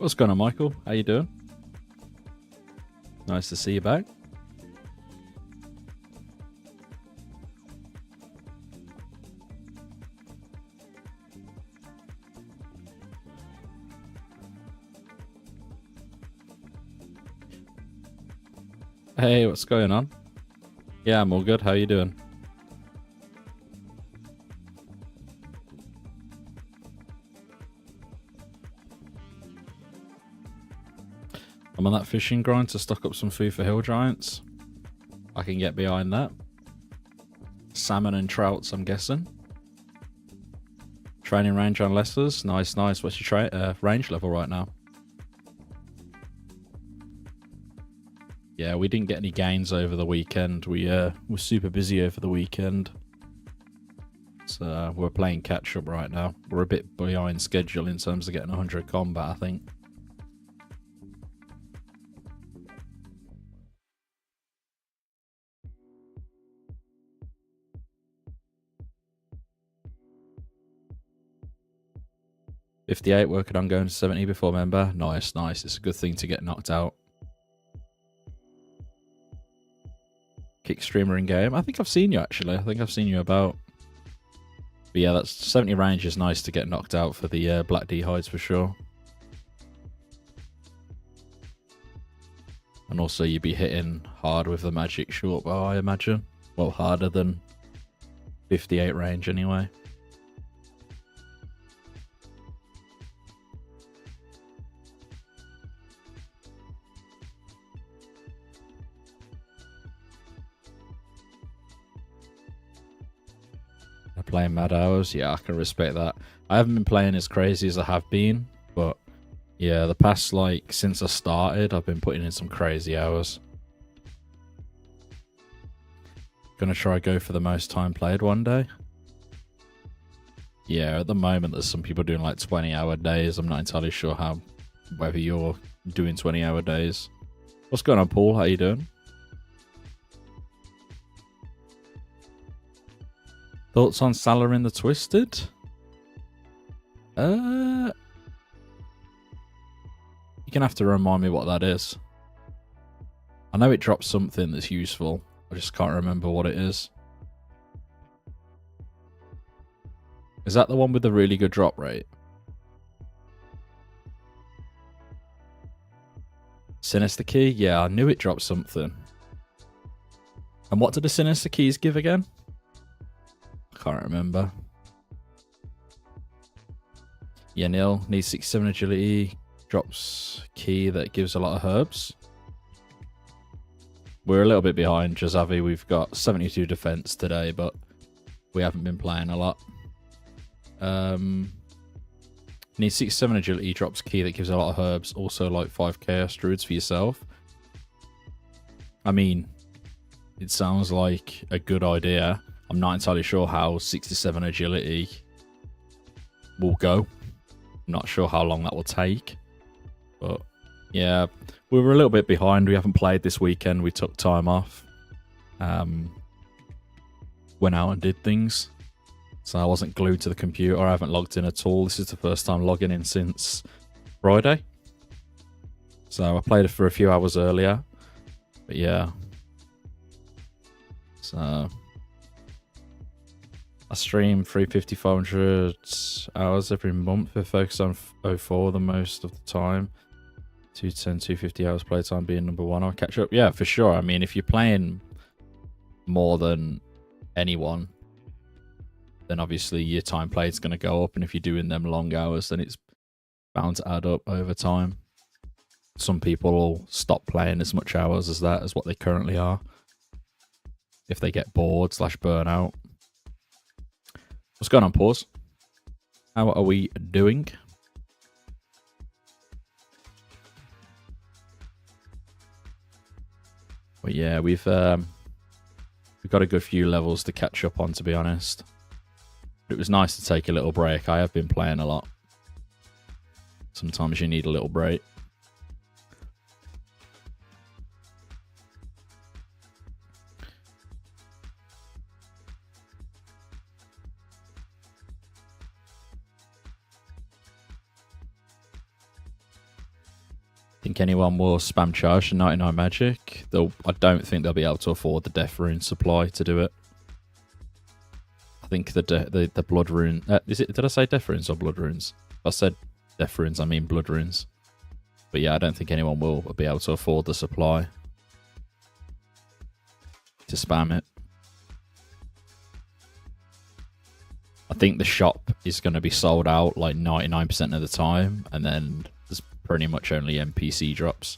What's going on, Michael? How you doing? Nice to see you back. Hey, what's going on? Yeah, I'm all good. How you doing? I'm on that fishing grind to stock up some food for hill giants. I can get behind that. Salmon and trouts, I'm guessing. Training range on Leicester's. Nice, nice. What's your range level right now? Yeah, we didn't get any gains over the weekend. We were super busy over the weekend. So we're playing catch up right now. We're a bit behind schedule in terms of getting 100 combat, I think. $58, working on going to 70 before member. Nice, nice. It's a good thing to get knocked out. Kick streamer in game. I think I've seen you actually. I think I've seen you about. But yeah, that's 70 range is nice to get knocked out for the black D hides for sure. And also you'd be hitting hard with the magic short bow, I imagine. Well, harder than 58 range anyway. Playing mad hours, yeah, I can respect that. I haven't been playing as crazy as I have been, but yeah, the past, like, since I started, I've been putting in some crazy hours. Gonna try go for the most time played one day. Yeah, at the moment there's some people doing like 20-hour days. I'm not entirely sure whether you're doing 20-hour days. What's going on, Paul? How you doing? Thoughts on Salah in the Twisted? You're gonna have to remind me what that is. I know it drops something that's useful. I just can't remember what it is. Is that the one with the really good drop rate? Sinister key? Yeah, I knew it dropped something. And what did the Sinister keys give again? Can't remember. Yeah, nil. Needs 67 agility. Drops key that gives a lot of herbs. We're a little bit behind Jazavi. We've got 72 defense today, but we haven't been playing a lot. Needs 67 agility. Drops key that gives a lot of herbs. Also like 5 chaos druids for yourself. I mean, it sounds like a good idea. I'm not entirely sure how 67 agility will go. I'm not sure how long that will take. But yeah, we were a little bit behind. We haven't played this weekend. We took time off. Went out and did things. So I wasn't glued to the computer. I haven't logged in at all. This is the first time logging in since Friday. So I played it for a few hours earlier. But yeah. So I stream 350, 400 hours every month. I focus on 04 the most of the time. 210, 250 hours playtime being number one. I'll catch up. Yeah, for sure. I mean, if you're playing more than anyone, then obviously your time played is going to go up. And if you're doing them long hours, then it's bound to add up over time. Some people will stop playing as much hours as that as what they currently are. If they get bored / burn out. What's going on, Pause? How are we doing? Well, yeah, we've got a good few levels to catch up on, to be honest. But it was nice to take a little break. I have been playing a lot. Sometimes you need a little break. Think anyone will spam charge to 99 magic? I don't think they'll be able to afford the death rune supply to do it. I think the blood rune... did I say death runes or blood runes? If I said death runes, I mean blood runes. But yeah, I don't think anyone will be able to afford the supply to spam it. I think the shop is going to be sold out like 99% of the time, and then there's pretty much only NPC drops.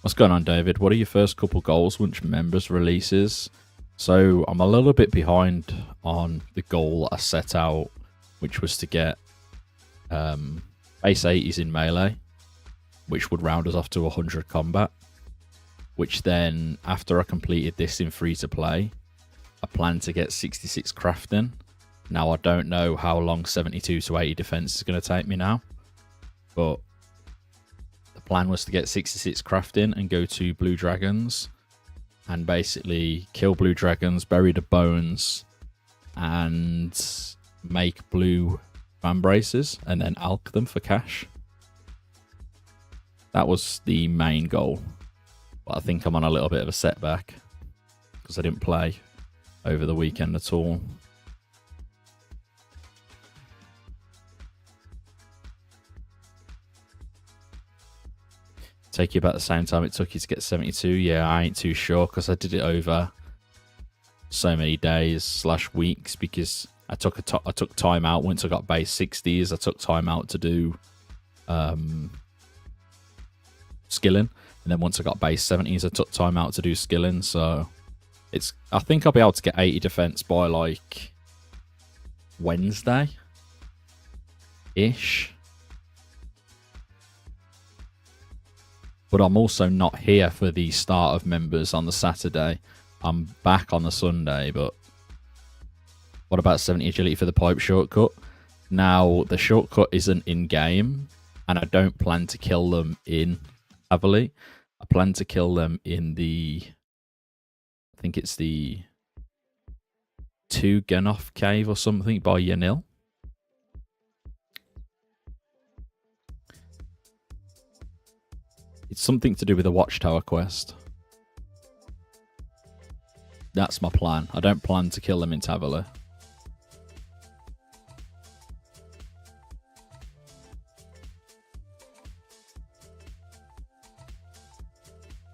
What's going on, David? What are your first couple goals once members releases? So I'm a little bit behind on the goal I set out, which was to get base 80s in melee, which would round us off to 100 combat, which then, after I completed this in free-to-play, I plan to get 66 crafting. Now, I don't know how long 72 to 80 defense is going to take me now, but the plan was to get 66 crafting and go to blue dragons and basically kill blue dragons, bury the bones, and make blue fan braces, and then alch them for cash. That was the main goal, but I think I'm on a little bit of a setback because I didn't play over the weekend at all. Take you about the same time it took you to get 72. Yeah, I ain't too sure because I did it over so many days / weeks, because I took time out once I got base 60s. I took time out to do skilling, and then once I got base 70s, I took time out to do skilling. So I think I'll be able to get 80 defense by like Wednesday ish. But I'm also not here for the start of members on the Saturday. I'm back on the Sunday, but what about 70 agility for the pipe shortcut? Now, the shortcut isn't in-game, and I don't plan to kill them in Avali. I plan to kill them in the... I think it's the 2 Genoff cave or something by Yanil. It's something to do with the Watchtower quest. That's my plan. I don't plan to kill them in Tavali.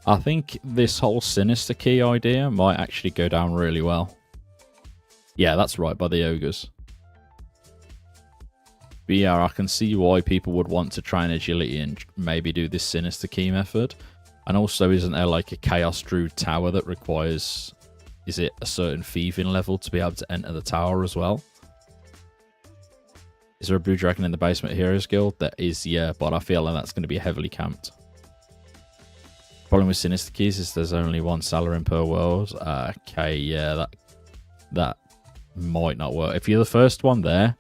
I think this whole Sinister key idea might actually go down really well. Yeah, that's right, by the ogres. But yeah, I can see why people would want to train agility and maybe do this Sinister key method. And also, isn't there like a Chaos Druid tower that requires, is it a certain thieving level to be able to enter the tower as well? Is there a blue dragon in the basement Heroes Guild? There is, yeah, but I feel like that's going to be heavily camped. Problem with Sinister keys is there's only one Salarin per world. Okay, yeah, that might not work. If you're the first one there,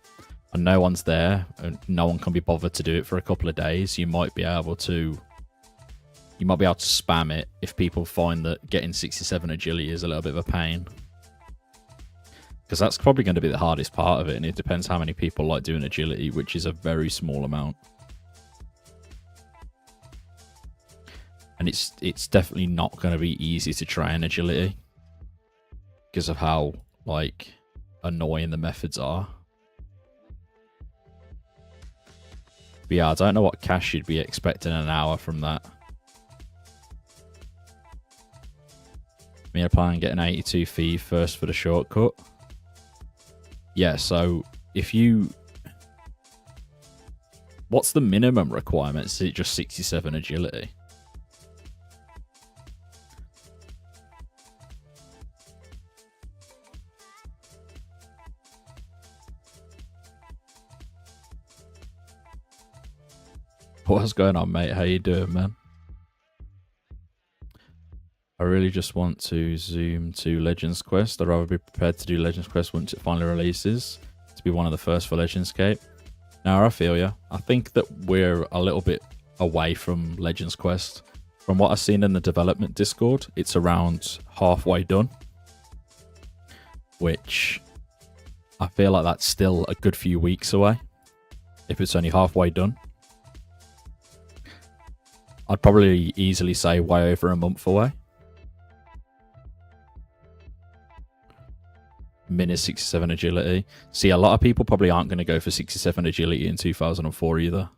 and no one's there, and no one can be bothered to do it for a couple of days, you might be able to spam it if people find that getting 67 agility is a little bit of a pain. Because that's probably going to be the hardest part of it, and it depends how many people like doing agility, which is a very small amount. And it's definitely not going to be easy to train agility because of how like annoying the methods are. But yeah, I don't know what cash you'd be expecting an hour from that. Me applying getting 82 fee first for the shortcut. Yeah, so if you... What's the minimum requirement? Is it just 67 agility? What's going on, mate? How you doing, man? I really just want to zoom to Legends Quest. I'd rather be prepared to do Legends Quest once it finally releases, to be one of the first for LegendsCape. Now, I feel ya. I think that we're a little bit away from Legends Quest. From what I've seen in the development Discord, it's around halfway done, which I feel like that's still a good few weeks away, if it's only halfway done. I'd probably easily say way over a month away. Minus 67 agility. See, a lot of people probably aren't going to go for 67 agility in 2004 either.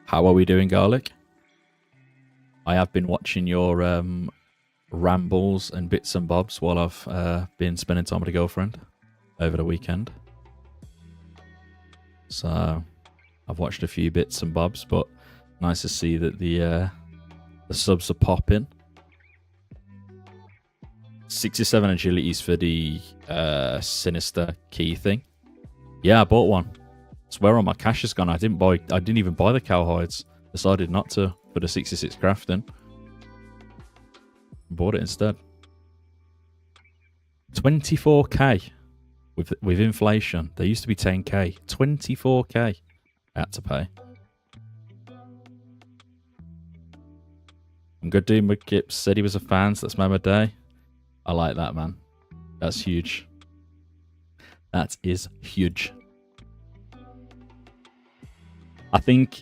How are we doing, Garlic? I have been watching your rambles and bits and bobs while I've been spending time with a girlfriend over the weekend. So I've watched a few bits and bobs, but nice to see that the subs are popping. 67 agilities for the Sinister key thing. Yeah, I bought one. That's where all my cash has gone. I didn't even buy the cowhides. Decided not to for the 66 crafting. Bought it instead. 24k with inflation. There used to be 10k. 24k I had to pay. I'm good dude. Mudkip said he was a fan, so that's my day. I like that, man. That's huge. That is huge. I think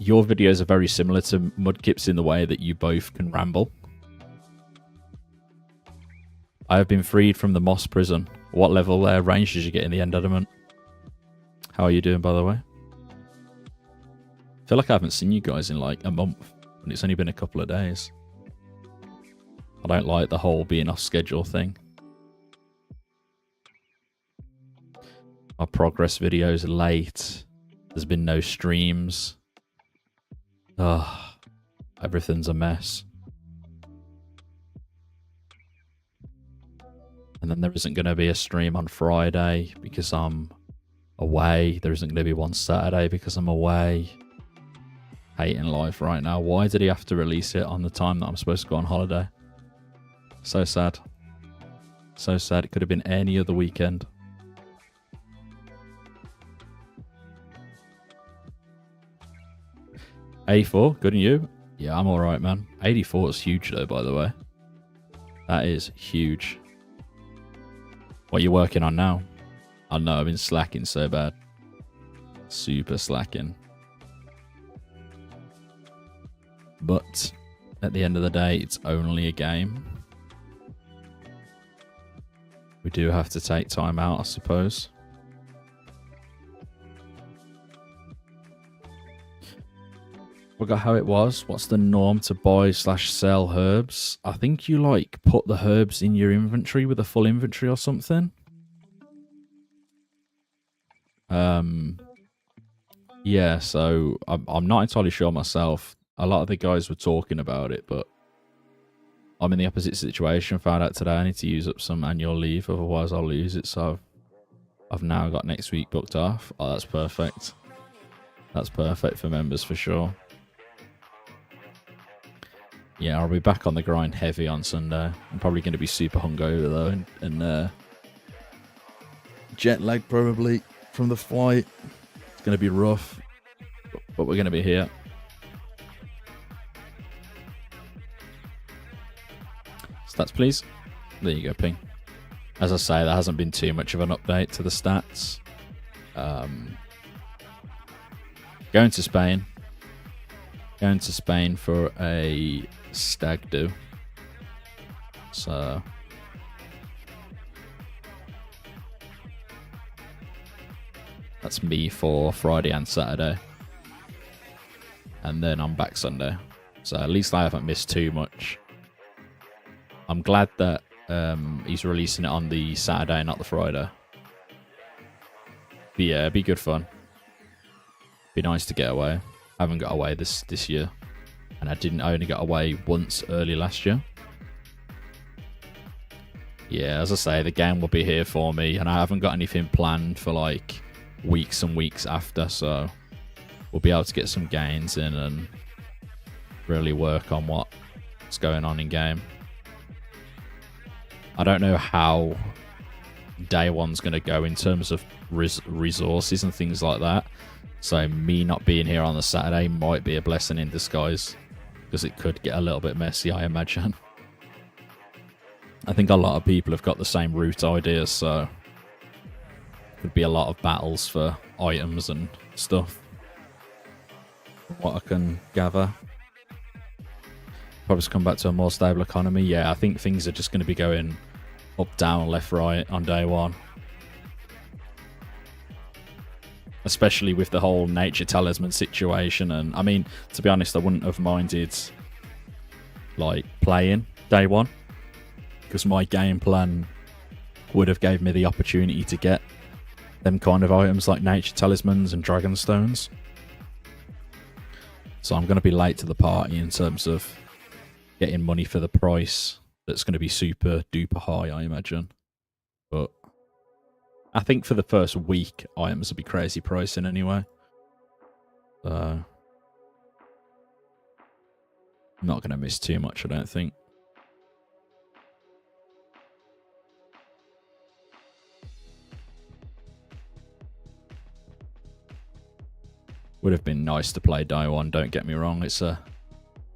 your videos are very similar to Mudkip's in the way that you both can ramble. I have been freed from the Moss prison. What level range did you get in the end, Adamant? How are you doing, by the way? I feel like I haven't seen you guys in like a month, and it's only been a couple of days. I don't like the whole being off schedule thing. My progress videos are late. There's been no streams. Ugh, everything's a mess. And then there isn't going to be a stream on Friday because I'm away. There isn't going to be one Saturday because I'm away. Hating life right now. Why did he have to release it on the time that I'm supposed to go on holiday? So sad. So sad. It could have been any other weekend. A4, good on you. Yeah, I'm alright, man. 84 is huge though, by the way. That is huge. What are you working on now? I know, I've been slacking so bad. Super slacking. But at the end of the day, it's only a game. We do have to take time out, I suppose. Forgot how it was. What's the norm to buy/sell herbs? I think you like put the herbs in your inventory with a full inventory or something. Yeah, so I'm not entirely sure myself. A lot of the guys were talking about it, but I'm in the opposite situation. Found out today I need to use up some annual leave, otherwise I'll lose it. So I've now got next week booked off. Oh, that's perfect. That's perfect for members for sure. Yeah, I'll be back on the grind heavy on Sunday. I'm probably going to be super hungover though, and jet lag probably from the flight. It's going to be rough, but we're going to be here. Stats, please. There you go, ping. As I say, there hasn't been too much of an update to the stats. Going to Spain. Going to Spain for a stag do. So that's me for Friday and Saturday. And then I'm back Sunday. So at least I haven't missed too much. I'm glad that he's releasing it on the Saturday, not the Friday. But yeah, it'd be good fun. Be nice to get away. I haven't got away this year. And I only got away once early last year. Yeah, as I say, the game will be here for me. And I haven't got anything planned for like weeks and weeks after. So we'll be able to get some gains in and really work on what's going on in game. I don't know how day one's going to go in terms of resources and things like that. So me not being here on the Saturday might be a blessing in disguise, because it could get a little bit messy, I imagine. I think a lot of people have got the same route ideas, so could be a lot of battles for items and stuff. from what I can gather. Probably come back to a more stable economy. Yeah, I think things are just going to be going up, down, left, right on day one. Especially with the whole nature talisman situation. And I mean, to be honest, I wouldn't have minded like playing day one, because my game plan would have gave me the opportunity to get them kind of items like nature talismans and dragon stones. So I'm going to be late to the party in terms of getting money for the price that's going to be super duper high, I imagine. But I think for the first week, items will be crazy pricing anyway. So I'm not going to miss too much, I don't think. Would have been nice to play day one, don't get me wrong. It's a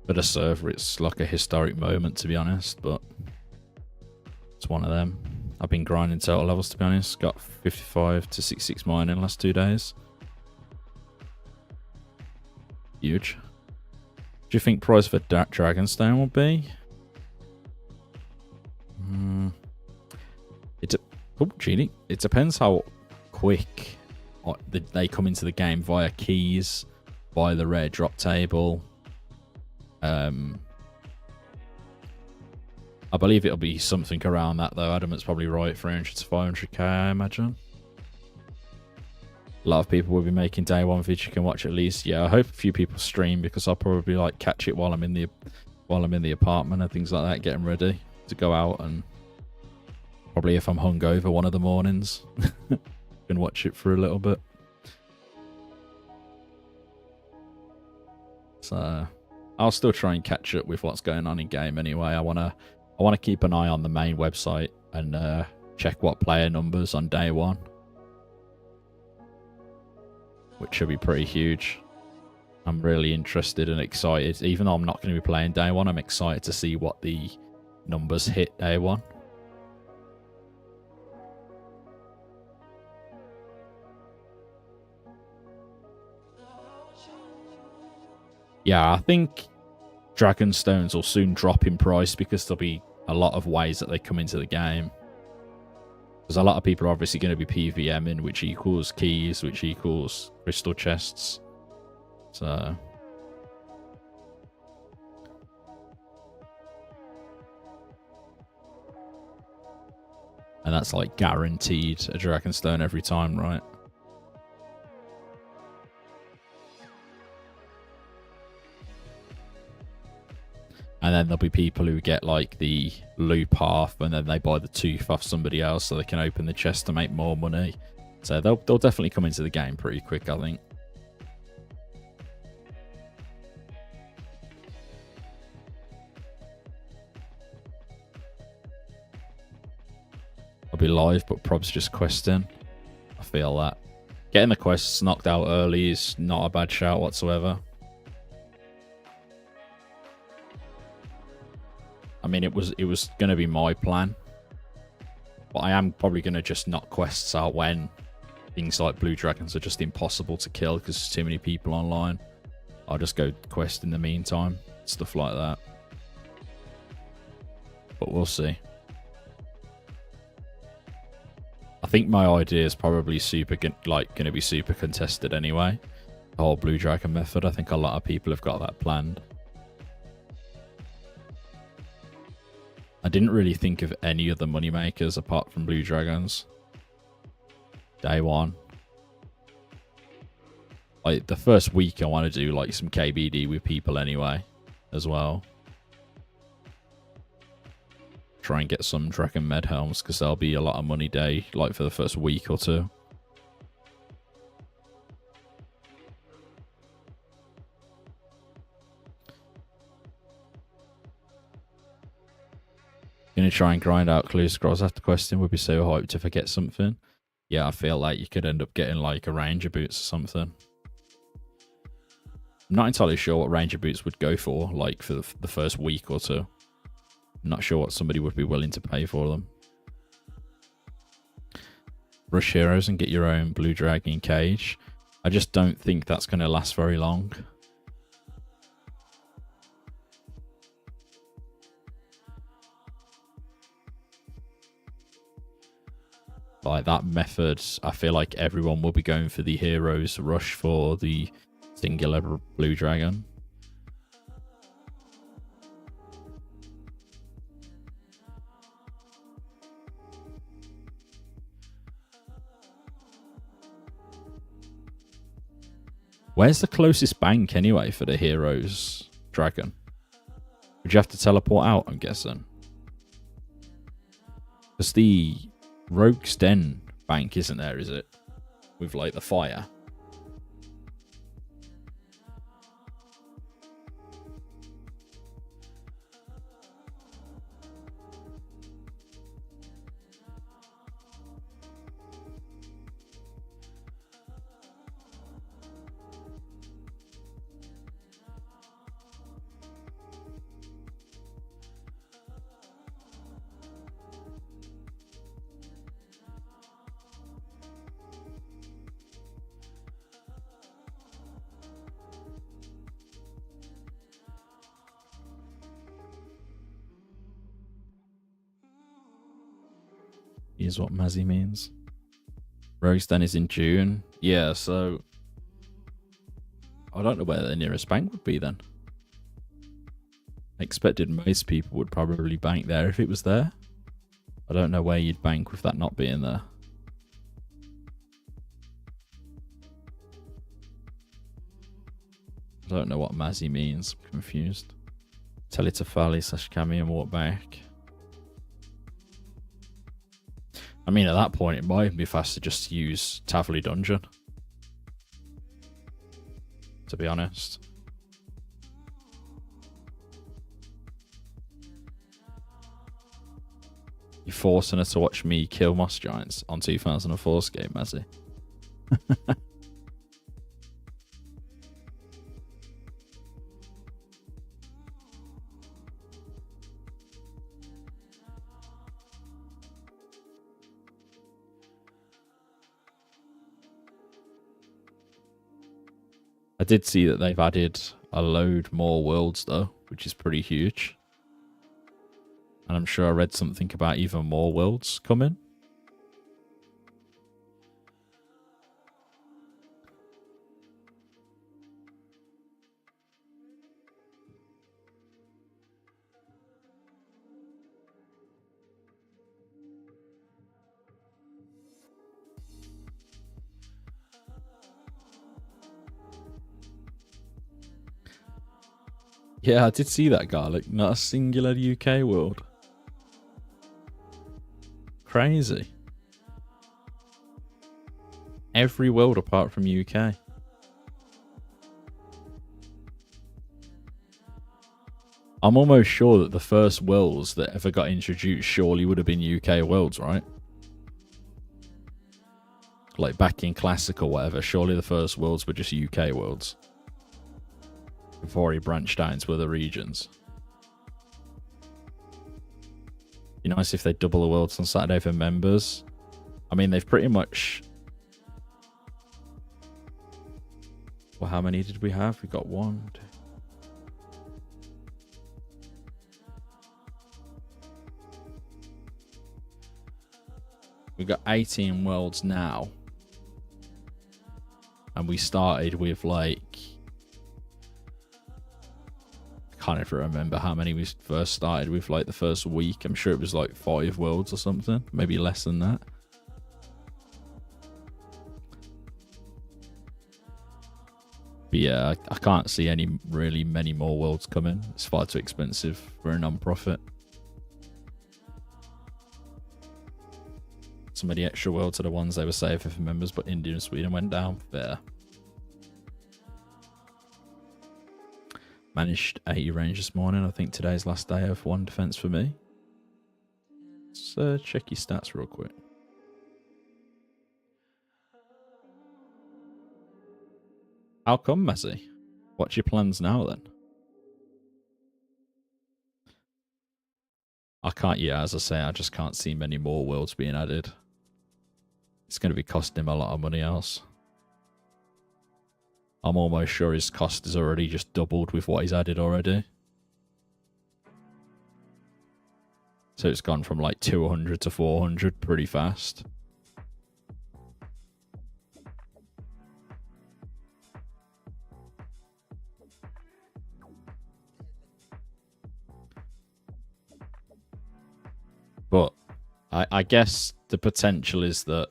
bit of server. It's like a historic moment, to be honest, but it's one of them. I've been grinding total levels, to be honest. Got 55 to 66 mining in the last 2 days. Huge. Do you think price for Dragonstone will be? It depends how quick they come into the game via keys, via the rare drop table. I believe it'll be something around that, though. Adamant's probably right, 300 to 500k, I imagine. A lot of people will be making day one vids you can watch at least. Yeah, I hope a few people stream, because I'll probably like catch it while I'm in the apartment and things like that, getting ready to go out, and probably if I'm hungover one of the mornings, can watch it for a little bit. So I'll still try and catch up with what's going on in game anyway. I wanna keep an eye on the main website and check what player numbers on day one, which should be pretty huge. I'm really interested and excited. Even though I'm not going to be playing day one, I'm excited to see what the numbers hit day one. Yeah, I think dragon stones will soon drop in price, because there'll be a lot of ways that they come into the game. Because a lot of people are obviously going to be PVMing, which equals keys, which equals crystal chests. So and that's like guaranteed a dragonstone every time, right? And then there'll be people who get like the loop half, and then they buy the tooth off somebody else so they can open the chest to make more money. So they'll definitely come into the game pretty quick, I think. I'll be live, but prob's just questing. I feel that getting the quests knocked out early is not a bad shout whatsoever. I mean, it was going to be my plan, but I am probably going to just knock quests out when things like blue dragons are just impossible to kill because there's too many people online. I'll just go quest in the meantime, stuff like that. But we'll see. I think my idea is probably going to be super contested anyway. The whole blue dragon method. I think a lot of people have got that planned. I didn't really think of any other money makers apart from blue dragons. Day one. Like the first week I want to do like some KBD with people anyway as well. Try and get some dragon med helms because there'll be a lot of money day like for the first week or two. Gonna try and grind out clue scrolls after questing. Would be so hyped to forget something. Yeah, I feel like you could end up getting like a ranger boots or something. I'm not entirely sure what ranger boots would go for, like for the first week or two. I'm not sure what somebody would be willing to pay for them. Rush heroes and get your own blue dragon cage. I just don't think that's going to last very long. Like that method, I feel like everyone will be going for the heroes rush for the singular blue dragon. Where's the closest bank anyway for the heroes dragon? Would you have to teleport out, I'm guessing? Because the Rogue's Den bank isn't there, is it? With like the fire. Here's what Mazzy means. Rogue's Den is in June. Yeah, so I don't know where the nearest bank would be then. I expected most people would probably bank there if it was there. I don't know where you'd bank with that not being there. I don't know what Mazzy means. I'm confused. Tell it to Fally/Cami and walk back. I mean, at that point, it might be faster just to use Tavley Dungeon. To be honest. You're forcing her to watch me kill Moss Giants on 2004scape, Mazzy. I did see that they've added a load more worlds though, which is pretty huge. And I'm sure I read something about even more worlds coming. Yeah, I did see that, Garlic. Not a singular UK world. Crazy. Every world apart from UK. I'm almost sure that the first worlds that ever got introduced surely would have been UK worlds, right? Like back in Classic or whatever, surely the first worlds were just UK worlds. Before he branched out into other regions. Be nice if they double the worlds on Saturday for members. I mean, they've pretty much... Well, how many did we have? We got one, two. We got 18 worlds now. And we started with like... I can't even remember how many we first started with, like the first week. I'm sure it was like 5 worlds or something, maybe less than that. But yeah, I can't see any really many more worlds coming. It's far too expensive for a non-profit. Some of the extra worlds are the ones they were saving for members, but India and Sweden went down. Fair. Managed 80 range this morning. I think today's last day of 1 defense for me. Let's check your stats real quick. How come, Messi? What's your plans now then? I can't, yeah, as I say, I just can't see many more worlds being added. It's going to be costing him a lot of money else. I'm almost sure his cost is already just doubled with what he's added already. So it's gone from like 200 to 400 pretty fast. I guess the potential is that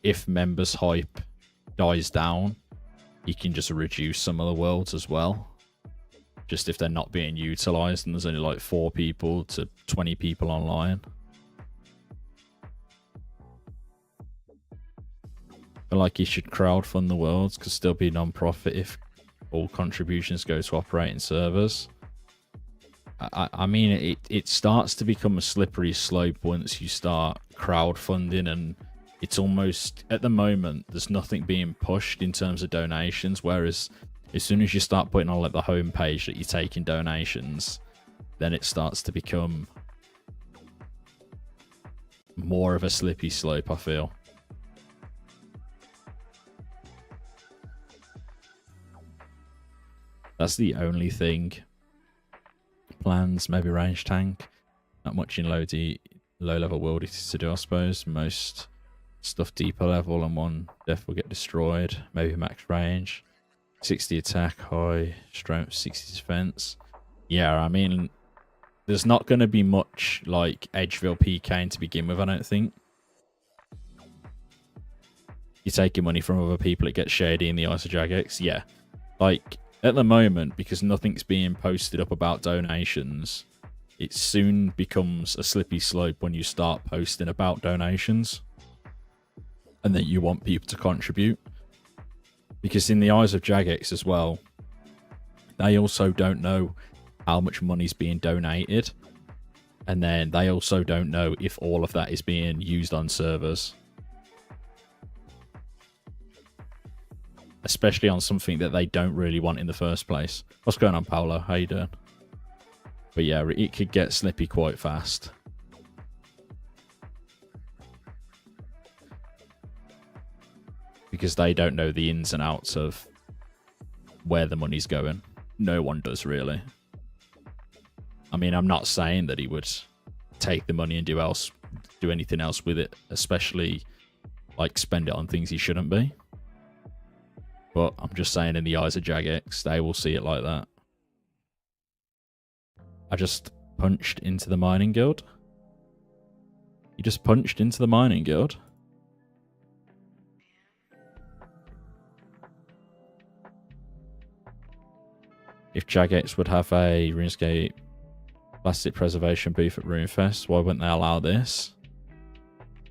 if members hype dies down, you can just reduce some of the worlds as well. Just if they're not being utilized and there's only like 4 people to 20 people online. I feel like you should crowdfund the worlds, could still be non-profit if all contributions go to operating servers. I mean, it starts to become a slippery slope once you start crowdfunding, and it's almost, at the moment, there's nothing being pushed in terms of donations, whereas as soon as you start putting on like the homepage that you're taking donations, then it starts to become more of a slippy slope, I feel. That's the only thing. Plans, maybe range tank. Not much in low level worldy to do, I suppose. Most stuff deeper level, and one death will get destroyed. Maybe max range. 60 attack, high strength, 60 defense. Yeah, I mean, there's not going to be much like Edgeville PKing to begin with, I don't think. You're taking money from other people, it gets shady in the eyes of Jagex. Yeah, like at the moment, because nothing's being posted up about donations, it soon becomes a slippy slope when you start posting about donations and that you want people to contribute. Because in the eyes of Jagex as well, they also don't know how much money's being donated, and then they also don't know if all of that is being used on servers. Especially on something that they don't really want in the first place. What's going on, Paolo? How you doing? But yeah, it could get slippy quite fast. Because they don't know the ins and outs of where the money's going. No one does, really. I mean, I'm not saying that he would take the money and do anything else with it, especially like spend it on things he shouldn't be. But I'm just saying, in the eyes of Jagex, they will see it like that. I just punched into the mining guild. You just punched into the mining guild? If Jagex would have a RuneScape plastic preservation booth at RuneFest, why wouldn't they allow this?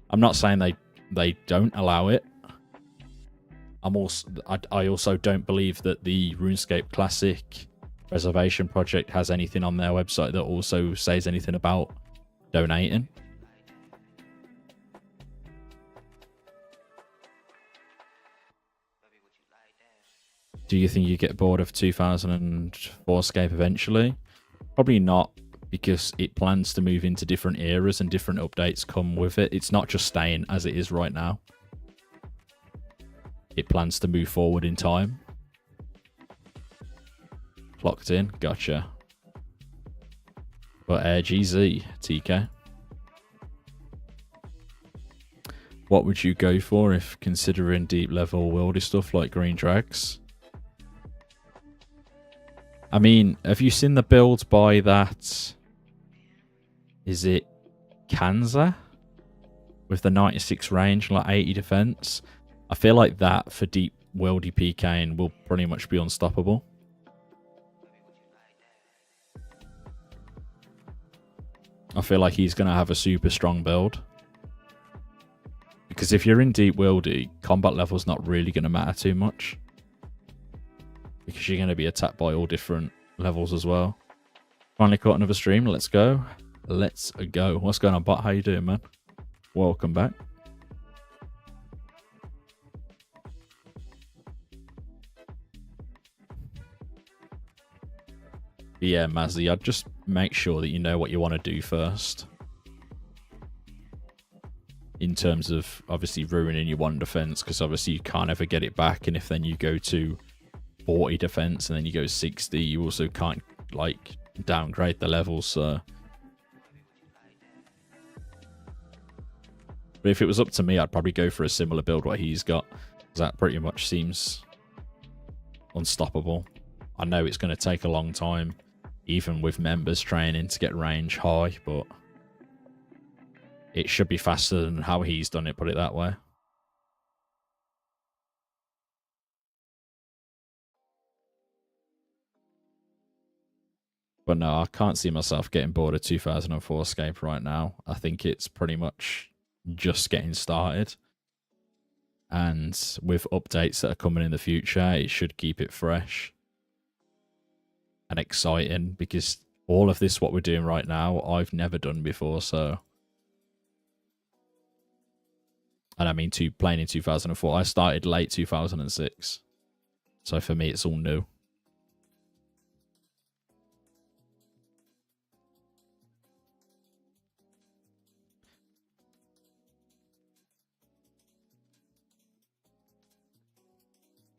I'm not saying they don't allow it. I also don't believe that the RuneScape Classic Preservation Project has anything on their website that also says anything about donating. Do you think you get bored of 2004scape eventually? Probably not, because it plans to move into different eras and different updates come with it. It's not just staying as it is right now. It plans to move forward in time. Clocked in, gotcha. But GZ, TK. What would you go for if considering deep level worldy stuff like green drags? I mean, have you seen the build by that? Is it Kanza? With the 96 range, like 80 defense? I feel like that for deep worldy PKing will pretty much be unstoppable. I feel like he's going to have a super strong build. Because if you're in deep worldy, combat level's not really going to matter too much. Because you're going to be attacked by all different levels as well. Finally caught another stream. Let's go. Let's go. What's going on, bot? How you doing, man? Welcome back. But yeah, Mazzy, I'd just make sure that you know what you want to do first. In terms of obviously ruining your 1 defense, because obviously you can't ever get it back, and if then you go to 40 defense and then you go 60, you also can't like downgrade the levels. So, but if it was up to me, I'd probably go for a similar build what he's got, because that pretty much seems unstoppable. I know it's going to take a long time, even with members training, to get range high, but it should be faster than how he's done it, put it that way. But no, I can't see myself getting bored of 2004scape right now. I think it's pretty much just getting started. And with updates that are coming in the future, it should keep it fresh and exciting, because all of this, what we're doing right now, I've never done before, so... And I mean, playing in 2004. I started late 2006. So for me, it's all new.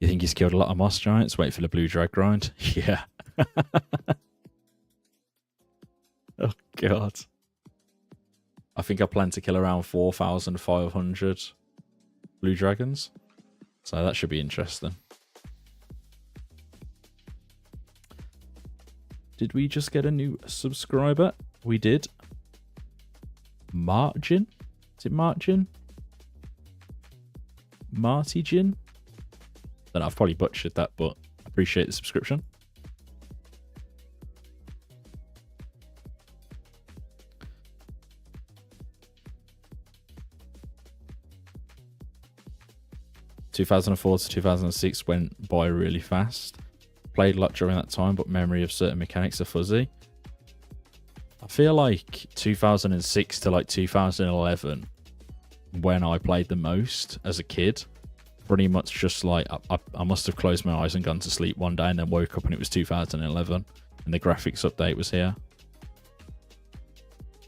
You think he's killed a lot of moss giants? Wait for the blue drag grind? Yeah. Oh, God. I think I plan to kill around 4,500 blue dragons. So that should be interesting. Did we just get a new subscriber? We did. Margin? Is it Margin? Martigin? I don't know, I've probably butchered that, but I appreciate the subscription. ...2004 to 2006 went by really fast. Played a lot during that time, but memory of certain mechanics are fuzzy. I feel like 2006 to like 2011, when I played the most as a kid, pretty much just like I must have closed my eyes and gone to sleep one day and then woke up and it was 2011 and the graphics update was here.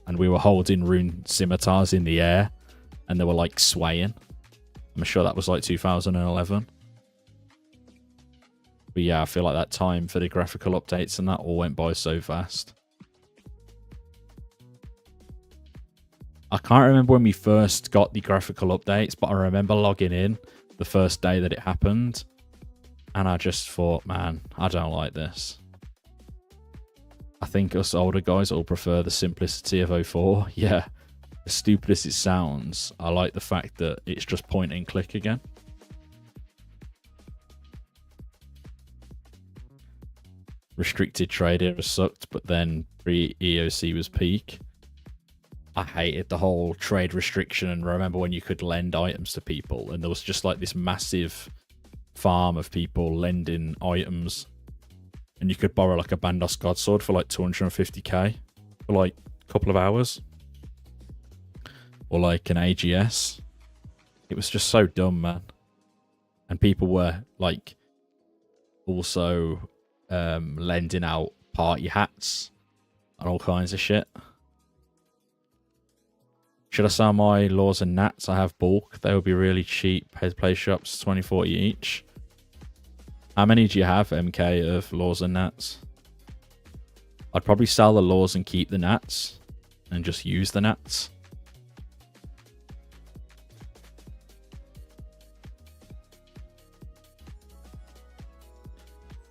And we were holding rune scimitars in the air and they were like swaying. I'm sure that was like 2011. But yeah, I feel like that time for the graphical updates and that all went by so fast. I can't remember when we first got the graphical updates, but I remember logging in the first day that it happened. And I just thought, man, I don't like this. I think us older guys all prefer the simplicity of 04. Yeah, as stupid as it sounds, I like the fact that it's just point and click again. Restricted trade era sucked, but then pre-EOC was peak. I hated the whole trade restriction, and remember when you could lend items to people and there was just like this massive farm of people lending items and you could borrow like a Bandos Godsword for like 250k for like a couple of hours, or like an AGS. It was just so dumb, man. And people were like also lending out party hats and all kinds of shit. Should I sell my laws and nats? I have bulk. They will be really cheap. Play shops, 20-40 each. How many do you have, MK, of laws and nats? I'd probably sell the laws and keep the nats and just use the nats.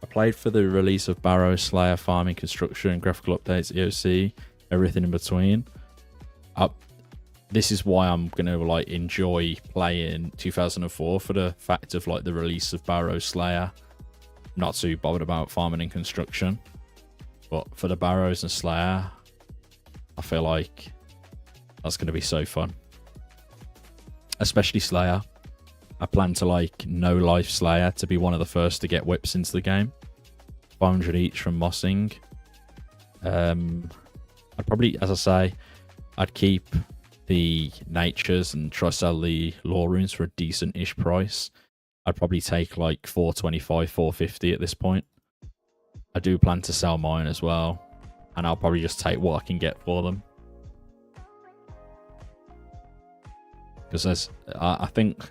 I played for the release of Barrow, Slayer, farming, construction, graphical updates, EOC, everything in between. This is why I'm gonna like enjoy playing 2004 for the fact of like the release of Barrow, Slayer. Not too bothered about farming and construction, but for the Barrows and Slayer, I feel like that's gonna be so fun. Especially Slayer. I plan to like no life Slayer to be one of the first to get whips into the game. 500 each from mossing. I'd probably, as I say, I'd keep the natures and try to sell the law runes for a decent-ish price. I'd probably take like 425, 450 at this point. I do plan to sell mine as well, and I'll probably just take what I can get for them. Because I think,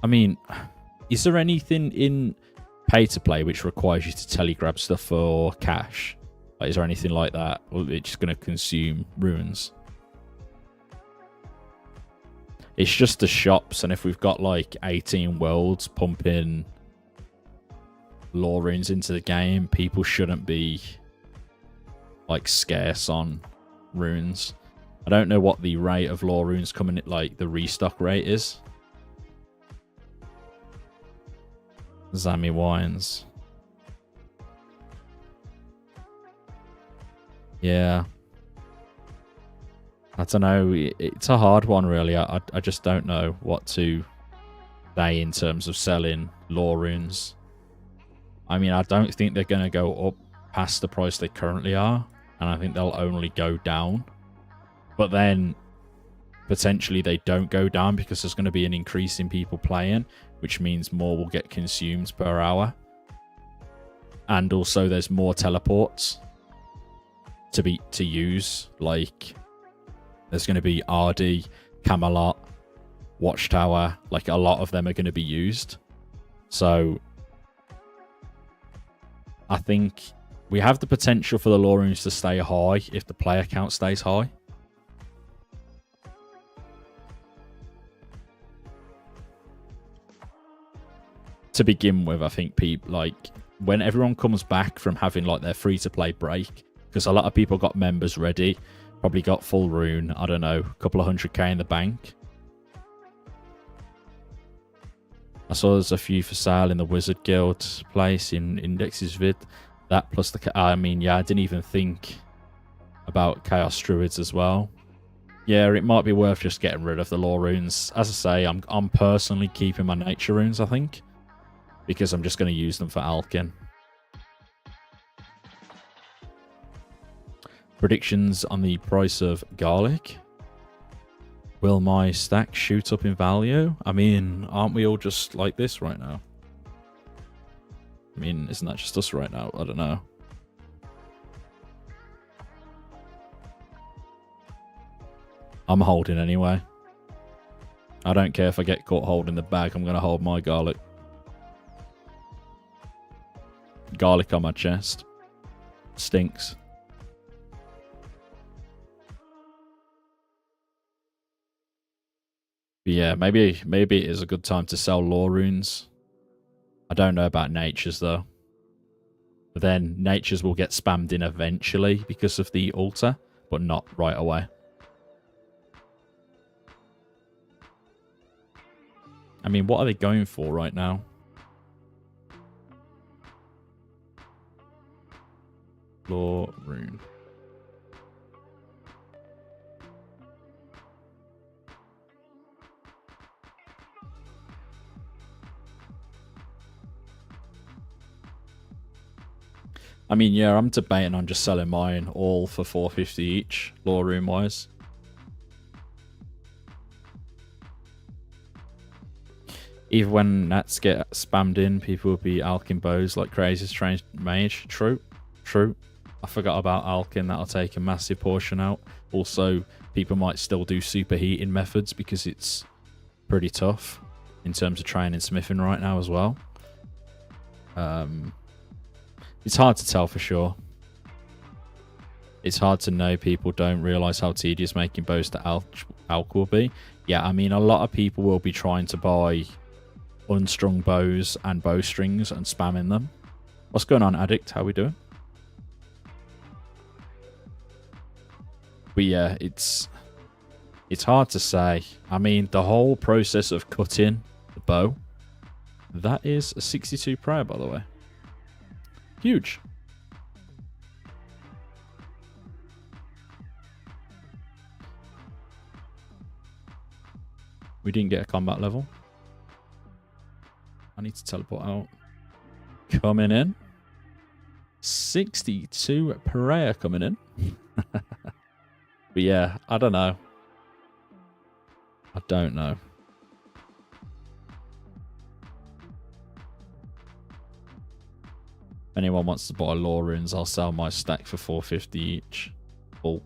I mean, is there anything in pay to play which requires you to telegrab stuff for cash? Like, is there anything like that, or it's just going to consume runes? It's just the shops, and if we've got like 18 worlds pumping lore runes into the game, people shouldn't be like scarce on runes. I don't know what the rate of lore runes coming in, like the restock rate is. Zammy Wines. Yeah. I don't know. It's a hard one, really. I just don't know what to say in terms of selling lore runes. I mean, I don't think they're going to go up past the price they currently are. And I think they'll only go down. But then, potentially, they don't go down because there's going to be an increase in people playing, which means more will get consumed per hour. And also, there's more teleports to use. Like, there's going to be RD, Camelot, Watchtower. Like, a lot of them are going to be used. So, I think we have the potential for the lore runes to stay high if the player count stays high. To begin with, I think people, like, when everyone comes back from having like their free-to-play break, because a lot of people got members ready, probably got full rune, I don't know, a couple of 100k in the bank. I saw there's a few for sale in the Wizard Guild place in Index's vid. That plus the, I mean, yeah, I didn't even think about Chaos Druids as well. Yeah, it might be worth just getting rid of the lore runes. As I say, I'm personally keeping my nature runes, I think, because I'm just going to use them for Alkin. Predictions on the price of garlic. Will my stack shoot up in value? I mean, aren't we all just like this right now? I mean, isn't that just us right now? I don't know. I'm holding anyway. I don't care if I get caught holding the bag. I'm going to hold my garlic. Garlic on my chest. Stinks. But yeah, maybe it is a good time to sell lore runes. I don't know about natures though. But then natures will get spammed in eventually because of the altar, but not right away. I mean, what are they going for right now? Lore rune. I mean, yeah, I'm debating on just selling mine all for 450 each, lore rune wise. Even when nats get spammed in, people will be alking bows like crazy strange mage. True. True. I forgot about alkin. That'll take a massive portion out. Also, people might still do superheating methods because it's pretty tough in terms of training smithing right now as well. It's hard to tell for sure. It's hard to know. People don't realize how tedious making bows to alk will be. Yeah, I mean, a lot of people will be trying to buy unstrung bows and bowstrings and spamming them. What's going on, Addict? How we doing? But yeah, it's hard to say. I mean, the whole process of cutting the bow, that is a 62 prayer, by the way. Huge. We didn't get a combat level. I need to teleport out. Coming in. 62 prayer coming in. But yeah, I don't know. I don't know. If anyone wants to buy lore runes, I'll sell my stack for 450 each. Bulk.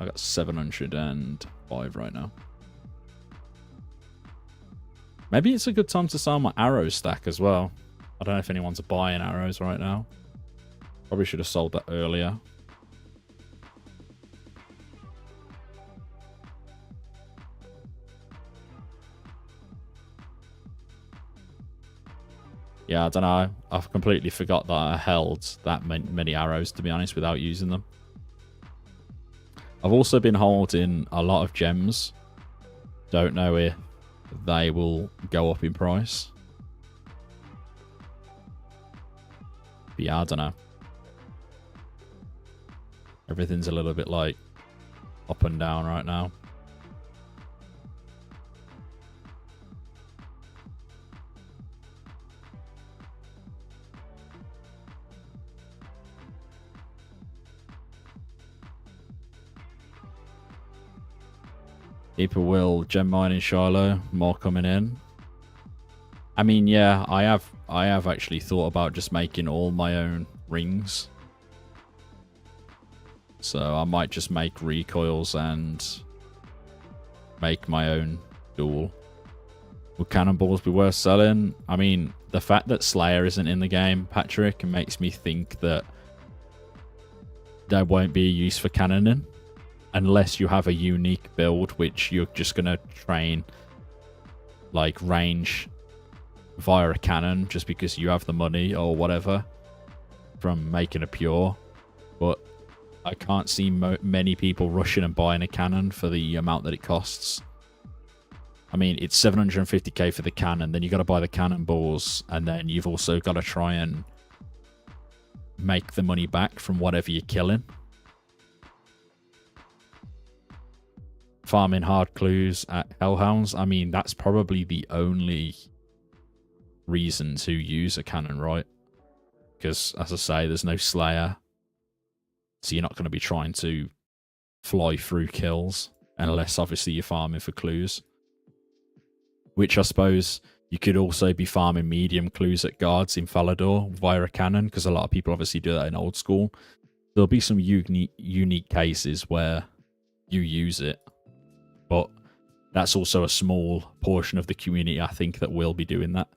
I got 705 right now. Maybe it's a good time to sell my arrow stack as well. I don't know if anyone's buying arrows right now. Probably should have sold that earlier. Yeah, I don't know. I've completely forgot that I held that many arrows, to be honest, without using them. I've also been holding a lot of gems. Don't know if they will go up in price. But yeah, I don't know. Everything's a little bit like up and down right now. People will gem mine in Shiloh, more coming in. I mean, yeah, I have actually thought about just making all my own rings. So I might just make recoils and make my own duel. Would cannonballs be worth selling? I mean, the fact that Slayer isn't in the game, Patrick, makes me think that there won't be a use for cannoning. Unless you have a unique build, which you're just going to train, like, range via a cannon just because you have the money or whatever from making a pure. But I can't see many people rushing and buying a cannon for the amount that it costs. I mean, it's 750k for the cannon, then you got to buy the cannonballs, and then you've also got to try and make the money back from whatever you're killing. Farming hard clues at Hellhounds. I mean, that's probably the only reason to use a cannon, right? Because, as I say, there's no Slayer. So you're not going to be trying to fly through kills. Unless, obviously, you're farming for clues. Which, I suppose, you could also be farming medium clues at guards in Falador via a cannon. Because a lot of people obviously do that in old school. There'll be some unique cases where you use it. But that's also a small portion of the community, I think, that will be doing that.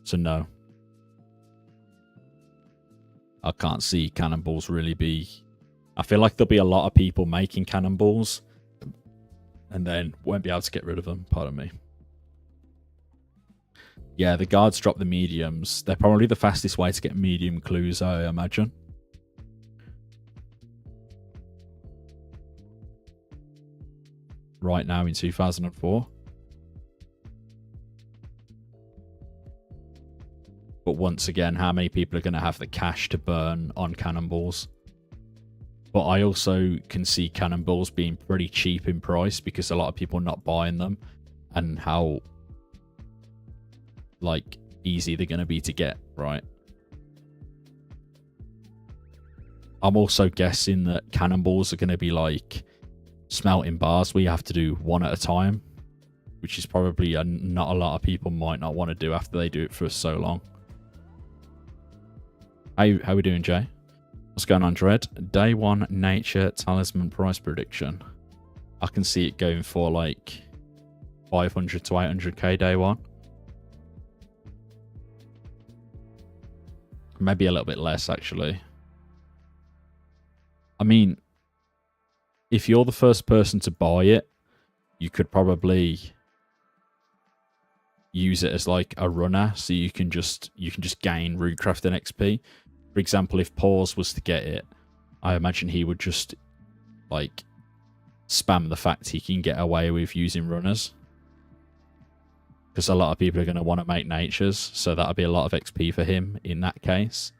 So, no. I can't see cannonballs really be... I feel like there'll be a lot of people making cannonballs and then won't be able to get rid of them. Pardon me. Yeah, the guards drop the mediums. They're probably the fastest way to get medium clues, I imagine. Right now in 2004. But once again, how many people are going to have the cash to burn on cannonballs? But I also can see cannonballs being pretty cheap in price because a lot of people are not buying them, and how like easy they're going to be to get, right? I'm also guessing that cannonballs are going to be like smelting bars where you have to do one at a time, which is probably not a lot of people might not want to do after they do it for so long. How we doing, Jay? What's going on, Dread? Day 1 nature talisman price prediction. I can see it going for like 500 to 800k day 1. Maybe a little bit less, actually. I mean, if you're the first person to buy it, you could probably use it as like a runner, so you can just gain runecrafting XP. For example, if Paws was to get it, I imagine he would just like spam the fact he can get away with using runners, because a lot of people are going to want to make natures, so that'll be a lot of XP for him in that case.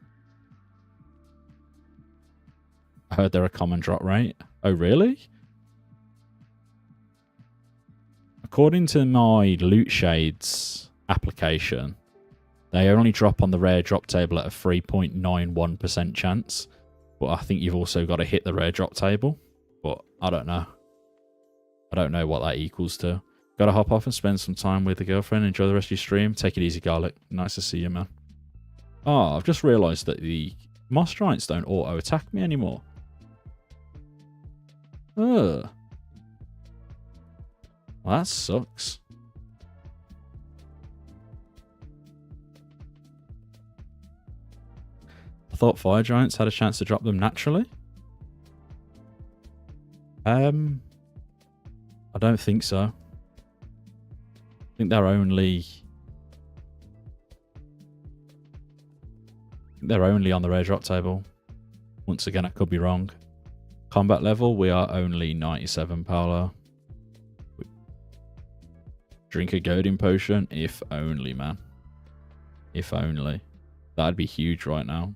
I heard they're a common drop rate. Oh, really? According to my Loot Shades application, they only drop on the rare drop table at a 3.91% chance. But I think you've also got to hit the rare drop table. But I don't know. I don't know what that equals to. Got to hop off and spend some time with the girlfriend. Enjoy the rest of your stream. Take it easy, Garlic. Nice to see you, man. Oh, I've just realised that the Moss Giants don't auto-attack me anymore. Ugh. Well, that sucks. I thought Fire Giants had a chance to drop them naturally. I don't think so. I think they're only... think they're only on the rare drop table. Once again, I could be wrong. Combat level, we are only 97, Paolo. Drink a goading potion, if only, man. If only. That'd be huge right now.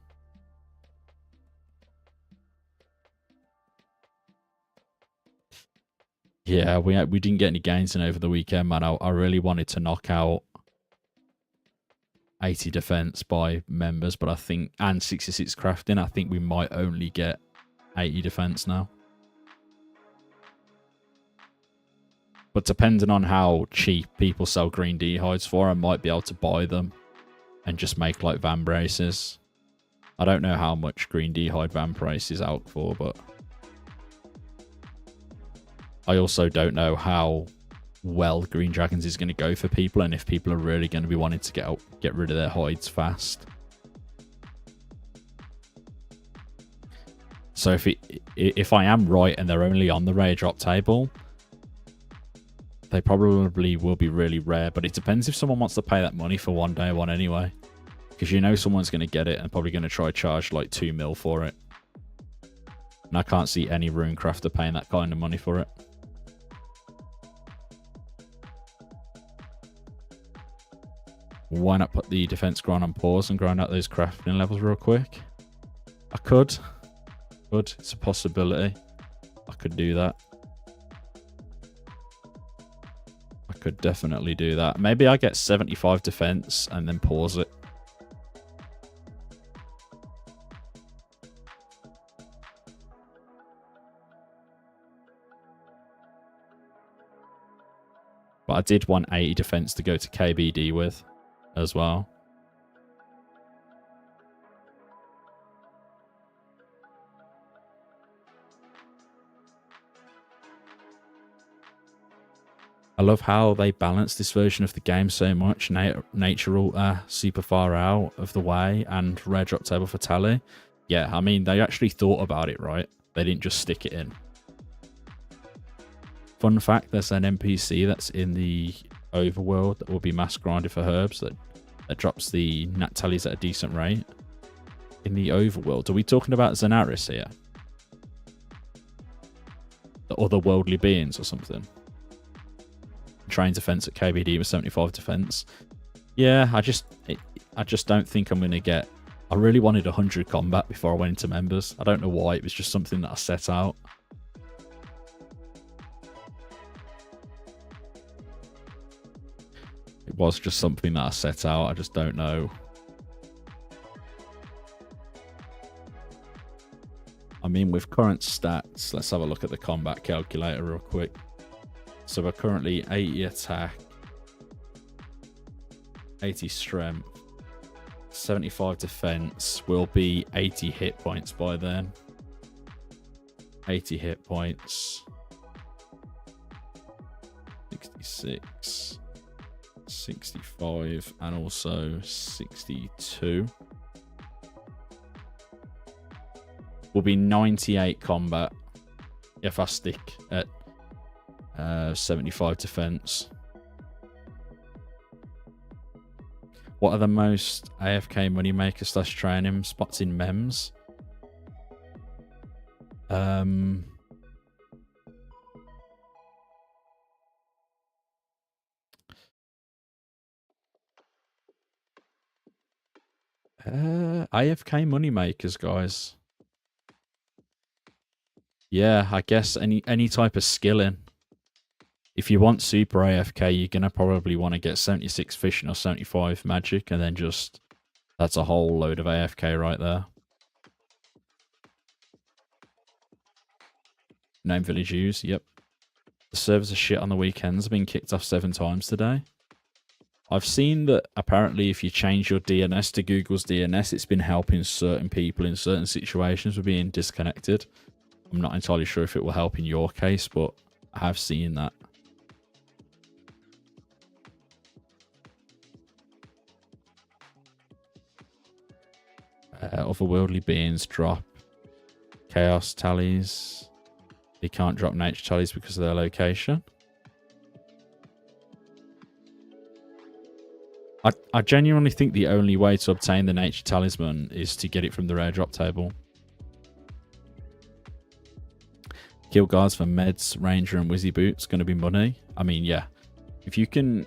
Yeah, we didn't get any gains in over the weekend, man. I really wanted to knock out 80 defense by members, but I think, and 66 crafting, I think we might only get 80 defense now. But depending on how cheap people sell green D hides for, I might be able to buy them and just make like van braces. I don't know how much green D hide van brace is out for, but I also don't know how well Green Dragons is going to go for people, and if people are really going to be wanting to get rid of their hides fast. So if I am right and they're only on the rare drop table, they probably will be really rare, but it depends if someone wants to pay that money for one day one anyway. Because you know someone's going to get it and probably going to try charge like 2 mil for it. And I can't see any rune crafter paying that kind of money for it. Why not put the defense grind on pause and grind out those crafting levels real quick? I could. It's a possibility. I could do that. I could definitely do that. Maybe I get 75 defense and then pause it. But I did want 80 defense to go to KBD with as well. I love how they balance this version of the game so much. Nature Altar, super far out of the way, and rare drop table for tally. Yeah, I mean, they actually thought about it, right? They didn't just stick it in. Fun fact, there's an NPC that's in the overworld that will be mass grinded for herbs that drops the nat tallies at a decent rate. In the overworld, are we talking about Zenaris here? The otherworldly beings or something? Train defense at KBD with 75 defense. Yeah, I just don't think I'm going to get... I really wanted 100 combat before I went into members. I don't know why, it was just something that I set out. It was just something that I set out. I just don't know. I mean, with current stats, let's have a look at the combat calculator real quick. So we're currently 80 attack, 80 strength, 75 defense. We'll be 80 hit points by then. 80 hit points. 66. 65 and also 62. Will be 98 combat if I stick at 75 defense. What are the most AFK moneymaker / training spots in MEMS? AFK moneymakers, guys. Yeah, I guess any type of skilling. If you want super AFK, you're going to probably want to get 76 fishing or 75 magic, and then just... That's a whole load of AFK right there. Name village use, yep. The servers are shit on the weekends. I've been kicked off 7 times today. I've seen that apparently if you change your DNS to Google's DNS, it's been helping certain people in certain situations with being disconnected. I'm not entirely sure if it will help in your case, but I have seen that. Otherworldly beings drop chaos tallies. They can't drop nature tallies because of their location. I genuinely think the only way to obtain the nature talisman is to get it from the rare drop table. Kill guards for meds, ranger, and wizzy boots going to be money. I mean, yeah, if you can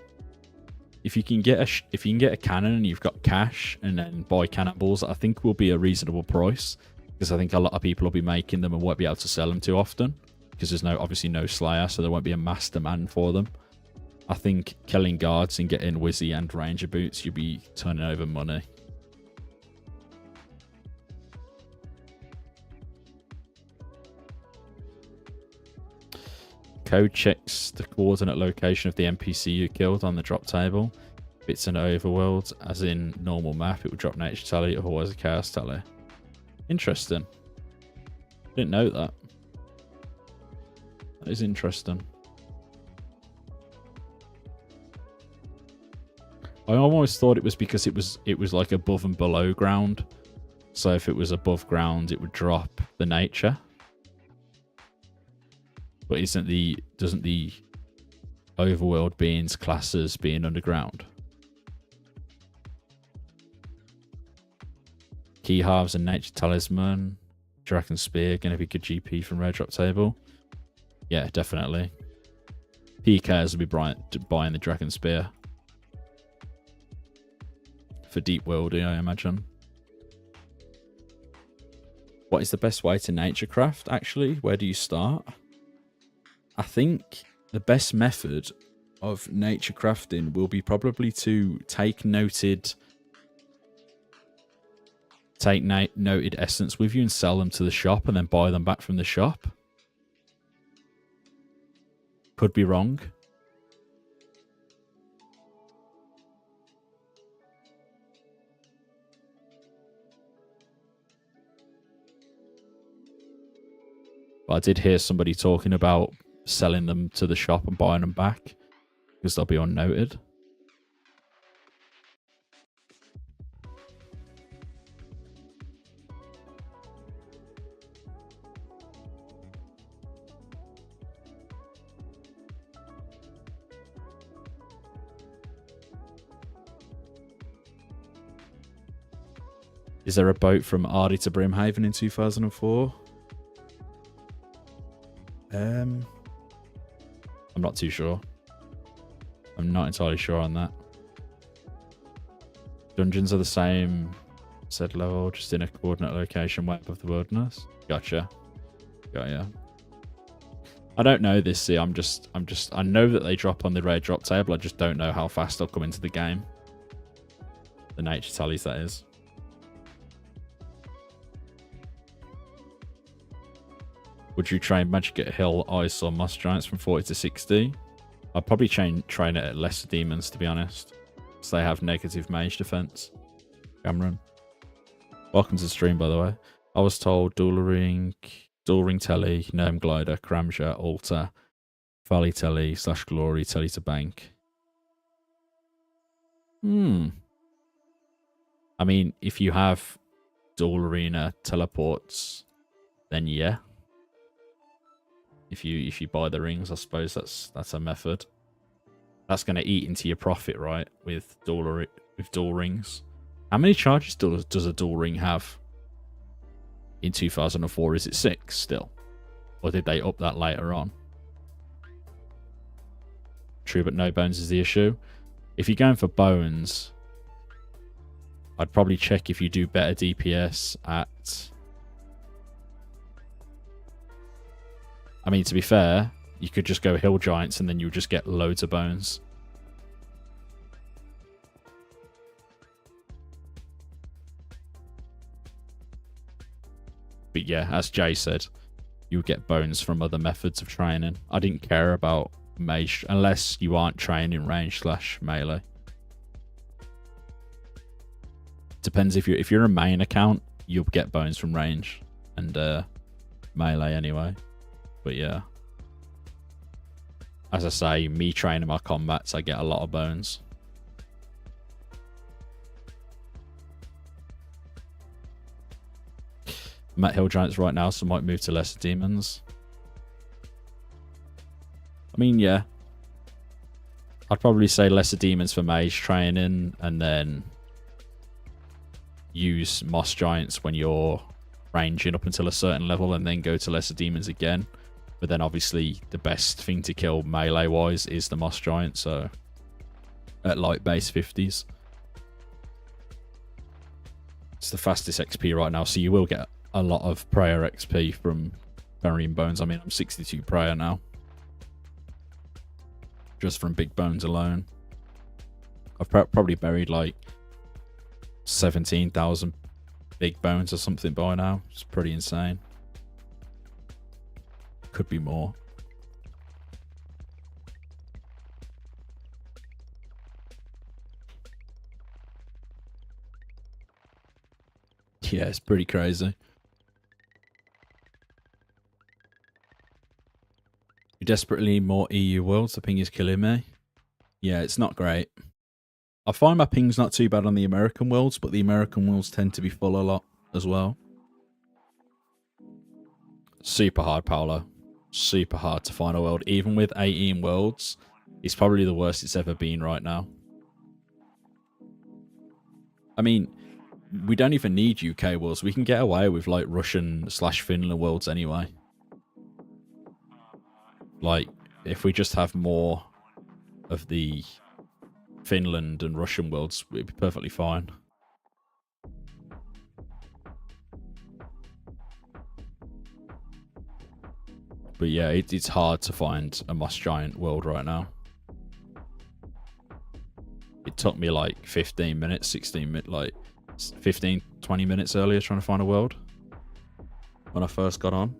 get a cannon and you've got cash, and then buy cannonballs, I think will be a reasonable price, because I think a lot of people will be making them and won't be able to sell them too often, because there's obviously no slayer, so there won't be a mass demand for them. I think killing guards and getting wizzy and ranger boots, you'll be turning over money. Code checks the coordinate location of the NPC you killed on the drop table. If it's an overworld, as in normal map, it would drop nature tally, otherwise a chaos tally. Interesting. Didn't know that. That is interesting. I always thought it was because it was like above and below ground. So if it was above ground, it would drop the nature. But doesn't the overworld beings class as being underground? Key halves and nature talisman. Dragon spear gonna be good GP from rare drop table. Yeah, definitely. PKs will be buying the dragon spear. For deep worlding, I imagine. What is the best way to nature craft, actually? Where do you start? I think the best method of nature crafting will be probably to take noted essence with you and sell them to the shop and then buy them back from the shop. Could be wrong. But I did hear somebody talking about selling them to the shop and buying them back because they'll be unnoted. Is there a boat from Ardie to Brimhaven in 2004? I'm not too sure. I'm not entirely sure on that. Dungeons are the same said level, just in a coordinate location way above the wilderness. Gotcha. Got ya. I don't know this. See, I know that they drop on the rare drop table. I just don't know how fast they'll come into the game. The nature tallies, that is. Would you train Magic at Hill, Ice, or Moss Giants from 40 to 60? I'd probably train it at Lesser Demons, to be honest. Because they have negative mage defense. Cameron. Welcome to the stream, by the way. I was told Dual Ring Telly, Gnome Glider, Cramsha, Altar, Valley Telly, / Glory, Telly to Bank. I mean, if you have Dual Arena teleports, then yeah. If you buy the rings, I suppose that's a method. That's going to eat into your profit, right? With dual rings. How many charges does a dual ring have? In 2004, is it 6 still? Or did they up that later on? True, but no bones is the issue. If you're going for bones, I'd probably check if you do better DPS at... I mean, to be fair, you could just go Hill Giants and then you'll just get loads of bones. But yeah, as Jay said, you would get bones from other methods of training. I didn't care about mage unless you aren't training range / melee. Depends if you're a main account, you'll get bones from range and melee anyway. But yeah, as I say, me training my combats, I get a lot of bones. I'm at Hill Giants right now, so I might move to Lesser Demons. I mean, yeah, I'd probably say lesser demons for mage training, and then use moss giants when you're ranging up until a certain level, and then go to lesser demons again. But then obviously the best thing to kill melee wise is the moss giant, so at light base 50s. It's the fastest XP right now, so you will get a lot of prayer XP from burying bones. I mean, I'm 62 prayer now, just from big bones alone. I've probably buried like 17,000 big bones or something by now. It's pretty insane. Could be more. Yeah, it's pretty crazy. You desperately need more EU worlds. The ping is killing me. Yeah, it's not great. I find my ping's not too bad on the American worlds, but the American worlds tend to be full a lot as well. Super hard, Paolo. Super hard to find a world. Even with 18 worlds, it's probably the worst it's ever been right now. I mean, we don't even need UK worlds. We can get away with like Russian/Finland worlds anyway. Like, if we just have more of the Finland and Russian worlds, we'd be perfectly fine. But yeah, it's hard to find a moss giant world right now. It took me like 15 minutes, 16 minutes, like 15, 20 minutes earlier trying to find a world when I first got on.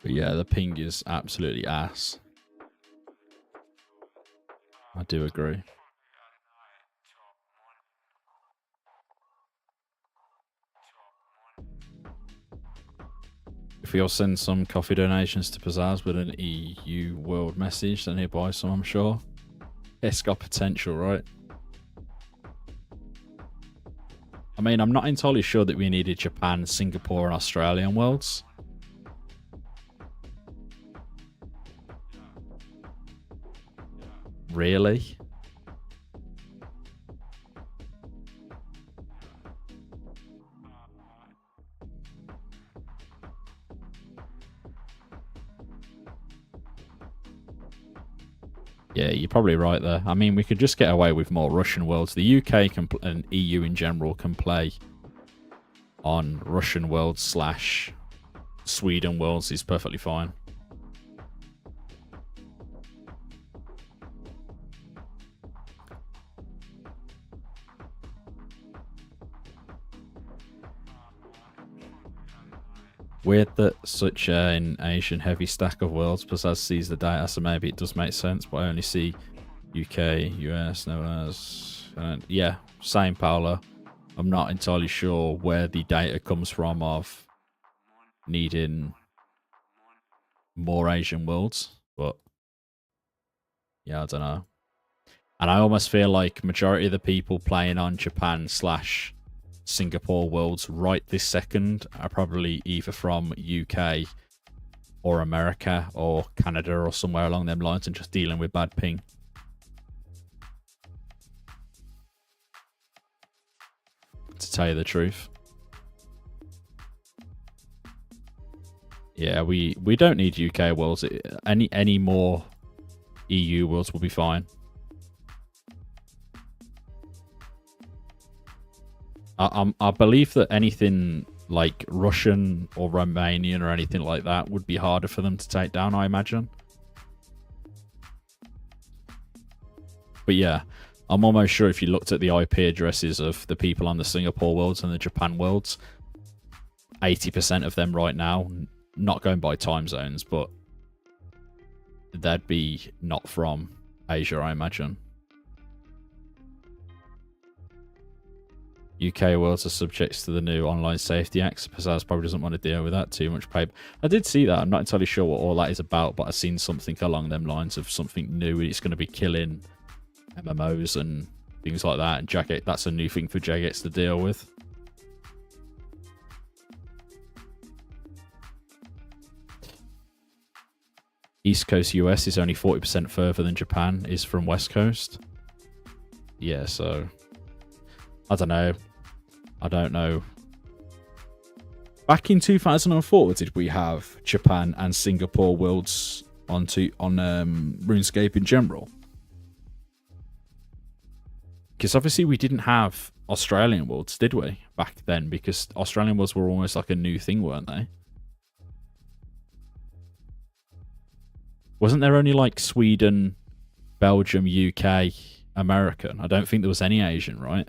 But yeah, the ping is absolutely ass. I do agree. If you'll send some coffee donations to Pizzazz with an EU world message, then he'll buy some, I'm sure. It's got potential, right? I mean, I'm not entirely sure that we needed Japan, Singapore, and Australian worlds. Really? Yeah, you're probably right there. I mean, we could just get away with more Russian worlds. The UK and EU in general can play on Russian worlds / Sweden worlds is perfectly fine. Weird that such an Asian heavy stack of worlds, plus as sees the data, so maybe it does make sense, but I only see UK, US, no one else. Yeah, same, Paolo. I'm not entirely sure where the data comes from of needing more Asian worlds, but yeah, I don't know. And I almost feel like majority of the people playing on Japan / Singapore worlds right this second are probably either from UK or America or Canada or somewhere along them lines and just dealing with bad ping. To tell you the truth. Yeah, we don't need UK worlds. Any more EU worlds will be fine. I believe that anything like Russian or Romanian or anything like that would be harder for them to take down, I imagine. But yeah, I'm almost sure if you looked at the IP addresses of the people on the Singapore worlds and the Japan worlds, 80% of them right now, not going by time zones, but they'd be not from Asia, I imagine. UK worlds are subject to the new Online Safety Act. Pizzazz probably doesn't want to deal with that, too much paper. I did see that. I'm not entirely sure what all that is about, but I've seen something along them lines of something new. It's going to be killing MMOs and things like that. And Jagex, that's a new thing for Jagex to deal with. East Coast US is only 40% further than Japan is from West Coast. Yeah, so I don't know. I don't know. Back in 2004, did we have Japan and Singapore worlds on RuneScape in general? Because obviously we didn't have Australian worlds, did we, back then? Because Australian worlds were almost like a new thing, weren't they? Wasn't there only like Sweden, Belgium, UK, American? I don't think there was any Asian, right?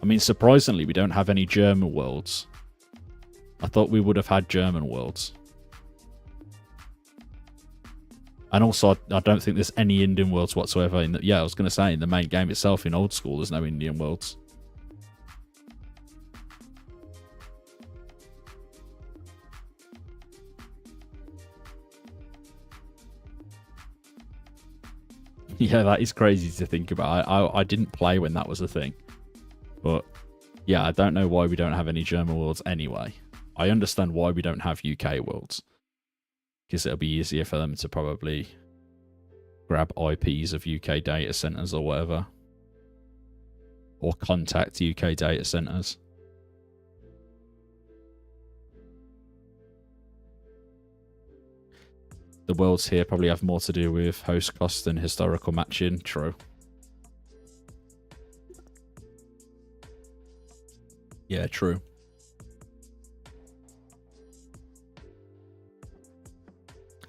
I mean, surprisingly, we don't have any German worlds. I thought we would have had German worlds. And also, I don't think there's any Indian worlds whatsoever. Yeah, I was going to say, in the main game itself, in old school, there's no Indian worlds. Yeah, that is crazy to think about. I didn't play when that was a thing. But, yeah, I don't know why we don't have any German worlds anyway. I understand why we don't have UK worlds. Because it'll be easier for them to probably grab IPs of UK data centers or whatever. Or contact UK data centers. The worlds here probably have more to do with host cost than historical matching. True. Yeah, true.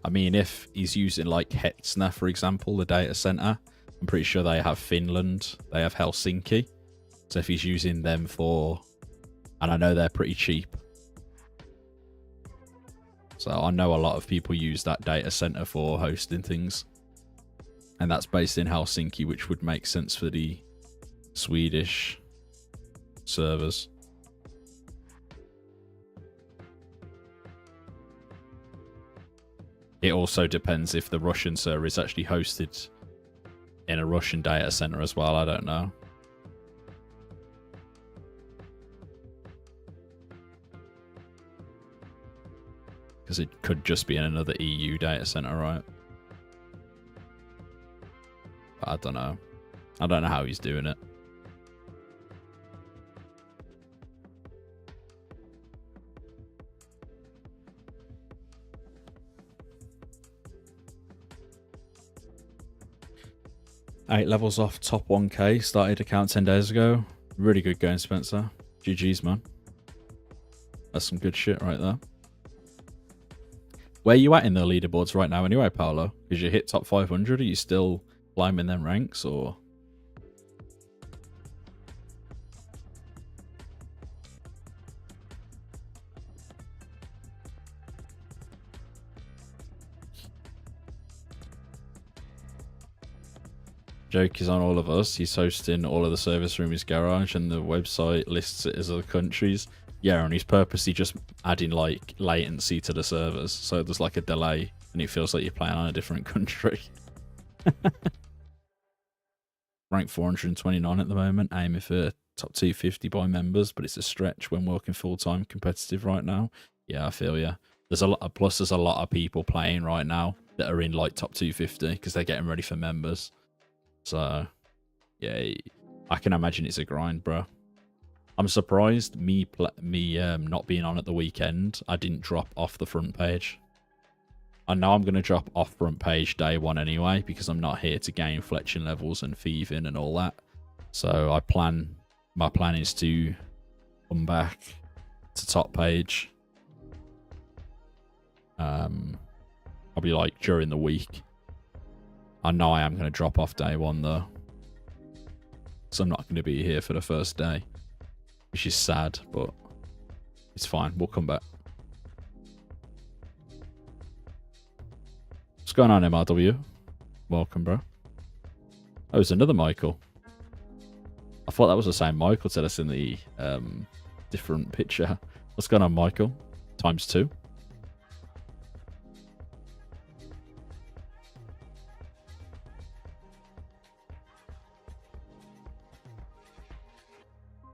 I mean, if he's using like Hetzner, for example, the data center, I'm pretty sure they have Finland, they have Helsinki. So if he's using them for, and I know they're pretty cheap. So I know a lot of people use that data center for hosting things. And that's based in Helsinki, which would make sense for the Swedish servers. It also depends if the Russian server is actually hosted in a Russian data center as well. I don't know. Because it could just be in another EU data center, right? But I don't know. I don't know how he's doing it. Eight levels off top 1k. Started account 10 days ago. Really good going, Spencer. GG's, man. That's some good shit right there. Where are you at in the leaderboards right now anyway, Paolo? Because you hit top 500. Are you still climbing them ranks, or...? Joke is on all of us. He's hosting all of the service room in his garage, and the website lists it as other countries. Yeah, and he's purposely just adding like latency to the servers, so there's like a delay, and it feels like you're playing on a different country. Rank 429 at the moment, aiming for top 250 by members, but it's a stretch when working full-time competitive right now. Yeah, I feel ya. There's a lot of, plus there's a lot of people playing right now that are in like top 250 because they're getting ready for members. So, yeah, I can imagine it's a grind, bro. I'm surprised me not being on at the weekend, I didn't drop off the front page. I know I'm going to drop off front page day one anyway, because I'm not here to gain fletching levels and thieving and all that. So my plan is to come back to top page. Probably like during the week. I know I am going to drop off day one though, so I'm not going to be here for the first day, which is sad, but it's fine. We'll come back. What's going on, MRW? Welcome, bro. Oh, it's another Michael. I thought that was the same Michael to us in the different picture. What's going on, Michael? Times 2.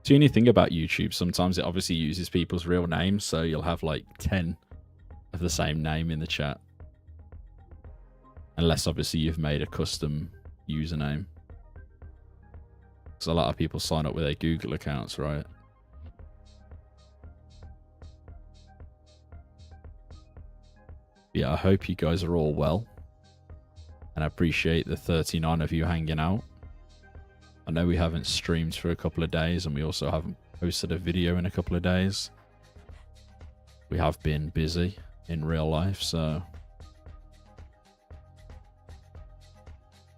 The only thing about YouTube, sometimes it obviously uses people's real names, so you'll have like 10 of the same name in the chat. Unless obviously you've made a custom username. Because a lot of people sign up with their Google accounts, right? Yeah, I hope you guys are all well. And I appreciate the 39 of you hanging out. I know we haven't streamed for a couple of days, and we also haven't posted a video in a couple of days. We have been busy in real life, so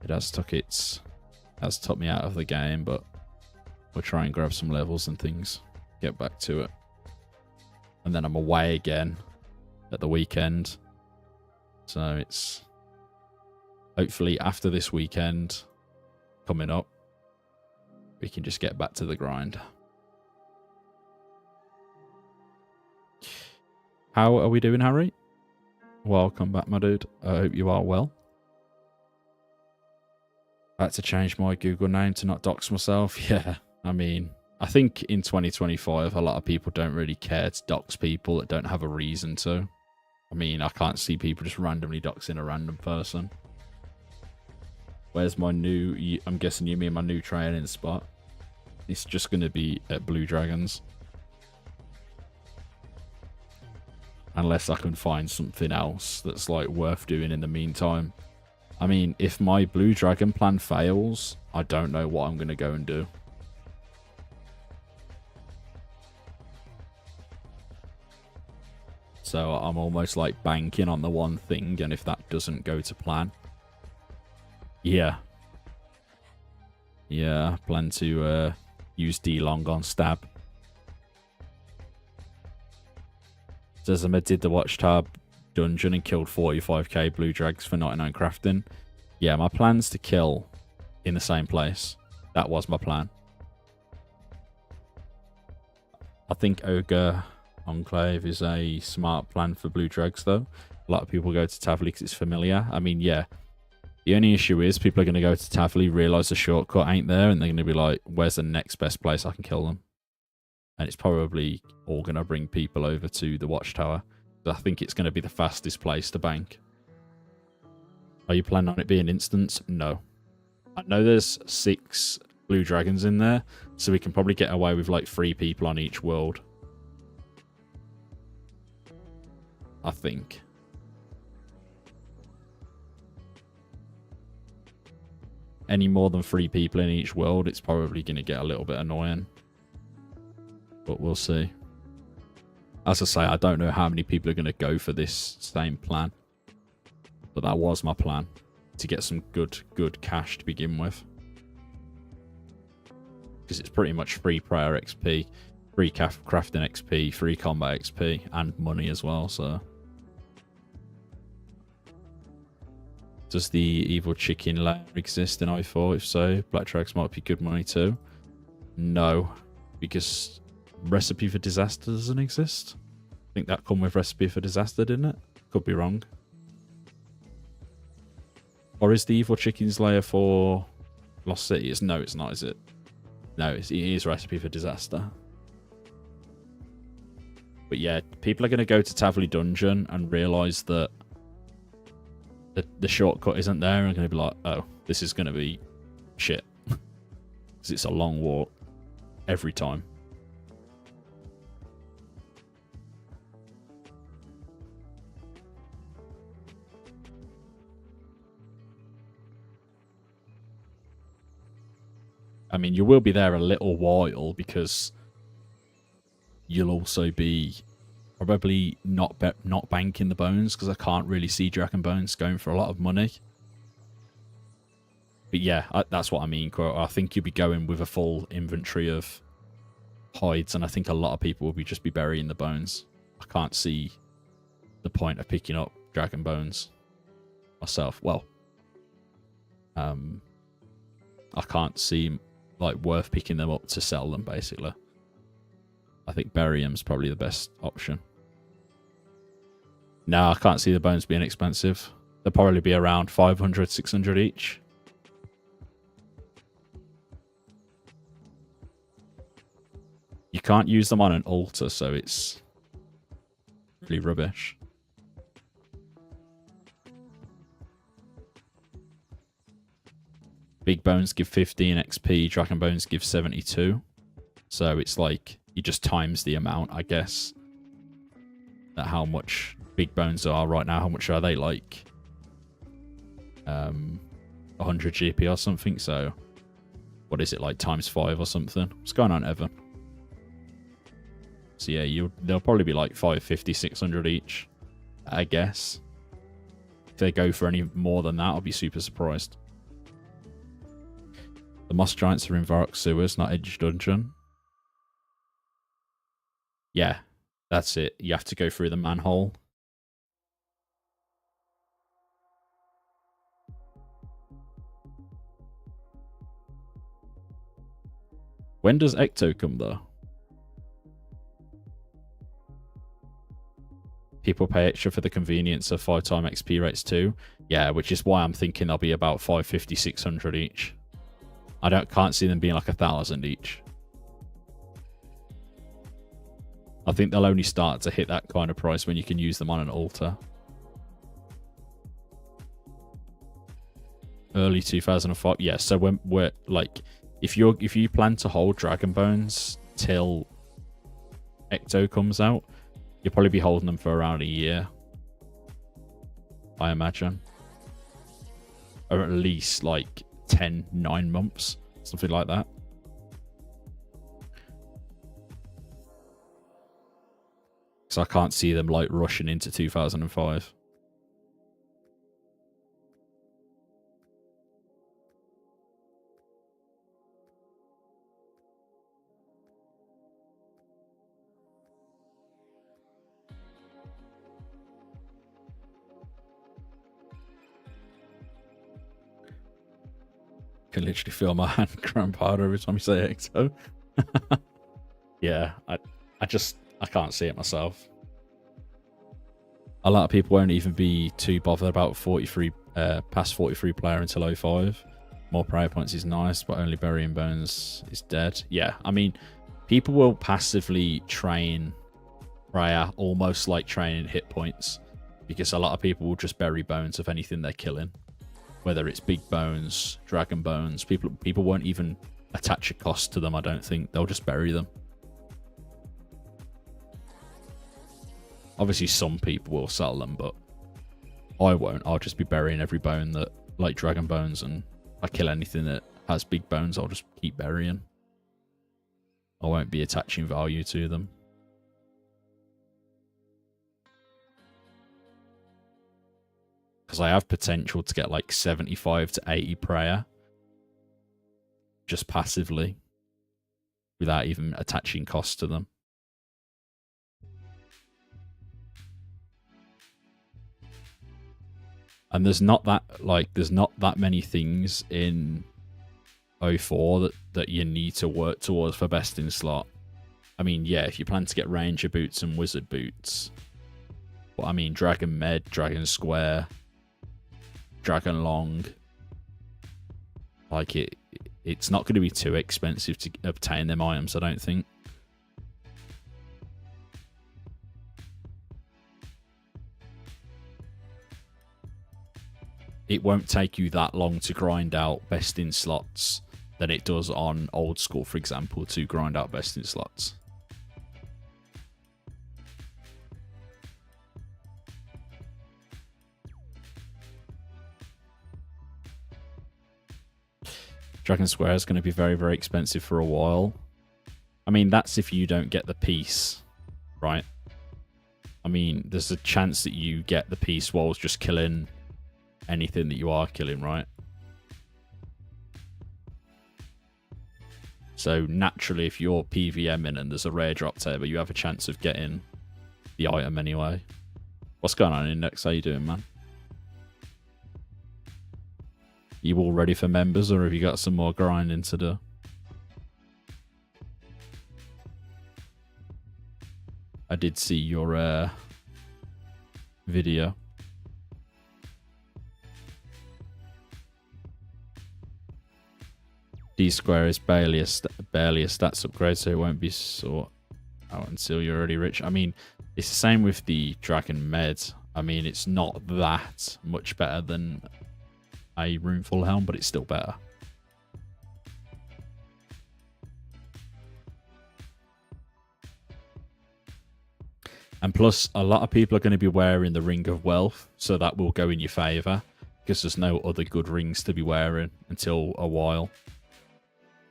it has took me out of the game, but we'll try and grab some levels and things, get back to it. And then I'm away again at the weekend, so it's hopefully after this weekend coming up, we can just get back to the grind. How are we doing, Harry? Welcome back, my dude. I hope you are well. I had to change my Google name to not dox myself. Yeah, I mean, I think in 2025, a lot of people don't really care to dox people that don't have a reason to. I mean, I can't see people just randomly doxing a random person. Where's my new... I'm guessing you mean my new training spot. It's just going to be at Blue Dragons. Unless I can find something else that's like worth doing in the meantime. I mean, if my Blue Dragon plan fails, I don't know what I'm going to go and do. So I'm almost like banking on the one thing, and if that doesn't go to plan... Yeah. Yeah, I plan to use D-Long on stab. Zezima did the Watchtower dungeon and killed 45k blue drags for 99 crafting. Yeah, my plan's to kill in the same place. That was my plan. I think Ogre Enclave is a smart plan for blue drags, though. A lot of people go to Tavli because it's familiar. I mean, yeah. The only issue is people are going to go to Tavli, realise the shortcut ain't there, and they're going to be like, where's the next best place I can kill them? And it's probably all going to bring people over to the Watchtower. I think it's going to be the fastest place to bank. Are you planning on it being instance? No. I know there's 6 blue dragons in there, so we can probably get away with like 3 people on each world. I think. Any more than 3 people in each world, it's probably going to get a little bit annoying. But we'll see. As I say, I don't know how many people are going to go for this same plan. But that was my plan. To get some good cash to begin with. Because it's pretty much free prayer XP, free crafting XP, free combat XP, and money as well, so... Does the evil chicken layer exist in i4? If so, black tracks might be good money too. No, because Recipe for Disaster doesn't exist. I think that come with Recipe for Disaster, didn't it? Could be wrong. Or is the evil chicken's layer for Lost City? No, it's not, is it? No, it is Recipe for Disaster. But yeah, people are going to go to Tavli Dungeon and realise that the shortcut isn't there, and going to be like, oh, this is going to be shit. Because it's a long walk every time. mean, you will be there a little while because you'll also be probably not banking the bones, because I can't really see dragon bones going for a lot of money. But yeah, that's what I mean, quote. I think you'll be going with a full inventory of hides, and I think a lot of people will just be burying the bones. I can't see the point of picking up dragon bones myself. Well, I can't see like worth picking them up to sell them, basically. I think burying's probably the best option. No, I can't see the bones being expensive. They'll probably be around 500, 600 each. You can't use them on an altar, so it's really rubbish. Big bones give 15 XP, dragon bones give 72. So it's like, you just times the amount, I guess. That how much big bones are right now. How much are they, like 100 GP or something? So what is it, like times 5 or something? What's going on, Evan? So yeah, they'll probably be like 550, 600 each, I guess. If they go for any more than that, I'll be super surprised. The moss giants are in Varrock sewers, not Edge Dungeon. Yeah, that's it. You have to go through the manhole. When does Ecto come, though? People pay extra for the convenience of 5-time XP rates too. Yeah, which is why I'm thinking they'll be about 550, 600 each. I can't see them being like 1,000 each. I think they'll only start to hit that kind of price when you can use them on an altar. Early 2005. Yeah, so when we're like, if you plan to hold dragon bones till Ecto comes out, you'll probably be holding them for around a year, I imagine. Or at least like 9 months, something like that. So I can't see them like rushing into 2005. Can literally feel my hand cramp harder every time you say Ecto. Yeah, I can't see it myself. A lot of people won't even be too bothered about 43 past 43 player until 05. More prayer points is nice, but only burying bones is dead. Yeah, I mean, people will passively train prayer almost like training hit points, because a lot of people will just bury bones of anything they're killing. Whether it's big bones, dragon bones, people won't even attach a cost to them, I don't think. They'll just bury them. Obviously, some people will sell them, but I won't. I'll just be burying every bone that, like dragon bones, and if I kill anything that has big bones, I'll just keep burying. I won't be attaching value to them. Because I have potential to get like 75 to 80 prayer just passively without even attaching costs to them. And there's not that many things in 04 that you need to work towards for best in slot. I mean, yeah, if you plan to get ranger boots and wizard boots, but I mean, dragon med, dragon square, dragon long, like it's not going to be too expensive to obtain them items, I don't think. It won't take you that long to grind out best in slots than it does on old school, for example, to grind out best in slots. Dragon Square is going to be very, very expensive for a while. I mean, that's if you don't get the piece, right? I mean, there's a chance that you get the piece whilst just killing anything that you are killing, right? So naturally, if you're PVMing and there's a rare drop table, you have a chance of getting the item anyway. What's going on, Index? How you doing, man? You all ready for members, or have you got some more grinding to do? I did see your video. D square is barely a stats upgrade, so it won't be sought out until you're already rich. I mean, it's the same with the Dragon Med. I mean, it's not that much better than a Runeful Helm, but it's still better. And plus, a lot of people are going to be wearing the Ring of Wealth, so that will go in your favour, because there's no other good rings to be wearing until a while.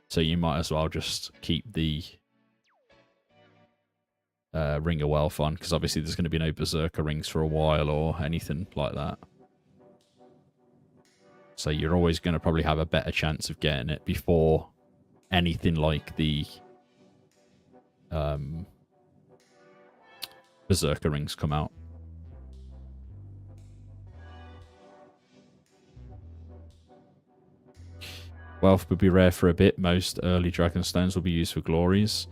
So you might as well just keep the Ring of Wealth on, because obviously there's going to be no Berserker rings for a while or anything like that. So you're always going to probably have a better chance of getting it before anything like the Berserker rings come out. Wealth would be rare for a bit. Most early Dragon Stones will be used for glories.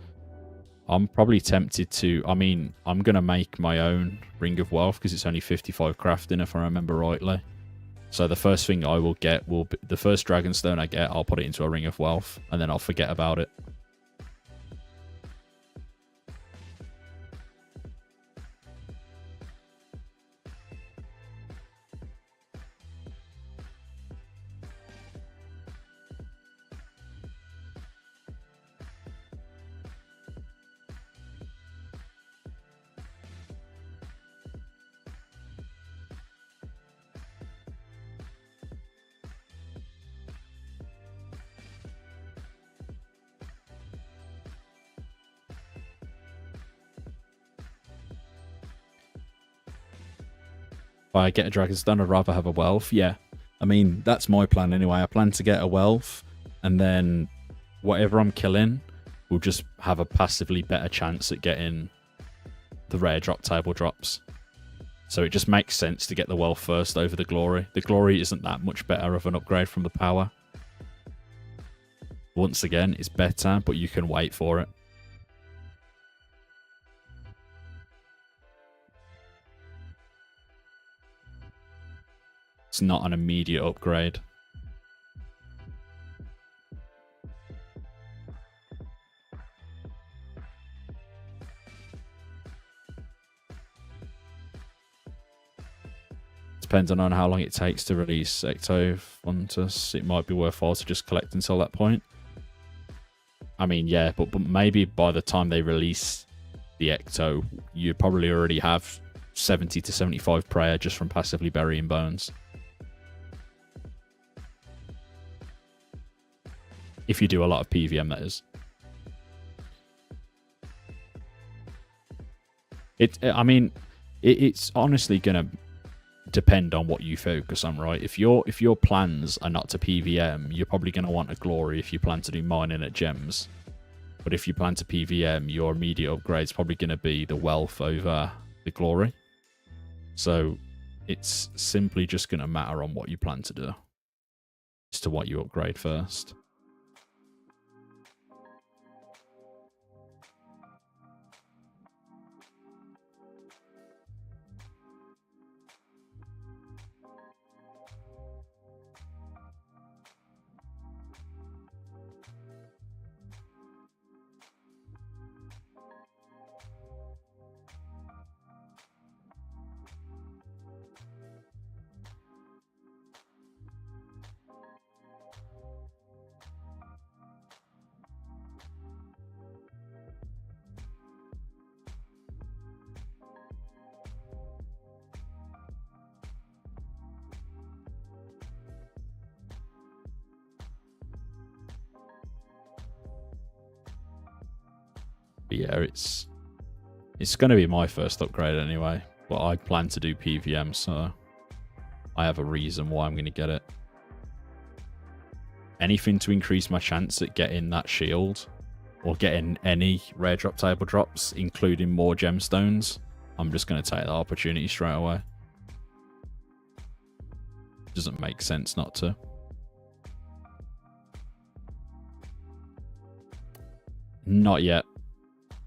I'm probably tempted to... I mean, I'm going to make my own Ring of Wealth because it's only 55 crafting, if I remember rightly. So the first thing I will get will be... The first Dragon Stone I get, I'll put it into a Ring of Wealth, and then I'll forget about it. If I get a Dragonstone, I'd rather have a Wealth. Yeah, I mean, that's my plan anyway. I plan to get a Wealth, and then whatever I'm killing will just have a passively better chance at getting the rare drop table drops. So it just makes sense to get the Wealth first over the Glory. The Glory isn't that much better of an upgrade from the Power. Once again, it's better, but you can wait for it. It's not an immediate upgrade. Depending on how long it takes to release Ectophontus, it might be worthwhile to just collect until that point. I mean, yeah, but maybe by the time they release the Ecto, you probably already have 70 to 75 prayer just from passively burying bones. If you do a lot of PVM, that is. I mean, it's honestly gonna depend on what you focus on, right? If your plans are not to PVM, you're probably gonna want a glory if you plan to do mining at gems. But if you plan to PVM, your immediate upgrade is probably gonna be the wealth over the glory. So it's simply just gonna matter on what you plan to do as to what you upgrade first. But yeah, it's going to be my first upgrade anyway. But I plan to do PVM, so I have a reason why I'm going to get it. Anything to increase my chance at getting that shield, or getting any rare drop table drops, including more gemstones, I'm just going to take that opportunity straight away. Doesn't make sense not to. Not yet.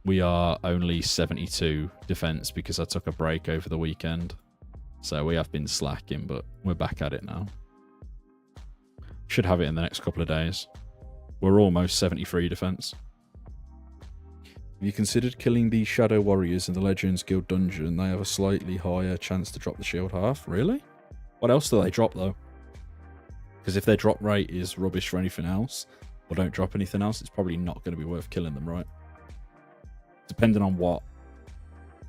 We are only 72 defense because I took a break over the weekend. So we have been slacking, but we're back at it now. Should have it in the next couple of days. We're almost 73 defense. Have you considered killing the Shadow Warriors in the Legends Guild dungeon? They have a slightly higher chance to drop the shield half. Really? What else do they drop, though? Because if their drop rate is rubbish for anything else, or don't drop anything else, it's probably not going to be worth killing them, right? Depending on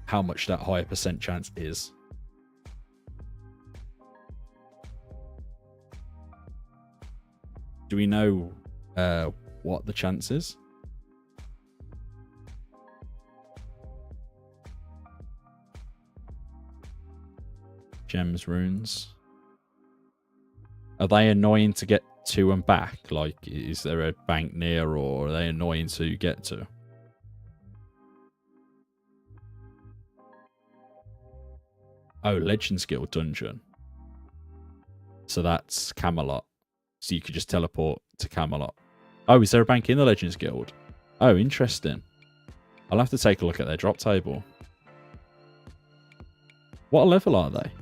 how much that higher percent chance is. Do we know what the chance is? Gems, runes. Are they annoying to get to and back? Like, is there a bank near, or are they annoying to get to? Oh, Legends Guild dungeon. So that's Camelot. So you could just teleport to Camelot. Oh, is there a bank in the Legends Guild? Oh, interesting. I'll have to take a look at their drop table. What level are they?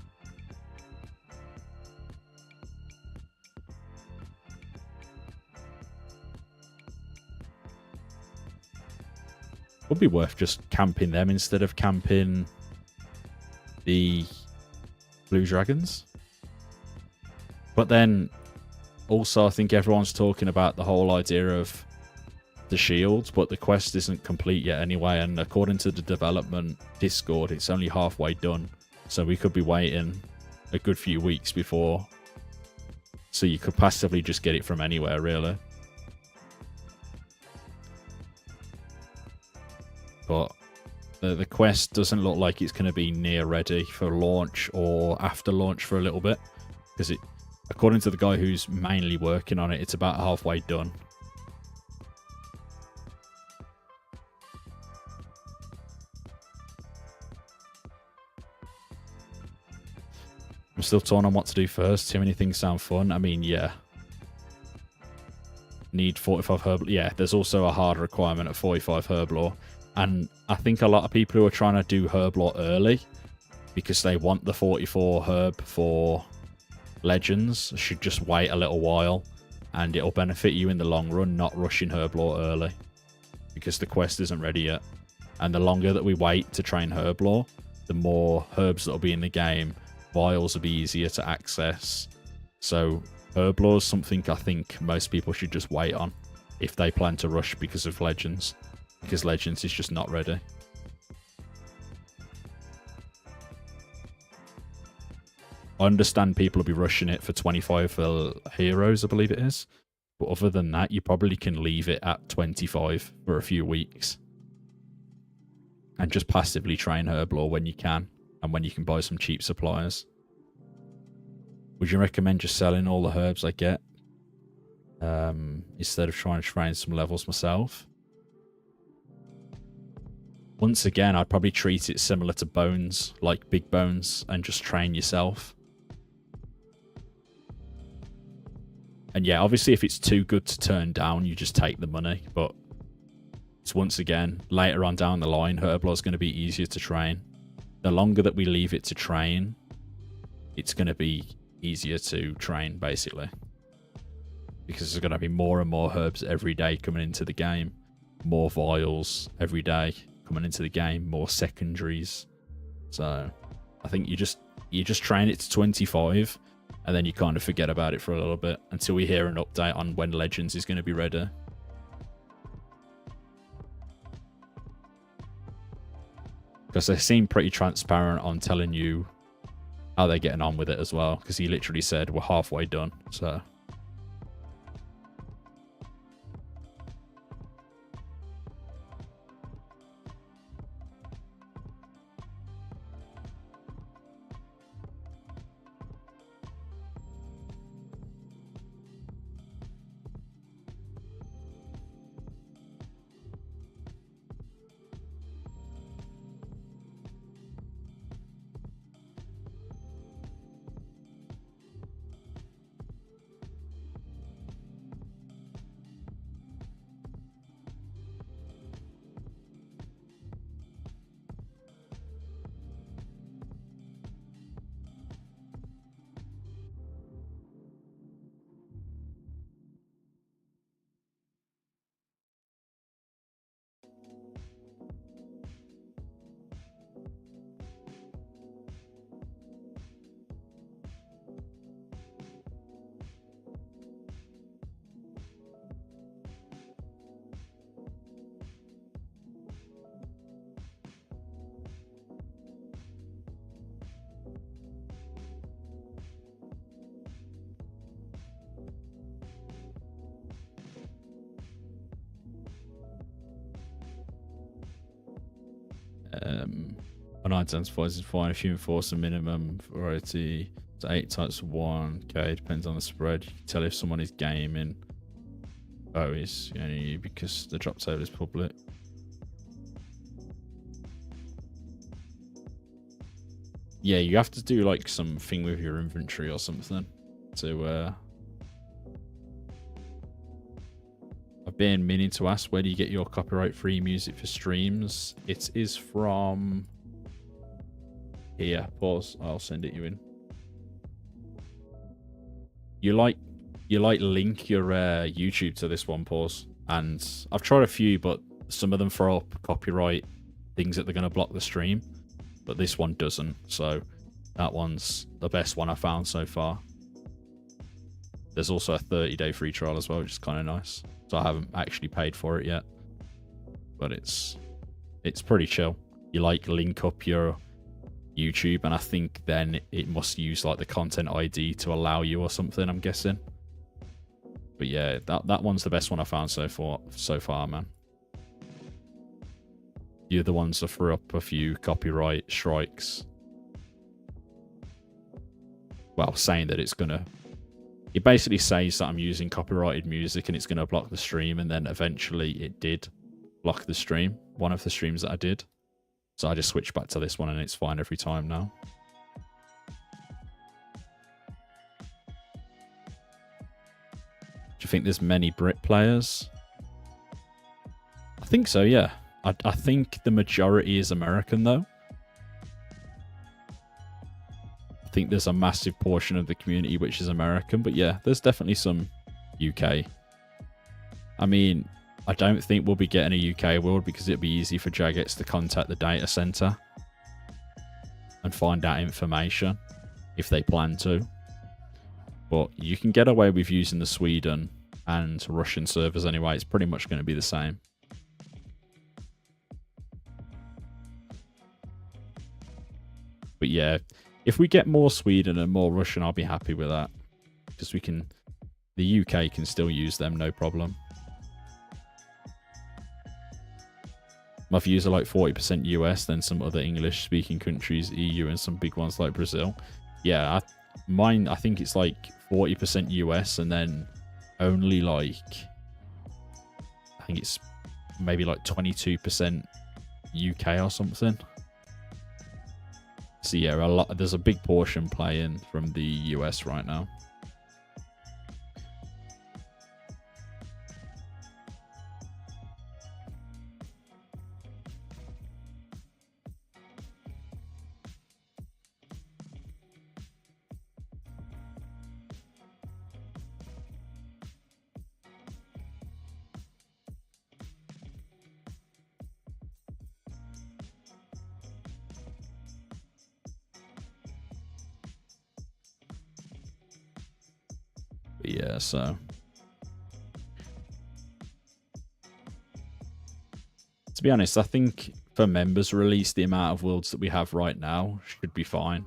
Would be worth just camping them instead of camping the Blue Dragons. But then also I think everyone's talking about the whole idea of the shields, but the quest isn't complete yet anyway, and according to the development Discord, it's only halfway done. So we could be waiting a good few weeks before. So you could passively just get it from anywhere, really. But the quest doesn't look like it's going to be near ready for launch or after launch for a little bit. Because according to the guy who's mainly working on it, it's about halfway done. I'm still torn on what to do first. Too many things sound fun. I mean, yeah. Need 45 Herblore. Yeah, there's also a hard requirement of 45 Herblore. And I think a lot of people who are trying to do Herblore early, because they want the 44 Herb for Legends, should just wait a little while. And it'll benefit you in the long run, not rushing Herblore early. Because the quest isn't ready yet. And the longer that we wait to train Herblore, the more herbs that'll be in the game. Vials will be easier to access. So Herblore is something I think most people should just wait on if they plan to rush because of Legends. Because Legends is just not ready. I understand people will be rushing it for 25 for heroes, I believe it is. But other than that, you probably can leave it at 25 for a few weeks. And just passively train Herblore when you can. And when you can buy some cheap supplies. Would you recommend just selling all the herbs I get? Instead of trying to train some levels myself? Once again, I'd probably treat it similar to bones, like big bones, and just train yourself. And yeah, obviously if it's too good to turn down, you just take the money. But it's once again, later on down the line, Herblore is going to be easier to train. The longer that we leave it to train, it's going to be easier to train, basically. Because there's going to be more and more herbs every day coming into the game. More vials every day coming into the game. More secondaries. So, I think you just train it to 25, and then you kind of forget about it for a little bit until we hear an update on when Legends is going to be ready. Because they seem pretty transparent on telling you how they're getting on with it as well. Because he literally said, we're halfway done. So. Unidentified is fine if you enforce a minimum variety to 8 types of 1. Okay, depends on the spread. You can tell if someone is gaming. Oh, it's only because the drop table is public. Yeah, you have to do like something with your inventory or something to I've been meaning to ask, where do you get your copyright free music for streams? It is from here. Pause. I'll send it you in. You link your YouTube to this one, pause. And I've tried a few, but some of them throw up copyright things that they're going to block the stream. But this one doesn't, so that one's the best one I found so far. There's also a 30-day free trial as well, which is kind of nice. So I haven't actually paid for it yet, but it's pretty chill. You like link up your YouTube, and I think then it must use like the content ID to allow you or something, I'm guessing. But yeah, that one's the best one I found so far, man. The other ones that threw up a few copyright strikes. Well, saying that it's gonna... It basically says that I'm using copyrighted music and it's gonna block the stream, and then eventually it did block the stream. One of the streams that I did. So I just switched back to this one and it's fine every time now. Do you think there's many Brit players? I think so, yeah. I think the majority is American, though. I think there's a massive portion of the community which is American, but yeah, there's definitely some UK. I mean, I don't think we'll be getting a UK world because it'd be easy for Jagex to contact the data center and find out information if they plan to. But you can get away with using the Sweden and Russian servers anyway. It's pretty much going to be the same. But yeah, if we get more Sweden and more Russian, I'll be happy with that. Because we can... The UK can still use them, no problem. My views are like 40% US, then some other English-speaking countries, EU, and some big ones like Brazil. Yeah, mine, I think it's like 40% US, and then only like... I think it's maybe like 22% UK or something. So yeah, there's a big portion playing from the US right now. Yeah, so to be honest, I think for members release, the amount of worlds that we have right now should be fine.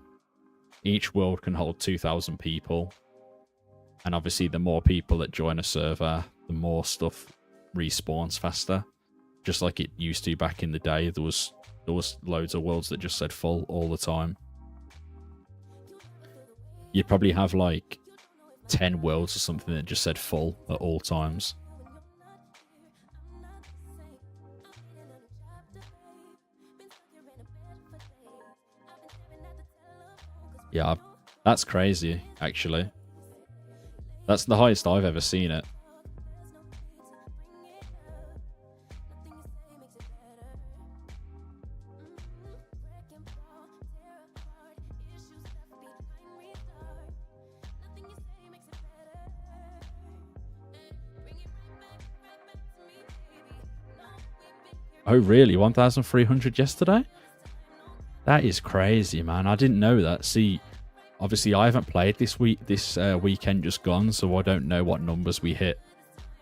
Each world can hold 2,000 people, and obviously the more people that join a server, the more stuff respawns faster. Just like it used to back in the day, there was loads of worlds that just said full all the time. You'd probably have like 10 worlds or something that just said full at all times. Yeah, that's crazy, actually. That's the highest I've ever seen it. Oh, really? 1,300 yesterday? That is crazy, man. I didn't know that. See, obviously I haven't played this weekend just gone, so I don't know what numbers we hit.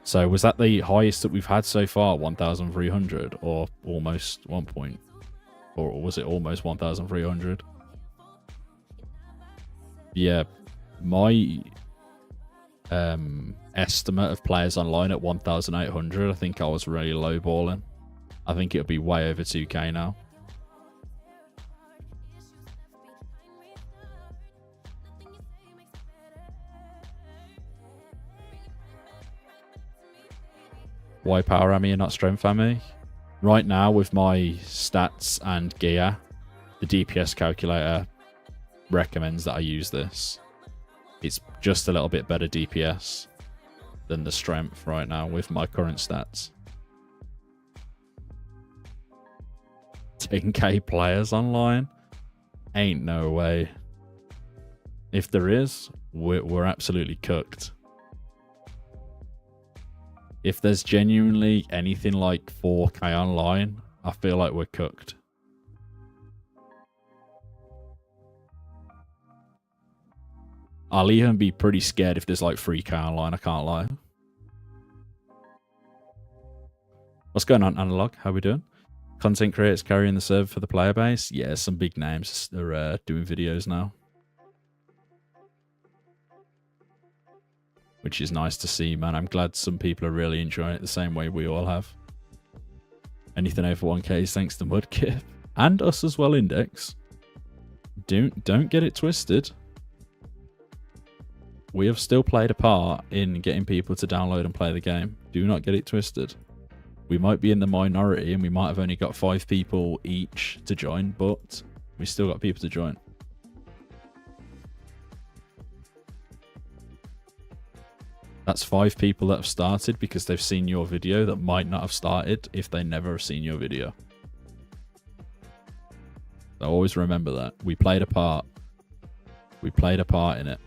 So was that the highest that we've had so far, 1,300, or almost 1 point? Or was it almost 1,300? Yeah, my estimate of players online at 1,800, I think I was really lowballing. I think it'll be way over 2k now. Why power army and not strength army? Right now, with my stats and gear, the DPS calculator recommends that I use this. It's just a little bit better DPS than the strength right now with my current stats. 10k players online? Ain't no way. If there is, we're absolutely cooked. If there's genuinely anything like 4k online, I feel like we're cooked. I'll even be pretty scared if there's like 3k online, I can't lie. What's going on, Analog? How we doing? Content creators carrying the server for the player base? Yeah, some big names are doing videos now. Which is nice to see, man. I'm glad some people are really enjoying it the same way we all have. Anything over 1k is thanks to Mudkip. And us as well, Index. Don't get it twisted. We have still played a part in getting people to download and play the game. Do not get it twisted. We might be in the minority and we might have only got 5 people each to join, but we still got people to join. That's 5 people that have started because they've seen your video that might not have started if they never have seen your video. So always remember that. We played a part. We played a part in it.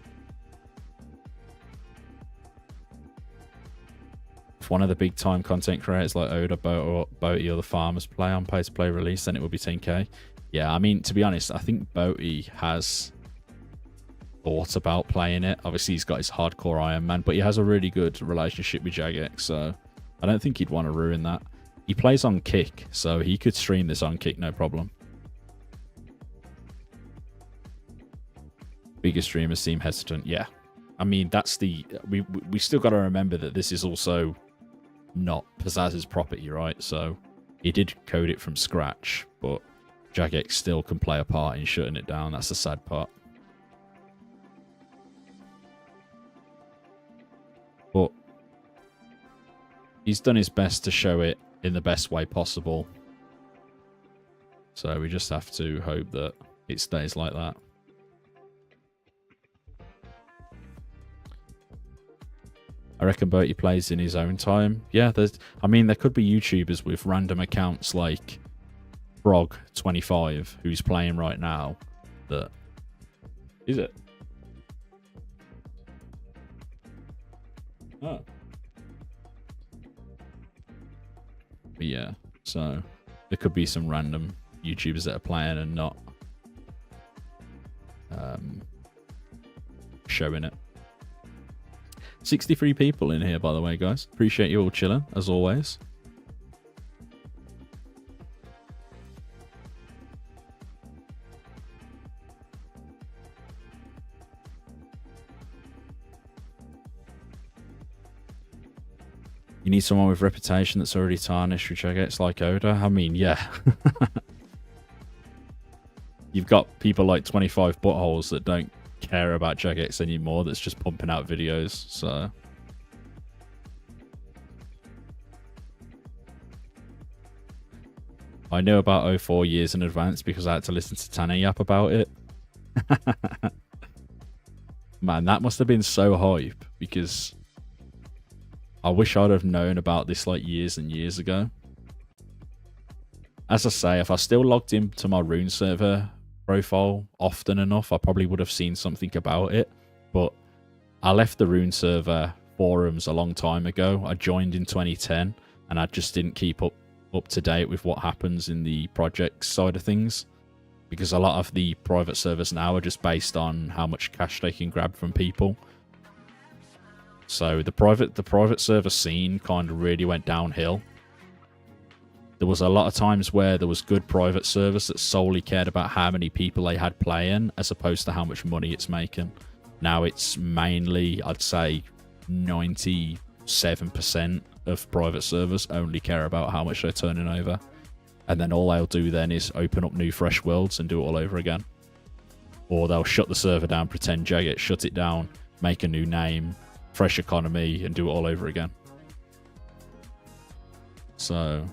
If one of the big time content creators like Oda, Boaty, or the Farmers play on pay-to-play release, then it would be 10k. Yeah, I mean, to be honest, I think Boaty has thought about playing it. Obviously, he's got his hardcore Iron Man, but he has a really good relationship with Jagex, so I don't think he'd want to ruin that. He plays on Kick, so he could stream this on Kick, no problem. Bigger streamers seem hesitant. Yeah, I mean, that's the... We still got to remember that this is also not Pizzazz's property, right? So he did code it from scratch, but Jagex still can play a part in shutting it down. That's the sad part. But he's done his best to show it in the best way possible. So we just have to hope that it stays like that. I reckon Bertie plays in his own time. Yeah, I mean, there could be YouTubers with random accounts like Frog25, who's playing right now. That is it? Oh. But yeah, so there could be some random YouTubers that are playing and not showing it. 63 people in here, by the way, guys. Appreciate you all chilling, as always. You need someone with reputation that's already tarnished, which I guess like Oda. I mean, yeah. You've got people like 25 buttholes that don't care about Jagex anymore, that's just pumping out videos, so... I know about 04 years in advance because I had to listen to Tana yap about it. Man, that must have been so hype, because I wish I'd have known about this like years and years ago. As I say, if I still logged into my Rune server profile often enough, I probably would have seen something about it. But I left the Rune server forums a long time ago. I joined in 2010 and I just didn't keep up to date with what happens in the project side of things, because a lot of the private servers now are just based on how much cash they can grab from people. So the private server scene kind of really went downhill. There was a lot of times where there was good private servers that solely cared about how many people they had playing as opposed to how much money it's making. Now it's mainly, I'd say, 97% of private servers only care about how much they're turning over. And then all they'll do then is open up new fresh worlds and do it all over again. Or they'll shut the server down, pretend Jagex, shut it down, make a new name, fresh economy, and do it all over again. So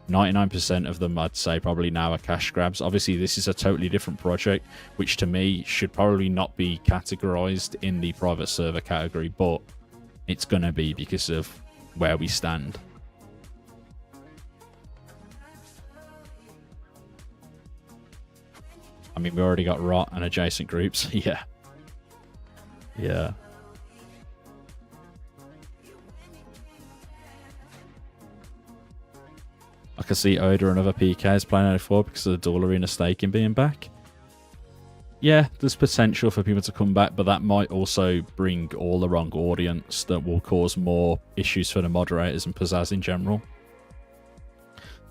99% of them, I'd say, probably now are cash grabs. Obviously, this is a totally different project, which to me should probably not be categorized in the private server category, but it's going to be because of where we stand. I mean, we already got Rot and adjacent groups. Yeah. Yeah. I can see Oda and other PKs playing 04 because of the Duel Arena staking being back. Yeah, there's potential for people to come back, but that might also bring all the wrong audience that will cause more issues for the moderators and Pizzazz in general.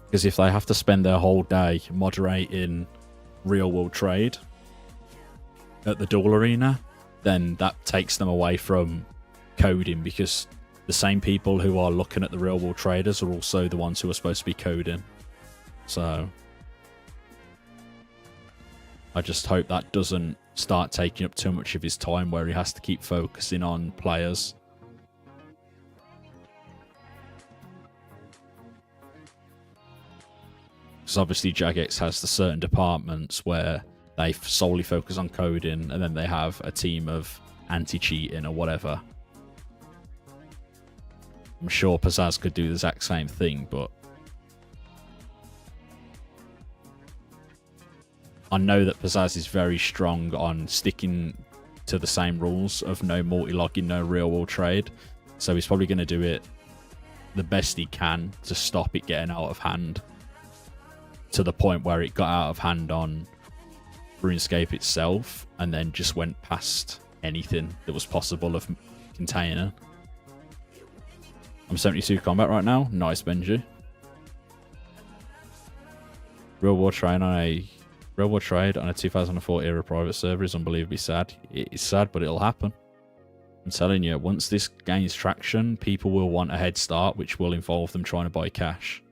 Because if they have to spend their whole day moderating real world trade at the Duel Arena, then that takes them away from coding, because the same people who are looking at the real world traders are also the ones who are supposed to be coding. So I just hope that doesn't start taking up too much of his time where he has to keep focusing on players. Because obviously Jagex has the certain departments where they solely focus on coding, and then they have a team of anti-cheating or whatever. I'm sure Pizzazz could do the exact same thing, but I know that Pizzazz is very strong on sticking to the same rules of no multi-logging, no real-world trade. So he's probably going to do it the best he can to stop it getting out of hand, to the point where it got out of hand on RuneScape itself and then just went past anything that was possible of containing. I'm 72 combat right now. Nice, Benji. Real world trade on a 2004 era private server is unbelievably sad. It is sad, but it'll happen. I'm telling you, once this gains traction, people will want a head start, which will involve them trying to buy cash.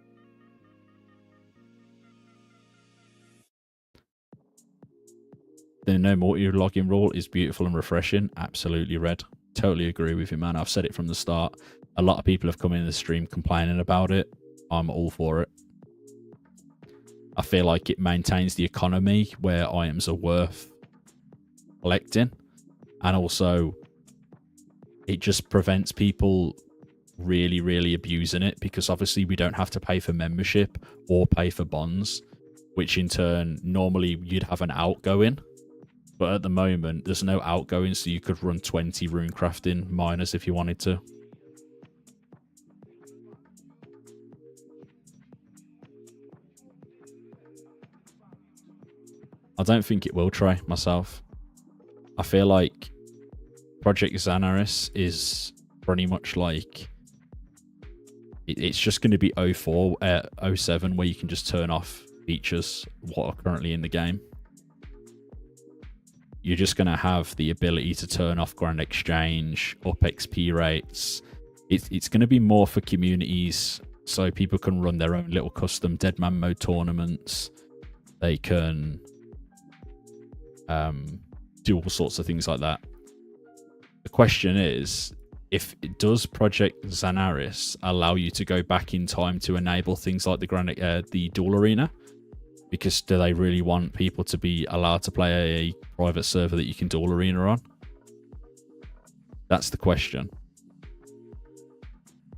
The no multi-logging rule is beautiful and refreshing. Absolutely, Red. Totally agree with you, man. I've said it from the start. A lot of people have come in the stream complaining about it. I'm all for it. I feel like it maintains the economy where items are worth collecting. And also, it just prevents people really, really abusing it, because obviously we don't have to pay for membership or pay for bonds, which in turn, normally you'd have an outgoing. But at the moment, there's no outgoing, so you could run 20 rune crafting miners if you wanted to. I don't think it will try myself. I feel like Project Xanaris is pretty much like... It's just going to be 07 where you can just turn off features what are currently in the game. You're just going to have the ability to turn off Grand Exchange, up XP rates. It's going to be more for communities, so people can run their own little custom Deadman mode tournaments. They can do all sorts of things like that. The question is, does Project Xanaris allow you to go back in time to enable things like the Duel Arena? Because do they really want people to be allowed to play a private server that you can Duel Arena on? That's the question.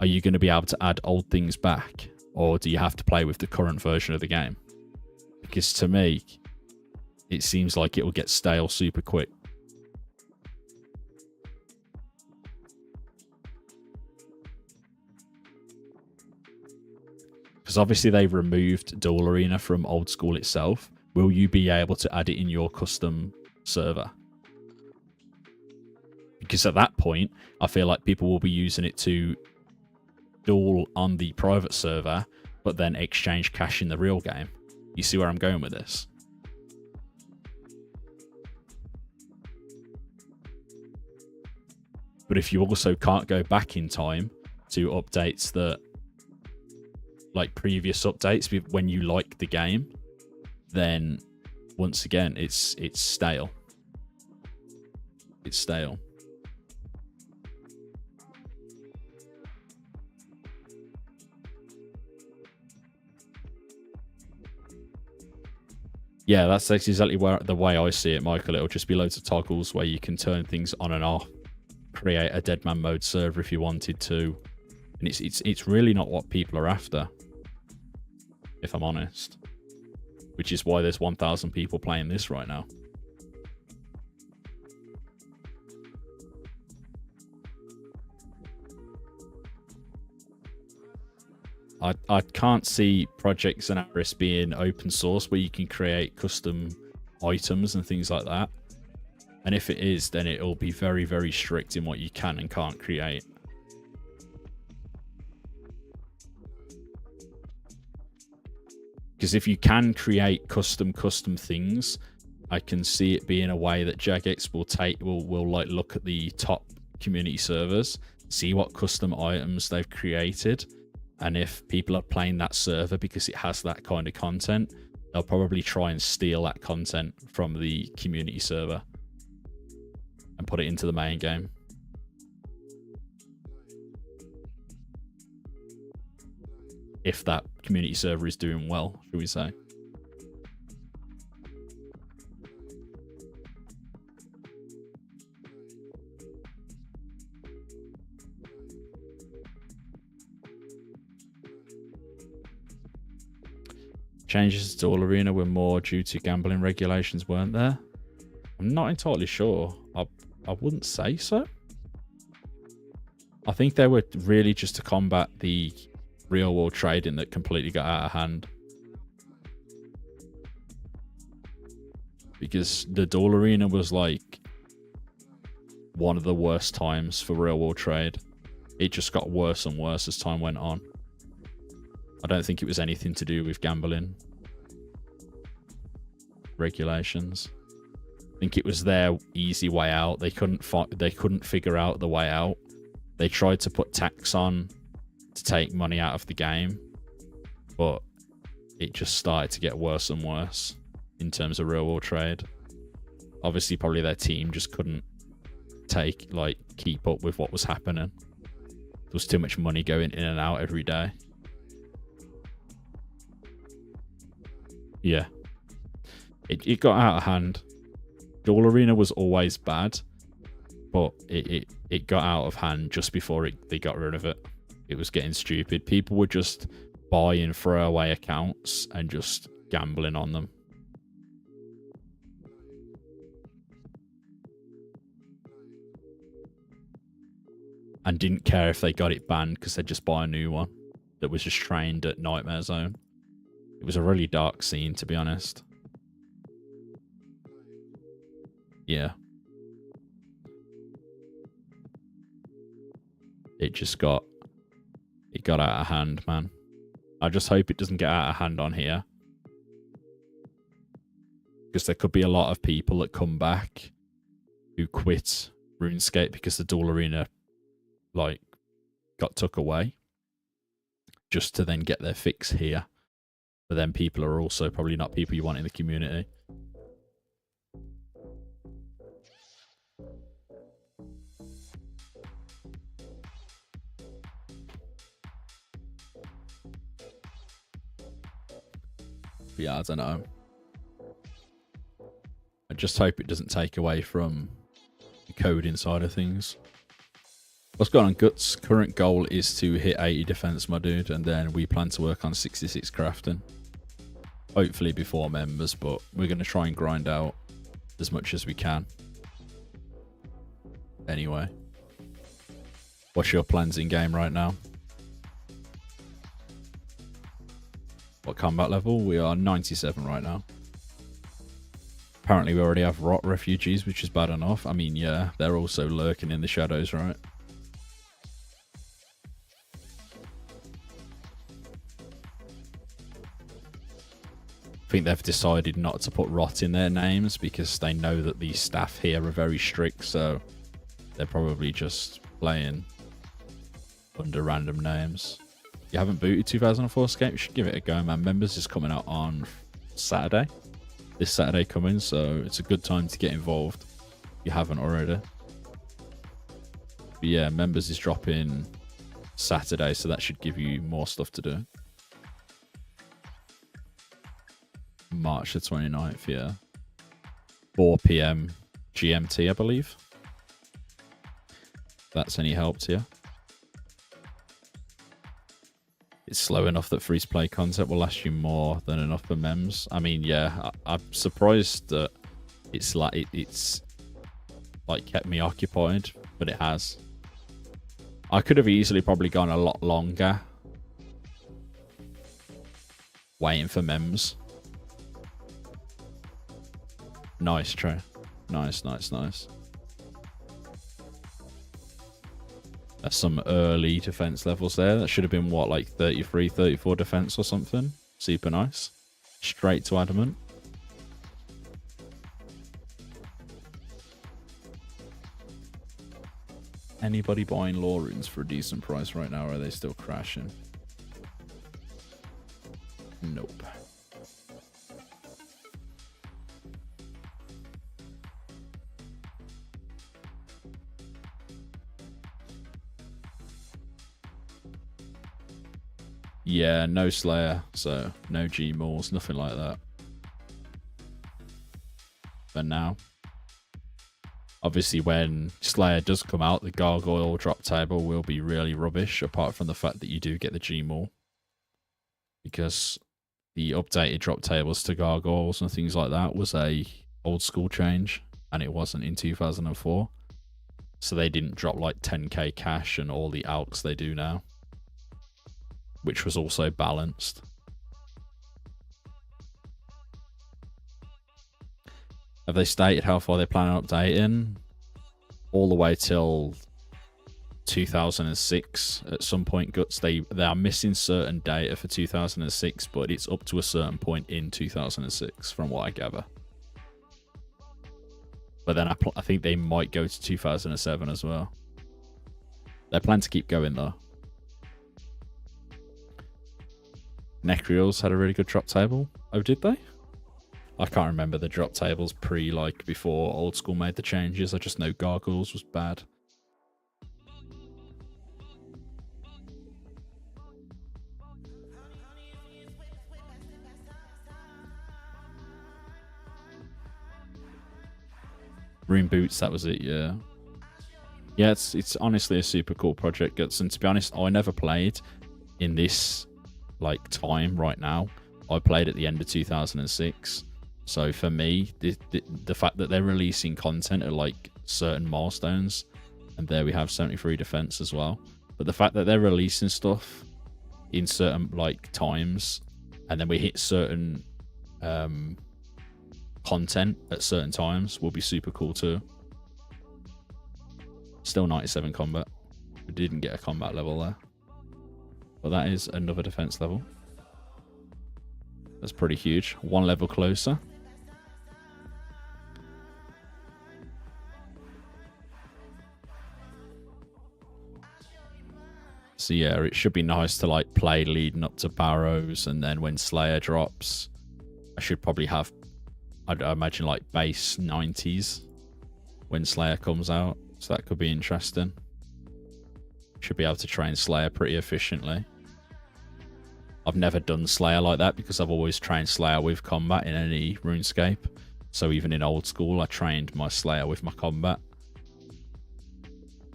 Are you going to be able to add old things back, or do you have to play with the current version of the game? Because to me, it seems like it will get stale super quick. Because obviously they've removed Duel Arena from old school itself. Will you be able to add it in your custom server? Because at that point, I feel like people will be using it to duel on the private server, but then exchange cash in the real game. You see where I'm going with this? But if you also can't go back in time to updates that, like previous updates when you like the game, then once again, it's stale. It's stale. Yeah, that's exactly the way I see it, Michael. It'll just be loads of toggles where you can turn things on and off, create a dead man mode server if you wanted to, and it's really not what people are after, if I'm honest. Which is why there's 1,000 people playing this right now. I can't see Project Zenaris being open source where you can create custom items and things like that. And if it is, then it'll be very, very strict in what you can and can't create. Because if you can create custom things, I can see it being a way that Jagex will like look at the top community servers, see what custom items they've created, and if people are playing that server because it has that kind of content, they'll probably try and steal that content from the community server and put it into the main game. If that community server is doing well, should we say. Changes to Duel Arena were more due to gambling regulations, weren't there? I'm not entirely sure. I wouldn't say so. I think they were really just to combat the real world trading that completely got out of hand. Because the Duel Arena was like one of the worst times for real world trade. It just got worse and worse as time went on. I don't think it was anything to do with gambling regulations. I think it was their easy way out. They couldn't figure out the way out. They tried to put tax on to take money out of the game, but it just started to get worse and worse in terms of real world trade. Obviously, probably their team just couldn't keep up with what was happening. There was too much money going in and out every day. Yeah. It got out of hand. Duel Arena was always bad, but it got out of hand just before they got rid of it. It was getting stupid. People were just buying throwaway accounts and just gambling on them. And didn't care if they got it banned because they'd just buy a new one that was just trained at Nightmare Zone. It was a really dark scene, to be honest. Yeah. It got out of hand, man. I just hope it doesn't get out of hand on here. Because there could be a lot of people that come back who quit RuneScape because the Duel Arena got took away. Just to then get their fix here. But then people are also probably not people you want in the community. Yeah, I don't know. I just hope it doesn't take away from the coding side of things. What's going on, Guts? Current goal is to hit 80 defense, my dude, and then we plan to work on 66 crafting. Hopefully before members, but we're going to try and grind out as much as we can. Anyway. What's your plans in game right now? What combat level? We are 97 right now. Apparently we already have rot refugees, which is bad enough. I mean, yeah, they're also lurking in the shadows, right? I think they've decided not to put rot in their names because they know that the staff here are very strict, so they're probably just playing under random names. You haven't booted 2004scape? You should give it a go, man. Members is coming out on Saturday. This Saturday coming, so it's a good time to get involved if you haven't already. But yeah, members is dropping Saturday, so that should give you more stuff to do. March the 29th, yeah. 4 p.m. GMT, I believe. If that's any help to you. It's slow enough that free-to-play content will last you more than enough for mems. I mean, yeah, I'm surprised that it's like kept me occupied, but it has. I could have easily probably gone a lot longer waiting for mems. Nice, Trey. Nice. That's some early defense levels there. That should have been, what, like 33, 34 defense or something? Super nice. Straight to adamant. Anybody buying lore runes for a decent price right now, or are they still crashing? Nope. Yeah, no Slayer, so no G-Malls, nothing like that. For now. Obviously, when Slayer does come out, the Gargoyle drop table will be really rubbish, apart from the fact that you do get the G-Maul. Because the updated drop tables to Gargoyles and things like that was a old school change, and it wasn't in 2004. So they didn't drop like 10k cash and all the alks they do now. Which was also balanced. Have they stated how far they're planning on updating? All the way till 2006 at some point, Guts. They are missing certain data for 2006, but it's up to a certain point in 2006 from what I gather. But then I think they might go to 2007 as well. They plan to keep going though. Necreals had a really good drop table. Oh, did they? I can't remember the drop tables before Old School made the changes. I just know Gargoyles was bad. Rune Boots, that was it, yeah. Yeah, it's honestly a super cool project, Guts. And to be honest, I never played in this time right now. I played at the end of 2006. So for me, the fact that they're releasing content at certain milestones, and there we have 73 defense as well. But the fact that they're releasing stuff in certain times, and then we hit certain content at certain times will be super cool too. Still 97 combat. We didn't get a combat level there. But that is another defense level. That's pretty huge. One level closer. So yeah, it should be nice to play leading up to Barrows, and then when Slayer drops, I should probably have, I'd imagine base 90s when Slayer comes out. So that could be interesting. Should be able to train Slayer pretty efficiently. I've never done Slayer like that because I've always trained Slayer with combat in any RuneScape. So even in Old School, I trained my Slayer with my combat.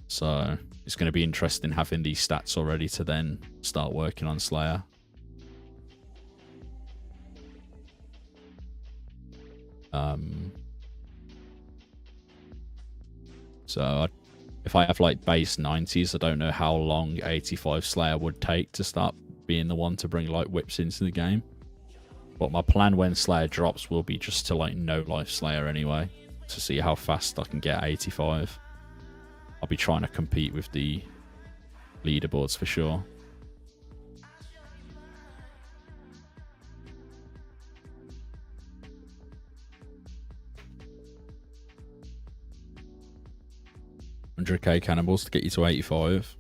So it's going to be interesting having these stats already to then start working on Slayer. So if I have base 90s, I don't know how long 85 Slayer would take to start being the one to bring whips into the game. But my plan when Slayer drops will be just to no life Slayer anyway, to see how fast I can get 85. I'll be trying to compete with the leaderboards for sure. $100k cannonballs to get you to 85.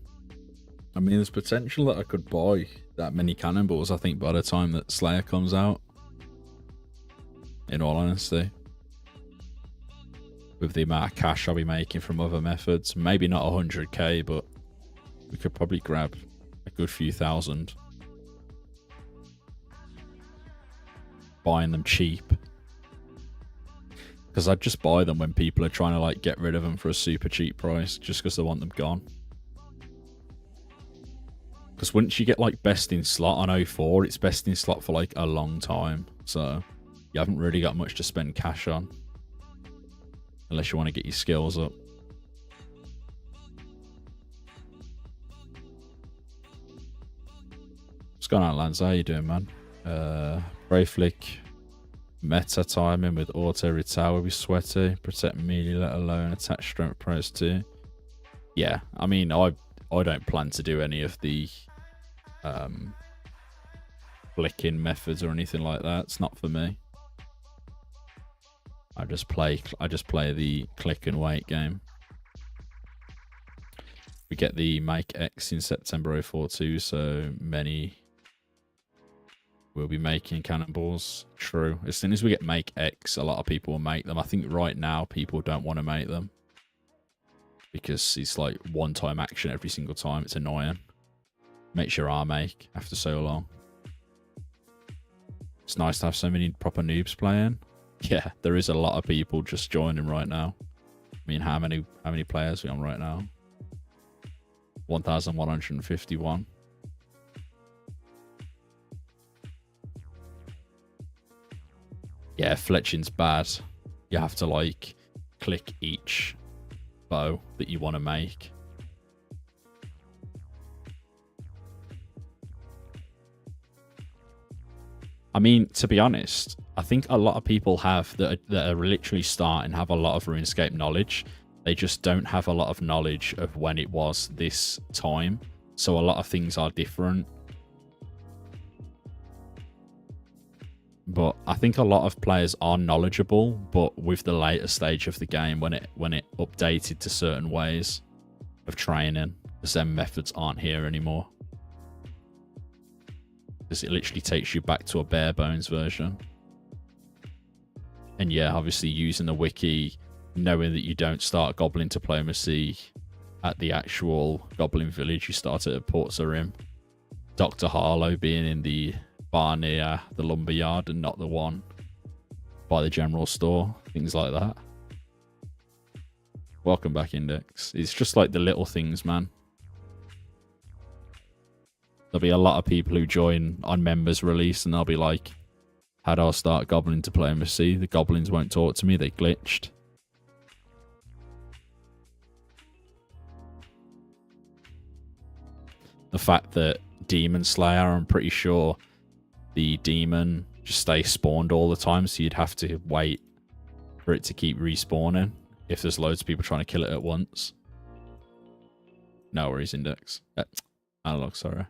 I mean, there's potential that I could buy that many cannonballs, I think, by the time that Slayer comes out. In all honesty. With the amount of cash I'll be making from other methods. Maybe not 100k, but we could probably grab a good few thousand. buying them cheap. Because I'd just buy them when people are trying to like get rid of them for a super cheap price, just because they want them gone. Because once you get like best in slot on 04, it's best in slot for like a long time. So you haven't really got much to spend cash on. Unless you want to get your skills up. What's going on, Lance? How you doing, man? Brave Flick. Meta timing with auto retire will be sweaty. Protect melee, let alone attack strength pros too. Yeah, I mean, I don't plan to do any of the flicking methods or anything like that. It's not for me. I just play the click and wait game. We get the Make X in September 04 too, so many will be making cannonballs. True. As soon as we get Make X, a lot of people will make them. I think right now people don't want to make them because it's like one-time action every single time. It's annoying. Makes your arm ache after so long. It's nice to have so many proper noobs playing. Yeah, there is a lot of people just joining right now. I mean, how many players are we on right now? 1,151. Yeah, fletching's bad. You have to like click each bow that you want to make. I mean, to be honest, I think a lot of people have that are literally starting have a lot of RuneScape knowledge. They just don't have a lot of knowledge of when it was this time. So a lot of things are different. But I think a lot of players are knowledgeable, but with the later stage of the game, when it updated to certain ways of training, because them methods aren't here anymore. Because it literally takes you back to a bare bones version. And yeah, obviously using the wiki, knowing that you don't start goblin diplomacy at the actual goblin village, you start at Port Sarim. Dr. Harlow being in the bar near the lumber yard and not the one by the general store, things like that. Welcome back, Index. It's just like the little things, man. There'll be a lot of people who join on members release and they'll be like, how do I start goblin diplomacy? The goblins won't talk to me, they glitched. The fact that Demon Slayer, I'm pretty sure the demon just stays spawned all the time, so you'd have to wait for it to keep respawning if there's loads of people trying to kill it at once. No worries, Index. Analog, sorry.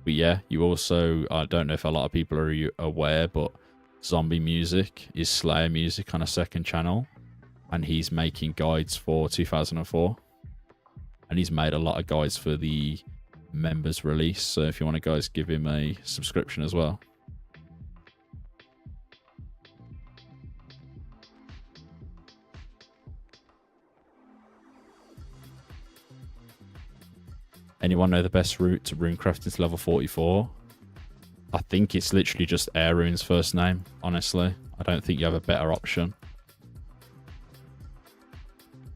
But yeah, you also, I don't know if a lot of people are aware, but Zombie Music is Slayer Music on a second channel, and he's making guides for 2004. And he's made a lot of guides for the members release, so if you want to guys give him a subscription as well. Anyone know the best route to runecrafting to level 44? I think it's literally just Air Rune's first name, honestly. I don't think you have a better option.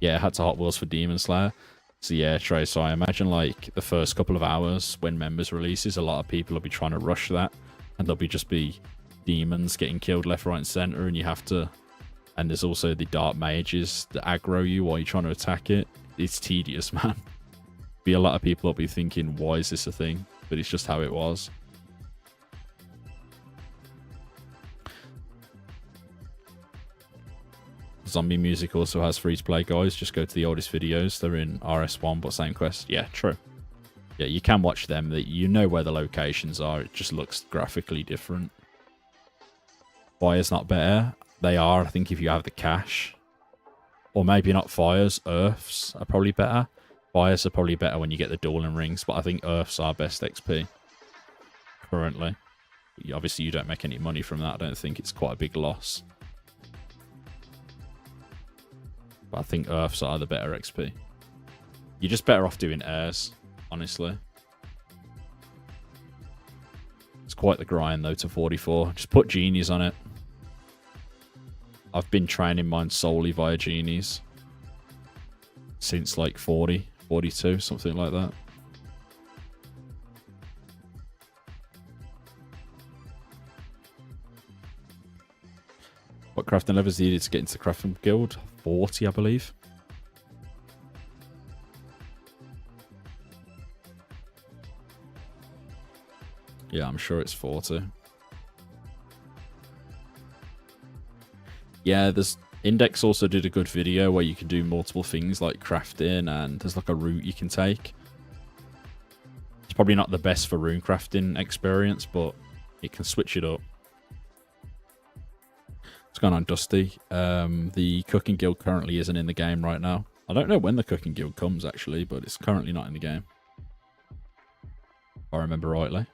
Yeah, I had to Hot Wheels for Demon Slayer. So yeah, Trey, so I imagine like the first couple of hours when members releases, a lot of people will be trying to rush that, and there'll just be demons getting killed left, right and center, and you have to, and there's also the dark mages that aggro you while you're trying to attack it. It's tedious, man. Be a lot of people will be thinking, why is this a thing? But it's just how it was. Zombie Music also has free-to-play guys. Just go to the oldest videos. They're in RS1, but same quest. Yeah, true. Yeah, you can watch them. You know where the locations are. It just looks graphically different. Fire's not better. They are, I think, if you have the cash. Or maybe not fires. Earths are probably better. Fires are probably better when you get the dueling rings, but I think Earths are best XP currently. Obviously, you don't make any money from that. I don't think it's quite a big loss. But I think Earths are the better XP. You're just better off doing airs, honestly. It's quite the grind though to 44. Just put genies on it. I've been training mine solely via genies since like 40, 42, something like that. What crafting levels needed to get into the crafting guild? 40, I believe. Yeah, I'm sure it's 40. Yeah, there's Index also did a good video where you can do multiple things like crafting, and there's like a route you can take. It's probably not the best for rune crafting experience, but it can switch it up. What's going on, Dusty? The cooking guild currently isn't in the game right now. I don't know when the cooking guild comes actually, but it's currently not in the game, if I remember rightly.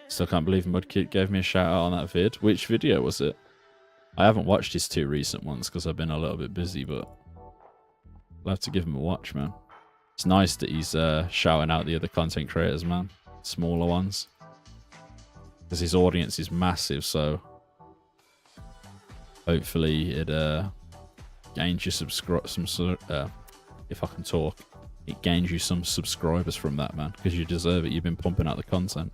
Still can't believe Mudkit gave me a shout out on that vid. Which video was it? I haven't watched his 2 recent ones because I've been a little bit busy, but I'll have to give him a watch, man. It's nice that he's shouting out the other content creators, man. Smaller ones. Because his audience is massive, so hopefully it gains you if I can talk, it gains you some subscribers from that, man. Because you deserve it. You've been pumping out the content.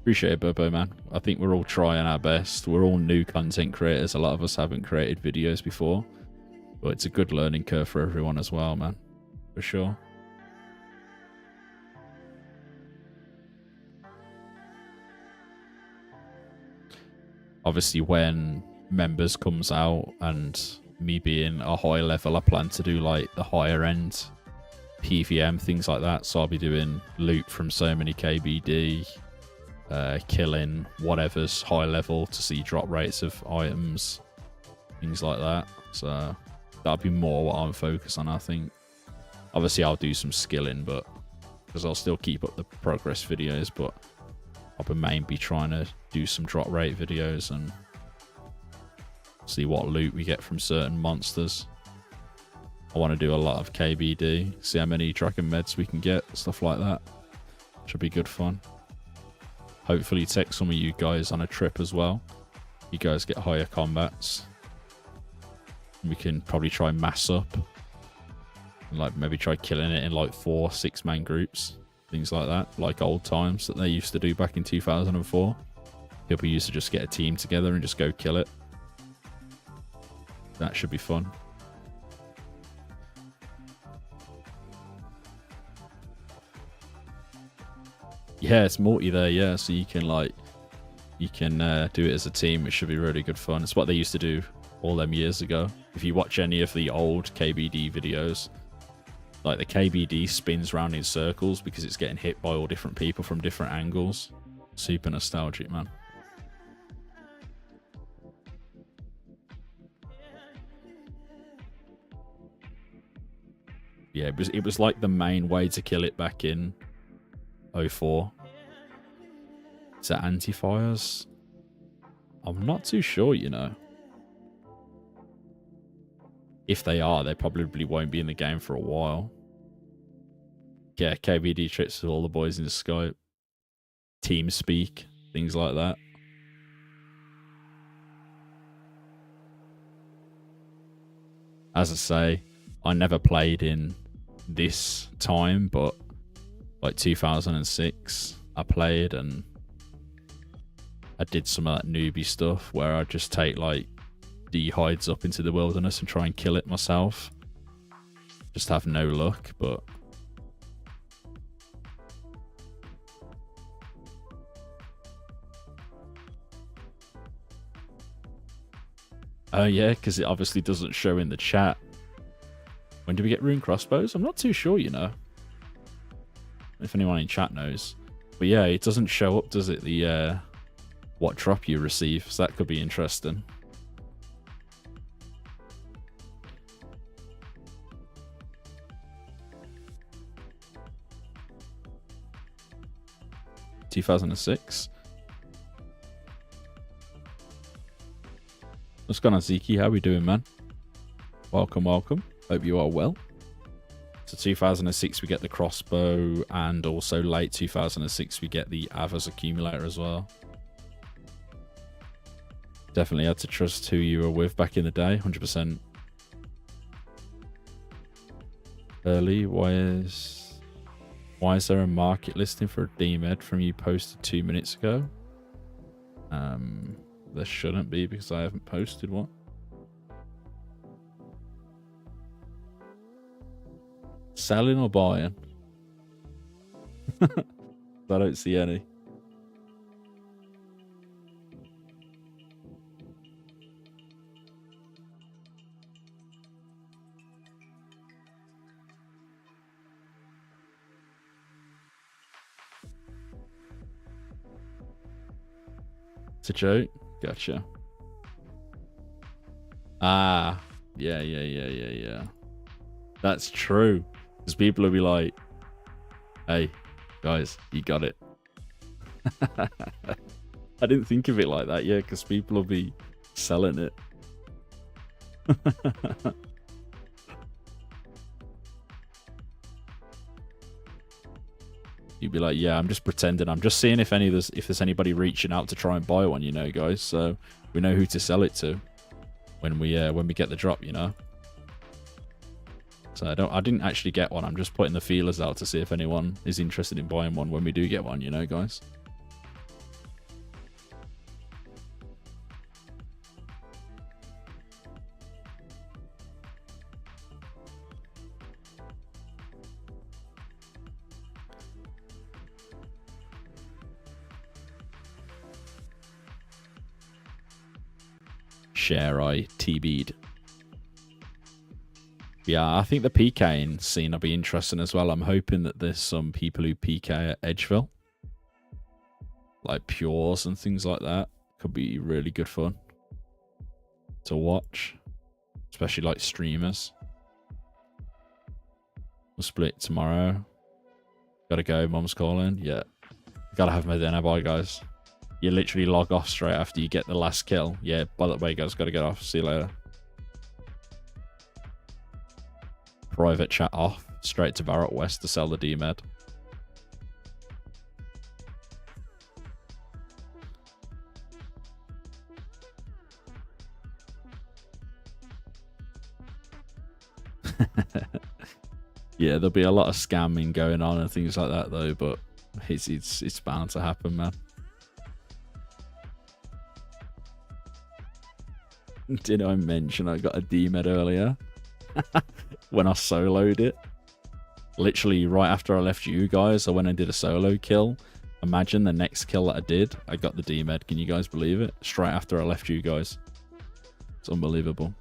Appreciate it, Bobo, man. I think we're all trying our best. We're all new content creators. A lot of us haven't created videos before. But it's a good learning curve for everyone as well, man. For sure. Obviously, when members comes out and me being a high level, I plan to do like the higher end PVM, things like that. So I'll be doing loot from so many KBD. Killing whatever's high level to see drop rates of items, things like that. So that'll be more what I'm focused on, I think. Obviously I'll do some skilling, but because I'll still keep up the progress videos, but I'll mainly be trying to do some drop rate videos and see what loot we get from certain monsters. I want to do a lot of KBD, see how many dragon meds we can get, stuff like that. Should be good fun. Hopefully take some of you guys on a trip as well. You guys get higher combats. We can probably try mass up. And like maybe try killing it in like 4-6 man groups. Things like that. Like old times that they used to do back in 2004. People used to just get a team together and just go kill it. That should be fun. Yeah, it's multi there, yeah, so you can like do it as a team, which should be really good fun. It's what they used to do all them years ago. If you watch any of the old KBD videos, like the KBD spins around in circles because it's getting hit by all different people from different angles. Super nostalgic, man. Yeah, it was like the main way to kill it back in 04. Is that anti-fires? I'm not too sure, you know. If they are, they probably won't be in the game for a while. Yeah, KBD trips with all the boys in the Skype. Team speak, things like that. As I say, I never played in this time, but like 2006 I played, and I did some of that newbie stuff where I just take like D-hides up into the wilderness and try and kill it myself. Just have no luck, but Oh yeah, because it obviously doesn't show in the chat. When do we get rune crossbows? I'm not too sure, you know. If anyone in chat knows. But yeah, it doesn't show up, does it? The what drop you receive. So that could be interesting. (2006). What's going on, Zeke? How we doing, man? Welcome, welcome. Hope you are well. So 2006 we get the crossbow, and also late 2006 we get the Avers accumulator as well. Definitely had to trust who you were with back in the day, 100%. Early, why is there a market listing for a DMed from you posted 2 minutes ago? There shouldn't be because I haven't posted one. Selling or buying? I don't see any. It's a joke. Gotcha. Ah, yeah. That's true. Because people will be like, hey, guys, you got it. I didn't think of it like that, yeah, because people will be selling it. You'd be like, yeah, I'm just pretending. I'm just seeing if there's anybody reaching out to try and buy one, you know, guys. So we know who to sell it to when we get the drop, you know. So I didn't actually get one. I'm just putting the feelers out to see if anyone is interested in buying one when we do get one, you know, guys. Share I TB'd. Yeah, I think the PKing scene will be interesting as well. I'm hoping that there's some people who PK at Edgeville, like Pures and things like that. Could be really good fun to watch, especially like streamers. We'll split tomorrow. Gotta go, mum's calling. Yeah, gotta have my dinner. Bye, guys. You literally log off straight after you get the last kill. Yeah, by the way, guys, gotta get off. See you later. Private chat off. Straight to Barrett West to sell the DMed. Yeah, there'll be a lot of scamming going on and things like that though, but it's bound to happen, man. Did I mention I got a DMed earlier? When I soloed it. Literally right after I left you guys, I went and did a solo kill. Imagine the next kill that I did, I got the DMed. Can you guys believe it? Straight after I left you guys. It's unbelievable.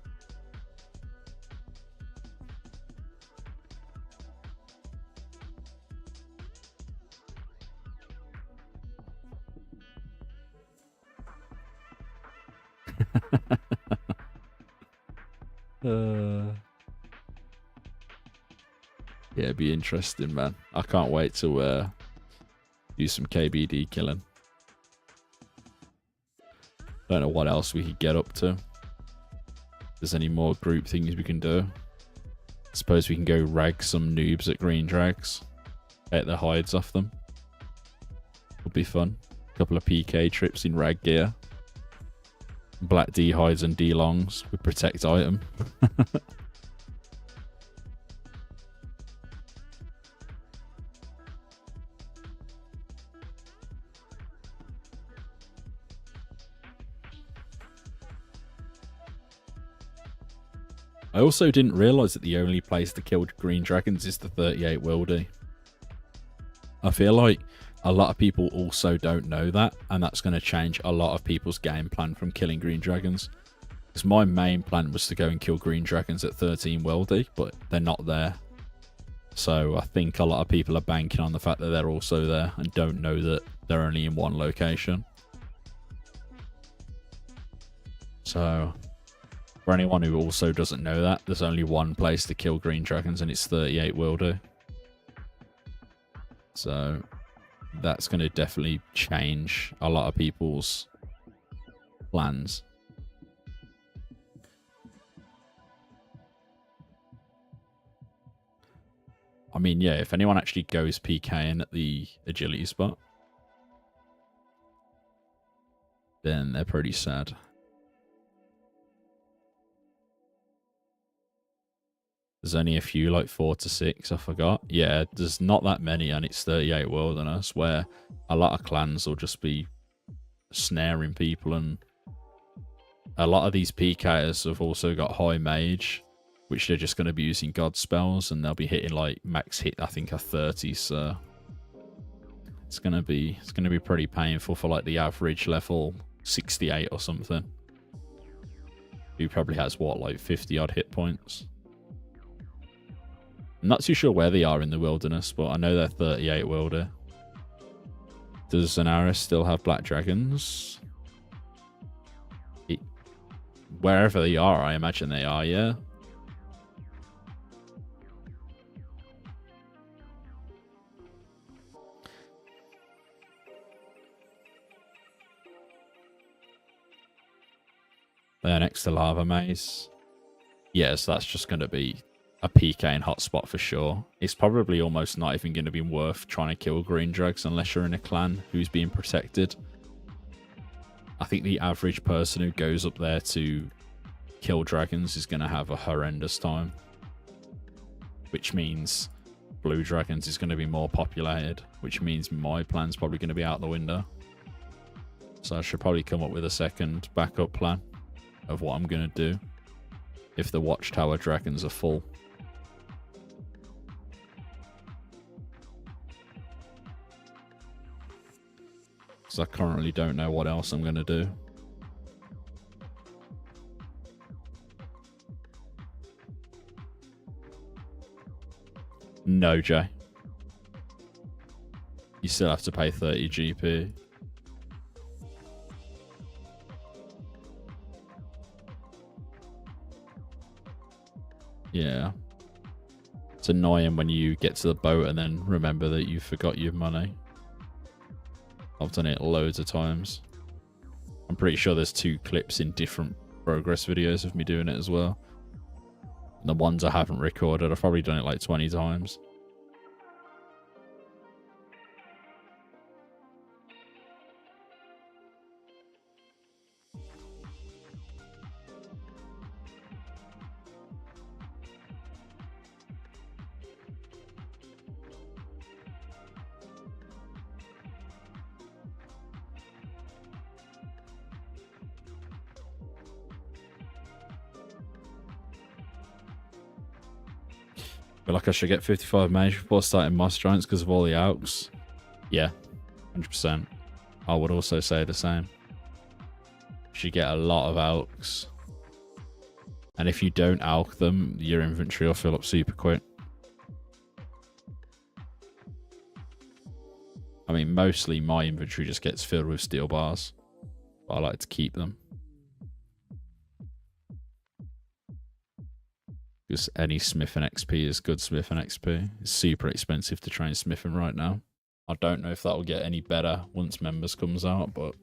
Yeah, it'd be interesting, man. I can't wait to do some KBD killing. Don't know what else we could get up to. If there's any more group things we can do. I suppose we can go rag some noobs at Green Drags. Take the hides off them. Would be fun. A couple of PK trips in rag gear. Black D hides and D longs with protect item. I also didn't realise that the only place to kill green dragons is the 38 wildy. I feel like a lot of people also don't know that, and that's going to change a lot of people's game plan from killing green dragons. Because my main plan was to go and kill green dragons at 13 worldy, but they're not there. So I think a lot of people are banking on the fact that they're also there and don't know that they're only in one location. So for anyone who also doesn't know that, there's only one place to kill green dragons and it's 38 worldy. So that's going to definitely change a lot of people's plans. I mean, yeah, if anyone actually goes PKing at the agility spot, then they're pretty sad. There's only a few, like 4 to 6, I forgot. Yeah, there's not that many, and it's 38 wilderness, where a lot of clans will just be snaring people, and a lot of these PKers have also got high mage, which they're just going to be using god spells, and they'll be hitting like max hit, I think, a 30. So it's going to be pretty painful for like the average level 68 or something, who probably has what, like 50 odd hit points. I'm not too sure where they are in the wilderness, but I know they're 38 wilder. Does Zanaris still have black dragons? Wherever they are, I imagine they are, yeah. They're next to Lava Maze. Yeah, so that's just going to be a PKing hotspot for sure. It's probably almost not even going to be worth trying to kill green drags unless you're in a clan who's being protected. I think the average person who goes up there to kill dragons is going to have a horrendous time. Which means blue dragons is going to be more populated, which means my plan's probably going to be out the window. So I should probably come up with a second backup plan of what I'm going to do if the watchtower dragons are full. Because I currently don't know what else I'm going to do. No, Jay. You still have to pay 30 GP. Yeah. It's annoying when you get to the boat and then remember that you forgot your money. I've done it loads of times. I'm pretty sure there's 2 clips in different progress videos of me doing it as well. And the ones I haven't recorded, I've probably done it like 20 times. Feel like I should get 55 mage before starting Moss Giants because of all the alks. Yeah, 100%. I would also say the same. You should get a lot of alks. And if you don't alk them, your inventory will fill up super quick. I mean, mostly my inventory just gets filled with steel bars. But I like to keep them. Because any smithing XP is good smithing XP. It's super expensive to train smithing right now. I don't know if that will get any better once members comes out, but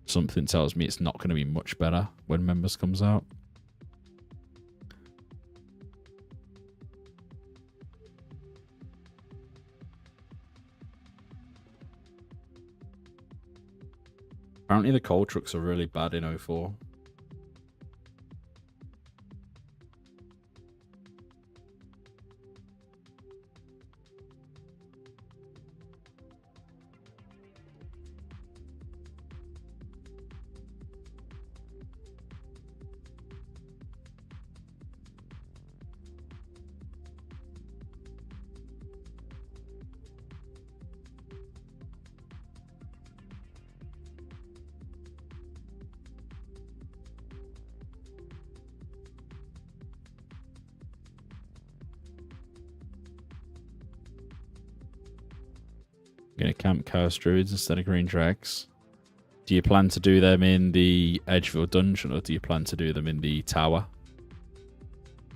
something tells me it's not going to be much better when members comes out. Apparently the coal trucks are really bad in 04. Going to camp Chaos Druids instead of Green Drags. Do you plan to do them in the Edgefield dungeon, or do you plan to do them in the tower?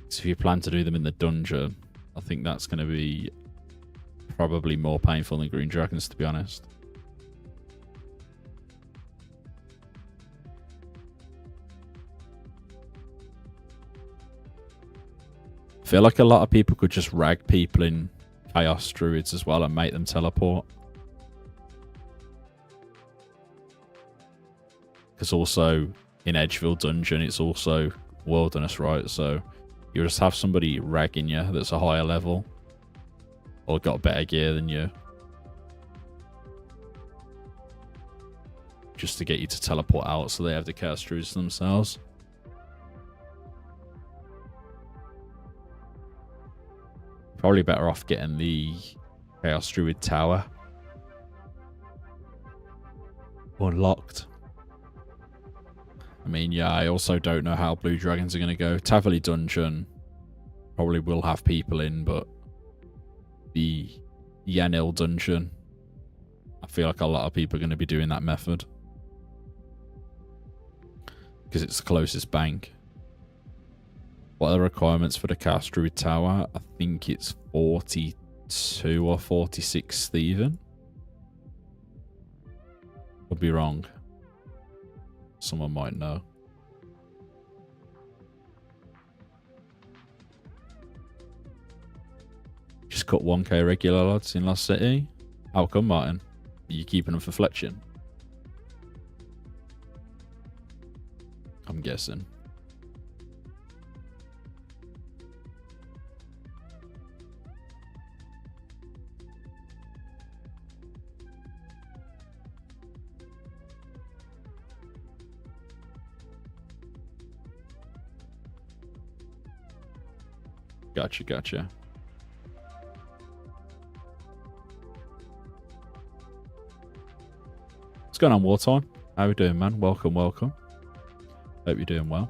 So if you plan to do them in the dungeon, I think that's going to be probably more painful than Green Dragons, to be honest. I feel like a lot of people could just rag people in Chaos Druids as well and make them teleport. Because also in Edgefield Dungeon, it's also Wilderness, right? So you just have somebody ragging you that's a higher level or got better gear than you, just to get you to teleport out so they have the Chaos Druids themselves. Probably better off getting the Chaos Druid Tower unlocked. I mean, yeah, I also don't know how Blue Dragons are going to go. Taverley Dungeon probably will have people in, but the Yanil Dungeon, I feel like a lot of people are going to be doing that method. Because it's the closest bank. What are the requirements for the Chaos Druid Tower? I think it's 42 or 46 Thieving. Could be wrong. Someone might know. Just cut 1k regular lads in Lost City. How come, Martin? Are you keeping them for Fletching? I'm guessing. Gotcha. What's going on, Wartime? How we doing, man? Welcome. Hope you're doing well.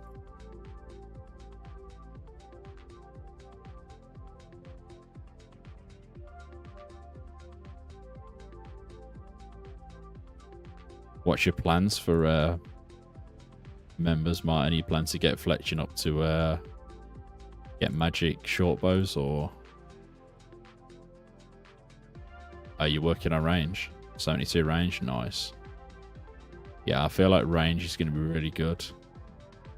What's your plans for members, Martin? You plan to get Fletching up to get magic short bows, or are you working on range? 72 range, nice. Yeah, I feel like range is going to be really good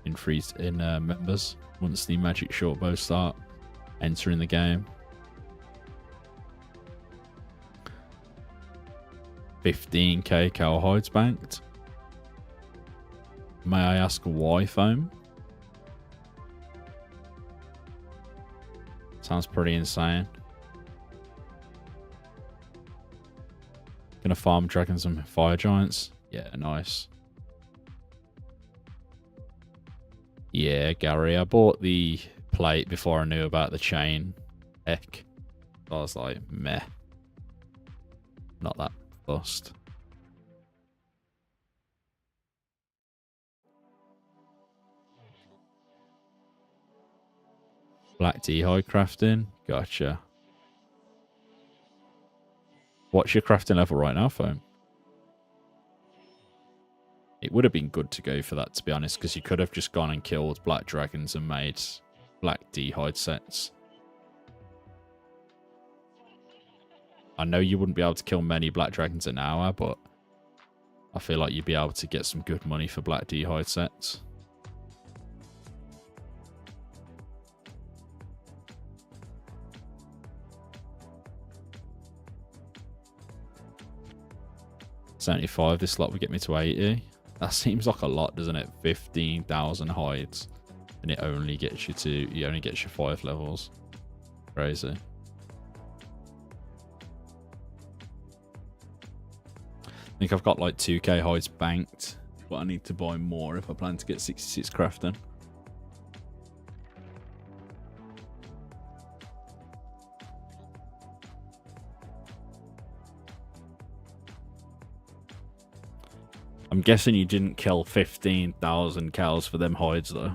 in members once the magic short bows start entering the game. 15k cow hides banked. May I ask why, Foam? Sounds pretty insane. Gonna farm dragons and fire giants. Yeah, nice. Yeah, Gary, I bought the plate before I knew about the chain tech. I was like, meh. Not that fussed. Black D-hide crafting. Gotcha. What's your crafting level right now, Foam? It would have been good to go for that, to be honest, because you could have just gone and killed black dragons and made black D-hide sets. I know you wouldn't be able to kill many black dragons an hour, but I feel like you'd be able to get some good money for black D-hide sets. $75, this lot would get me to 80. That seems like a lot, doesn't it? 15,000 hides, and it only gets you to, 5 levels. Crazy. I think I've got like 2k hides banked, but I need to buy more if I plan to get 66 crafting. I'm guessing you didn't kill 15,000 cows for them hides, though.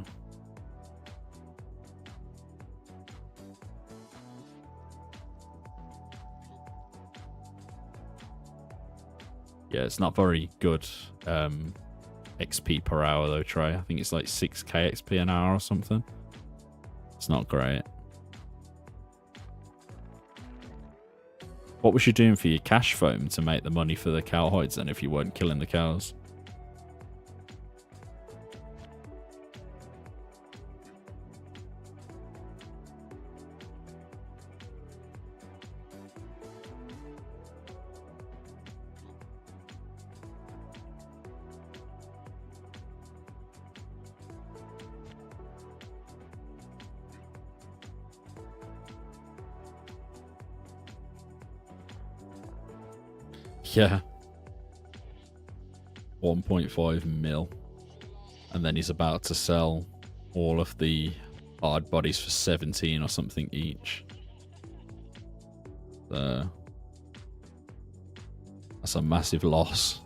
Yeah, it's not very good XP per hour though, Trey. I think it's like 6k XP an hour or something. It's not great. What was you doing for your cash foam to make the money for the cow hides then if you weren't killing the cows? Yeah. 1.5 mil. And then he's about to sell all of the hard bodies for 17 or something each. So that's a massive loss.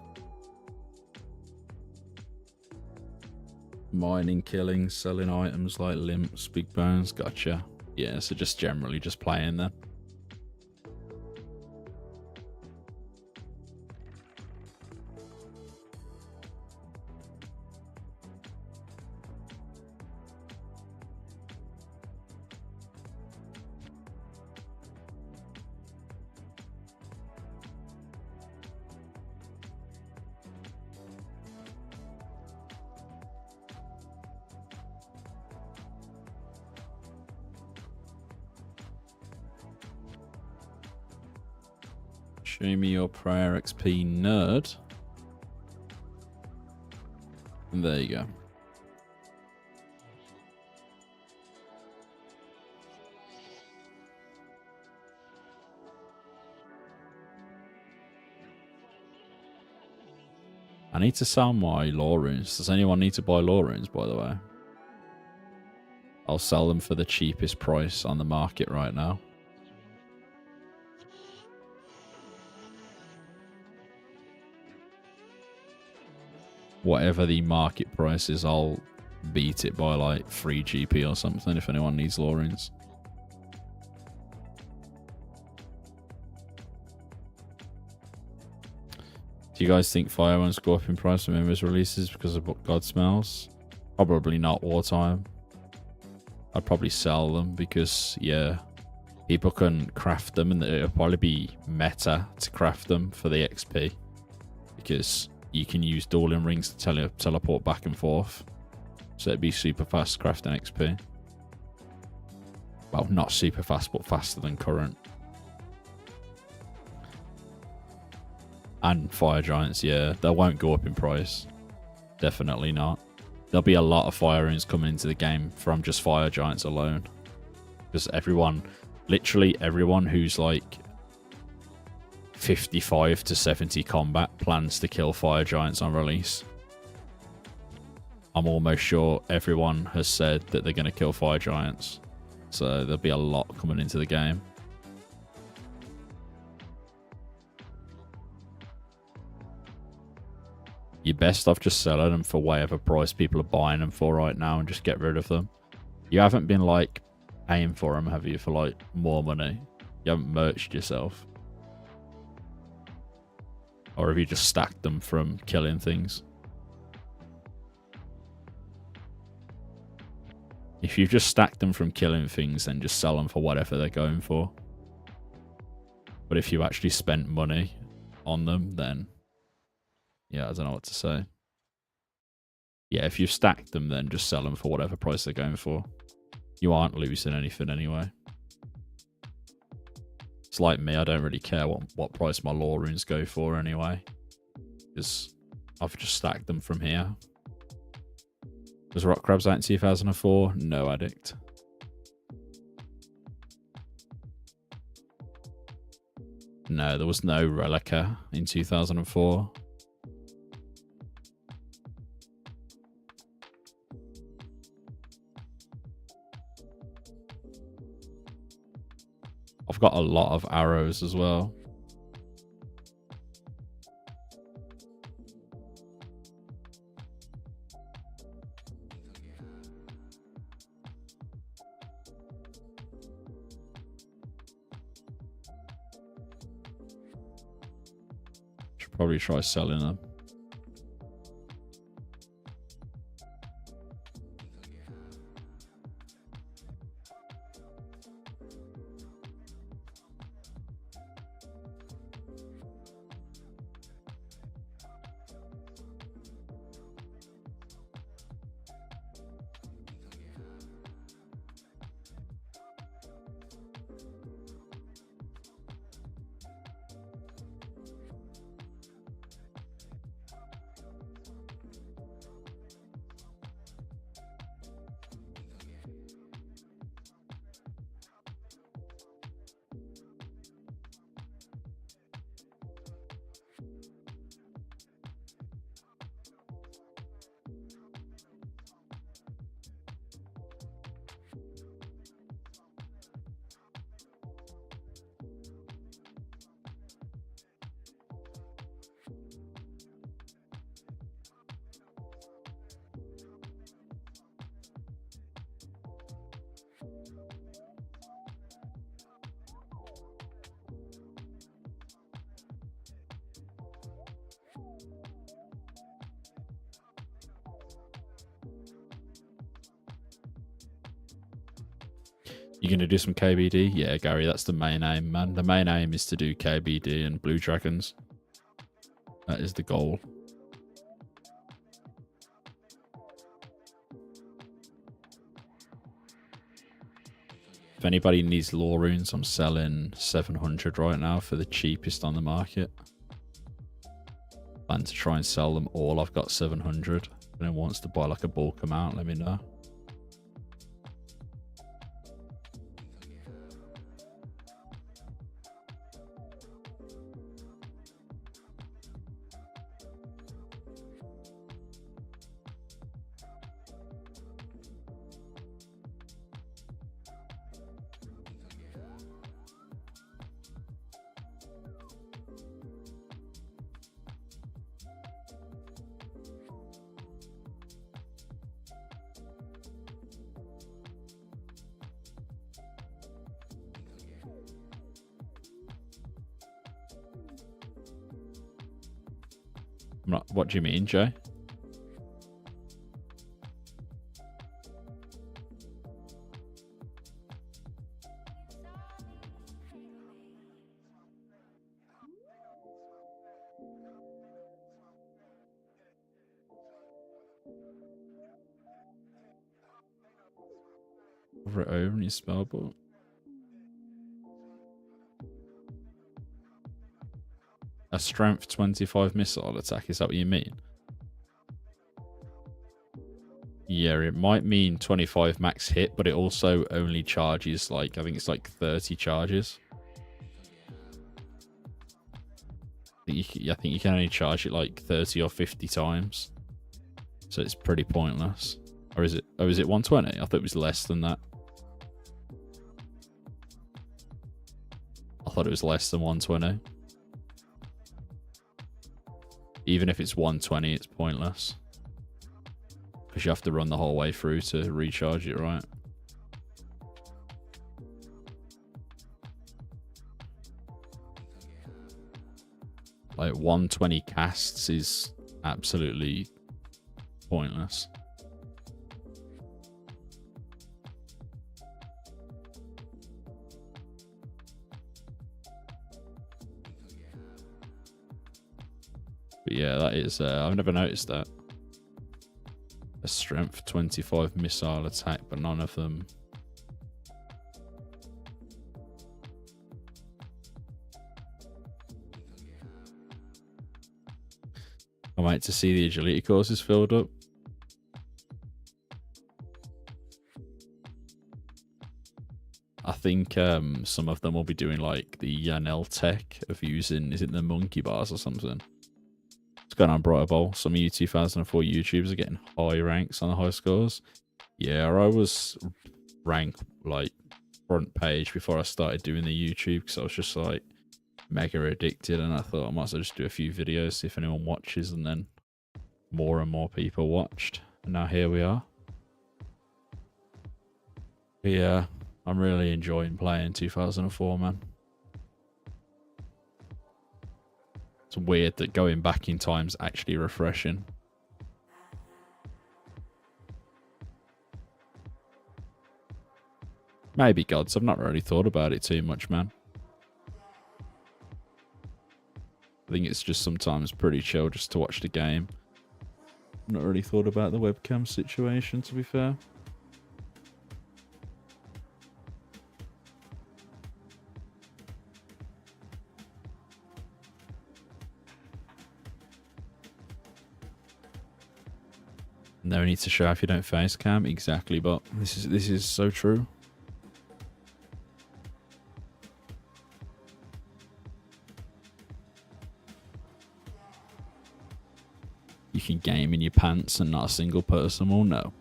Mining, killing, selling items like limps, big bones. Gotcha. Yeah, so just generally just playing then. Show me your prayer XP, nerd. And there you go. I need to sell my law runes. Does anyone need to buy law runes, by the way? I'll sell them for the cheapest price on the market right now. Whatever the market price is, I'll beat it by like 3 GP or something if anyone needs law runes. Do you guys think fire won't go up in price when members releases because of what God smells? Probably not wartime. I'd probably sell them because, yeah, people can craft them and it'll probably be meta to craft them for the XP because you can use dueling rings to teleport back and forth. So it'd be super fast crafting XP. Well, not super fast, but faster than current. And fire giants, yeah, they won't go up in price. Definitely not. There'll be a lot of fire runes coming into the game from just fire giants alone. Because everyone, literally everyone who's like 55 to 70 combat plans to kill fire giants on release. I'm almost sure everyone has said that they're going to kill fire giants. So there'll be a lot coming into the game. You're best off just selling them for whatever price people are buying them for right now and just get rid of them. You haven't been like paying for them, have you, for like more money? You haven't merged yourself. Or have you just stacked them from killing things? If you've just stacked them from killing things, then just sell them for whatever they're going for. But if you actually spent money on them, then yeah, I don't know what to say. Yeah, if you've stacked them, then just sell them for whatever price they're going for. You aren't losing anything anyway. It's like me, I don't really care what price my law runes go for anyway. Because I've just stacked them from here. Was Rock Crabs out in 2004? No, addict. No, there was no Relica in 2004. I've got a lot of arrows as well. probably try selling them. You're going to do some KBD? Yeah, Gary, that's the main aim, man. The main aim is to do KBD and blue dragons. That is the goal. If anybody needs lore runes, I'm selling 700 right now for the cheapest on the market. Plan to try and sell them all. I've got 700. If anyone wants to buy like a bulk amount, let me know. What do you mean, Jay? Over it over in your spellbook. A strength 25 missile attack, is that what you mean? Yeah, it might mean 25 max hit, but it also only charges like, I think it's like 30 charges. I think you can only charge it like 30 or 50 times. So it's pretty pointless. Or is it? Oh, is it 120? I thought it was less than that. I thought it was less than 120. Even if it's 120, it's pointless. Because you have to run the whole way through to recharge it, right? Like 120 casts is absolutely pointless. But yeah, that is, I've never noticed that. A strength 25 missile attack, but none of them. I wait to see the agility courses filled up. I think some of them will be doing like the Yanel tech of using, is it the monkey bars or something? What's going on, Brighter Bowl? Some of you 2004 YouTubers are getting high ranks on the high scores. Yeah, I was ranked like front page before I started doing the YouTube because I was just like mega addicted, and I thought I might as well just do a few videos, see if anyone watches, and then more and more people watched, and now here we are. But yeah, I'm really enjoying playing 2004, man. It's weird that going back in time's actually refreshing. Maybe gods. I've not really thought about it too much, man. I think it's just sometimes pretty chill just to watch the game. I've not really thought about the webcam situation, to be fair. No need to show if you don't face cam. Exactly, but this is so true. You can game in your pants and not a single person will know.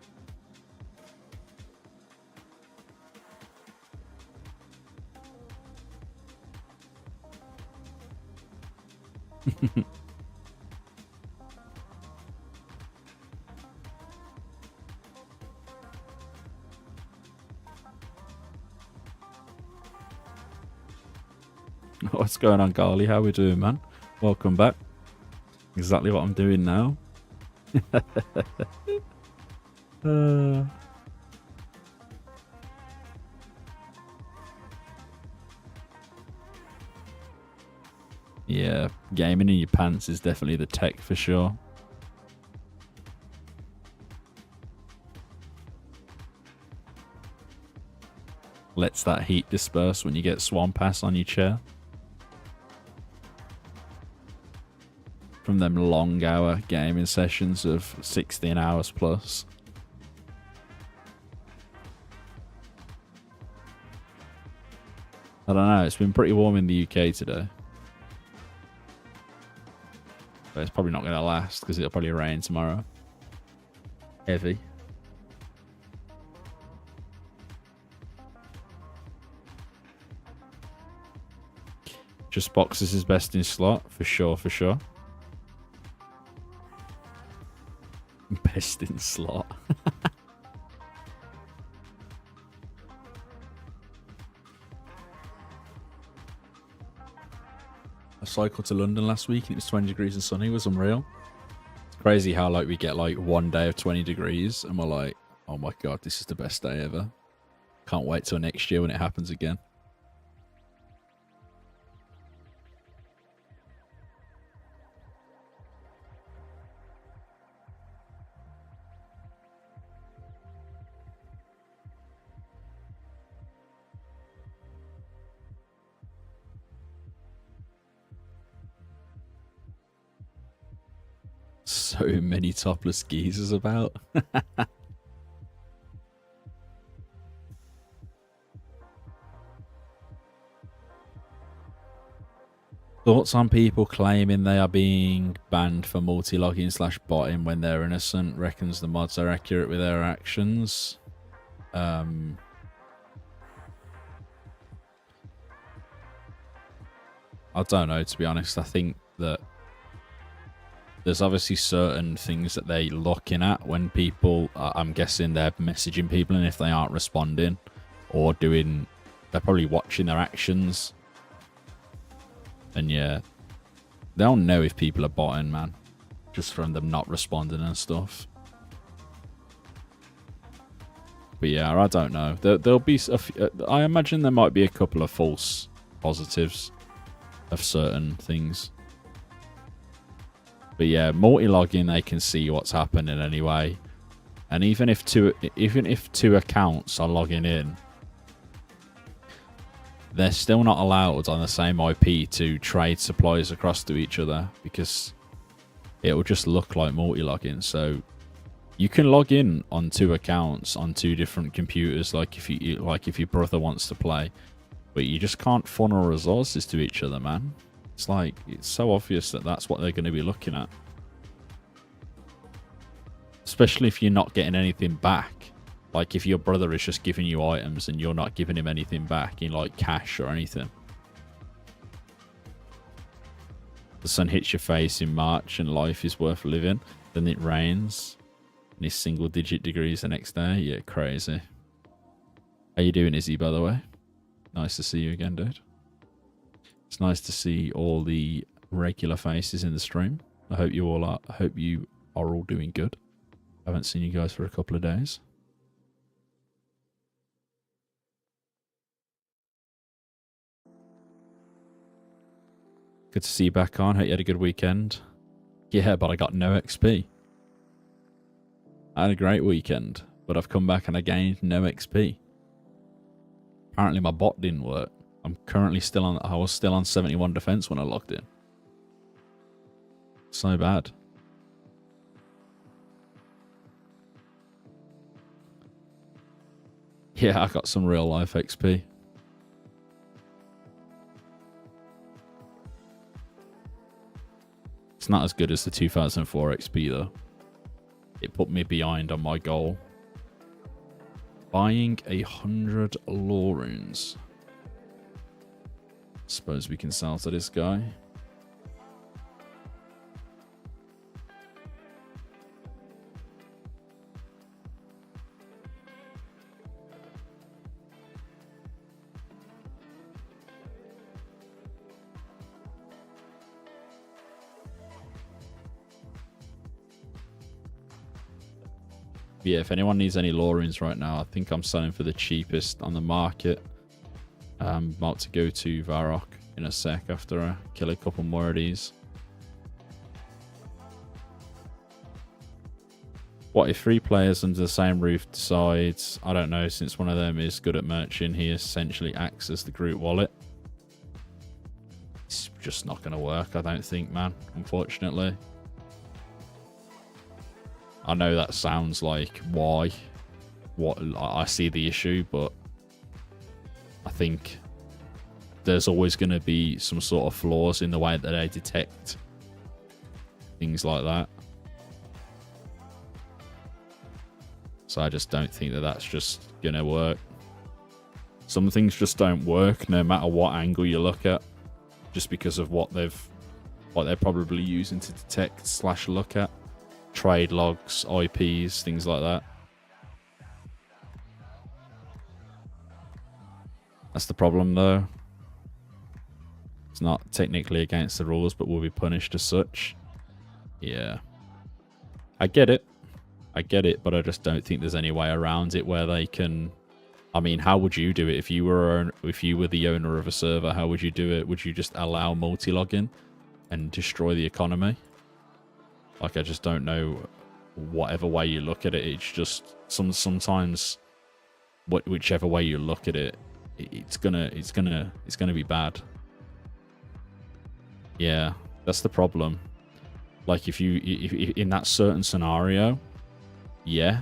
What's going on, Garly? How we doing, man? Welcome back. Exactly what I'm doing now. Yeah, gaming in your pants is definitely the tech for sure. Lets that heat disperse when you get Swan Pass on your chair. From them long hour gaming sessions of 16 hours plus. I don't know, it's been pretty warm in the UK today. But it's probably not going to last because it'll probably rain tomorrow. Heavy. Just boxes is best in slot, for sure, for sure. Best in slot. I cycled to London last week and it was 20 degrees and sunny. It was unreal. It's crazy how like we get like one day of 20 degrees and we're like, oh my god, this is the best day ever. Can't wait till next year when it happens again. So many topless geezers about. Thoughts on people claiming they are being banned for multi-logging / botting when they're innocent? Reckons the mods are accurate with their actions. I don't know, to be honest. I think that there's obviously certain things that they're looking at when people, I'm guessing they're messaging people, and if they aren't responding or doing, they're probably watching their actions. And yeah, they'll know if people are botting, man, just from them not responding and stuff. But yeah, I don't know. There'll be, I imagine there might be a couple of false positives of certain things. But yeah, multi-logging, they can see what's happening anyway. And even if two accounts are logging in, they're still not allowed on the same IP to trade supplies across to each other because it will just look like multi-logging. So you can log in on 2 accounts on 2 different computers, like if your brother wants to play, but you just can't funnel resources to each other, man. It's like, it's so obvious that that's what they're going to be looking at. Especially if you're not getting anything back. Like if your brother is just giving you items and you're not giving him anything back in like cash or anything. The sun hits your face in March and life is worth living. Then it rains and it's single-digit degrees the next day. Yeah, crazy. How you doing, Izzy, by the way? Nice to see you again, dude. It's nice to see all the regular faces in the stream. I hope you all are all doing good. I haven't seen you guys for a couple of days. Good to see you back on. Hope you had a good weekend. Yeah, but I got no XP. I had a great weekend, but I've come back and I gained no XP. Apparently my bot didn't work. I'm currently still on, I was still on 71 defense when I logged in. So bad. Yeah, I got some real life XP. It's not as good as the 2004 XP though. It put me behind on my goal. Buying 100 lore runes. Suppose we can sell to this guy. Yeah, if anyone needs any lore runes right now, I think I'm selling for the cheapest on the market. I'm about to go to Varrock in a sec after I kill a couple more of these. What if 3 players under the same roof decides, I don't know, since one of them is good at merching, he essentially acts as the group wallet? It's just not going to work, I don't think, man, unfortunately. I know that sounds like what I see the issue, but I think there's always going to be some sort of flaws in the way that they detect things like that. So I just don't think that that's just going to work. Some things just don't work no matter what angle you look at, just because of what they're probably using to detect / look at. Trade logs, IPs, things like that. That's the problem though. It's not technically against the rules, but will be punished as such. Yeah. I get it, but I just don't think there's any way around it where they can... I mean, how would you do it if you were the owner of a server? How would you do it? Would you just allow multi-login and destroy the economy? Like, I just don't know. Whatever way you look at it, it's just sometimes whichever way you look at it, it's gonna be bad. Yeah, that's the problem. Like, if in that certain scenario, yeah,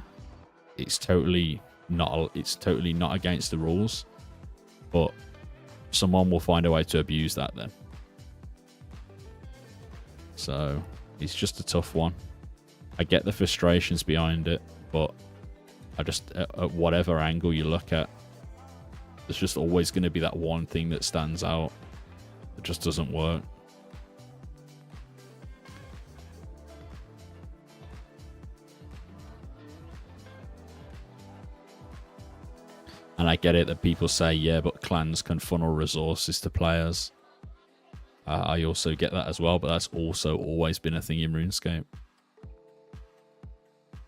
it's totally not against the rules, but someone will find a way to abuse that then. So it's just a tough one. I get the frustrations behind it, but I just, at whatever angle you look at, there's just always going to be that one thing that stands out. It just doesn't work. And I get it that people say, yeah, but clans can funnel resources to players. I also get that as well, but that's also always been a thing in RuneScape.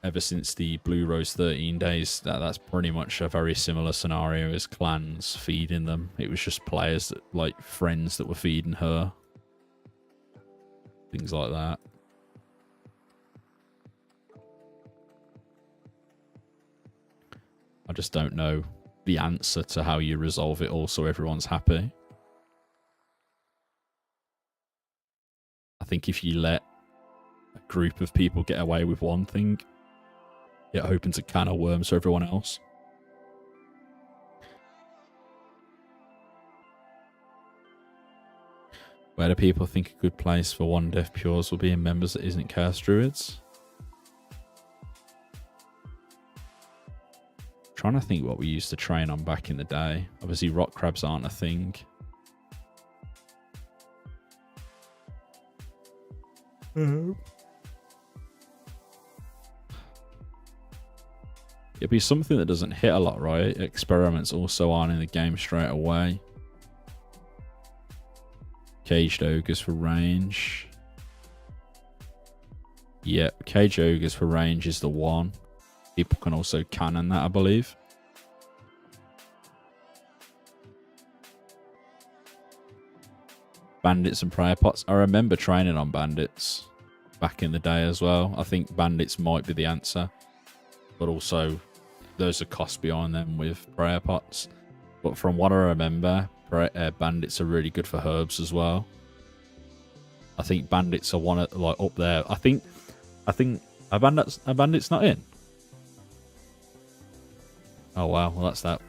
Ever since the Blue Rose 13 days, that's pretty much a very similar scenario as clans feeding them. It was just players, that, like friends that were feeding her. Things like that. I just don't know the answer to how you resolve it all so everyone's happy. I think if you let a group of people get away with one thing, it opens a can of worms for everyone else. Where do people think a good place for one Death Pures will be in members that isn't Chaos Druids? Trying to think what we used to train on back in the day. Obviously rock crabs aren't a thing. It'd be something that doesn't hit a lot, right? Experiments also aren't in the game straight away. Caged ogres for range. Yeah, caged ogres for range is the one. People can also cannon that, I believe. Bandits and prayer pots. I remember training on bandits back in the day as well. I think bandits might be the answer, but also there's a cost behind them with prayer pots. But from what I remember, bandits are really good for herbs as well. I think bandits are one of, like, up there. I think are bandits not in? Oh wow, well that's that.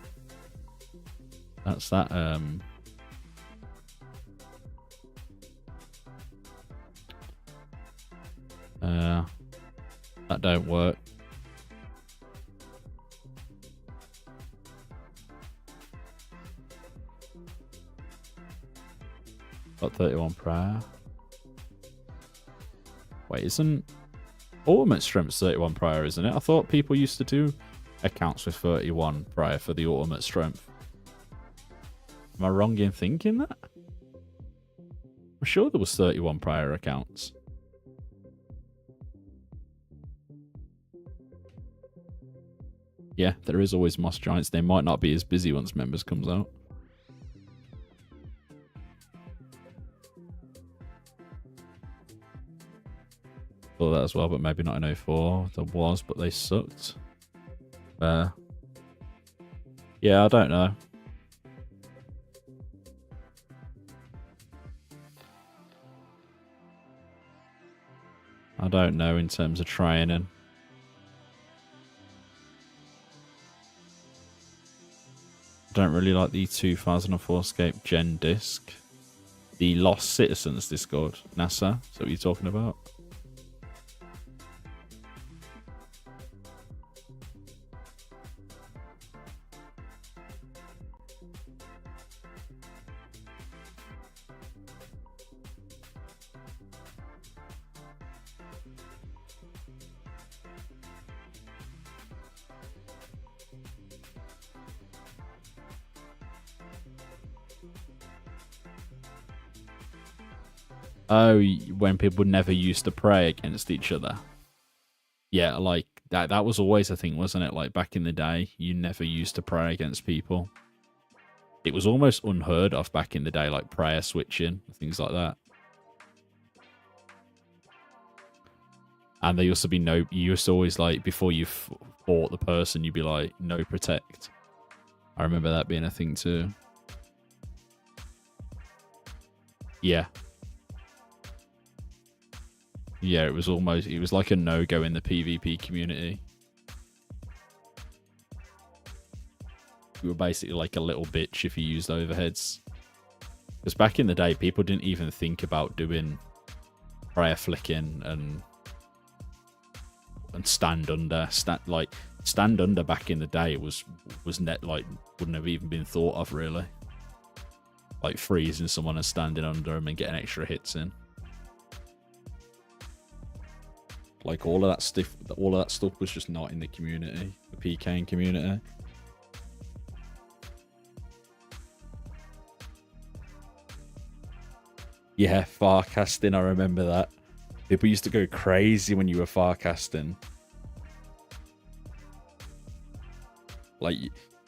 That don't work. Got 31 prayer. Wait, isn't ultimate strength 31 prayer, isn't it? I thought people used to do accounts with 31 prayer for the ultimate strength. Am I wrong in thinking that? I'm sure there was 31 prayer accounts. Yeah, there is always moss giants. They might not be as busy once members comes out. Thought that as well, but maybe not in 04. There was, but they sucked. Yeah, I don't know. I don't know in terms of training. I don't really like the 2004scape Gen disc. The Lost Citizens Discord. NASA, is that what you're talking about? Oh, when people never used to pray against each other. Yeah, like that was always a thing, wasn't it? Like back in the day, you never used to pray against people. It was almost unheard of back in the day, like prayer switching, things like that. And there used to be you used to always, like, before you fought the person, you'd be like, no protect. I remember that being a thing too. Yeah. Yeah, it was like a no-go in the PvP community. You were basically like a little bitch if you used overheads. Because back in the day, people didn't even think about doing prayer flicking and stand under. Stand under back in the day was wouldn't have even been thought of, really. Like freezing someone and standing under them and getting extra hits in. Like all of that stuff was just not in the community, the PKing community. Yeah, far casting, I remember that. People used to go crazy when you were far casting. Like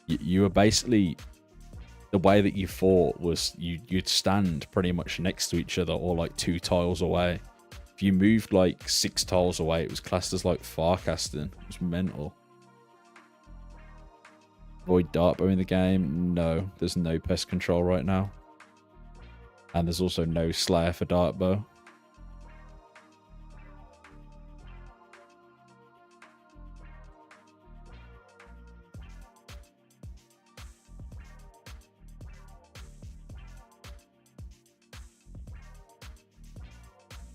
you were basically, the way that you fought was you'd stand pretty much next to each other or like 2 tiles away. If you moved like 6 tiles away, it was classed as like far casting. It was mental. Avoid dartbow in the game. No, there's no pest control right now. And there's also no slayer for dartbow.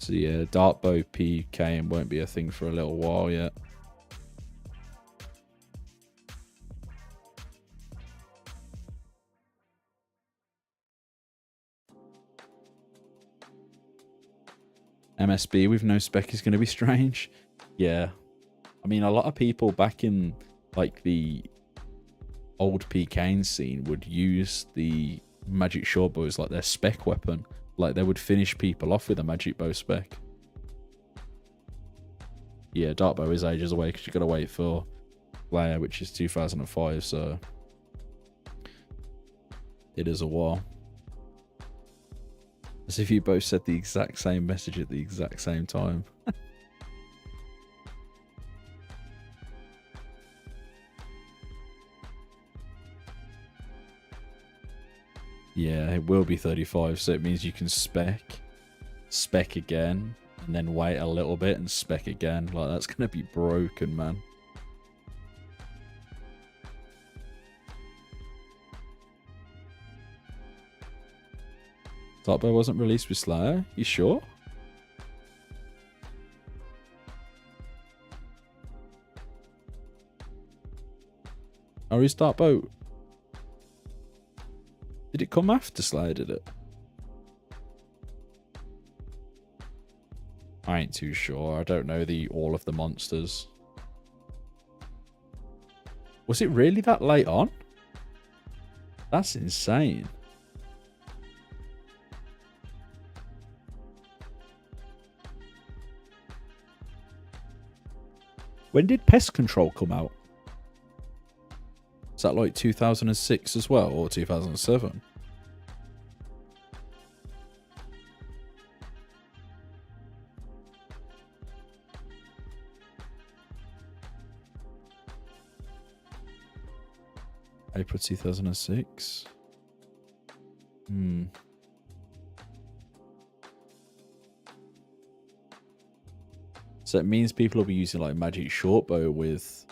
So yeah, dartbow PKing won't be a thing for a little while yet. MSB with no spec is going to be strange. Yeah. I mean, a lot of people back in like the old PKing scene would use the magic shortbow as like their spec weapon. Like, they would finish people off with a magic bow spec. Yeah, dark bow is ages away because you got to wait for Slayer, which is 2005, so it is a while. As if you both said the exact same message at the exact same time. Yeah, it will be 35, so it means you can spec again, and then wait a little bit and spec again. Like, that's going to be broken, man. Dark Bow wasn't released with Slayer? You sure? Or is Dark Bow... Did it come after Slayer, did it? I ain't too sure. I don't know all of the monsters. Was it really that late on? That's insane. When did Pest Control come out? Is that like 2006 as well, or 2007? April 2006. So it means people will be using like magic shortbow with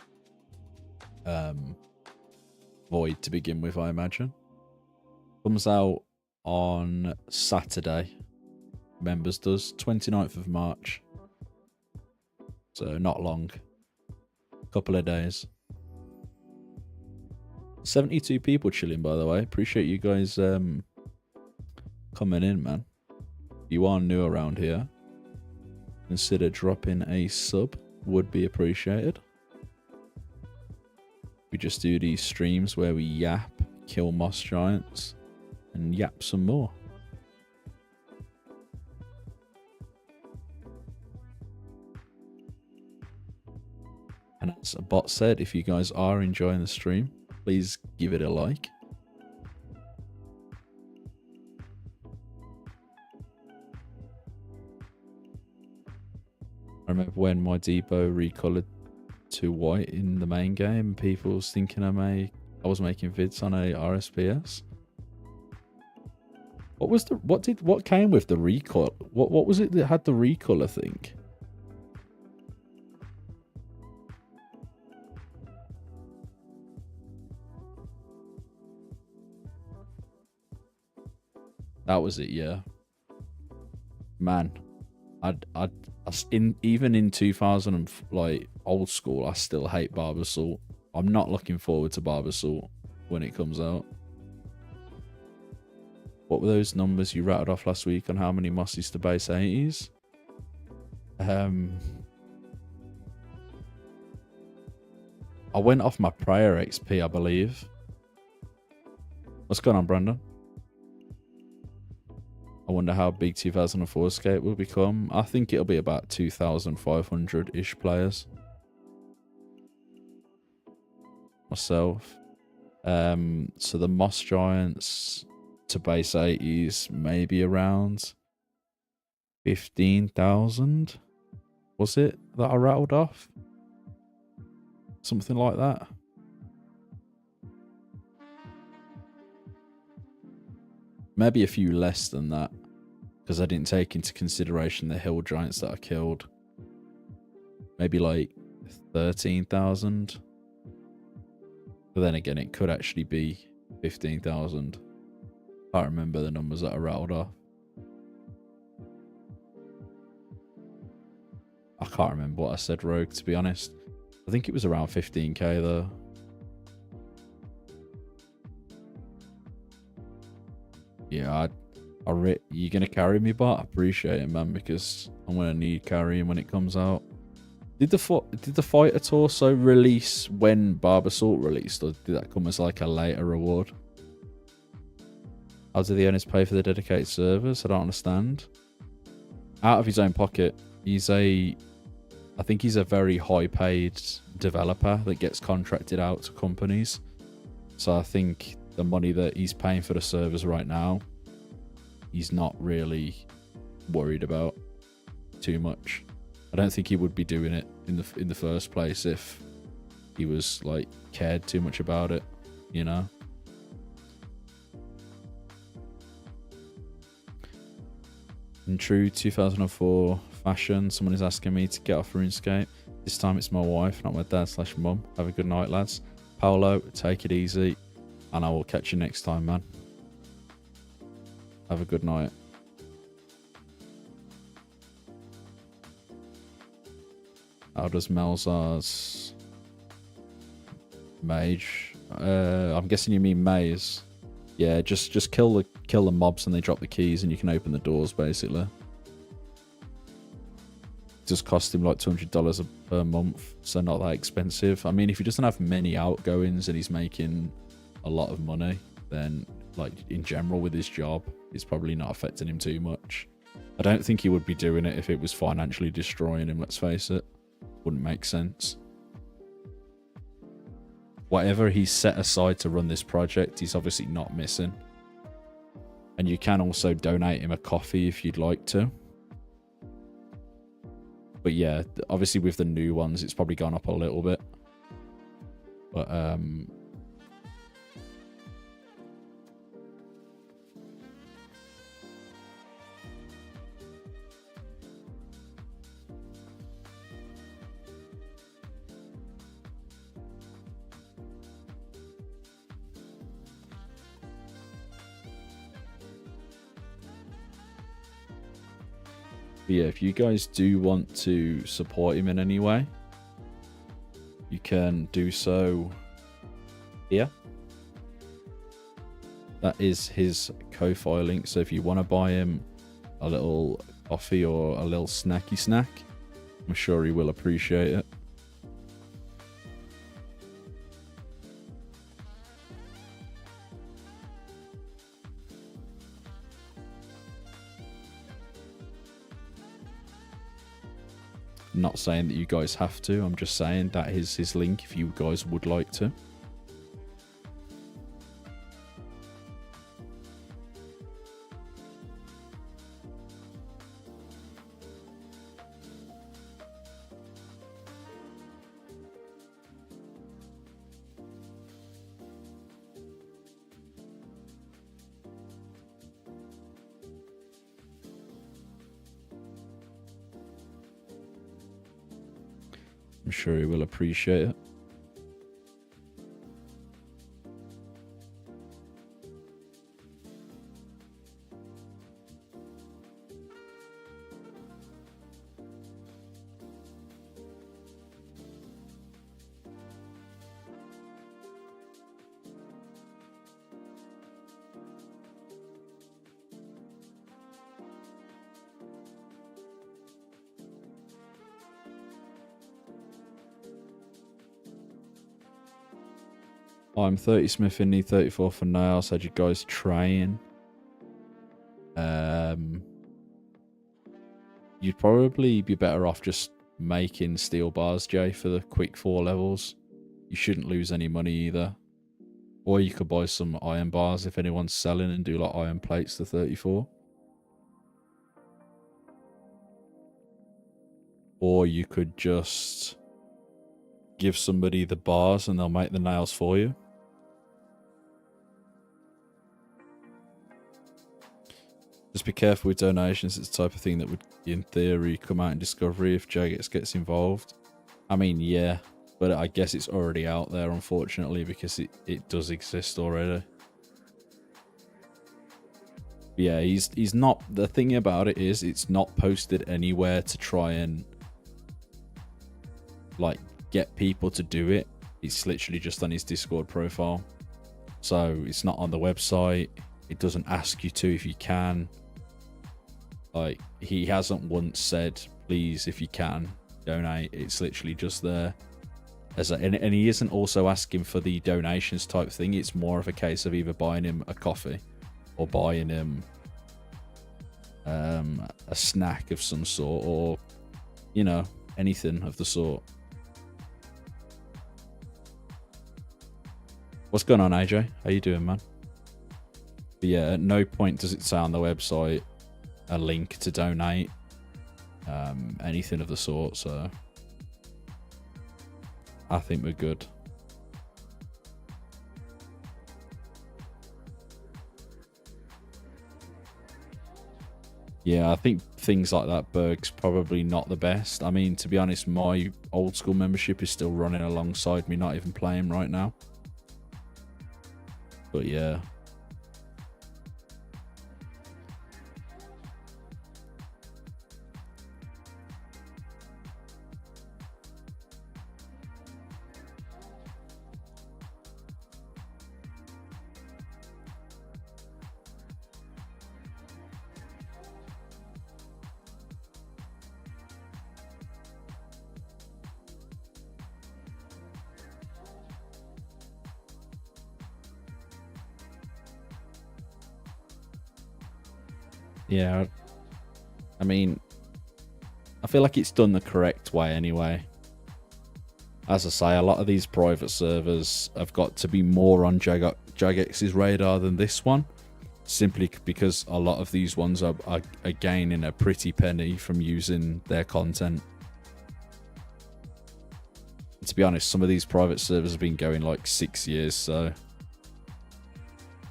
Void to begin with, I imagine. Comes out on Saturday. Members does 29th of March. So not long. Couple of days. 72 people chilling, by the way. Appreciate you guys coming in, man. If you are new around here, consider dropping a sub. Would be appreciated. We just do these streams where we yap, kill moss giants, and yap some more. And as a bot said, if you guys are enjoying the stream, please give it a like. I remember when my depot recolored to white in the main game, people was thinking I was making vids on a RSPS. What came with the recolor? What was it that had the recolor thing? That was it, yeah. Man, even in 2000 like old school, I still hate Barb Assault. I'm not looking forward to Barb Assault when it comes out. What were those numbers you rattled off last week on how many mossies to base 80s? I went off my prior XP, I believe. What's going on, Brandon? I wonder how big 2004scape will become. I think it'll be about 2,500-ish players. Myself. So the Moss Giants to base 80s, maybe around 15,000. Was it that I rattled off? Something like that. Maybe a few less than that, because I didn't take into consideration the hill giants that I killed. Maybe like 13,000. But then again, it could actually be 15,000. Can't remember the numbers that I rattled off. I can't remember what I said, Rogue, to be honest. I think it was around 15k though. Yeah, you're gonna carry me, but I appreciate it, man, because I'm gonna need carrying when it comes out. Did the fighter torso release when Barb Assault released, or did that come as like a later reward? How do the owners pay for the dedicated servers? I don't understand. Out of his own pocket. I think he's a very high paid developer that gets contracted out to companies. So I think the money that he's paying for the servers right now, he's not really worried about too much. I don't think he would be doing it in the first place if he was like cared too much about it, you know. In true 2004 fashion, someone is asking me to get off RuneScape. This time it's my wife, not my dad/mum. Have a good night, lads. Paolo, take it easy, and I will catch you next time, man. Have a good night. How does Melzar's mage? I'm guessing you mean maze. Yeah, just kill the mobs and they drop the keys and you can open the doors basically. It does cost him like $200 per month, so not that expensive. I mean, if he doesn't have many outgoings and he's making a lot of money, then like in general with his job, it's probably not affecting him too much. I don't think he would be doing it if it was financially destroying him, let's face it. Wouldn't make sense. Whatever he's set aside to run this project, he's obviously not missing. And you can also donate him a coffee if you'd like to. But yeah, obviously with the new ones, it's probably gone up a little bit. But yeah, if you guys do want to support him in any way, you can do so here. That is his Ko-Fi link. So if you want to buy him a little coffee or a little snacky snack, I'm sure he will appreciate it. Not saying that you guys have to, I'm just saying that is his link if you guys would like to. I'm sure he will appreciate it. I'm 30 Smith in need 34 for now. So you guys trying? You'd probably be better off just making steel bars, Jay, for the quick 4 levels. You shouldn't lose any money either. Or you could buy some iron bars if anyone's selling and do like iron plates to 34. Or you could just give somebody the bars and they'll make the nails for you. Just be careful with donations. It's the type of thing that would, in theory, come out in Discovery if Jagex gets involved. I mean, yeah, but I guess it's already out there, unfortunately, because it does exist already. But yeah, he's not... The thing about it is, it's not posted anywhere to try and, like, get people to do it. It's literally just on his Discord profile. So, it's not on the website. It doesn't ask you to if you can. Like, he hasn't once said, please, if you can, donate. It's literally just there. And he isn't also asking for the donations type thing. It's more of a case of either buying him a coffee or buying him a snack of some sort, or, you know, anything of the sort. What's going on, AJ? How you doing, man? But yeah, at no point does it say on the website a link to donate, anything of the sort, so I think we're good. Yeah, I think things like that, Berg's probably not the best. I mean, to be honest, my old school membership is still running alongside me, not even playing right now. But yeah. Yeah, I mean, I feel like it's done the correct way anyway. As I say, a lot of these private servers have got to be more on Jagex's radar than this one, simply because a lot of these ones are gaining a pretty penny from using their content. And to be honest, some of these private servers have been going like 6 years, so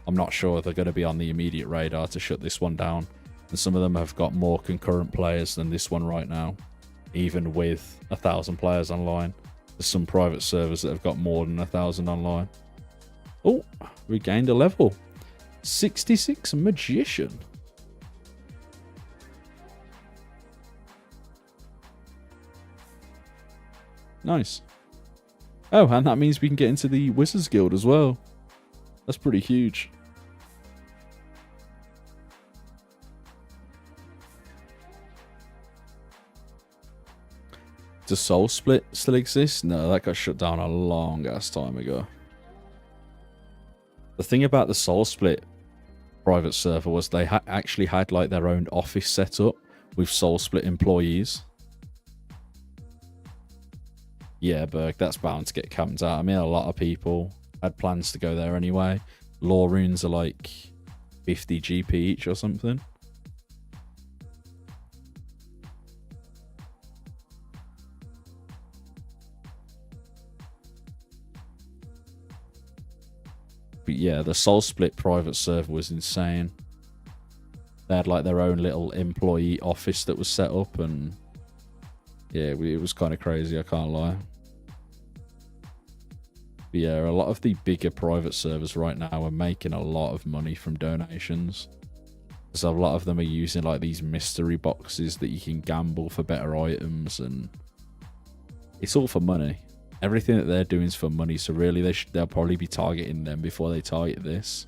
I'm not sure they're going to be on the immediate radar to shut this one down. And some of them have got more concurrent players than this one right now, even with 1,000 players online. There's some private servers that have got more than 1,000 online. Oh, we gained a level. 66 Magician. Nice. Oh, and that means we can get into the Wizards Guild as well. That's pretty huge. Does Soul Split still exist? No, that got shut down a long ass time ago. The thing about the Soul Split private server was they actually had like their own office set up with Soul Split employees. Yeah, Berg, that's bound to get camped out. I mean, a lot of people had plans to go there anyway. Law runes are like 50 GP each or something. But yeah, the Soul Split private server was insane. They had like their own little employee office that was set up, and yeah, it was kind of crazy, I can't lie. But yeah, a lot of the bigger private servers right now are making a lot of money from donations. So a lot of them are using like these mystery boxes that you can gamble for better items, and it's all for money. Everything that they're doing is for money, so really they'll probably be targeting them before they target this.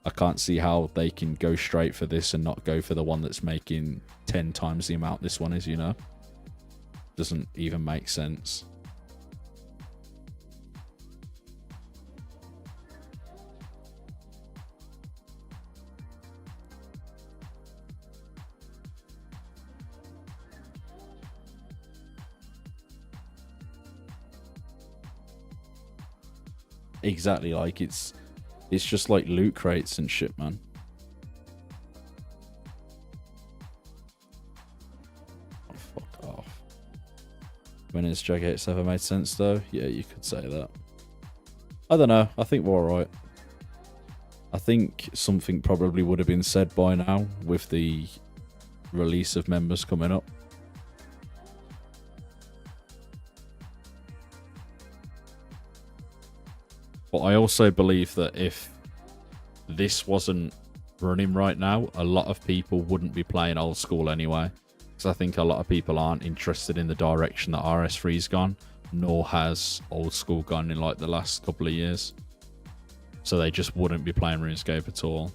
I can't see how they can go straight for this and not go for the one that's making 10 times the amount this one is, you know? Doesn't even make sense. Exactly, like it's just like loot crates and shit, man. Oh, fuck off. When has Jagex ever made sense though? Yeah, you could say that. I don't know, I think we're alright. I think something probably would have been said by now with the release of members coming up. But I also believe that if this wasn't running right now, a lot of people wouldn't be playing old school anyway. Because I think a lot of people aren't interested in the direction that RS3's gone, nor has old school gone in like the last couple of years. So they just wouldn't be playing RuneScape at all.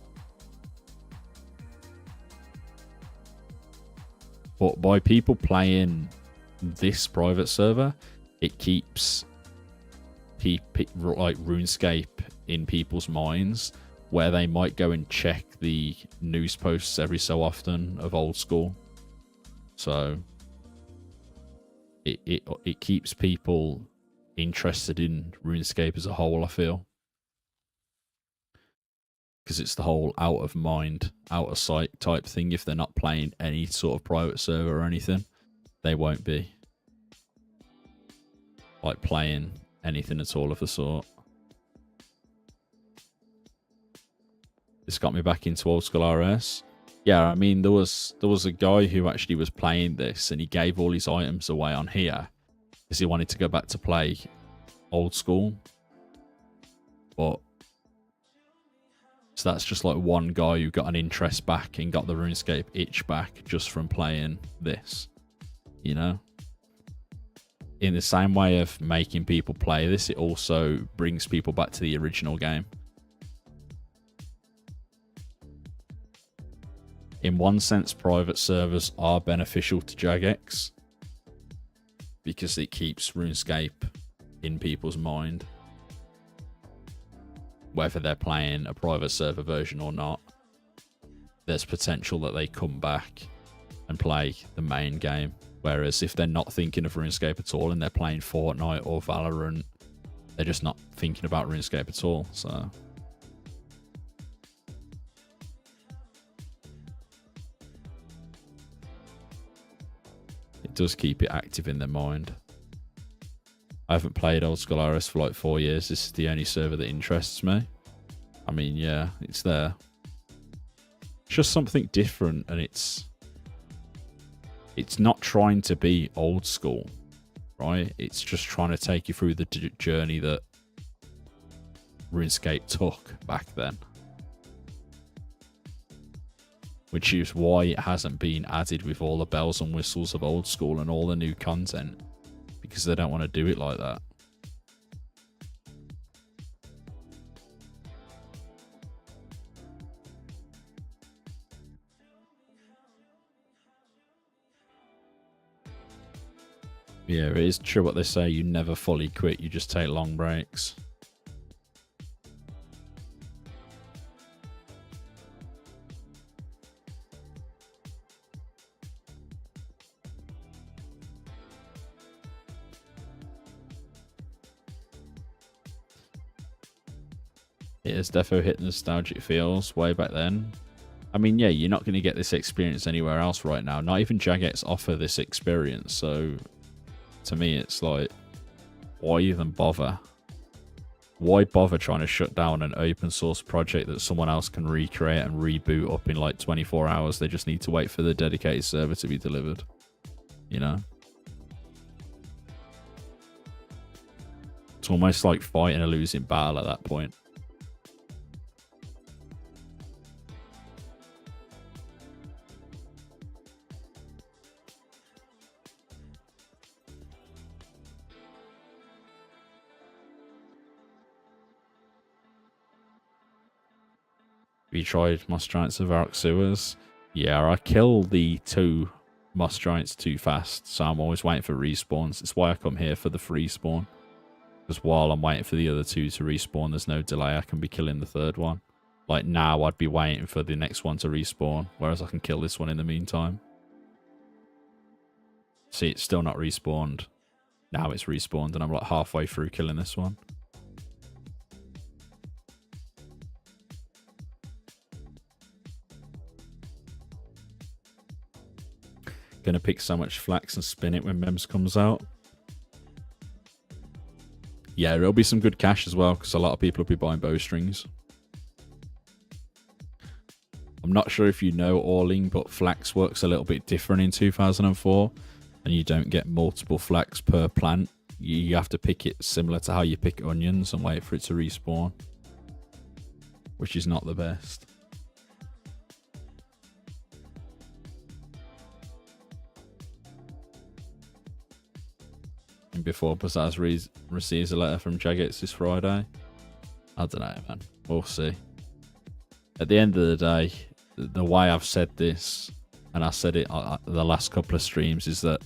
But by people playing this private server, it keeps like RuneScape in people's minds where they might go and check the news posts every so often of old school. So it keeps people interested in RuneScape as a whole, I feel. Because it's the whole out of mind, out of sight type thing. If they're not playing any sort of private server or anything, they won't be like playing anything at all of the sort. This got me back into old school RS. Yeah, I mean, there was a guy who actually was playing this, and he gave all his items away on here because he wanted to go back to play old school. But so that's just like one guy who got an interest back and got the RuneScape itch back just from playing this, you know? In the same way of making people play this, it also brings people back to the original game. In one sense, private servers are beneficial to Jagex because it keeps RuneScape in people's mind, whether they're playing a private server version or not. There's potential that they come back and play the main game. Whereas if they're not thinking of RuneScape at all and they're playing Fortnite or Valorant, they're just not thinking about RuneScape at all. So it does keep it active in their mind. I haven't played old school RS for like 4 years. This is the only server that interests me. I mean, yeah, it's there. It's just something different, and it's not trying to be old school, right? It's just trying to take you through the journey that RuneScape took back then. Which is why it hasn't been added with all the bells and whistles of old school and all the new content. Because they don't want to do it like that. Yeah, it is true what they say, you never fully quit, you just take long breaks. It has definitely hit nostalgic feels way back then. I mean, yeah, you're not going to get this experience anywhere else right now. Not even Jagex offer this experience, so to me it's like, why even bother? Why bother trying to shut down an open source project that someone else can recreate and reboot up in like 24 hours? They just need to wait for the dedicated server to be delivered, you know? It's almost like fighting a losing battle at that point. Have you tried Moss Giants of Arc Sewers? Yeah, I kill the 2 Moss Giants too fast, so I'm always waiting for respawns. It's why I come here for the free spawn. Because while I'm waiting for the other 2 to respawn, there's no delay. I can be killing the 3rd one. Like now, I'd be waiting for the next one to respawn, whereas I can kill this one in the meantime. See, it's still not respawned. Now it's respawned, and I'm like halfway through killing this one. Gonna pick so much flax and spin it when Mems comes out. Yeah, there'll be some good cash as well, because a lot of people will be buying bowstrings. I'm not sure if you know Orling, but flax works a little bit different in 2004, and you don't get multiple flax per plant. You have to pick it similar to how you pick onions and wait for it to respawn, which is not the best. Before Pizzazz receives a letter from Jagex this Friday. I don't know, man. We'll see. At the end of the day, the way I've said this, and I said it the last couple of streams, is that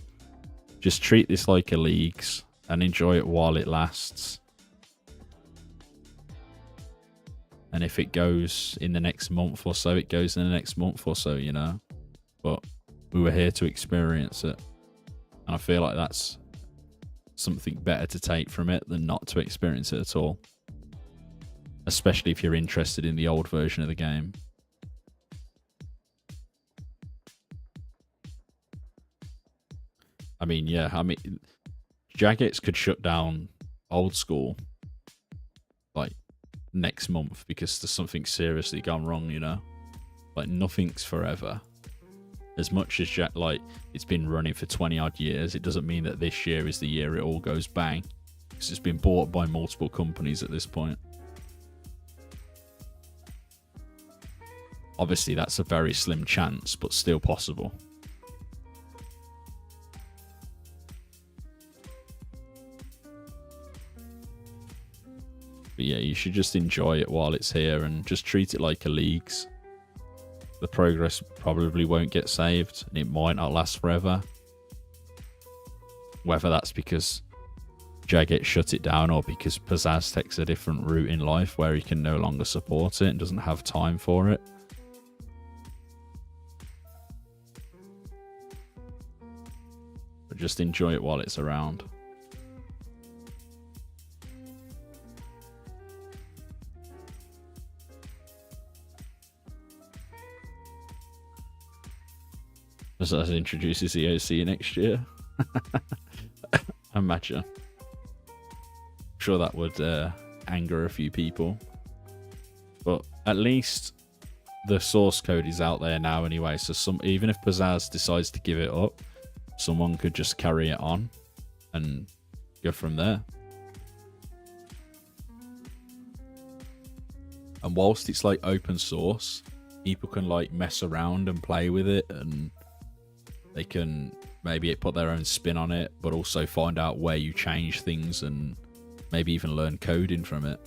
just treat this like a leagues and enjoy it while it lasts. And if it goes in the next month or so, it goes in the next month or so, you know. But we were here to experience it. And I feel like that's something better to take from it than not to experience it at all. Especially if you're interested in the old version of the game. I mean, yeah, Jagex could shut down old school like next month because there's something seriously gone wrong, you know? Like, nothing's forever. As much as like it's been running for 20 odd years, it doesn't mean that this year is the year it all goes bang. Because it's been bought by multiple companies at this point. Obviously, that's a very slim chance, but still possible. But yeah, you should just enjoy it while it's here and just treat it like a leagues. The progress probably won't get saved, and it might not last forever. Whether that's because Jagex shut it down or because Pizzazz takes a different route in life where he can no longer support it and doesn't have time for it. But just enjoy it while it's around. As that introduces EOC next year. Imagine. I'm sure that would anger a few people. But at least the source code is out there now anyway. So even if Pizzazz decides to give it up, someone could just carry it on and go from there. And whilst it's like open source, people can like mess around and play with it, and they can maybe put their own spin on it, but also find out where you change things and maybe even learn coding from it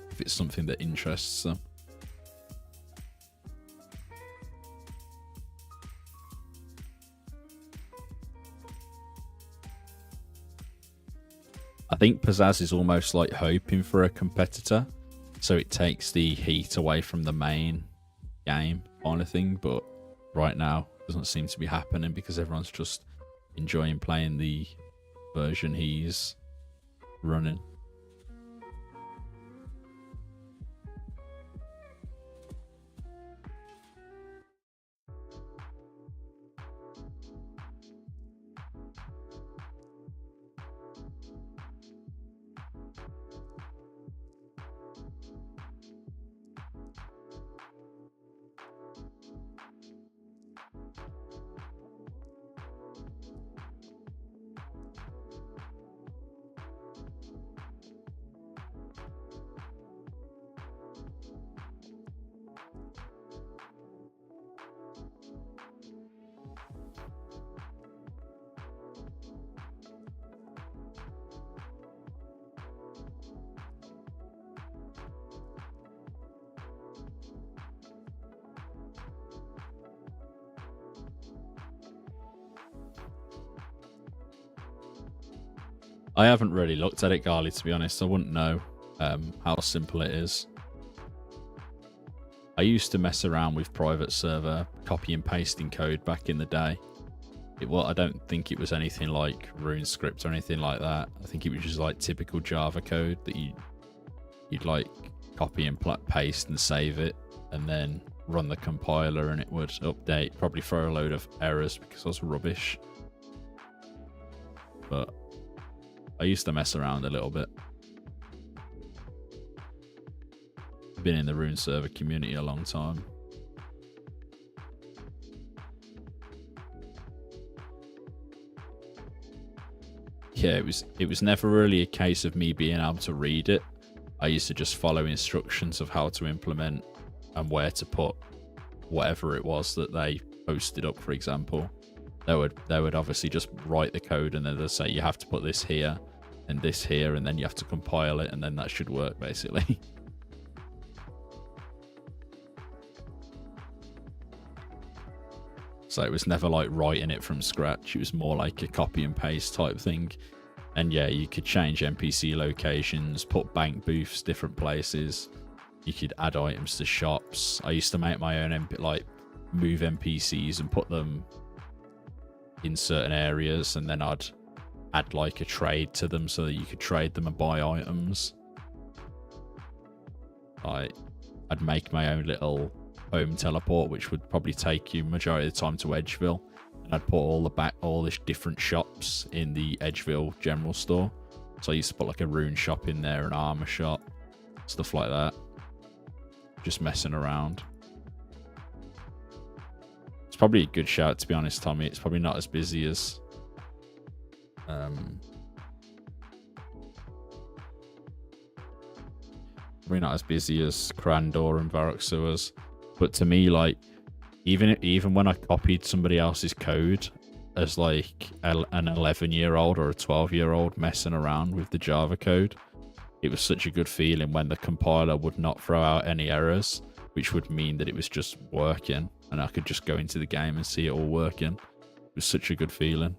if it's something that interests them. I think Pizzazz is almost like hoping for a competitor, so it takes the heat away from the main game kind of thing, but right now doesn't seem to be happening because everyone's just enjoying playing the version he's running. I haven't really looked at it, Garly, to be honest. I wouldn't know how simple it is. I used to mess around with private server copy and pasting code back in the day. I don't think it was anything like RuneScript or anything like that. I think it was just like typical Java code that you'd like copy and paste and save it, and then run the compiler and it would update, probably throw a load of errors because I was rubbish. But I used to mess around a little bit. Been in the Rune server community a long time. Yeah, it was never really a case of me being able to read it. I used to just follow instructions of how to implement and where to put whatever it was that they posted up, for example. They would obviously just write the code and then they'd say you have to put this here and this here, and then you have to compile it, and then that should work, basically. So it was never like writing it from scratch. It was more like a copy and paste type thing. And yeah, you could change NPC locations, put bank booths different places, You could add items to shops. I used to make my own move NPCs and put them in certain areas, and then I'd add like a trade to them so that you could trade them and buy items. I'd make my own little home teleport, which would probably take you majority of the time to Edgeville, and I'd put all the different shops in the Edgeville general store. So I used to put like a rune shop in there, an armor shop, stuff like that. Just messing around. It's probably a good shout, to be honest, Tommy. It's probably not as busy as probably not as busy as Crandor and Varrock Sewers. But to me, like, even when I copied somebody else's code as like an 11-year-old or a 12-year-old messing around with the Java code, it was such a good feeling when the compiler would not throw out any errors, which would mean that it was just working, and I could just go into the game and see it all working. It was such a good feeling.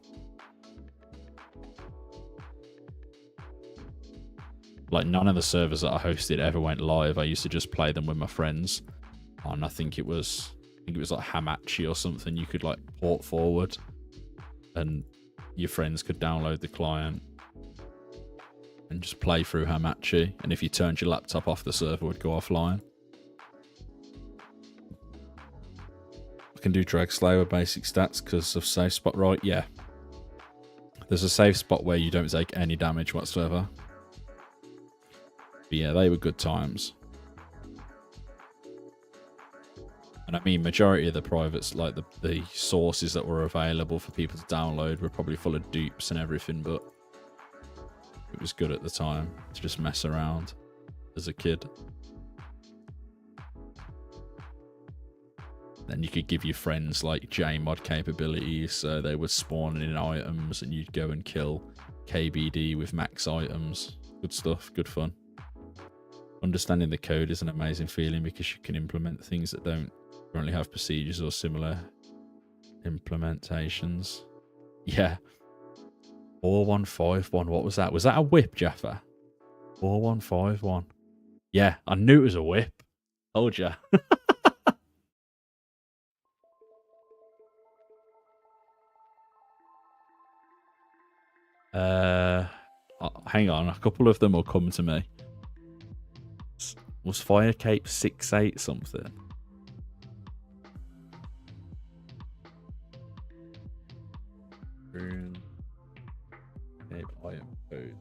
Like, none of the servers that I hosted ever went live. I used to just play them with my friends. And I think it was like Hamachi or something. You could like port forward and your friends could download the client and just play through Hamachi. And if you turned your laptop off, the server would go offline. I can do Drag Slayer with basic stats because of safe spot, right? Yeah. There's a safe spot where you don't take any damage whatsoever. But yeah, they were good times. And I mean, majority of the privates, like the sources that were available for people to download, were probably full of dupes and everything, but it was good at the time to just mess around as a kid. Then you could give your friends like JMod capabilities, so they would spawn in items and you'd go and kill KBD with max items. Good stuff, good fun. Understanding the code is an amazing feeling because you can implement things that don't currently have procedures or similar implementations. Yeah. 4151, what was that? Was that a whip, Jaffa? 4151. Yeah, I knew it was a whip. Told ya. Hang on, a couple of them will come to me. Was Fire Cape 68 something? Rune Cape item code.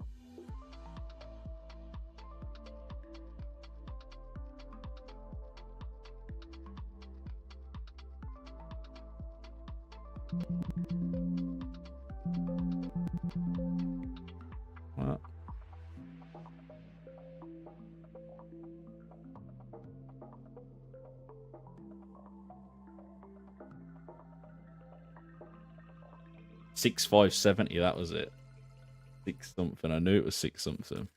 What? $6,570, that was it. 6 something. I knew it was 6 something.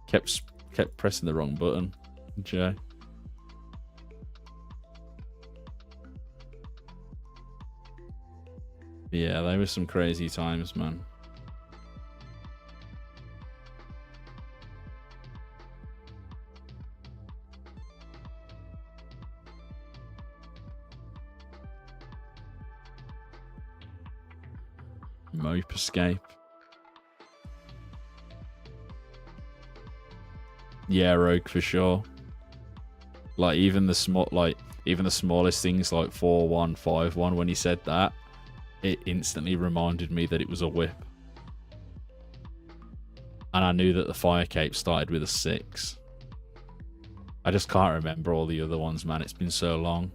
Kept pressing the wrong button, Jay. Yeah, they were some crazy times, man. Escape. Yeah, Rogue for sure. Like even the smallest things like 4151, when he said that, it instantly reminded me that it was a whip. And I knew that the Fire Cape started with a 6. I just can't remember all the other ones, man. It's been so long.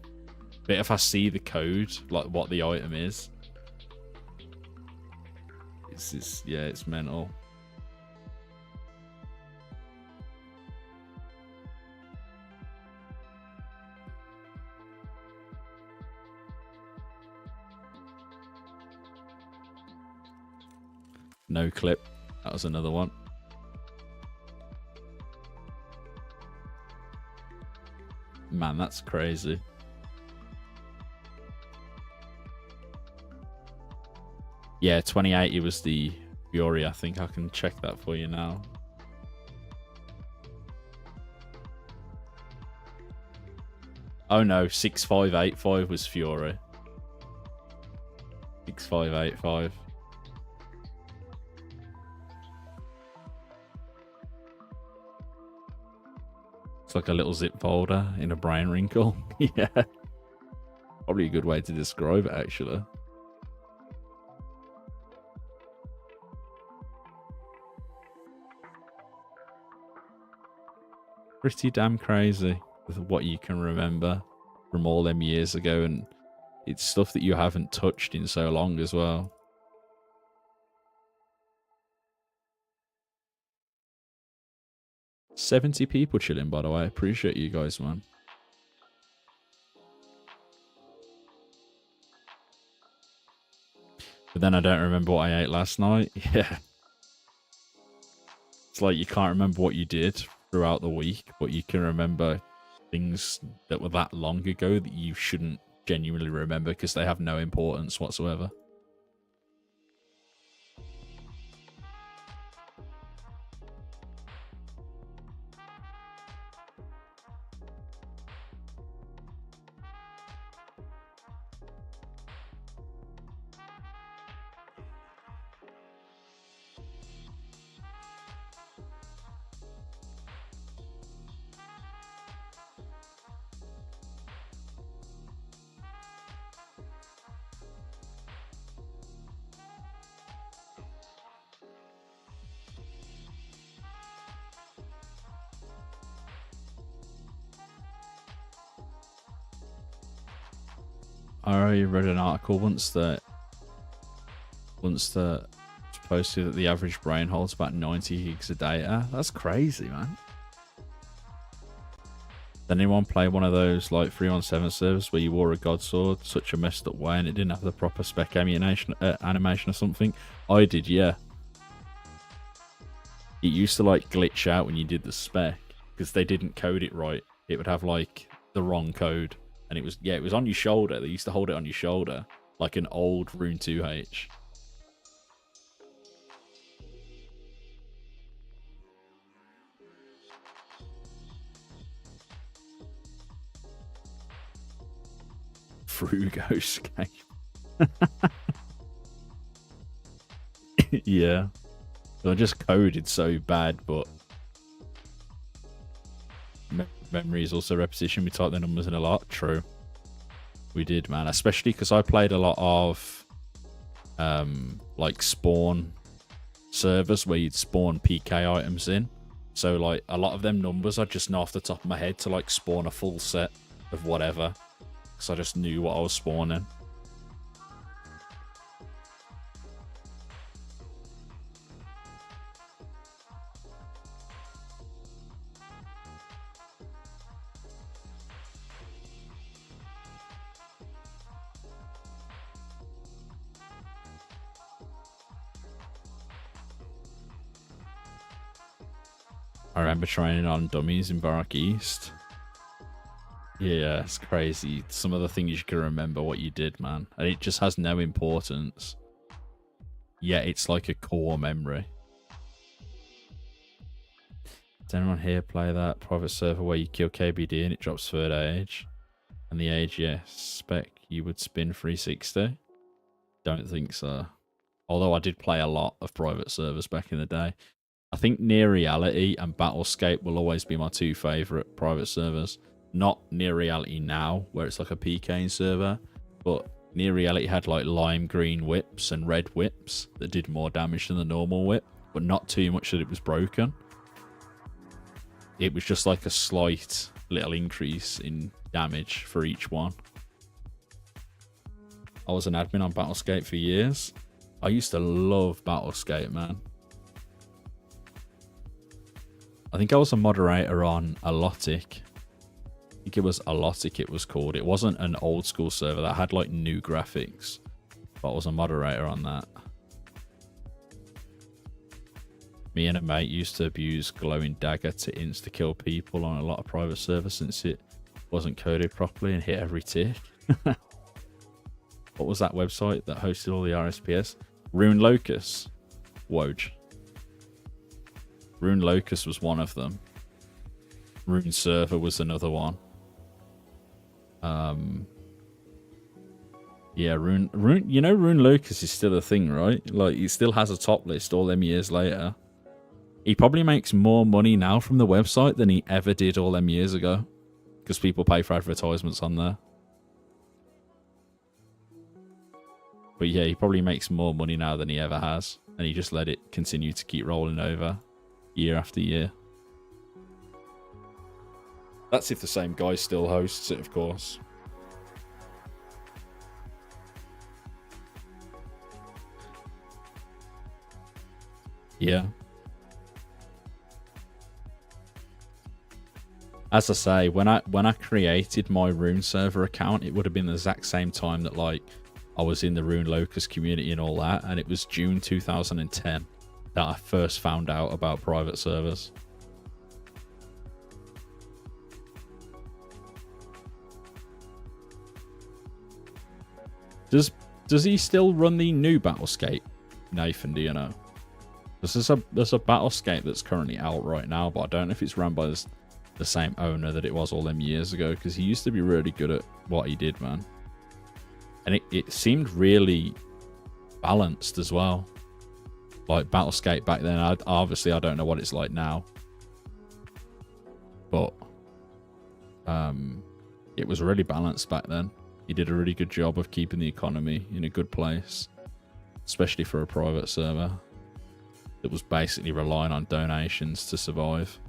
But if I see the code, like what the item is, yeah, it's mental. No clip. That was another one. Man, that's crazy. Yeah, 2080 was the Fury, I think I can check that for you now. Oh no, 6585 was Fury. 6585. It's like a little zip folder in a brain wrinkle. Yeah. Probably a good way to describe it, actually. Pretty damn crazy with what you can remember from all them years ago, and it's stuff that you haven't touched in so long as well. $70 people chilling, by the way. Appreciate you guys, man. But then I don't remember what I ate last night. Yeah. It's like you can't remember what you did throughout the week, but you can remember things that were that long ago that you shouldn't genuinely remember because they have no importance whatsoever. I already read an article once that it's posted that the average brain holds about 90 gigs of data. That's crazy, man. Did anyone play one of those like 317 servers where you wore a god sword such a messed up way and it didn't have the proper spec animation or something? I did, yeah. It used to like glitch out when you did the spec because they didn't code it right. It would have like the wrong code. And it was, yeah, it was on your shoulder. They used to hold it on your shoulder like an old Rune 2H. RuneScape. Yeah. I just coded so bad, but memory is also repetition. We type the numbers in a lot. True. We did, man. Especially because I played a lot of like spawn servers where you'd spawn PK items in. So like a lot of them numbers I just know off the top of my head to like spawn a full set of whatever. Because I just knew what I was spawning. I remember training on dummies in Barak East. Yeah, it's crazy. Some of the things you can remember what you did, man. And it just has no importance. Yeah, it's like a core memory. Does anyone here play that private server where you kill KBD and it drops third age? And the age, yes, spec you would spin 360? Don't think so. Although I did play a lot of private servers back in the day. I think Near Reality and Battlescape will always be my two favourite private servers. Not Near Reality now, where it's like a PKing server, but Near Reality had like lime green whips and red whips that did more damage than the normal whip, but not too much that it was broken. It was just like a slight little increase in damage for each one. I was an admin on Battlescape for years. I used to love Battlescape, man. I think I was a moderator on Allotic. I think it was Allotic it was called. It wasn't an old school server that had like new graphics, but I was a moderator on that. Me and a mate used to abuse glowing dagger to insta-kill people on a lot of private servers since it wasn't coded properly and hit every tick. What was that website that hosted all the RSPS? Rune Locus. Woj. Rune Locust was one of them. Rune Server was another one. Yeah, Rune, you know, Rune Locust is still a thing, right? Like, he still has a top list all them years later. He probably makes more money now from the website than he ever did all them years ago. Because people pay for advertisements on there. But yeah, he probably makes more money now than he ever has. And he just let it continue to keep rolling over year after year. That's if the same guy still hosts it, of course. Yeah. As I say, when I created my Rune server account, it would have been the exact same time that, like, I was in the Rune Locust community and all that, and it was June 2010 that I first found out about private servers. Does he still run the new Battlescape, Nathan? Do you know? There's a Battlescape that's currently out right now, but I don't know if it's run by the same owner that it was all them years ago, because he used to be really good at what he did, man. And it seemed really balanced as well. Like Battlescape back then, obviously I don't know what it's like now. But it was really balanced back then. He did a really good job of keeping the economy in a good place, especially for a private server that was basically relying on donations to survive.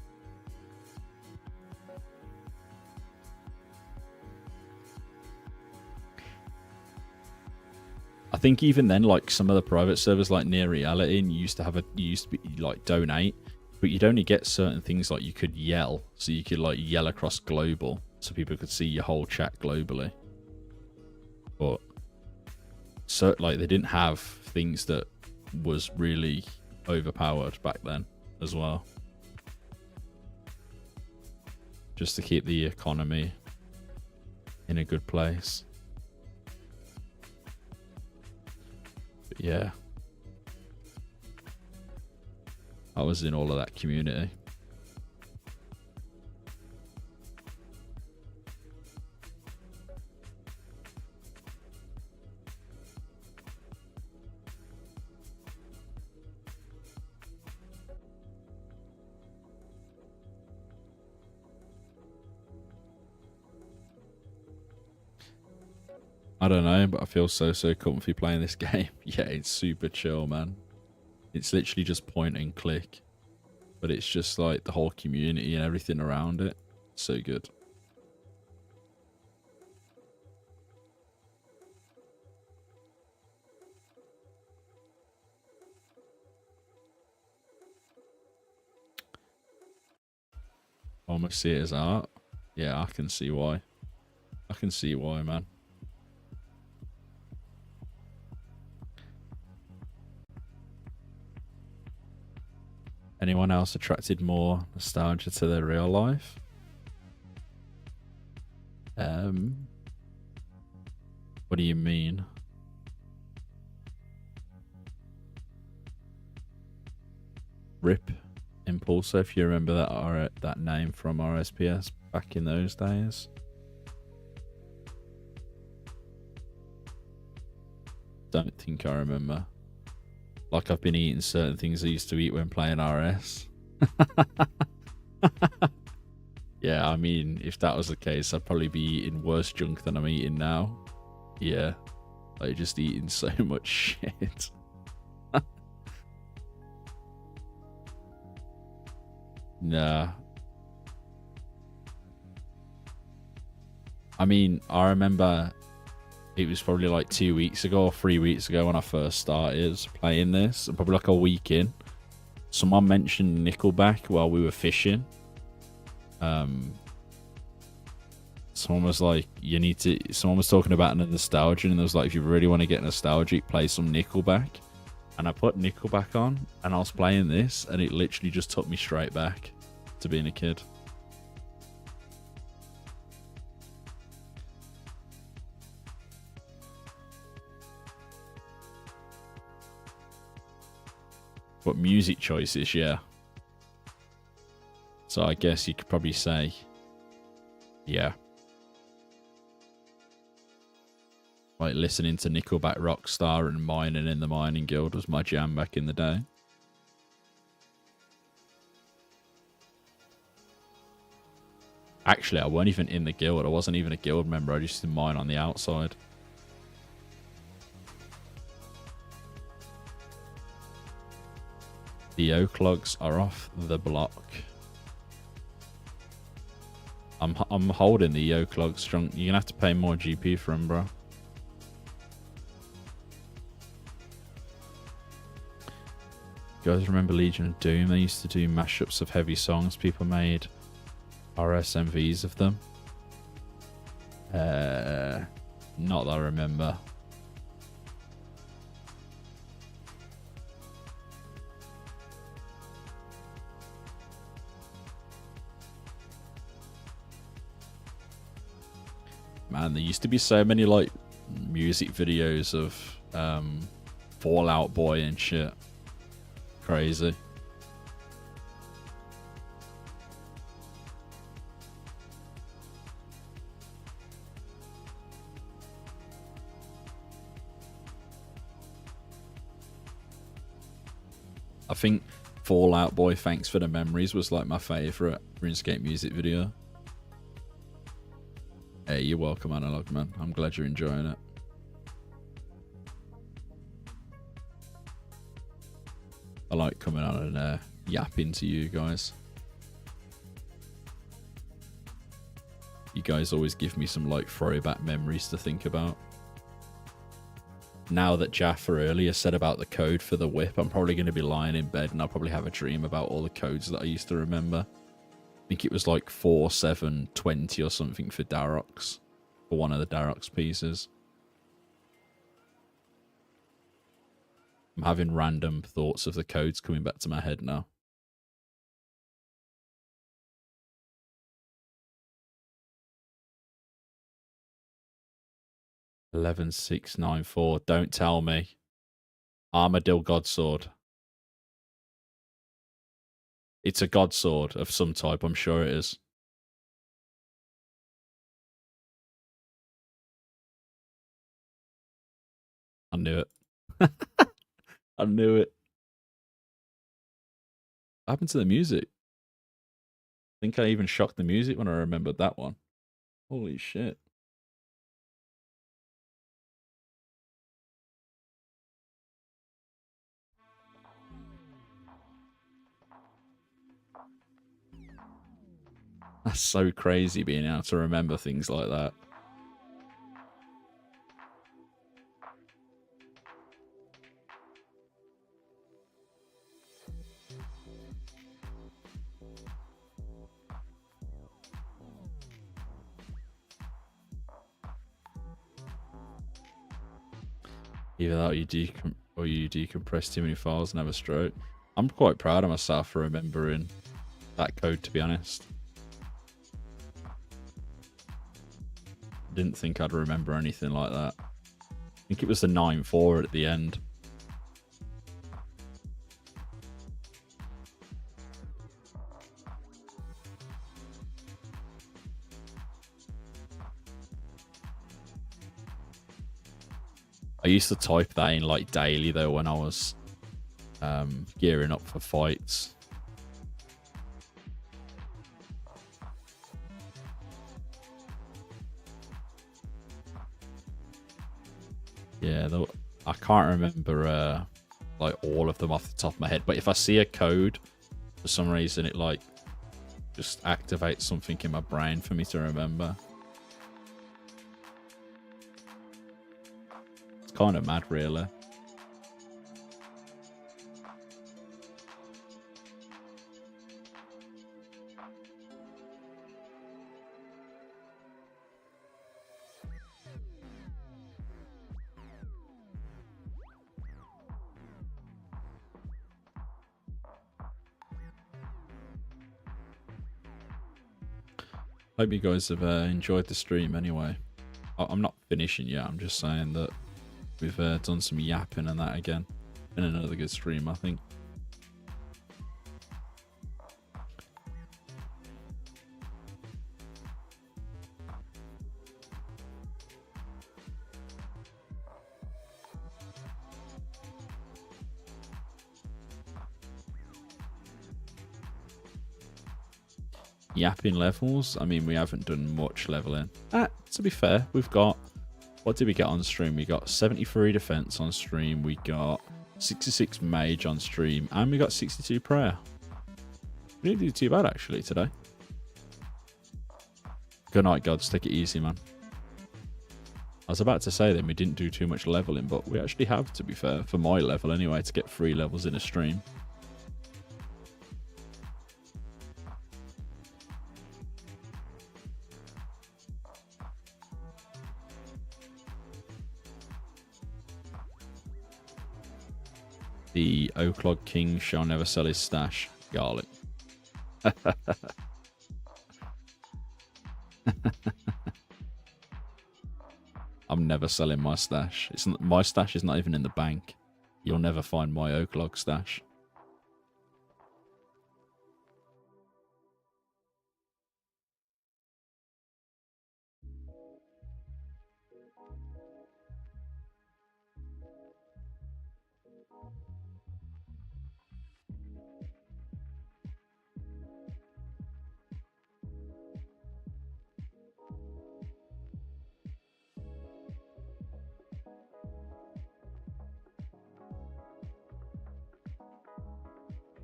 I think even then, like some of the private servers like Near Reality, and you used to be like donate, but you'd only get certain things. Like you could yell, so you could like yell across global, so people could see your whole chat globally. But so like they didn't have things that was really overpowered back then as well, just to keep the economy in a good place. But yeah, I was in all of that community. I don't know, but I feel so comfy playing this game. Yeah, it's super chill, man. It's literally just point and click. But it's just like the whole community and everything around it. So good. Almost see it as art. Yeah, I can see why. I can see why, man. Anyone else attracted more nostalgia to their real life? What do you mean? RIP Impulso, if you remember that name from RSPS back in those days. Don't think I remember. Like I've been eating certain things I used to eat when playing RS. Yeah, I mean, if that was the case, I'd probably be eating worse junk than I'm eating now. Yeah, like just eating so much shit. Nah. I mean, I remember it was probably like 2 weeks ago or 3 weeks ago when I first started playing this, and probably like a week in, someone mentioned Nickelback while we were fishing. Someone was like, someone was talking about nostalgia, and it was like, if you really want to get nostalgic, play some Nickelback. And I put Nickelback on, and I was playing this, and it literally just took me straight back to being a kid. But music choices, yeah. So I guess you could probably say, yeah. Like listening to Nickelback Rockstar and mining in the mining guild was my jam back in the day. Actually, I weren't even in the guild. I wasn't even a guild member. I just did mine on the outside. The oak logs are off the block. I'm holding the oak log strong. You're gonna have to pay more GP for them, bro. You guys remember Legion of Doom? They used to do mashups of heavy songs. People made RSMVs of them. Not that I remember. Man, there used to be so many like music videos of Fallout Boy and shit. Crazy. I think Fallout Boy, Thanks for the Memories was like my favourite RuneScape music video. Hey, you're welcome, Analog Man. I'm glad you're enjoying it. I like coming on and yapping to you guys. You guys always give me some like throwback memories to think about. Now that Jaffa earlier said about the code for the whip, I'm probably going to be lying in bed and I'll probably have a dream about all the codes that I used to remember. I think it was like 4720 or something for Darox, for one of the Darox pieces. I'm having random thoughts of the codes coming back to my head now. $11,694. Don't tell me. Armadillo Godsword. It's a Godsword of some type, I'm sure it is. I knew it. I knew it. What happened to the music? I think I even shocked the music when I remembered that one. Holy shit. That's so crazy being able to remember things like that. Either that or you decompress too many files and have a stroke. I'm quite proud of myself for remembering that code, to be honest. Didn't think I'd remember anything like that. I think it was the 9-4 at the end. I used to type that in like daily though when I was gearing up for fights. Yeah, though I can't remember like all of them off the top of my head, but if I see a code for some reason, it like just activates something in my brain for me to remember. It's kind of mad, really. Hope you guys have enjoyed the stream anyway. I'm not finishing yet, I'm just saying that we've done some yapping and that again. Been another good stream, I think. yapping levels. I mean, we haven't done much leveling. To be fair, we've got... What did we get on stream? We got 73 defense on stream. We got 66 mage on stream. And we got 62 prayer. We didn't do too bad, actually, today. Good night, gods. Take it easy, man. I was about to say then we didn't do too much leveling, but we actually have, to be fair. For my level, anyway, to get 3 levels in a stream. The Oaklog King shall never sell his stash. Garlic. I'm never selling my stash. My stash is not even in the bank. You'll never find my Oaklog stash.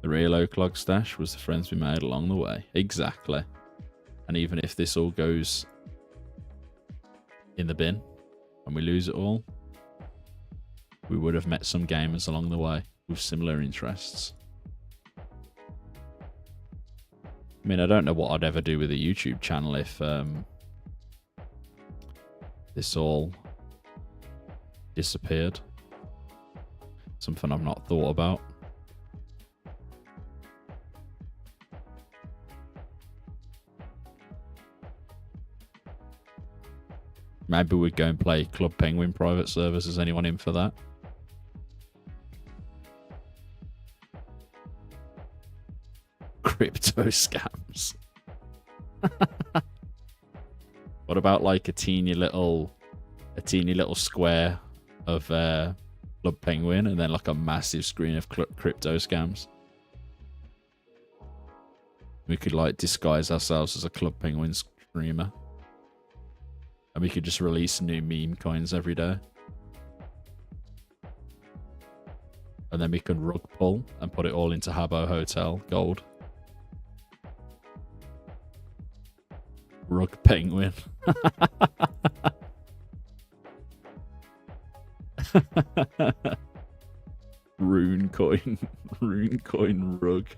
The real Oaklog stash was the friends we made along the way. Exactly. And even if this all goes in the bin and we lose it all, we would have met some gamers along the way with similar interests. I mean, I don't know what I'd ever do with a YouTube channel if this all disappeared. Something I've not thought about. Maybe we'd go and play Club Penguin private servers. Is anyone in for that? Crypto scams. What about like a teeny little square of Club Penguin and then like a massive screen of crypto scams? We could like disguise ourselves as a Club Penguin streamer. And we could just release new meme coins every day. And then we can rug pull and put it all into Habbo Hotel gold. Rug Penguin. Rune coin. Rune coin rug.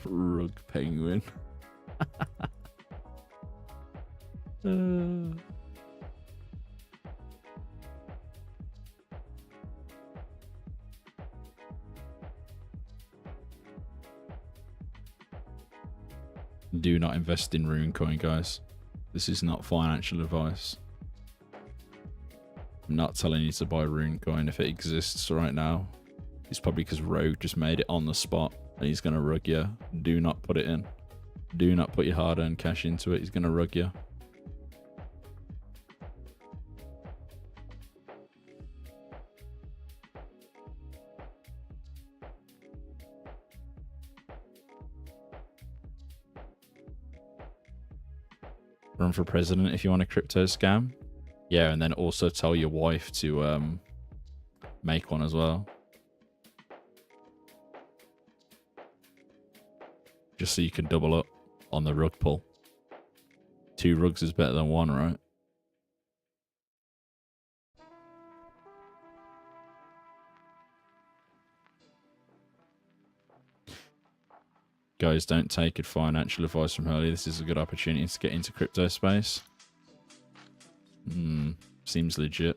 Rug Penguin. Do not invest in Rune coin, guys. This is not financial advice. I'm not telling you to buy Rune coin if it exists right now. It's probably because Rogue just made it on the spot and he's going to rug you. Do not put it in. Do not put your hard-earned cash into it. He's going to rug you. Run for president if you want a crypto scam. Yeah, and then also tell your wife to make one as well. Just so you can double up on the rug pull. 2 rugs is better than 1, right? Guys, don't take financial advice from Hurley. This is a good opportunity to get into crypto space. Seems legit.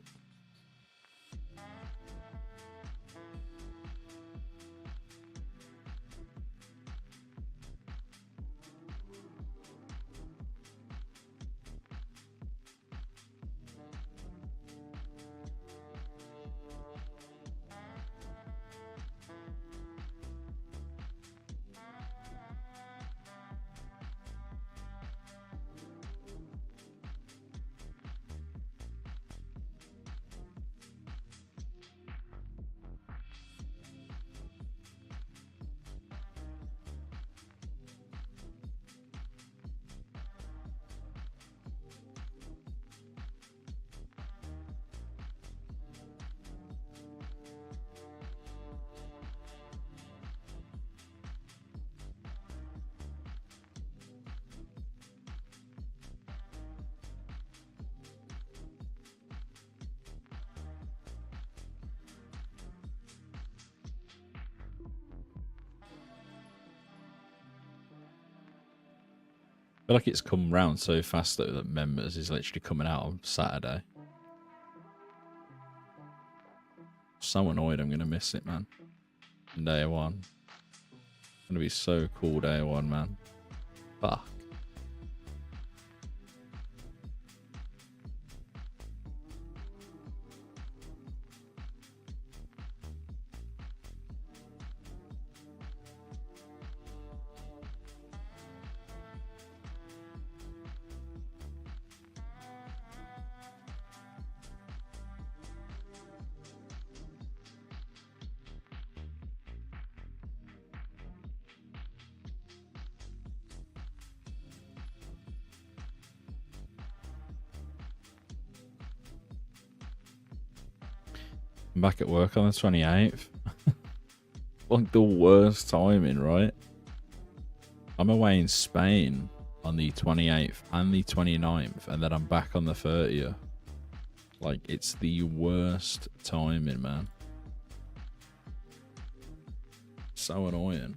feel like it's come round so fast though that members is literally coming out on Saturday. So annoyed I'm gonna miss it, man. Day one. It's gonna be so cool day one, man. Fuck. I'm back at work on the 28th. Like the worst timing, right? I'm away in Spain on the 28th and the 29th, and then I'm back on the 30th. Like, it's the worst timing, man. So annoying.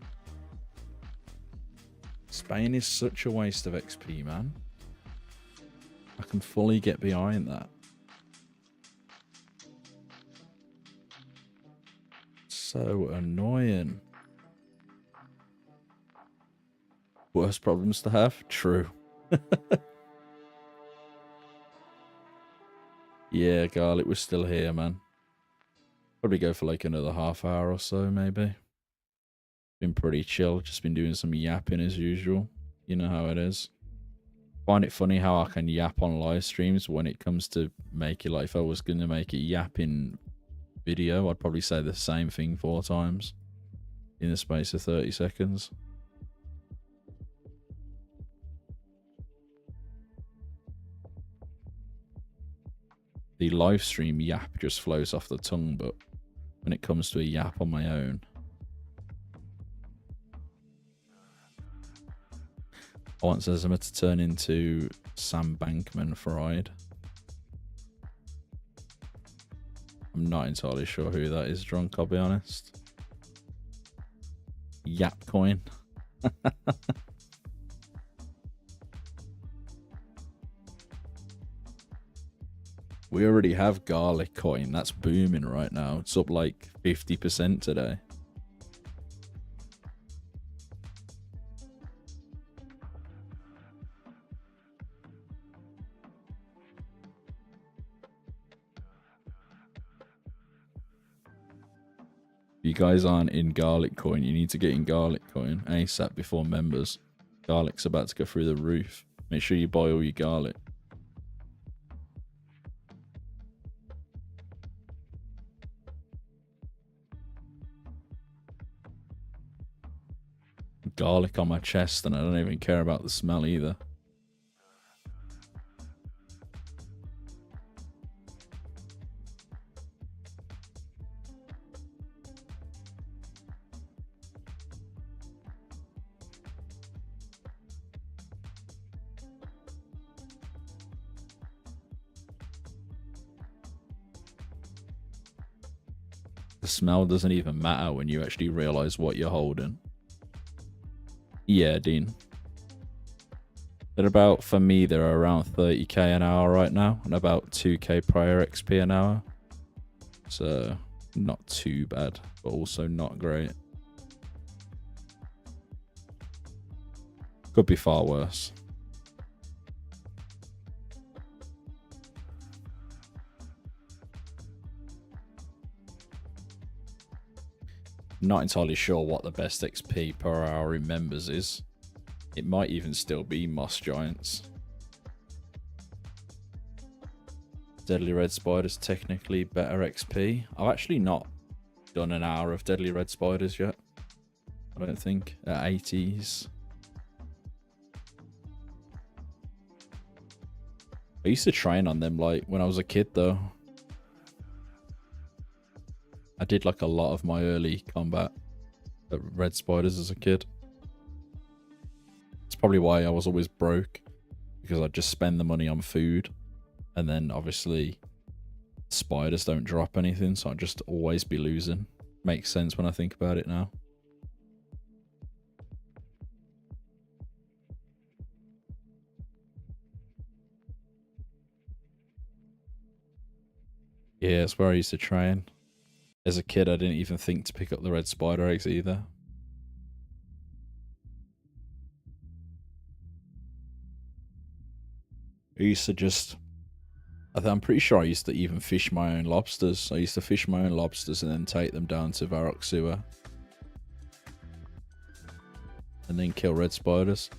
Spain is such a waste of XP, man. I can fully get behind that. So annoying. Worst problems to have? True. Yeah, Garlic was still here, man. Probably go for like another half hour or so, maybe. Been pretty chill. Just been doing some yapping as usual. You know how it is. Find it funny how I can yap on live streams when it comes to make it. Like, if I was going to make a yapping video, I'd probably say the same thing 4 times in the space of 30 seconds. The live stream yap just flows off the tongue, but when it comes to a yap on my own, I want Zezima to turn into Sam Bankman-Fried. I'm not entirely sure who that is, drunk, I'll be honest. Yap coin. We already have garlic coin. That's booming right now. It's up like 50% today. If you guys aren't in garlic coin, you need to get in garlic coin ASAP before members. Garlic's about to go through the roof. Make sure you buy all your garlic. Garlic on my chest, and I don't even care about the smell either. The smell doesn't even matter when you actually realize what you're holding. Yeah, Dean. They're about, for me, they're around 30k an hour right now, and about 2k prior XP an hour. So, not too bad, but also not great. Could be far worse. Not entirely sure what the best XP per hour in members is. It might even still be Moss Giants. Deadly Red Spiders technically better XP. I've actually not done an hour of Deadly Red Spiders yet. I don't think. At 80s. I used to train on them like when I was a kid though. I did like a lot of my early combat at Red Spiders as a kid. It's probably why I was always broke, because I'd just spend the money on food, and then obviously spiders don't drop anything, so I'd just always be losing. Makes sense when I think about it now. Yeah, it's where I used to train. As a kid, I didn't even think to pick up the red spider eggs either. I used to just... I'm pretty sure I used to even fish my own lobsters. I used to fish my own lobsters and then take them down to Varrock Sewer. And then kill red spiders.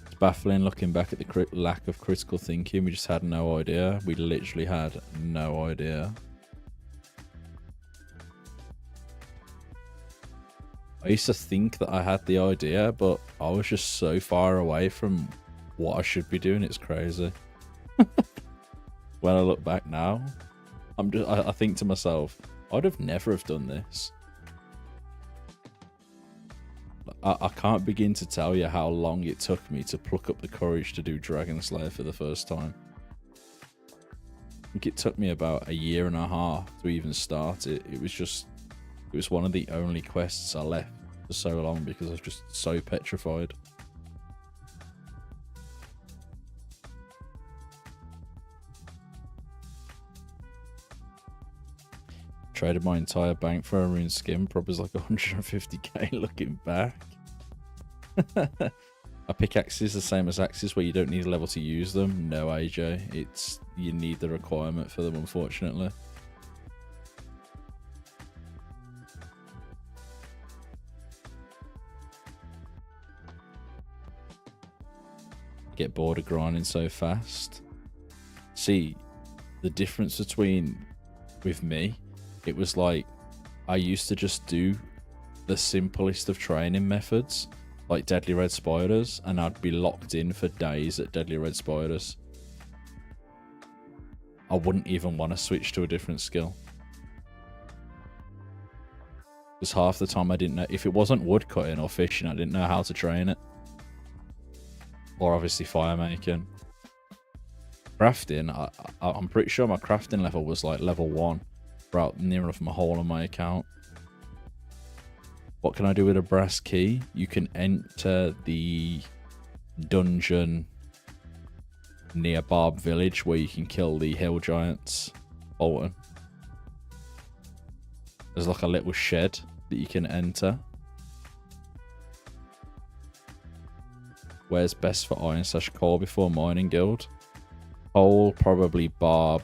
It's baffling looking back at the lack of critical thinking. We just had no idea. We literally had no idea. I used to think that I had the idea, but I was just so far away from what I should be doing. It's crazy. When I look back now, I think to myself, I'd have never have done this. I can't begin to tell you how long it took me to pluck up the courage to do Dragon Slayer for the first time. I think it took me about 1.5 years to even start it. It was one of the only quests I left for so long because I was just so petrified. Traded my entire bank for a rune skin, probably like 150k looking back. Are pickaxes the same as axes where you don't need a level to use them? No, AJ. You need the requirement for them, unfortunately. Get bored of grinding so fast. See, the difference with me, it was like I used to just do the simplest of training methods, like deadly red spiders, and I'd be locked in for days at deadly red spiders. I wouldn't even want to switch to a different skill. Because half the time I didn't know, if it wasn't wood cutting or fishing, I didn't know how to train it. Or obviously fire making. Crafting, I'm pretty sure my crafting level was like level 1. About near enough my hole on my account. What can I do with a brass key? You can enter the dungeon near Barb Village where you can kill the hill giants. Bolton. There's like a little shed that you can enter. Where's best for iron/coal before mining guild? Coal, probably Barb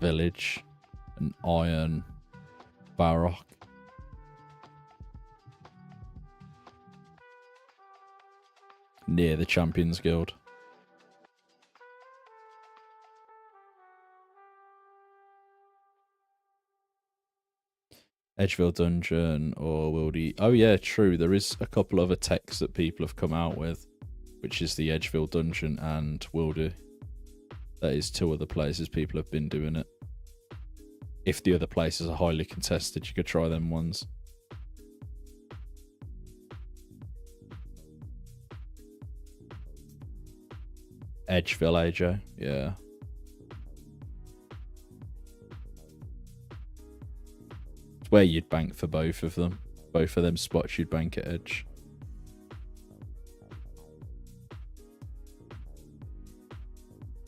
Village, and iron Varrock. Near the Champions Guild. Edgeville Dungeon or Wildy. Oh yeah, true. There is a couple other techs that people have come out with, which is the Edgeville Dungeon and Wildy. That is 2 other places people have been doing it. If the other places are highly contested, you could try them ones. Edgeville, AJ. Yeah. It's where you'd bank for both of them. Both of them spots you'd bank at Edge.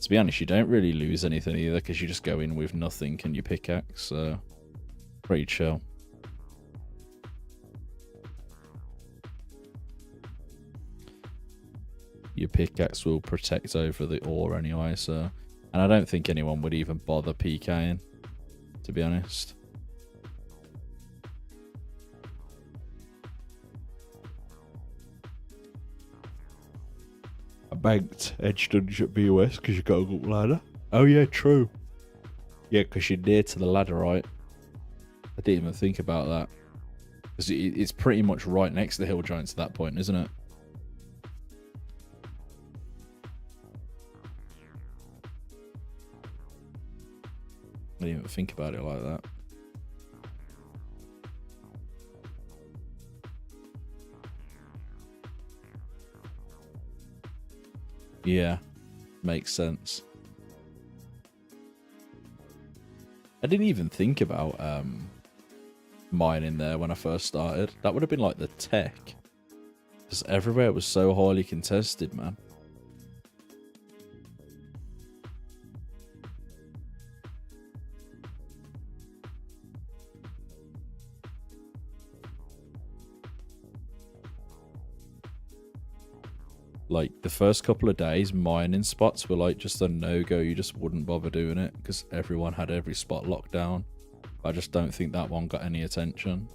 To be honest, you don't really lose anything either because you just go in with nothing and you pickaxe, so pretty chill. Your pickaxe will protect over the ore anyway, so... And I don't think anyone would even bother PKing, to be honest. I banked Edge Dungeon at BOS because you got a good ladder. Oh yeah, true. Yeah, because you're near to the ladder, right? I didn't even think about that. Because it's pretty much right next to the hill giants at that point, isn't it? I didn't even think about it like that. Yeah, makes sense. I didn't even think about mining there when I first started. That would have been like the tech. Because everywhere was so highly contested, man. Like, the first couple of days, mining spots were like just a no-go. You just wouldn't bother doing it because everyone had every spot locked down. I just don't think that one got any attention.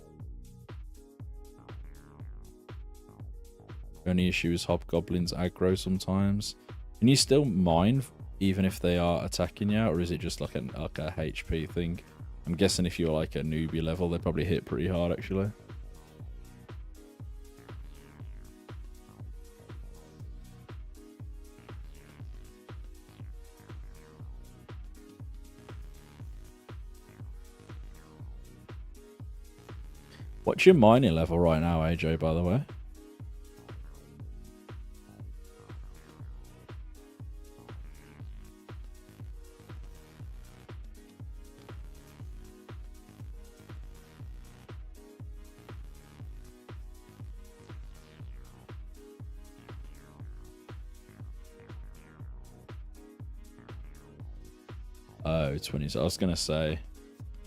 The only issue is hobgoblins aggro sometimes. Can you still mine even if they are attacking you, or is it just like a HP thing? I'm guessing if you're like a newbie level, they probably hit pretty hard actually. What's your mining level right now, AJ, by the way? Oh, 20s. I was going to say,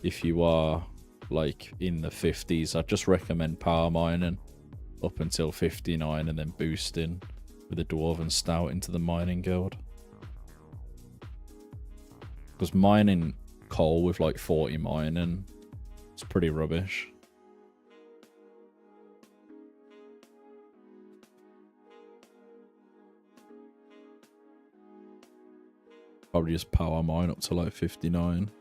if you are like in the 50s, I'd just recommend power mining up until 59 and then boosting with a dwarven stout into the mining guild. Because mining coal with like 40 mining, it's pretty rubbish. Probably just power mine up to like 59.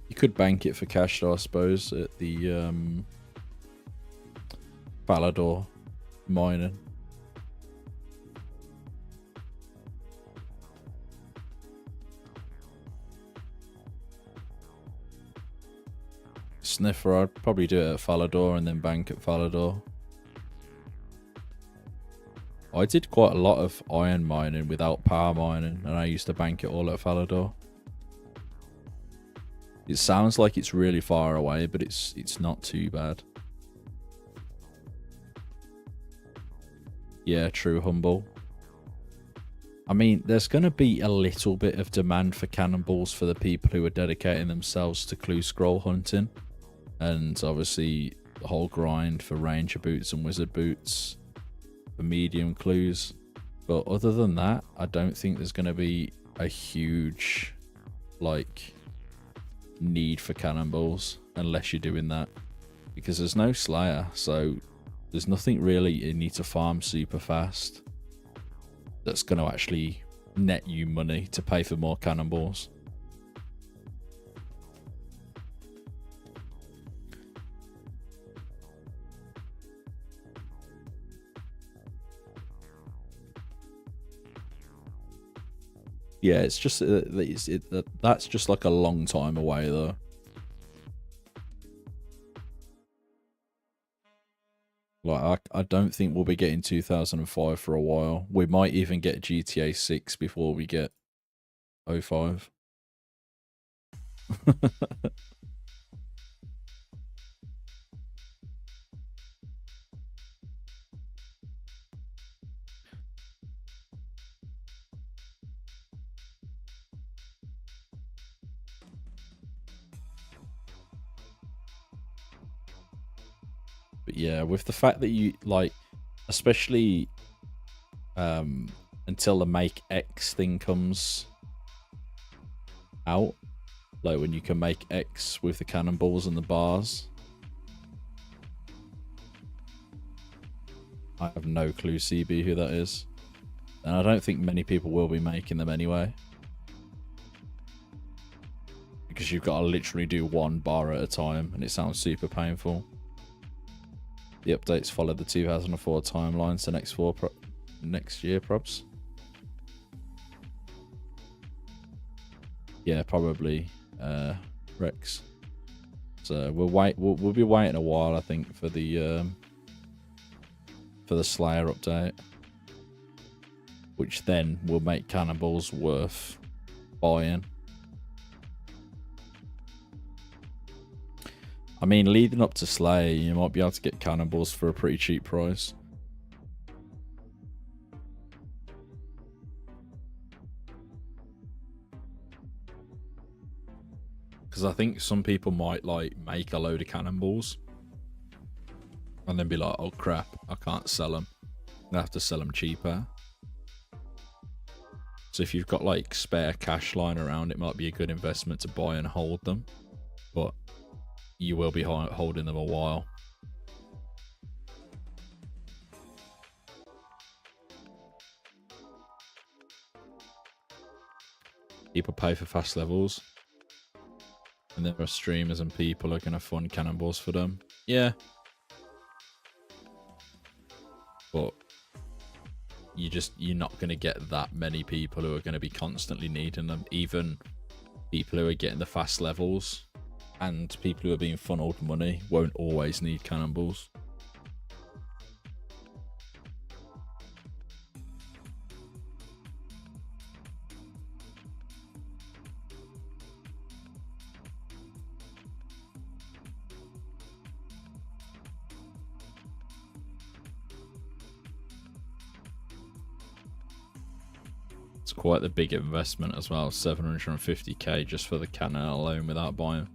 You could bank it for cash though, I suppose, at the Falador mining. Sniffer, I'd probably do it at Falador and then bank at Falador. I did quite a lot of iron mining without power mining, and I used to bank it all at Falador. It sounds like it's really far away, but it's not too bad. Yeah, true, Humble. I mean, there's going to be a little bit of demand for cannonballs for the people who are dedicating themselves to clue scroll hunting. And obviously, the whole grind for ranger boots and wizard boots for medium clues. But other than that, I don't think there's going to be a huge, like, need for cannonballs unless you're doing that. Because there's no slayer, so there's nothing really you need to farm super fast that's going to actually net you money to pay for more cannonballs. Yeah, it's just that's just like a long time away though. Like, I don't think we'll be getting 2005 for a while. We might even get GTA 6 before we get 05. But yeah, with the fact that you, like, especially until the make X thing comes out, like when you can make X with the cannonballs and the bars. I have no clue, CB, who that is. And I don't think many people will be making them anyway. Because you've got to literally do one bar at a time, and it sounds super painful. The updates follow the 2004 timeline, so next year, probs. Yeah, probably Rex. So we'll be waiting a while, I think, for the Slayer update. which then will make cannonballs worth buying. I mean, leading up to Slayer, you might be able to get cannonballs for a pretty cheap price. Because I think some people might like make a load of cannonballs and then be like, oh crap, I can't sell them. I have to sell them cheaper. So if you've got like spare cash lying around, it might be a good investment to buy and hold them. But you will be holding them a while. People pay for fast levels. And there are streamers and people who are going to fund cannonballs for them. Yeah. But you're not going to get that many people who are going to be constantly needing them. Even people who are getting the fast levels and people who are being funneled money won't always need cannonballs. It's quite the big investment as well, 750k just for the cannon alone without buying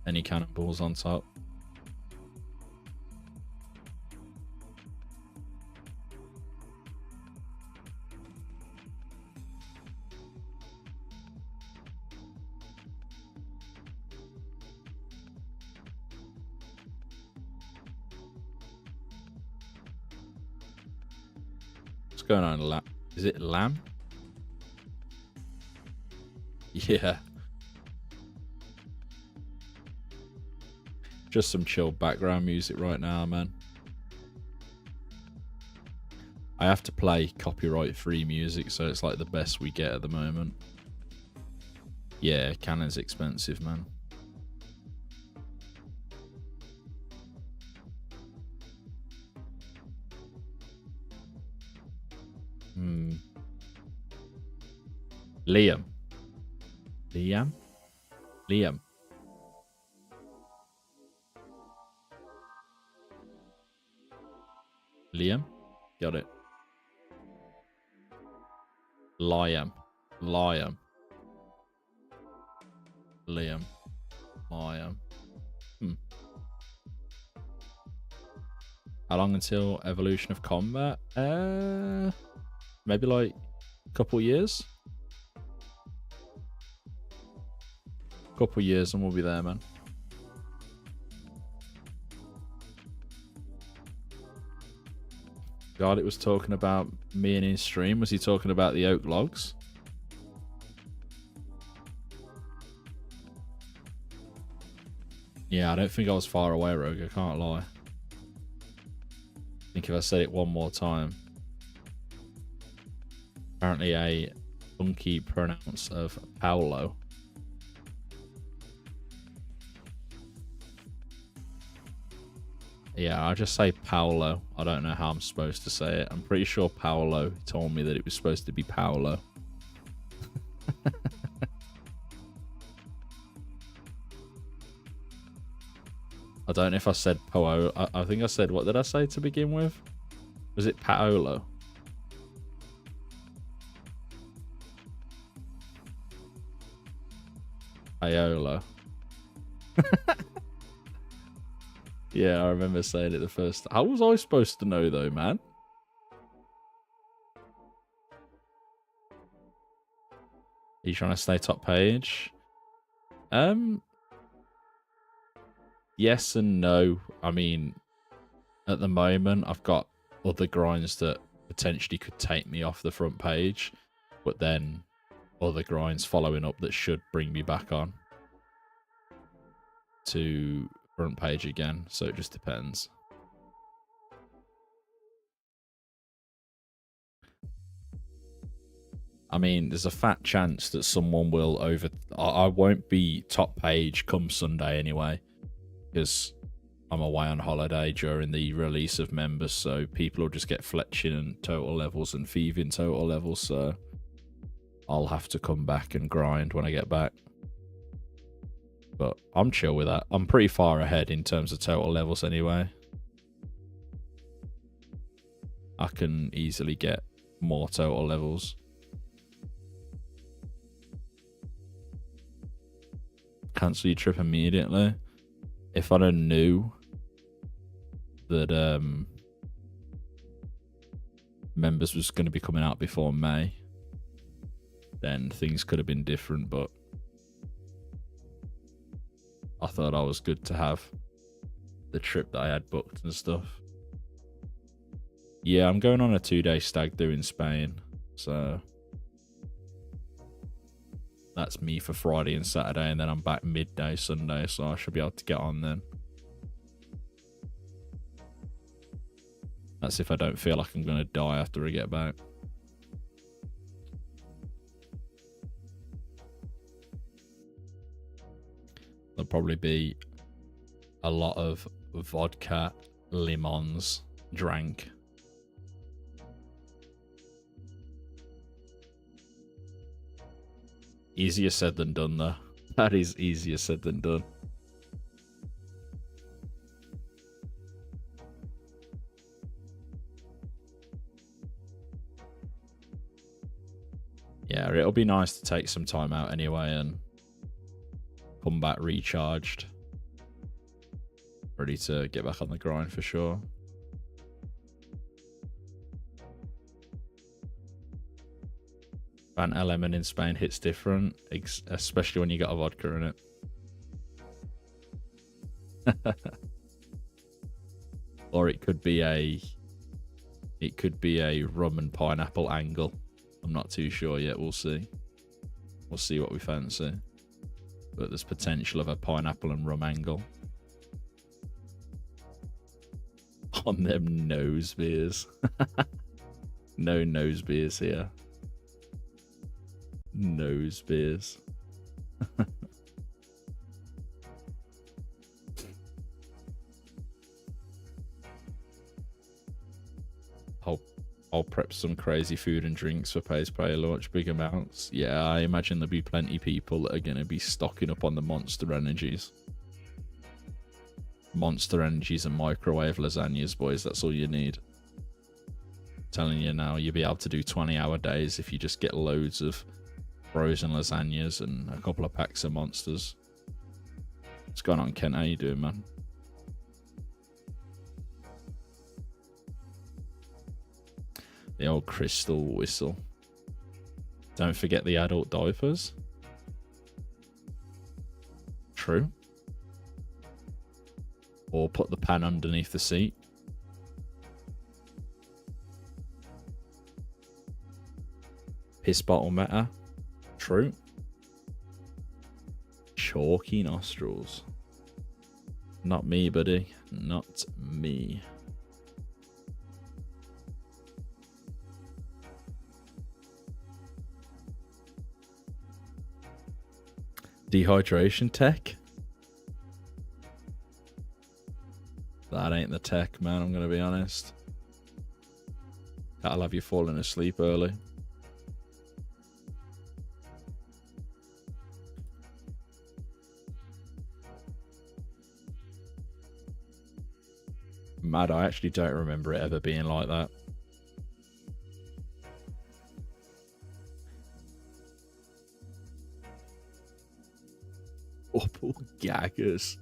any cannonballs on top. What's going on? Is it lamb? Yeah. Just some chill background music right now, man. I have to play copyright-free music, so it's like the best we get at the moment. Yeah, Cannon's expensive, man. Liam. Liam? Liam. Liam? Got it. Liam. Liam. Liam. Liam. How long until evolution of combat? Maybe like a couple years? Couple years and we'll be there, man. God, it was talking about me in his stream. Was he talking about the oak logs? Yeah, I don't think I was far away, Rogue. I can't lie. I think if I said it one more time. Apparently a funky pronounce of Paolo. Yeah, I just say Paolo. I don't know how I'm supposed to say it. I'm pretty sure Paolo told me that it was supposed to be Paolo. I don't know if I said Paolo. I think I said, what did I say to begin with? Was it Paolo? Paolo. Yeah, I remember saying it the first. How was I supposed to know though, man? Are you trying to stay top page? Yes and no. I mean, at the moment, I've got other grinds that potentially could take me off the front page, but then other grinds following up that should bring me back on to front page again, so it just depends. I mean, there's a fat chance that someone will I won't be top page come Sunday anyway, because I'm away on holiday during the release of members, so people will just get fletching and total levels and thieving total levels, so I'll have to come back and grind when I get back. But I'm chill with that. I'm pretty far ahead in terms of total levels anyway. I can easily get more total levels. Cancel your trip immediately. If I'd have knew that members was going to be coming out before May, then things could have been different, but I thought I was good to have the trip that I had booked and stuff. Yeah, I'm going on a 2-day stag do in Spain, so that's me for Friday and Saturday, and then I'm back midday Sunday, so I should be able to get on then. That's if I don't feel like I'm going to die after I get back. There'll probably be a lot of vodka limons drank. Easier said than done, though. That is easier said than done. Yeah, it'll be nice to take some time out anyway and come back recharged. Ready to get back on the grind for sure. Fanta lemon in Spain hits different, especially when you got a vodka in it. Or it could be a rum and pineapple angle. I'm not too sure yet. We'll see. We'll see what we fancy. But there's potential of a pineapple and rum angle. On them nose beers. No nose beers here. Nose beers. I'll prep some crazy food and drinks for Pays Player launch, big amounts. Yeah, I imagine there'll be plenty of people that are going to be stocking up on the Monster Energies. Monster Energies and microwave lasagnas, boys. That's all you need. I'm telling you now, you'll be able to do 20-hour days if you just get loads of frozen lasagnas and a couple of packs of monsters. What's going on, Kent? How you doing, man? The old crystal whistle. Don't forget the adult diapers. True. Or put the pan underneath the seat. Piss bottle meta. True. Chalky nostrils. Not me, buddy. Not me. Dehydration tech? That ain't the tech, man, I'm gonna be honest. That'll have you falling asleep early. Mad, I actually don't remember it ever being like that. Opal gaggers.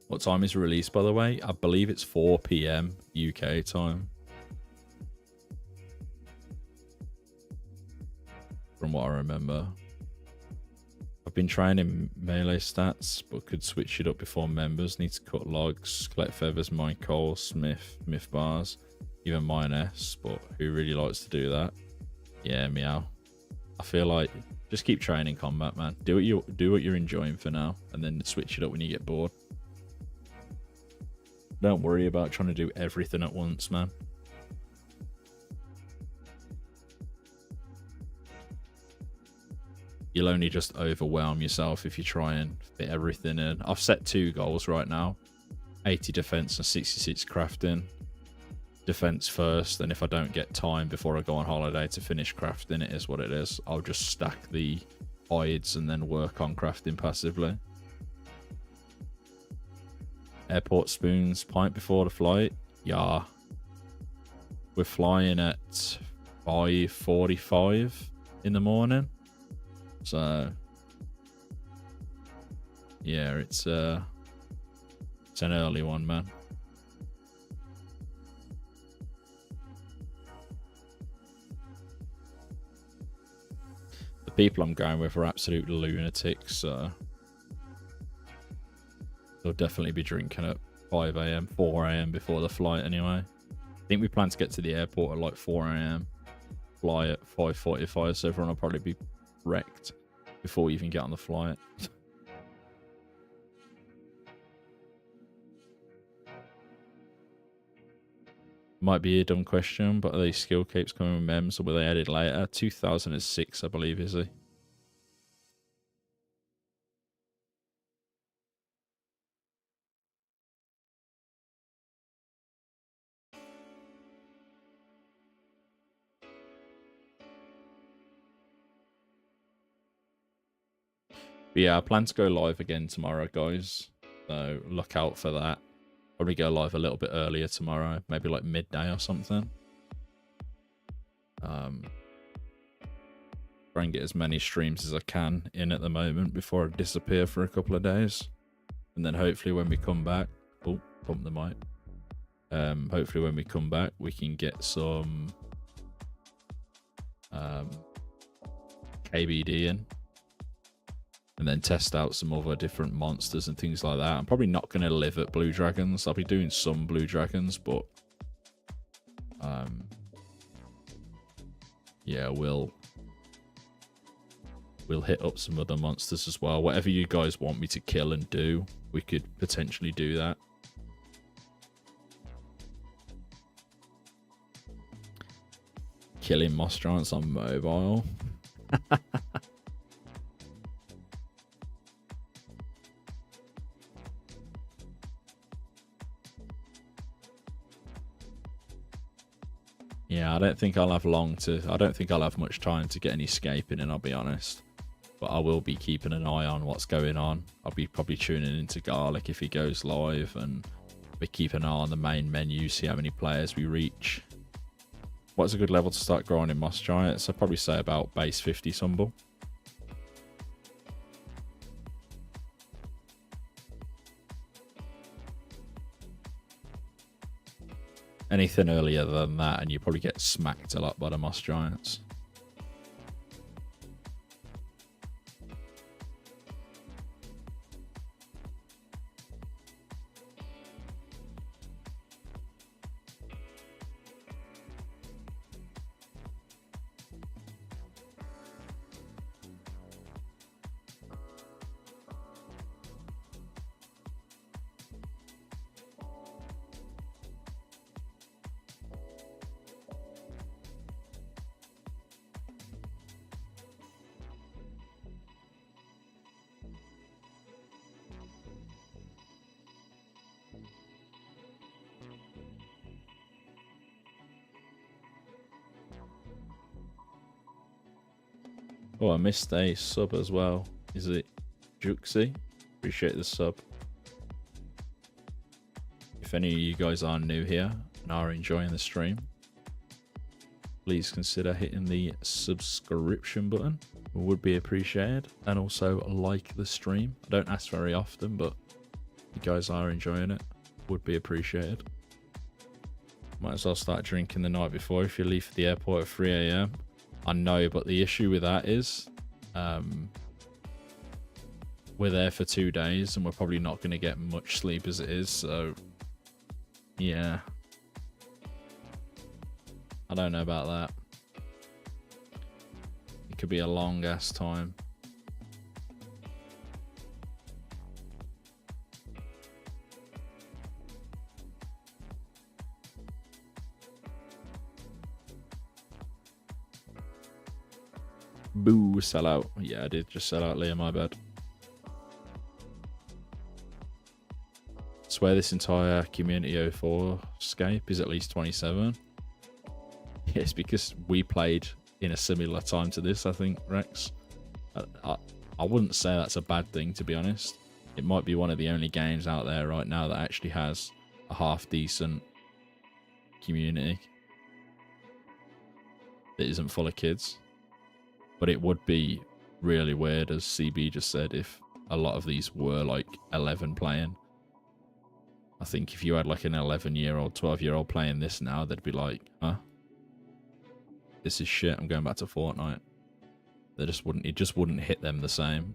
What time is released, by the way? I believe it's 4 PM UK time. From what I remember. I've been training melee stats, but could switch it up before members. Need to cut logs, collect feathers, mine coal, smith bars, even mine S, but who really likes to do that? Yeah, meow. I feel like just keep training combat, man. Do what you're enjoying for now, and then switch it up when you get bored. Don't worry about trying to do everything at once, man. you'll only just overwhelm yourself if you try and fit everything in. I've set 2 goals right now, 80 defense and 66 crafting. Defense first, and if I don't get time before I go on holiday to finish crafting, it is what it is. I'll just stack the hides and then work on crafting passively. Airport spoons, pint before the flight. Yeah. We're flying at 5:45 in the morning. So yeah, it's an early one, man. The people I'm going with are absolute lunatics, so they'll definitely be drinking at 5 AM, 4 AM before the flight anyway. I think we plan to get to the airport at like 4 AM, fly at 5:45, so everyone will probably be wrecked before we even get on the flight. Might be a dumb question, but are these skill capes coming with mems or were they added later? 2006, I believe, is he? But yeah, I plan to go live again tomorrow, guys. So look out for that. Probably go live a little bit earlier tomorrow, maybe like midday or something. Try and get as many streams as I can in at the moment before I disappear for a couple of days. And then hopefully when we come back, oh, bump the mic. Hopefully when we come back, we can get some KBD in. And then test out some other different monsters and things like that. I'm probably not going to live at Blue Dragons. I'll be doing some Blue Dragons, but yeah, we'll hit up some other monsters as well. Whatever you guys want me to kill and do, we could potentially do that. Killing moss giants on mobile. Yeah, I don't think I'll have much time to get any scaping in, I'll be honest. But I will be keeping an eye on what's going on. I'll be probably tuning into Garlic if he goes live, and we keep an eye on the main menu, see how many players we reach. What's a good level to start growing in Moss Giants? I'd probably say about base 50 Sumble. Anything earlier than that and you probably get smacked a lot by the Moss Giants. Oh, I missed a sub as well. Is it Juxie? Appreciate the sub. If any of you guys are new here and are enjoying the stream, please consider hitting the subscription button. It would be appreciated. And also like the stream. I don't ask very often, but if you guys are enjoying it, would be appreciated. Might as well start drinking the night before if you leave for the airport at 3 AM. I know, but the issue with that is we're there for 2 days and we're probably not going to get much sleep as it is, so yeah, I don't know about that. It could be a long ass time. Boo, sell out. Yeah, I did just sell out, Leah, my bad. Swear this entire community 04scape is at least 27. Yes, because we played in a similar time to this, I think, Rex. I wouldn't say that's a bad thing, to be honest. It might be one of the only games out there right now that actually has a half-decent community that isn't full of kids. But it would be really weird, as CB just said, if a lot of these were like 11 playing. I think if you had like an 11-year-old, 12-year-old playing this now, they'd be like, huh? This is shit, I'm going back to Fortnite. It just wouldn't hit them the same.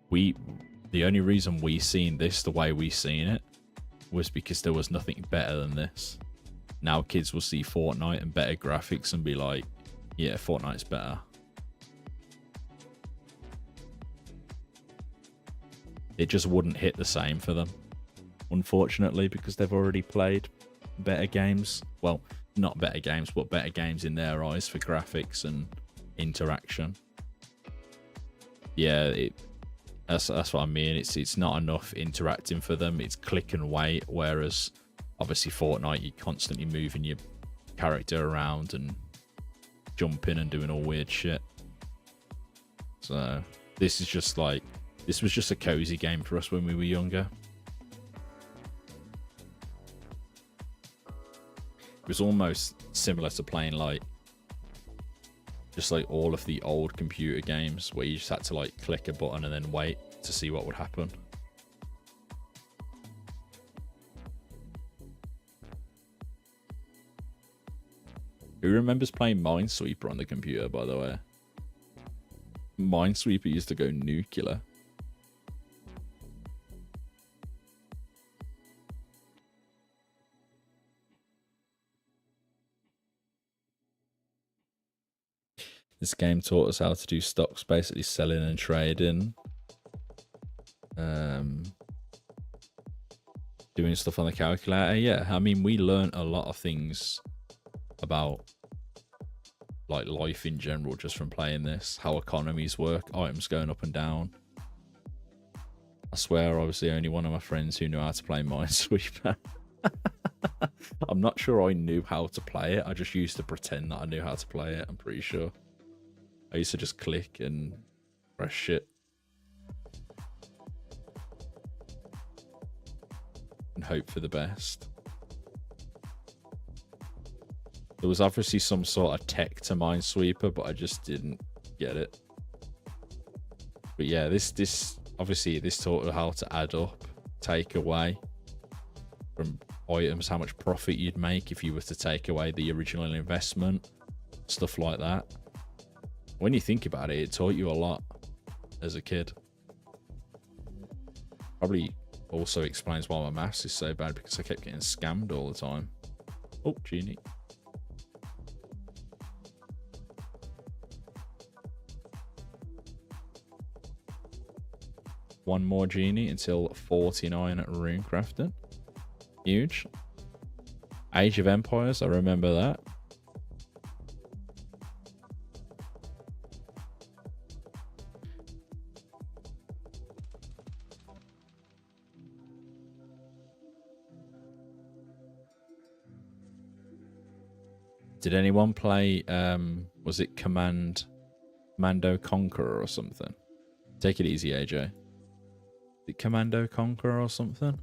The only reason we seen this the way we seen it was because there was nothing better than this. Now kids will see Fortnite and better graphics and be like, yeah, Fortnite's better. It just wouldn't hit the same for them, unfortunately, because they've already played better games. Well, not better games, but better games in their eyes for graphics and interaction. Yeah, that's what I mean. It's not enough interacting for them. It's click and wait, whereas obviously Fortnite, you're constantly moving your character around and jumping and doing all weird shit. So this was just a cozy game for us when we were younger. It was almost similar to playing just like all of the old computer games where you just had to like click a button and then wait to see what would happen. Who remembers playing Minesweeper on the computer, by the way? Minesweeper used to go nuclear. This game taught us how to do stocks, basically selling and trading. Doing stuff on the calculator. Yeah, I mean, we learned a lot of things about like life in general just from playing this. How economies work, items going up and down. I swear I was the only one of my friends who knew how to play Minesweeper. I'm not sure I knew how to play it. I just used to pretend that I knew how to play it, I'm pretty sure. I used to just click and press shit. And hope for the best. There was obviously some sort of tech to Minesweeper, but I just didn't get it. But yeah, this obviously this taught us how to add up, take away from items, how much profit you'd make if you were to take away the original investment, stuff like that. When you think about it, it taught you a lot as a kid. Probably also explains why my maths is so bad, because I kept getting scammed all the time. Oh, genie. One more genie until 49 at runecrafting. Huge. Age of Empires, I remember that. Did anyone play, was it Commando Conqueror or something? Take it easy, AJ. Is it Commando Conqueror or something?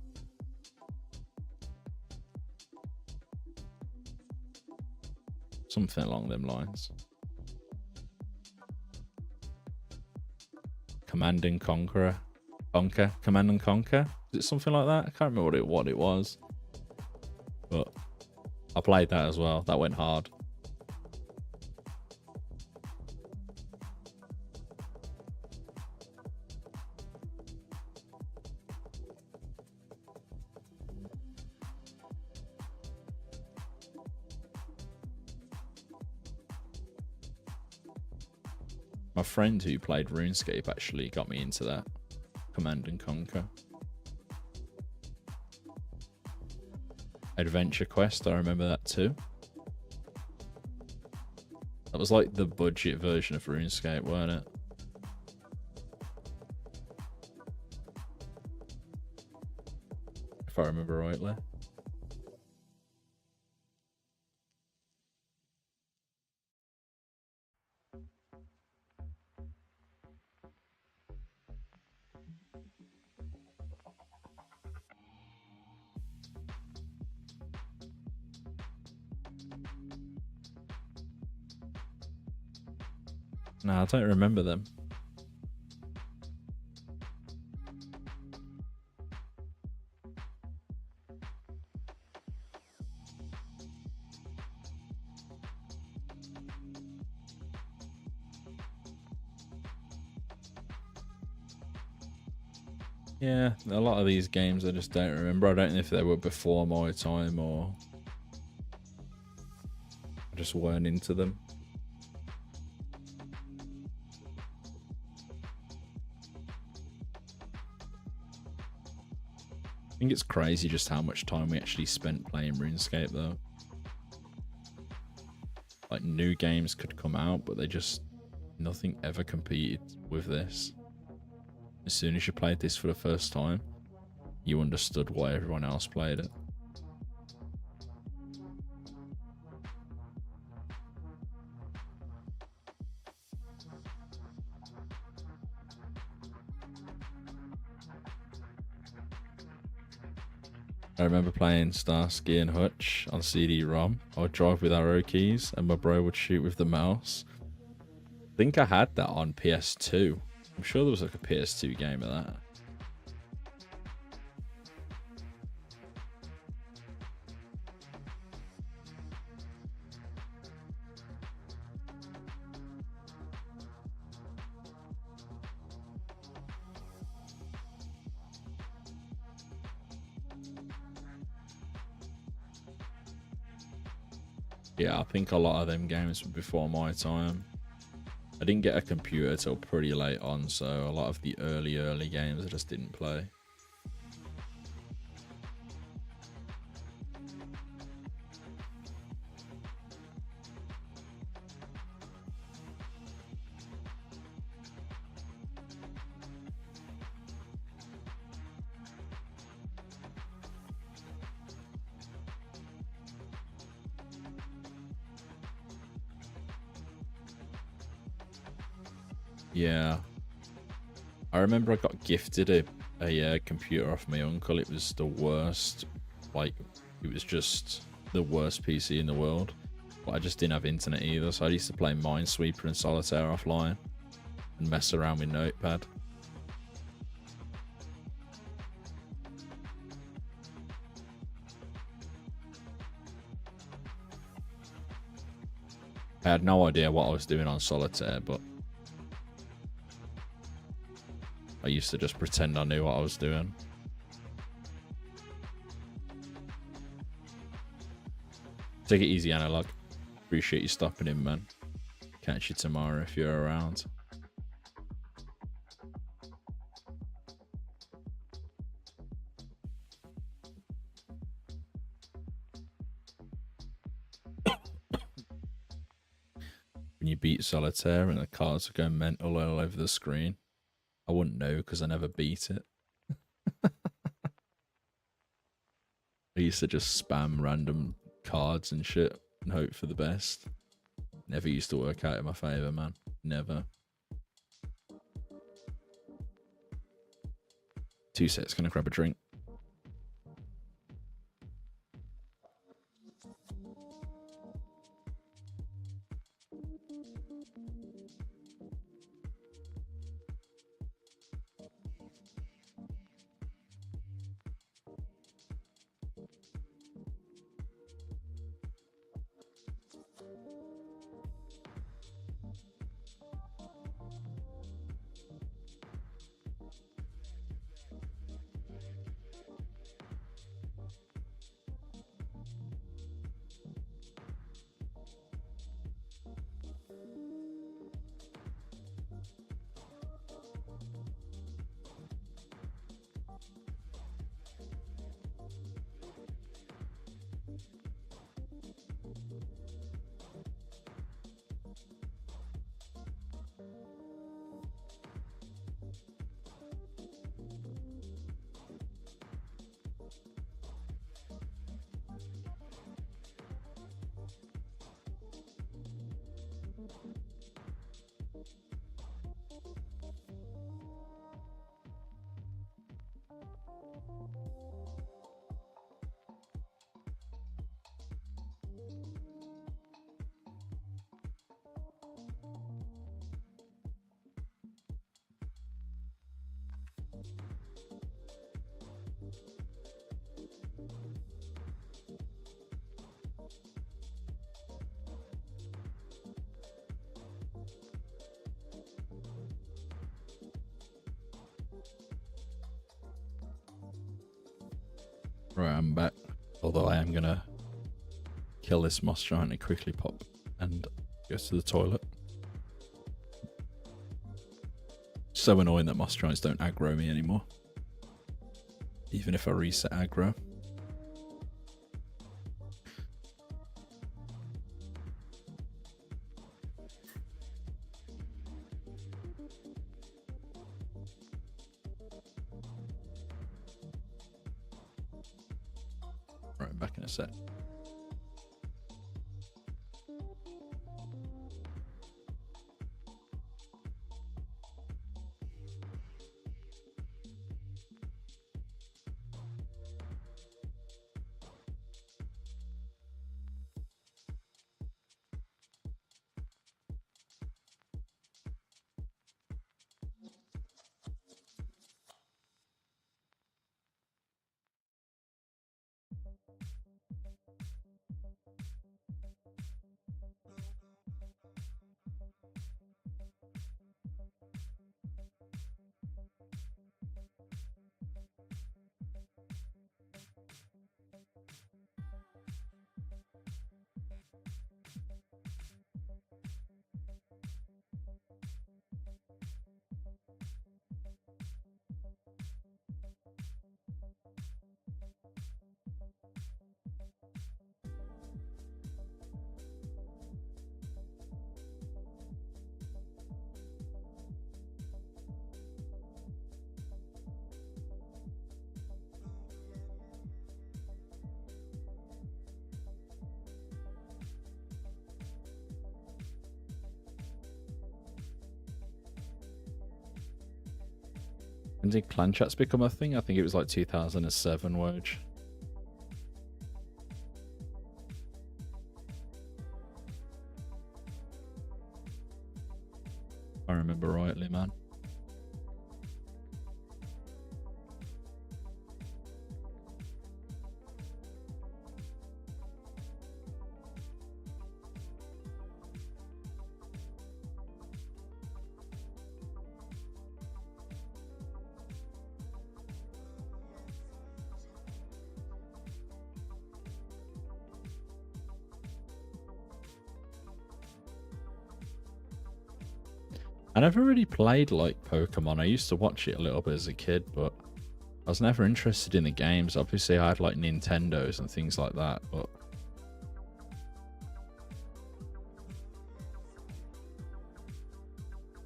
Something along them lines. Command and Conqueror. Command and Conquer? Is it something like that? I can't remember what it was. But I played that as well. That went hard. My friend who played RuneScape actually got me into that. Command and Conquer. Adventure Quest, I remember that too. That was like the budget version of RuneScape, weren't it? If I remember rightly. No, I don't remember them. Yeah, a lot of these games I just don't remember. I don't know if they were before my time or I just weren't into them. I think it's crazy just how much time we actually spent playing RuneScape though. Like new games could come out, but nothing ever competed with this. As soon as you played this for the first time, you understood why everyone else played it. I remember playing Starsky and Hutch on CD-ROM. I would drive with arrow keys and my bro would shoot with the mouse. I think I had that on PS2. I'm sure there was like a PS2 game of that. Yeah, I think a lot of them games were before my time. I didn't get a computer till pretty late on, so a lot of the early games I just didn't play. Yeah. I remember I got gifted a computer off my uncle. It was the worst, like, it was just the worst PC in the world. But I just didn't have internet either, so I used to play Minesweeper and Solitaire offline and mess around with Notepad. I had no idea what I was doing on Solitaire, but I used to just pretend I knew what I was doing. Take it easy, Analog. Appreciate you stopping in, man. Catch you tomorrow if you're around. When you beat Solitaire and the cards are going mental all over the screen, I wouldn't know because I never beat it. I used to just spam random cards and shit and hope for the best. Never used to work out in my favor, man. Never. 2 sets, gonna grab a drink. Right, I'm back. Although I am gonna kill this moss giant and quickly pop and go to the toilet. So annoying that moss giants don't aggro me anymore. Even if I reset aggro. Right, back in a sec. When did clan chats become a thing? I think it was like 2007, Woj. If I remember rightly, man. I never really played like Pokemon. I used to watch it a little bit as a kid, but I was never interested in the games. Obviously, I had like Nintendos and things like that, but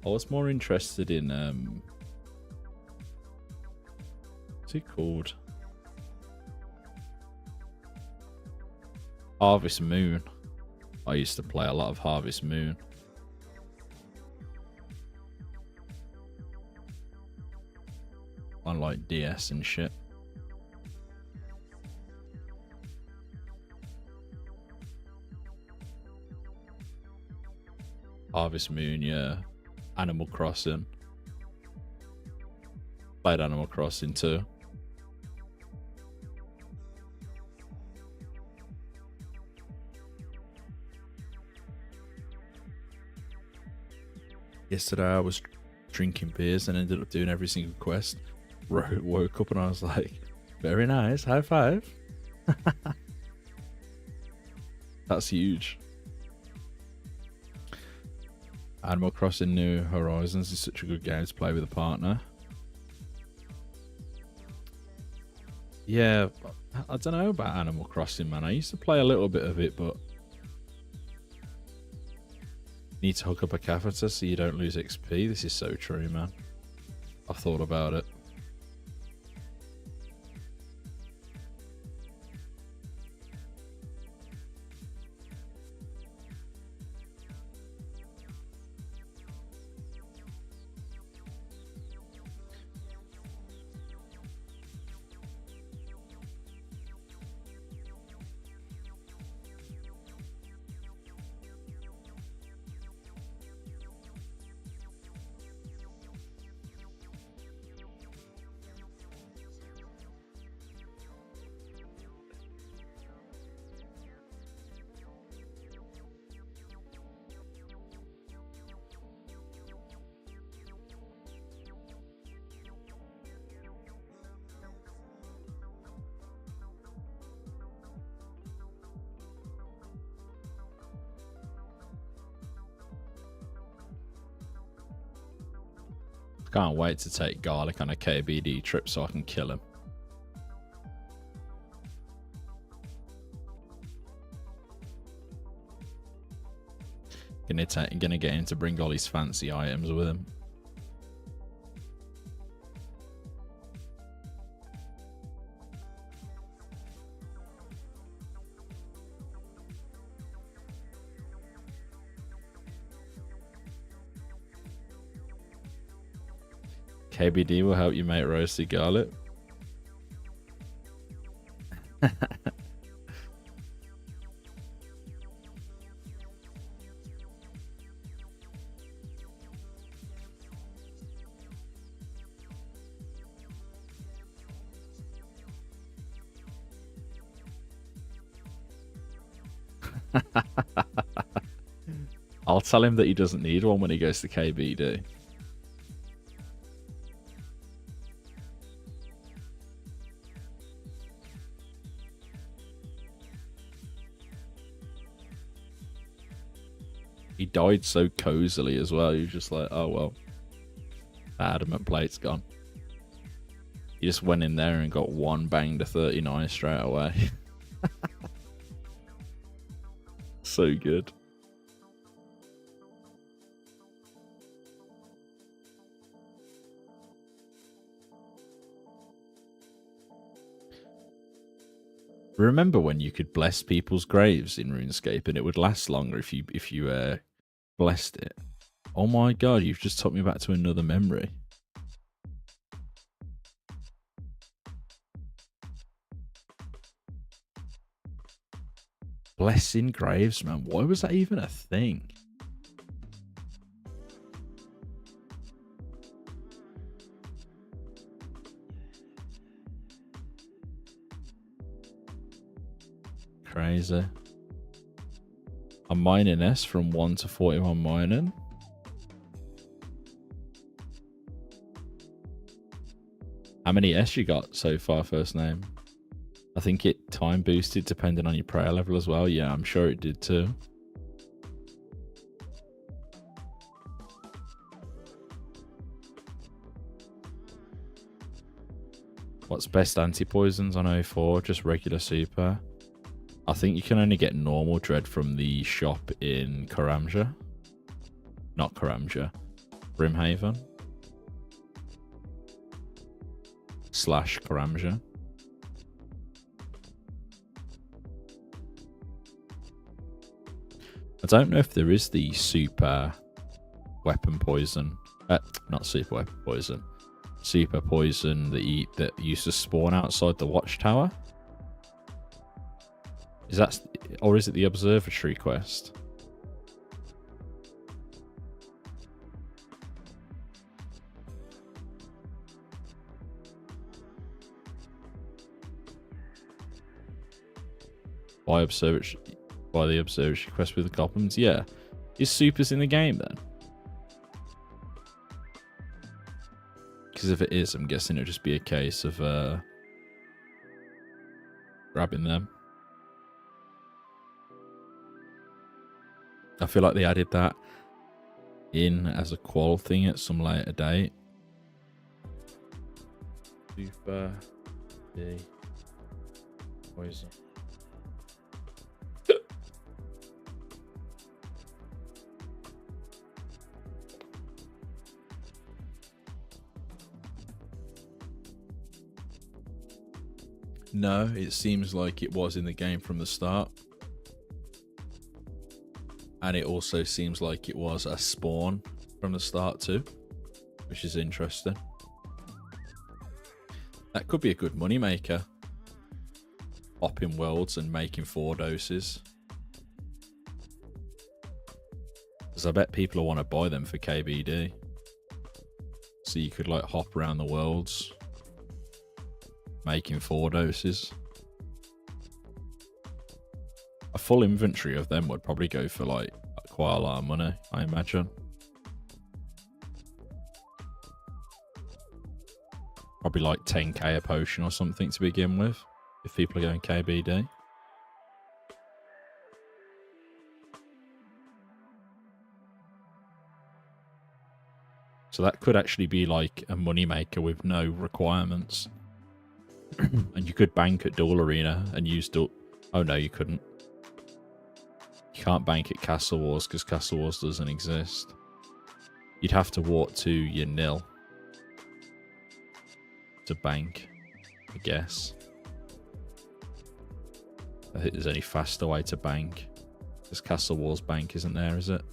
I was more interested in what's it called? Harvest Moon. I used to play a lot of Harvest Moon. On like DS and shit. Harvest Moon, yeah. Animal Crossing. Played Animal Crossing too. Yesterday I was drinking beers and ended up doing every single quest. Woke up and I was like, very nice, high five. That's huge. Animal Crossing New Horizons is such a good game to play with a partner. Yeah, I don't know about Animal Crossing, man. I used to play a little bit of it, but need to hook up a catheter so you don't lose XP. This is so true, man. I've thought about it. Can't wait to take Garlic on a KBD trip so I can kill him. Gonna get him to bring all his fancy items with him. KBD will help you make roasted garlic. I'll tell him that he doesn't need one when he goes to KBD. He died so cozily as well. You're just like, oh well, that adamant plate's gone. He just went in there and got one bang to 39 straight away. So good. Remember when you could bless people's graves in RuneScape and it would last longer if you blessed it? Oh my god, you've just took me back to another memory. Blessing graves, man. Why was that even a thing? Crazy. I'm mining S from 1 to 41 mining. How many S you got so far, first name? I think it time boosted depending on your prayer level as well. Yeah, I'm sure it did too. What's best anti-poisons on 04? Just regular super. I think you can only get normal dread from the shop in Karamja. Not Karamja. Brimhaven. / Karamja. I don't know if there is the super weapon poison. Not super weapon poison. Super poison that used to spawn outside the watchtower. Is that, or is it the observatory quest? By the observatory quest with the goblins? Yeah. Is supers in the game then? Because if it is, I'm guessing it'll just be a case of grabbing them. I feel like they added that in as a qual thing at some later date. Super D poison. No, it seems like it was in the game from the start. And it also seems like it was a spawn from the start too, which is interesting. That could be a good moneymaker. Popping worlds and making 4 doses. Because I bet people will want to buy them for KBD. So you could like hop around the worlds, making 4 doses. A full inventory of them would probably go for like quite a lot of money, I imagine. Probably like 10k a potion or something to begin with, if people are going KBD. So that could actually be like a moneymaker with no requirements. And you could bank at Duel Arena and use Duel... Oh no, you couldn't. You can't bank at Castle Wars because Castle Wars doesn't exist. You'd have to walk to your nil to bank, I guess. I think there's any faster way to bank. Because Castle Wars bank isn't there, is it?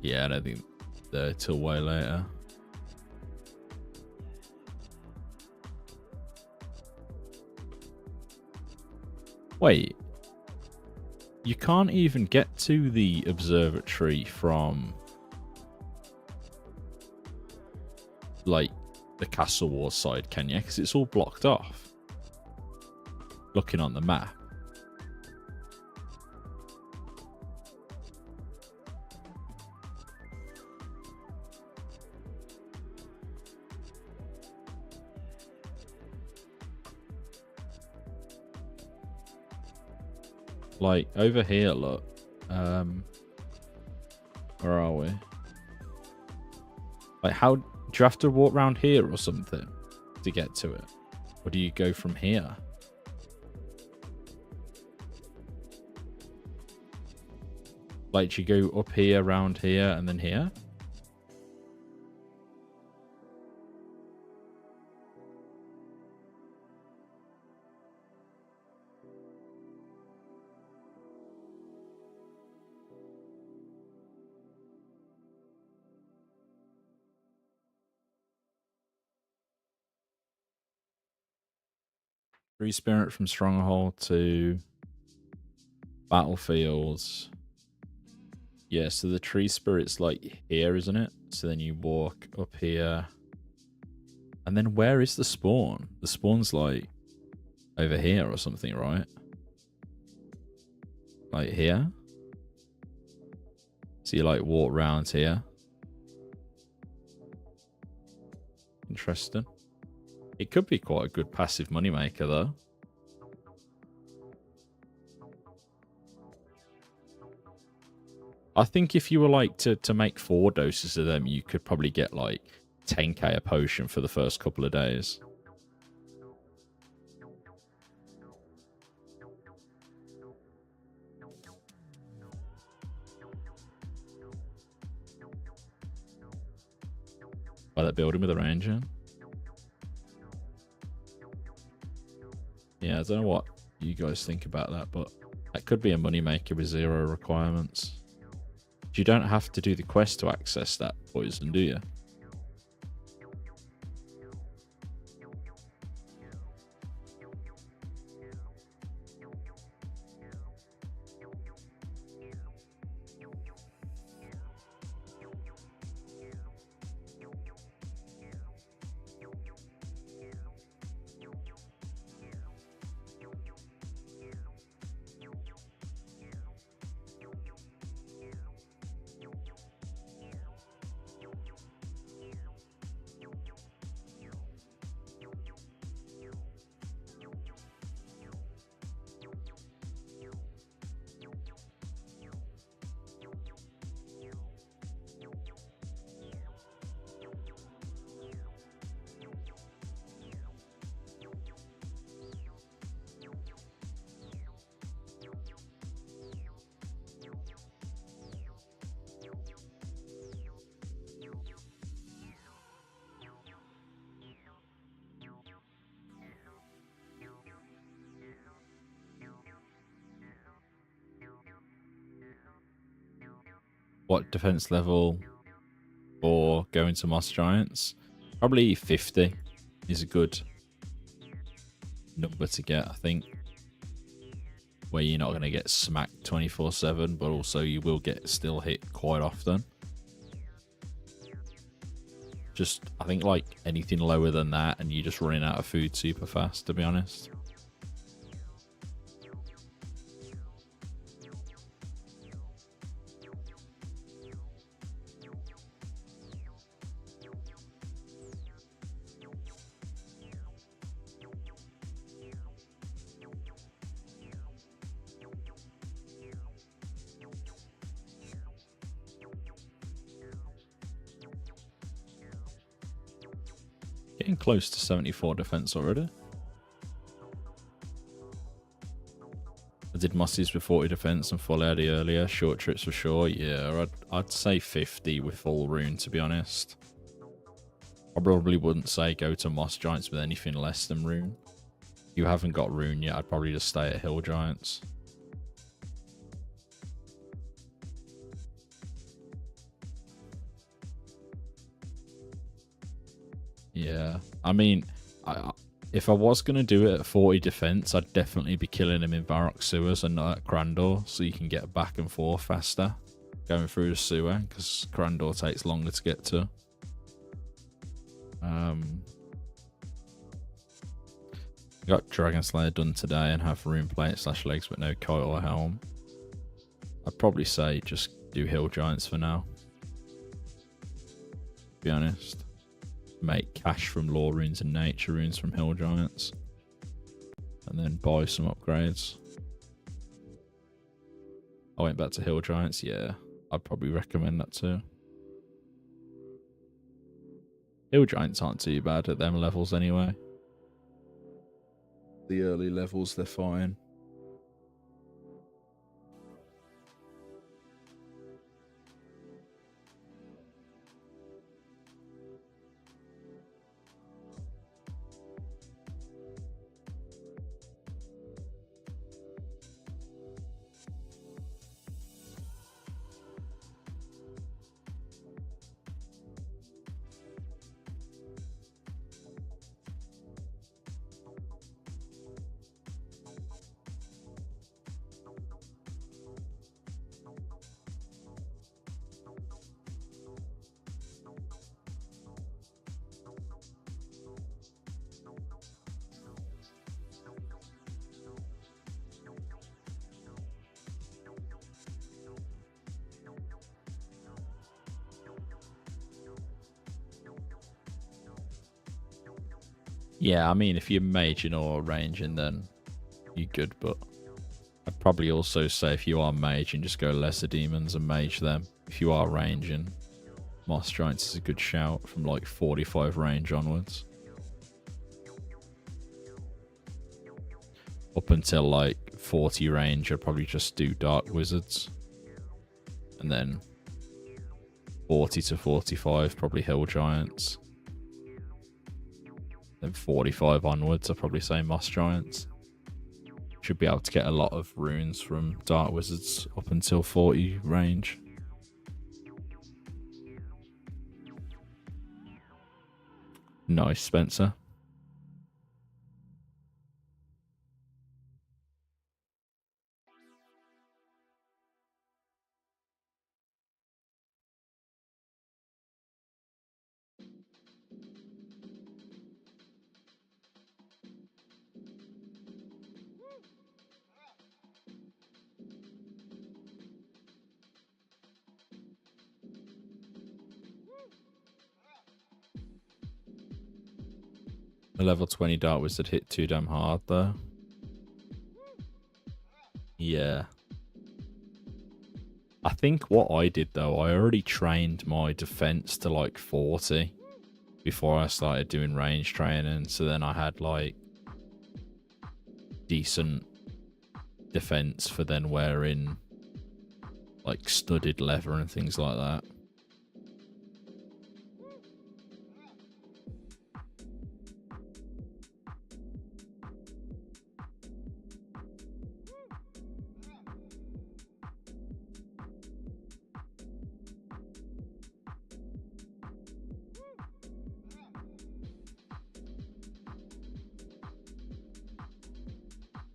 Yeah, I don't think they're till way later. Wait. You can't even get to the observatory from, like, the Castle Wars side, can you? Because it's all blocked off. Looking on the map. Like, over here, look. Where are we? Like, how... Do you have to walk around here or something to get to it? Or do you go from here? Like, do you go up here, around here, and then here? Tree Spirit from Stronghold to Battlefields. Yeah, so the Tree Spirit's like here, isn't it? So then you walk up here. And then where is the spawn? The spawn's like over here or something, right? Like here? So you like walk round here. Interesting. It could be quite a good passive moneymaker, though. I think if you were like to make 4 doses of them, you could probably get like 10k a potion for the first couple of days. By that building with a ranger. Yeah, I don't know what you guys think about that, but that could be a moneymaker with 0 requirements. You don't have to do the quest to access that poison, do you? What defense level for going to Moss Giants? Probably 50 is a good number to get, I think. Where you're not going to get smacked 24/7, but also you will get still hit quite often. Just, I think like anything lower than that and you're just running out of food super fast, to be honest. Getting close to 74 defense already. I did Mossies with 40 defense and full AD earlier. Short trips for sure. Yeah, I'd say 50 with full rune, to be honest. I probably wouldn't say go to Moss Giants with anything less than rune. If you haven't got rune yet, I'd probably just stay at Hill Giants. Yeah, I mean, if I was going to do it at 40 defense, I'd definitely be killing him in Varrock sewers and not at Crandor, so you can get back and forth faster going through the sewer, because Crandor takes longer to get to. Got Dragon Slayer done today and have rune plate / legs but no kite or helm. I'd probably say just do Hill Giants for now, to be honest. Make cash from Law Runes and Nature Runes from Hill Giants, and then buy some upgrades. I went back to Hill Giants, yeah. I'd probably recommend that too. Hill Giants aren't too bad at them levels anyway. The early levels, they're fine. Yeah, I mean, if you're maging or ranging, then you're good, but I'd probably also say if you are maging, just go lesser demons and mage them. If you are ranging, Moss Giants is a good shout from like 45 range onwards. Up until like 40 range, I'd probably just do Dark Wizards. And then 40 to 45, probably Hill Giants. Then 45 onwards, I'd probably say Moss Giants. Should be able to get a lot of runes from Dark Wizards up until 40 range. Nice, Spencer. The level 20 Dark Wizard hit too damn hard though. Yeah. I think what I did though, I already trained my defense to like 40 before I started doing range training. So then I had like decent defense for then wearing like studded leather and things like that.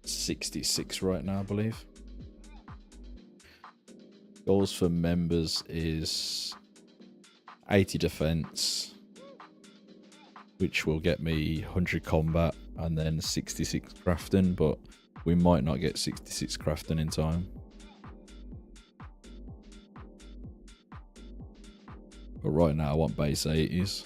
$66 right now, I believe. Goals for members is 80 defense, which will get me 100 combat and then 66 crafting, but we might not get 66 crafting in time. But right now I want base 80s.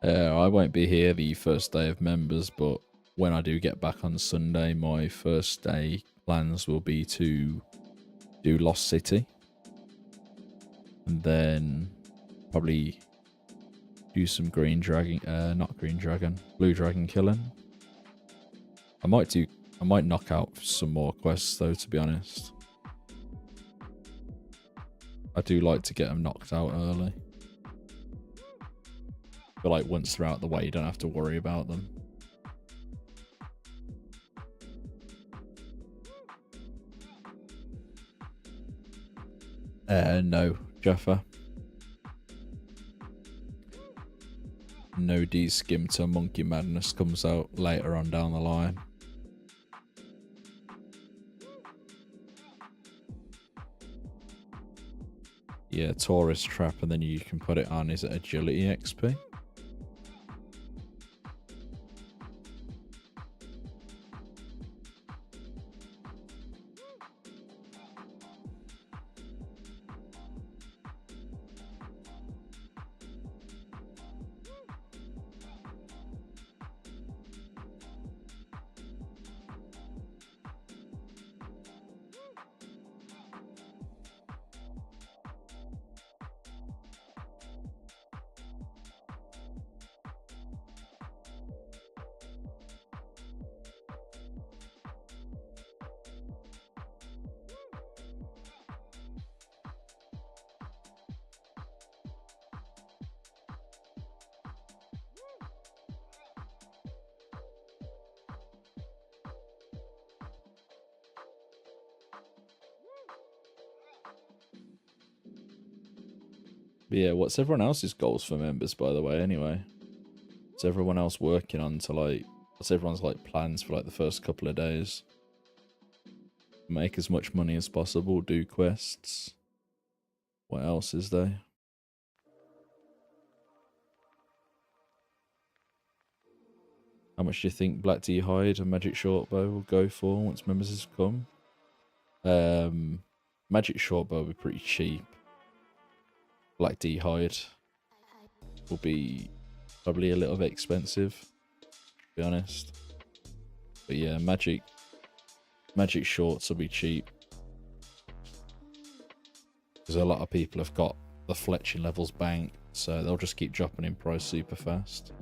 I won't be here the first day of members, but when I do get back on Sunday, my first day plans will be to do Lost City. And then probably do some Blue Dragon killing. I might knock out some more quests though, to be honest. I do like to get them knocked out early. But like once they're out the way, you don't have to worry about them. No, Jaffa. No D-skim to Monkey Madness comes out later on down the line. Yeah, Tourist Trap, and then you can put it on. Is it Agility XP? But yeah, what's everyone else's goals for members, by the way, anyway? What's everyone else working on to, like, what's everyone's, like, plans for, like, the first couple of days? Make as much money as possible, do quests. What else is there? How much do you think Black D Hide and Magic Shortbow will go for once members have come? Magic Shortbow will be pretty cheap. Black D Hide will be probably a little bit expensive, to be honest. But yeah, Magic Shorts will be cheap. Because a lot of people have got the fletching levels banked, so they'll just keep dropping in price super fast.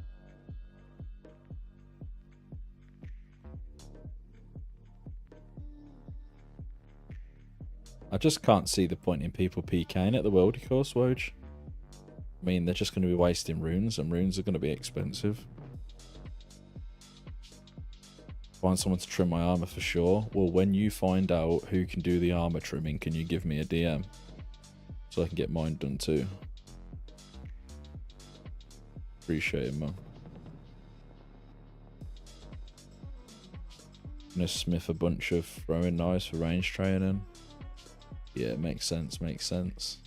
I just can't see the point in people PKing at the Worldy course, Woj. I mean, they're just going to be wasting runes, and runes are going to be expensive. Find someone to trim my armor for sure. Well, when you find out who can do the armor trimming, can you give me a DM? So I can get mine done too. Appreciate it, man. I'm going to smith a bunch of throwing knives for range training. Yeah, makes sense, makes sense.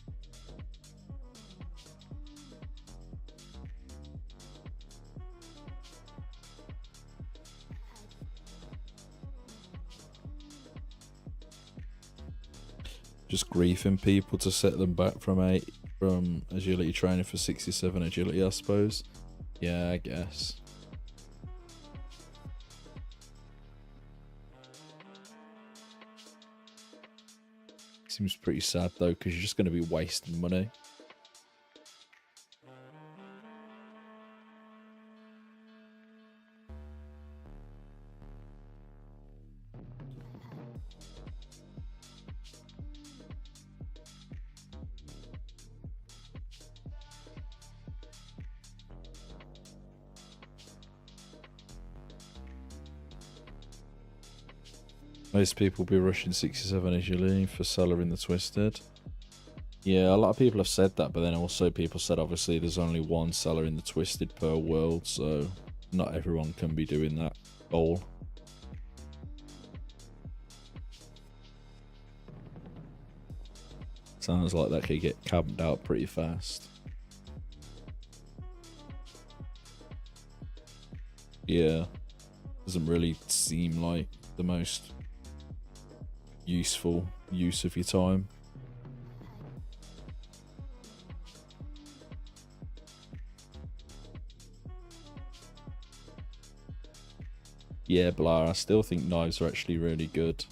Just griefing people to set them back from agility training for 67 agility, I suppose. Yeah, I guess. Seems pretty sad though, because you're just going to be wasting money. Most people will be rushing 67 agility for Cellar in the Twisted. Yeah, a lot of people have said that, but then also people said obviously there's only one Cellar in the Twisted per world, so not everyone can be doing that goal. Sounds like that could get camped out pretty fast. Yeah, doesn't really seem like the most useful use of your time. Yeah, Blar, I still think knives are actually really good,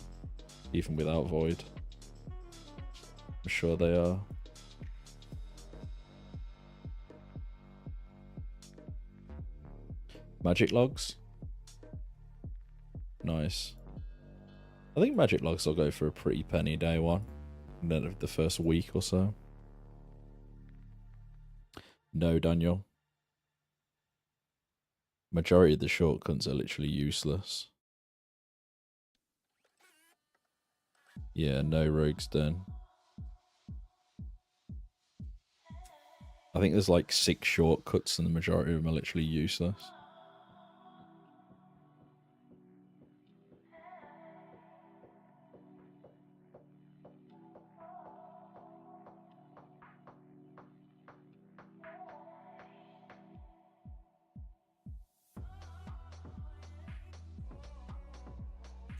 even without Void. I'm sure they are. Magic logs? Nice. I think magic logs will go for a pretty penny day one. And then the first week or so. No, Daniel. Majority of the shortcuts are literally useless. Yeah, no rogues done. I think there's like 6 shortcuts and the majority of them are literally useless.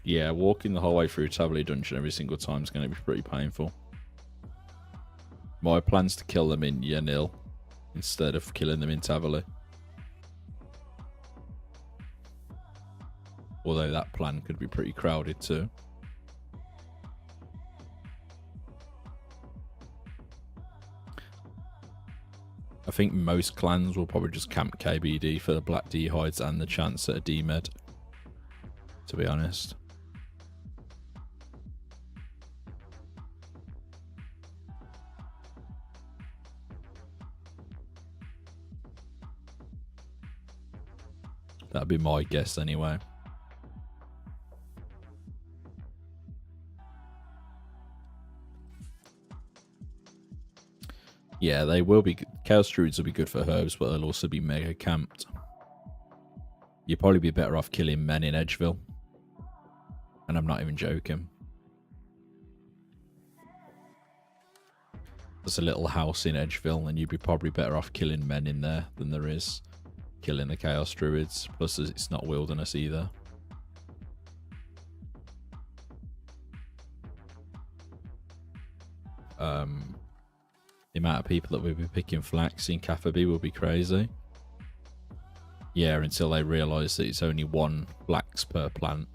Yeah, walking the whole way through Tavoli Dungeon every single time is going to be pretty painful. My plan's to kill them in Yanil instead of killing them in Tavoli. Although that plan could be pretty crowded too. I think most clans will probably just camp KBD for the Black D hides and the chance at a D-med, to be honest. That'd be my guess anyway. Yeah, they will be. Chaos Druids will be good for herbs, but they'll also be mega camped. You'd probably be better off killing men in Edgeville. And I'm not even joking. There's a little house in Edgeville, and you'd be probably better off killing men in there than there is killing the Chaos Druids. Plus, it's not wilderness either. The amount of people that will be picking flax in Cafferby will be crazy. Yeah, until they realise that it's only 1 flax per plant.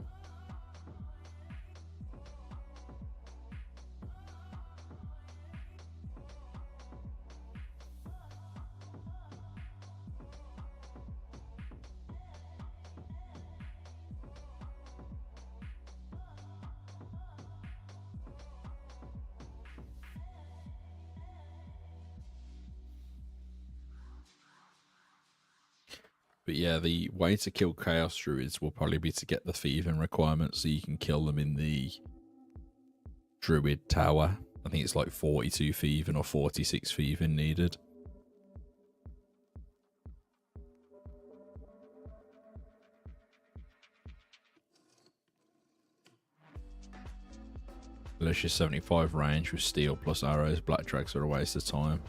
But yeah, the way to kill Chaos Druids will probably be to get the thieving requirement so you can kill them in the Druid Tower. I think it's like 42 thieving or 46 thieving needed. Unless you're 75 range with steel plus arrows, black drags are a waste of time.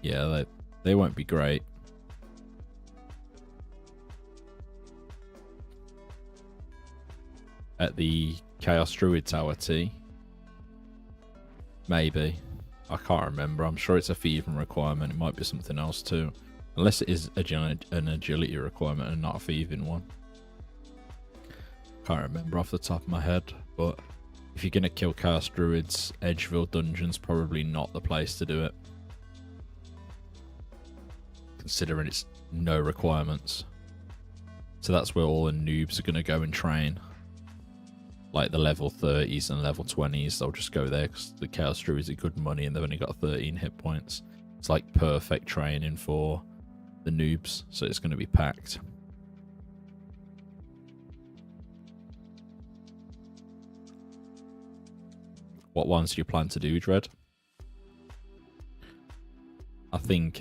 Yeah, they won't be great. At the Chaos Druid Tower T. Maybe. I can't remember. I'm sure it's a thieving requirement. It might be something else too. Unless it is an agility requirement and not a thieving one. Can't remember off the top of my head. But if you're going to kill Chaos Druids, Edgeville Dungeon's probably not the place to do it. Considering it's no requirements. So that's where all the noobs are going to go and train. Like the level 30s and level 20s, they'll just go there because the Chaos Druids are good money and they've only got 13 hit points. It's like perfect training for the noobs, so it's going to be packed. What ones do you plan to do, Dread? I think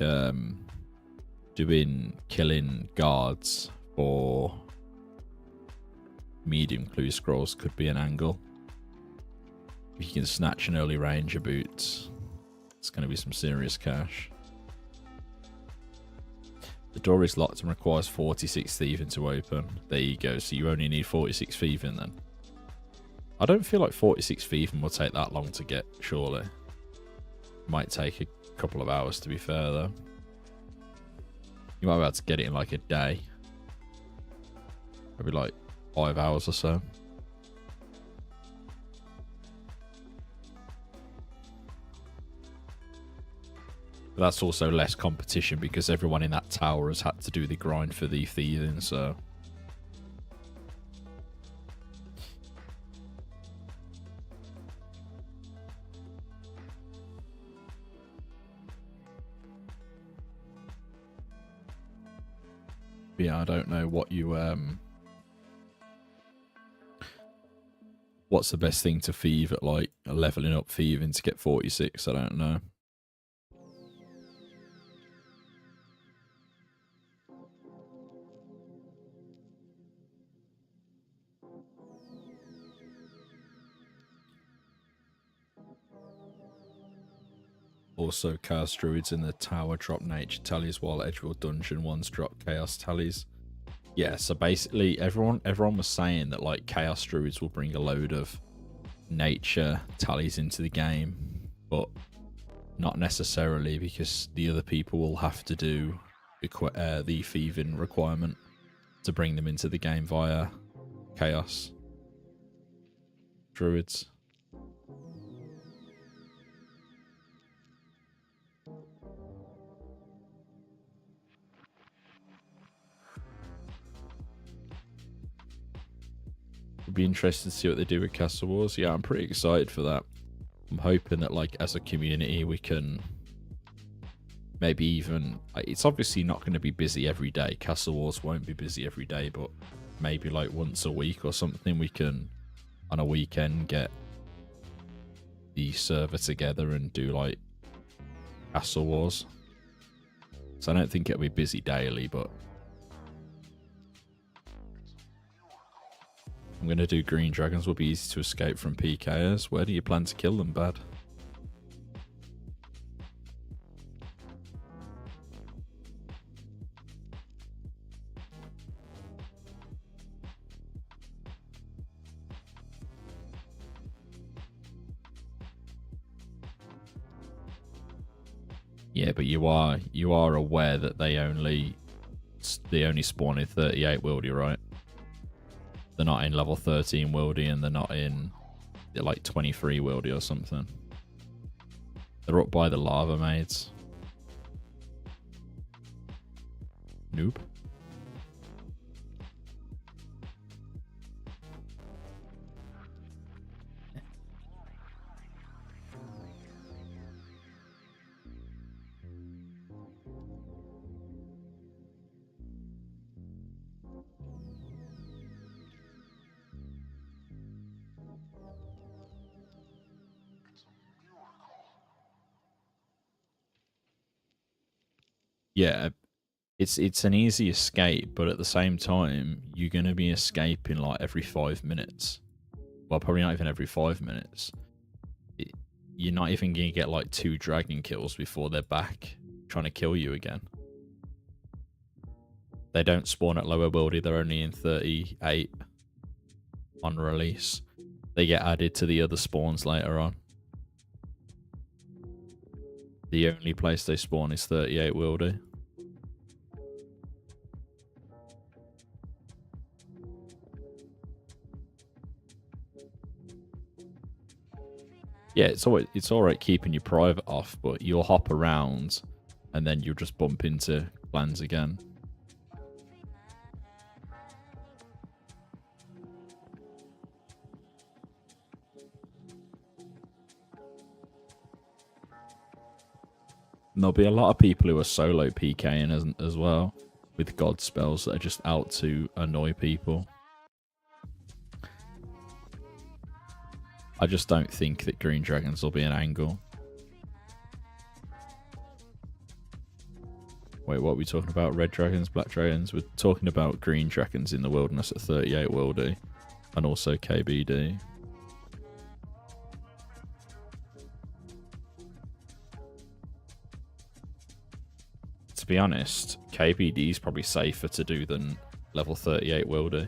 doing killing guards for medium clue scrolls could be an angle. If you can snatch an early ranger boots, it's going to be some serious cash. The door is locked and requires 46 thieving to open. There you go, so you only need 46 thieving then. I don't feel like 46 thieving will take that long to get, surely. Might take a couple of hours to be fair though. You might be able to get it in like a day. Maybe like 5 hours or so. But that's also less competition because everyone in that tower has had to do the grind for the thieving, so... Yeah, I don't know what you, what's the best thing to thieve at, like, leveling up thieving to get 46? I don't know. Also, Chaos Druids in the tower drop nature tallies, while Edgeworld Dungeon ones drop Chaos tallies. Yeah, so basically everyone was saying that like Chaos Druids will bring a load of nature tallies into the game, but not necessarily, because the other people will have to do the thieving requirement to bring them into the game via Chaos Druids. It'll be interesting to see what they do with Castle Wars. Yeah, I'm pretty excited for that. I'm hoping that, like, as a community, we can maybe even... It's obviously not going to be busy every day. Castle Wars won't be busy every day, but maybe, like, once a week or something, we can, on a weekend, get the server together and do, like, Castle Wars. So I don't think it'll be busy daily, but... I'm going to do green dragons will be easy to escape from PKers. Where do you plan to kill them, Bad? Yeah, but you are aware that they only spawn in 38 wildy, right? They're not in level 13 wildy, and they're not in, they're like 23 wildy or something. They're up by the lava maids. Noob. Yeah, it's an easy escape, but at the same time, you're going to be escaping like every 5 minutes. Well, probably not even every 5 minutes. You're not even going to get like 2 dragon kills before they're back trying to kill you again. They don't spawn at lower wildy, they're only in 38 on release. They get added to the other spawns later on. The only place they spawn is 38 wildy. Yeah, it's alright keeping your private off, but you'll hop around and then you'll just bump into clans again. And there'll be a lot of people who are solo PKing as well, with god spells that are just out to annoy people. I just don't think that green dragons will be an angle. Wait, what are we talking about? Red dragons, black dragons? We're talking about green dragons in the wilderness at 38 wildy, and also KBD. To be honest, KBD is probably safer to do than level 38 wildy.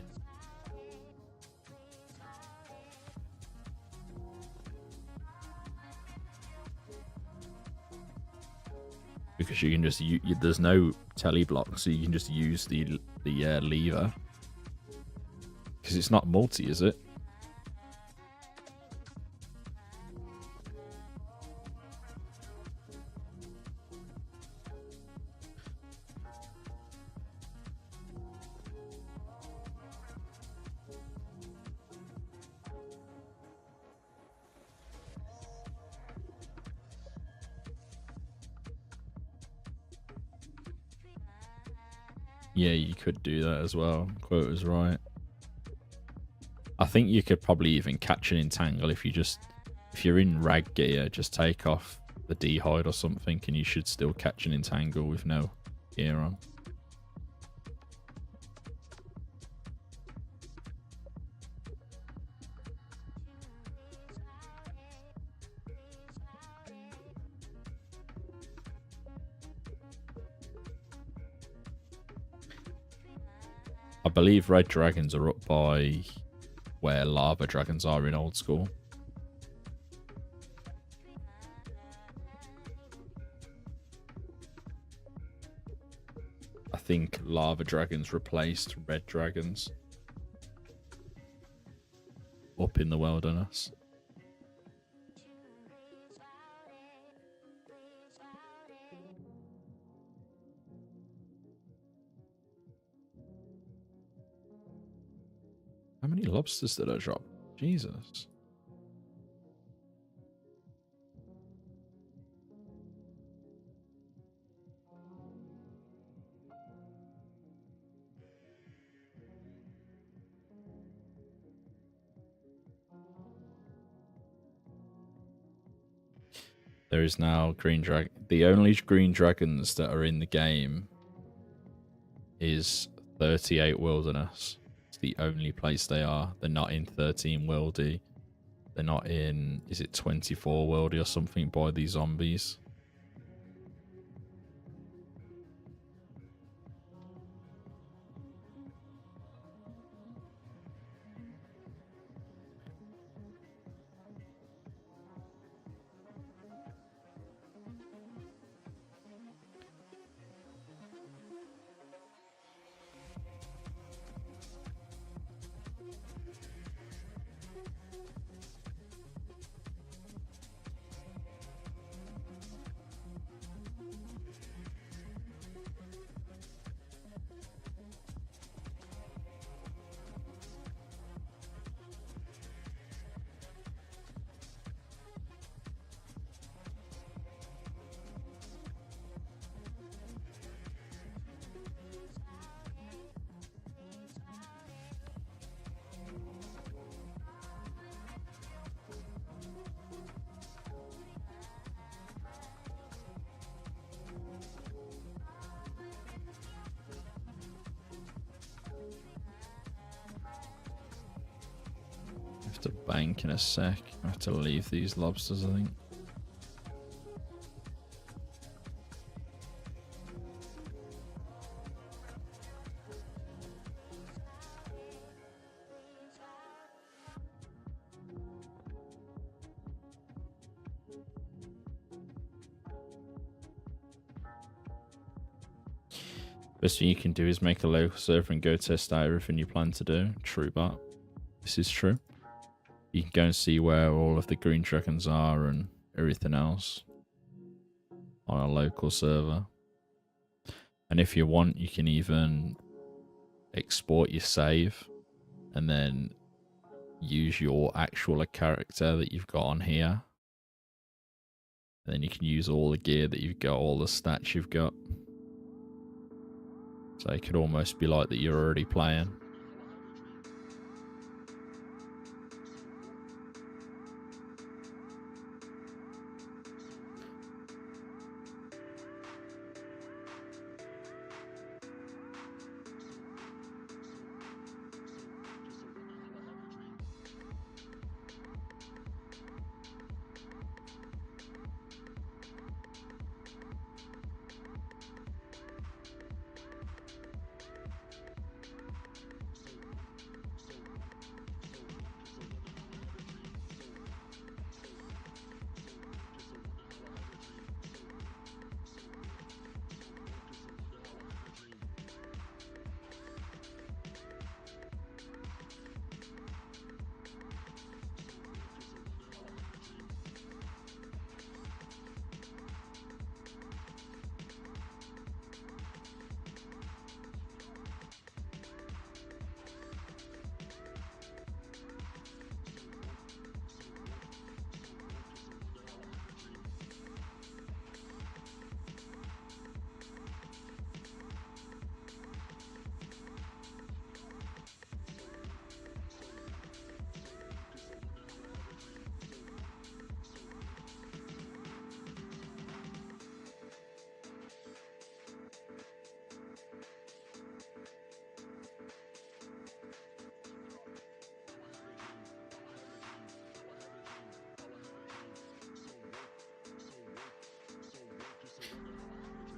Because you can just there's no telly block, so you can just use the lever. Because it's not multi, is it? Yeah, you could do that as well. Quote is right. I think you could probably even catch an entangle if you're in rag gear, just take off the dehide or something and you should still catch an entangle with no gear on. I believe red dragons are up by where lava dragons are in old school. I think lava dragons replaced red dragons up in the wilderness. How many lobsters did I drop? Jesus. There is now green dragon. The only green dragons that are in the game is 38 wilderness. It's the only place they are. They're not in 13 worldy. They're not in, is it 24 worldy or something by these zombies? I have to bank in a sec. I have to leave these lobsters, I think. Best thing you can do is make a local server and go test out everything you plan to do. True, but this is true. You can go and see where all of the green dragons are and everything else on a local server. And if you want, you can even export your save and then use your actual character that you've got on here. And then you can use all the gear that you've got, all the stats you've got. So it could almost be like that you're already playing.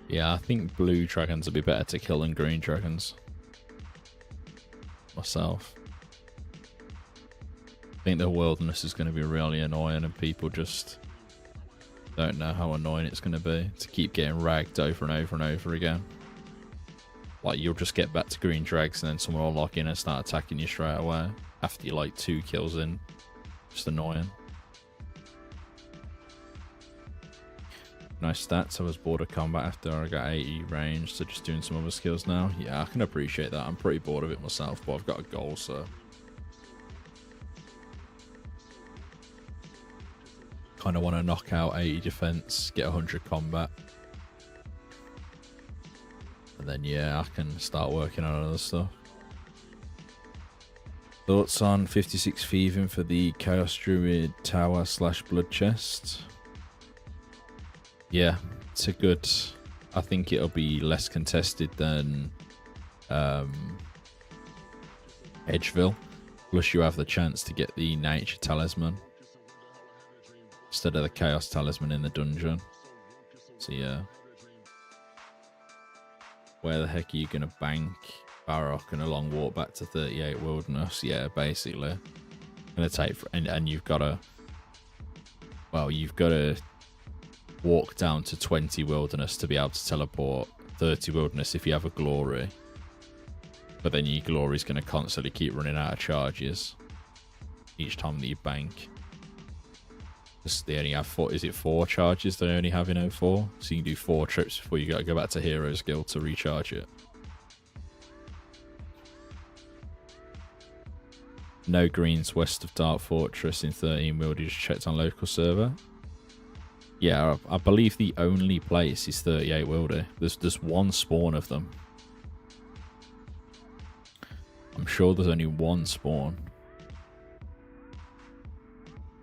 Yeah, I think blue dragons would be better to kill than green dragons. Myself. I think the wilderness is going to be really annoying and people just don't know how annoying it's going to be to keep getting ragged over and over and over again. Like, you'll just get back to green drags and then someone will lock in and start attacking you straight away after you're like 2 kills in. Just annoying. Nice stats. I was bored of combat after I got 80 range, so just doing some other skills now. Yeah, I can appreciate that. I'm pretty bored of it myself, but I've got a goal, so kind of want to knock out 80 defense, get 100 combat. And then, yeah, I can start working on other stuff. Thoughts on 56 thieving for the Chaos Druid Tower / Blood Chest? Yeah, it's a good... I think it'll be less contested than Edgeville. Plus you have the chance to get the Nature Talisman instead of the Chaos Talisman in the dungeon. So yeah. Where the heck are you going to bank Barrock and a long walk back to 38 Wilderness? Yeah, basically. Going to take... And you've got to... Well, you've got to walk down to 20 Wilderness to be able to teleport 30 Wilderness if you have a Glory. But then your Glory is going to constantly keep running out of charges each time that you bank. They only have 4, is it 4 charges they only have in 04? So you can do 4 trips before you got to go back to Heroes Guild to recharge it. No greens west of Dark Fortress in 13 Wild. You just checked on local server. Yeah, I believe the only place is 38 Wilder. There's one spawn of them. I'm sure there's only one spawn.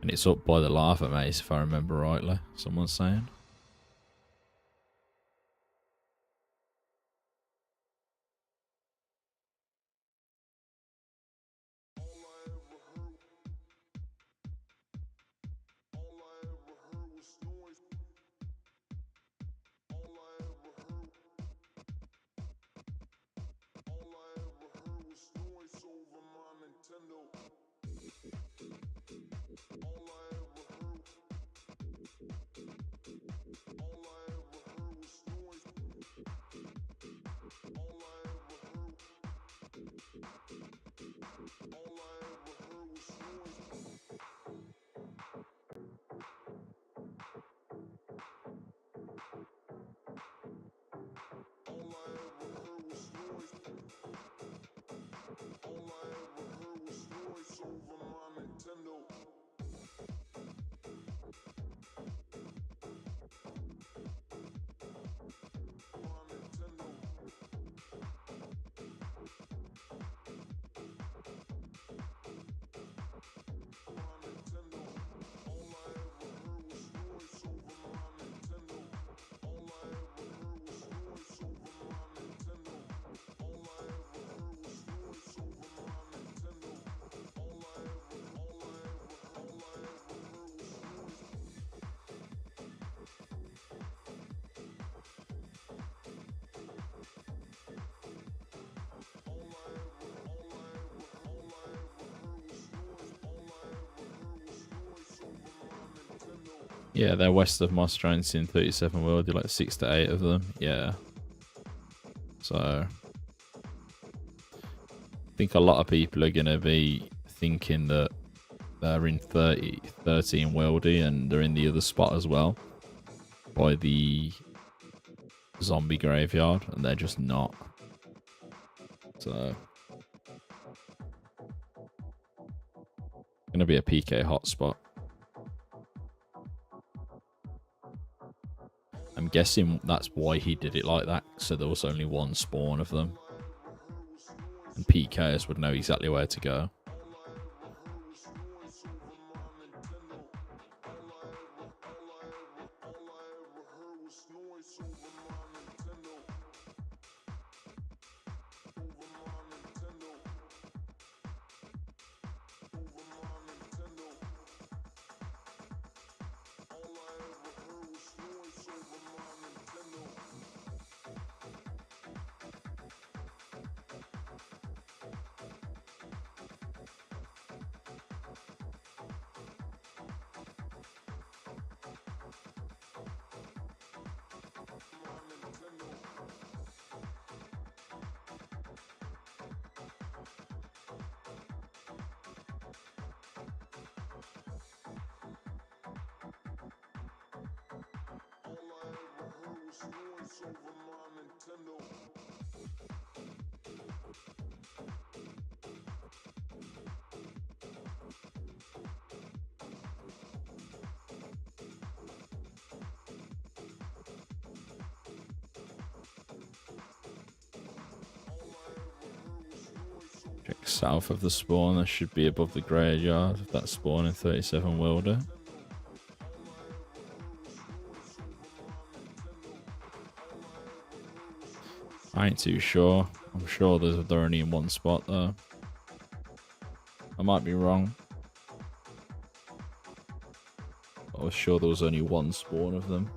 And it's up by the lava maze, if I remember rightly, someone's saying. Yeah, they're west of Moss Giants in 37 World. You're like 6 to 8 of them. Yeah. So I think a lot of people are going to be thinking that they're in 13 Worldy and they're in the other spot as well by the zombie graveyard, and they're just not. So going to be a PK hotspot. I'm guessing that's why he did it like that, so there was only one spawn of them. And PKers would know exactly where to go. Check south of the spawn, that should be above the graveyard of that spawn in 37 Wilder. I ain't too sure. I'm sure they're only in one spot though. I might be wrong. I was sure there was only one spawn of them.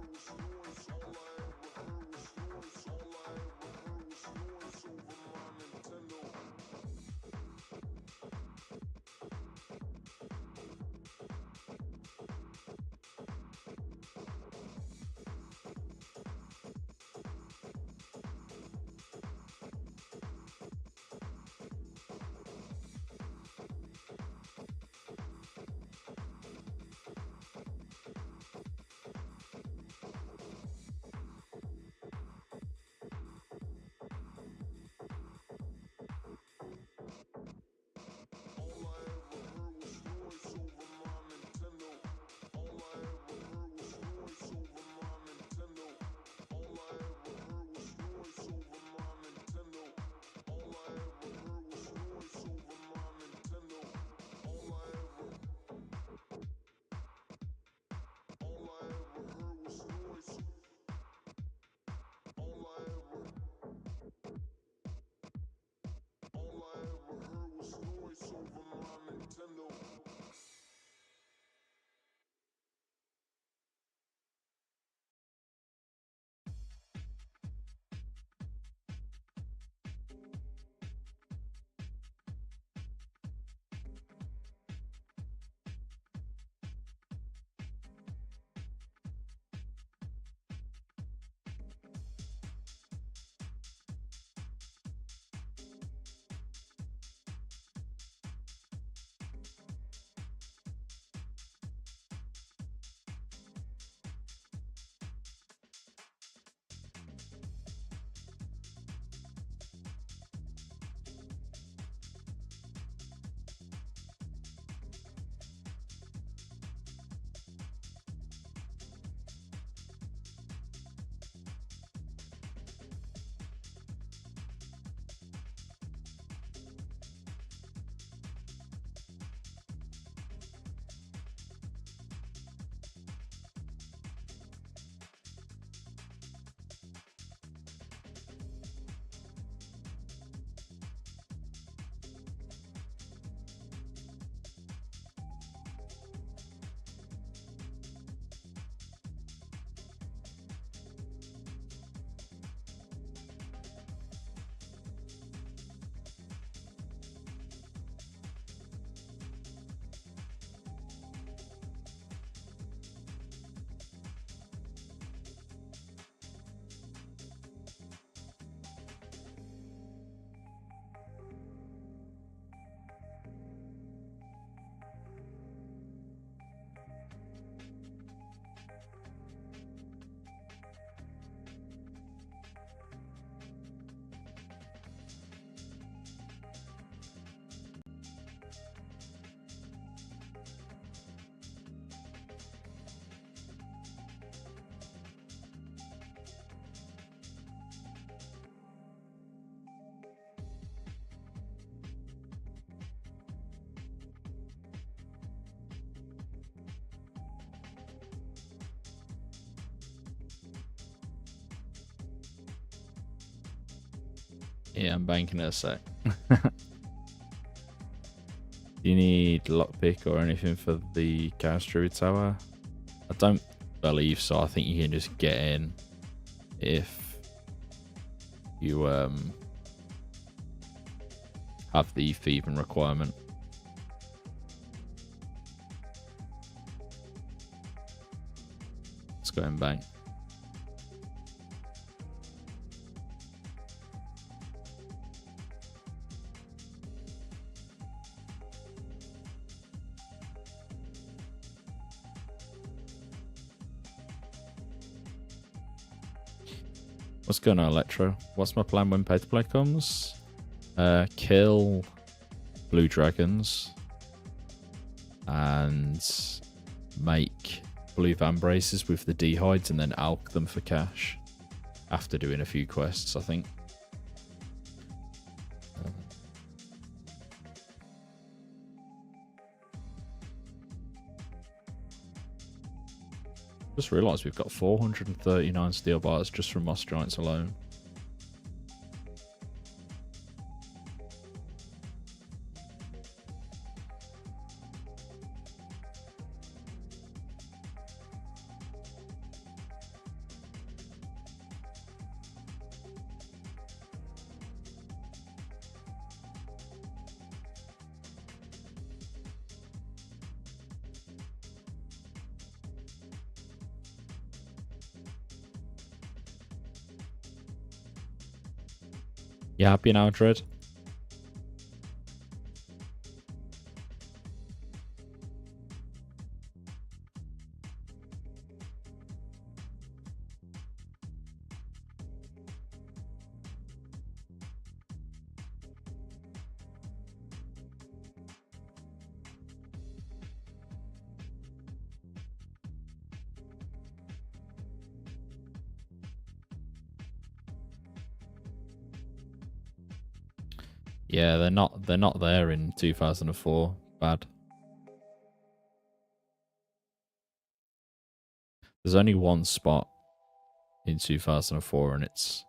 Yeah, I'm banking it a sec. Do you need lockpick or anything for the Chaos Druid Tower? I don't believe so. I think you can just get in if you have the thieving requirement. Let's go and bank. What's going on, Electro? What's my plan when pay-to-play comes? Kill blue dragons and make blue vambraces with the dehides and then alch them for cash after doing a few quests, I think. Just realised we've got 439 steel bars just from Moss Giants alone. You happy now, Dread? Yeah, they're not there in 2004. Bad. There's only one spot in 2004 and it's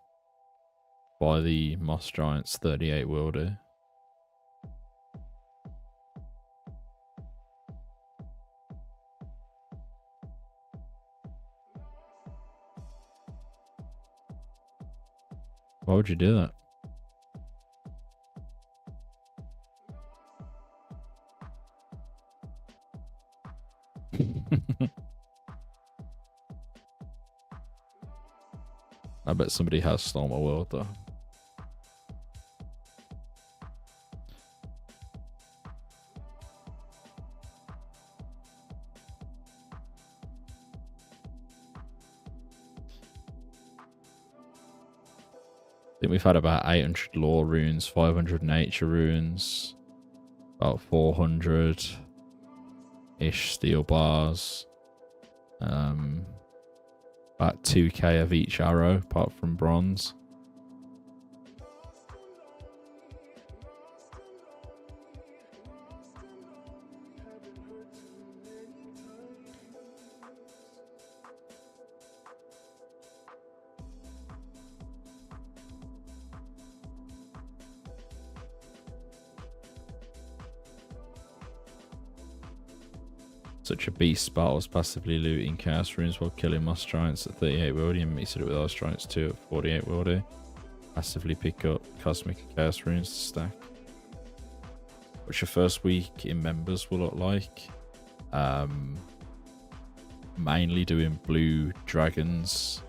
by the Moss Giants 38 wielder. Why would you do that? I bet somebody has stolen my world though. I think we've had about 800 lore runes, 500 nature runes, about 400-ish steel bars, about 2k of each arrow, apart from bronze. Such a beast battles, passively looting chaos runes while killing Moss Giants at 38 wildy and mix it with Ice Giants 2 at 48 wildy. Passively pick up cosmic chaos runes to stack. What's your first week in members will look like? Mainly doing blue dragons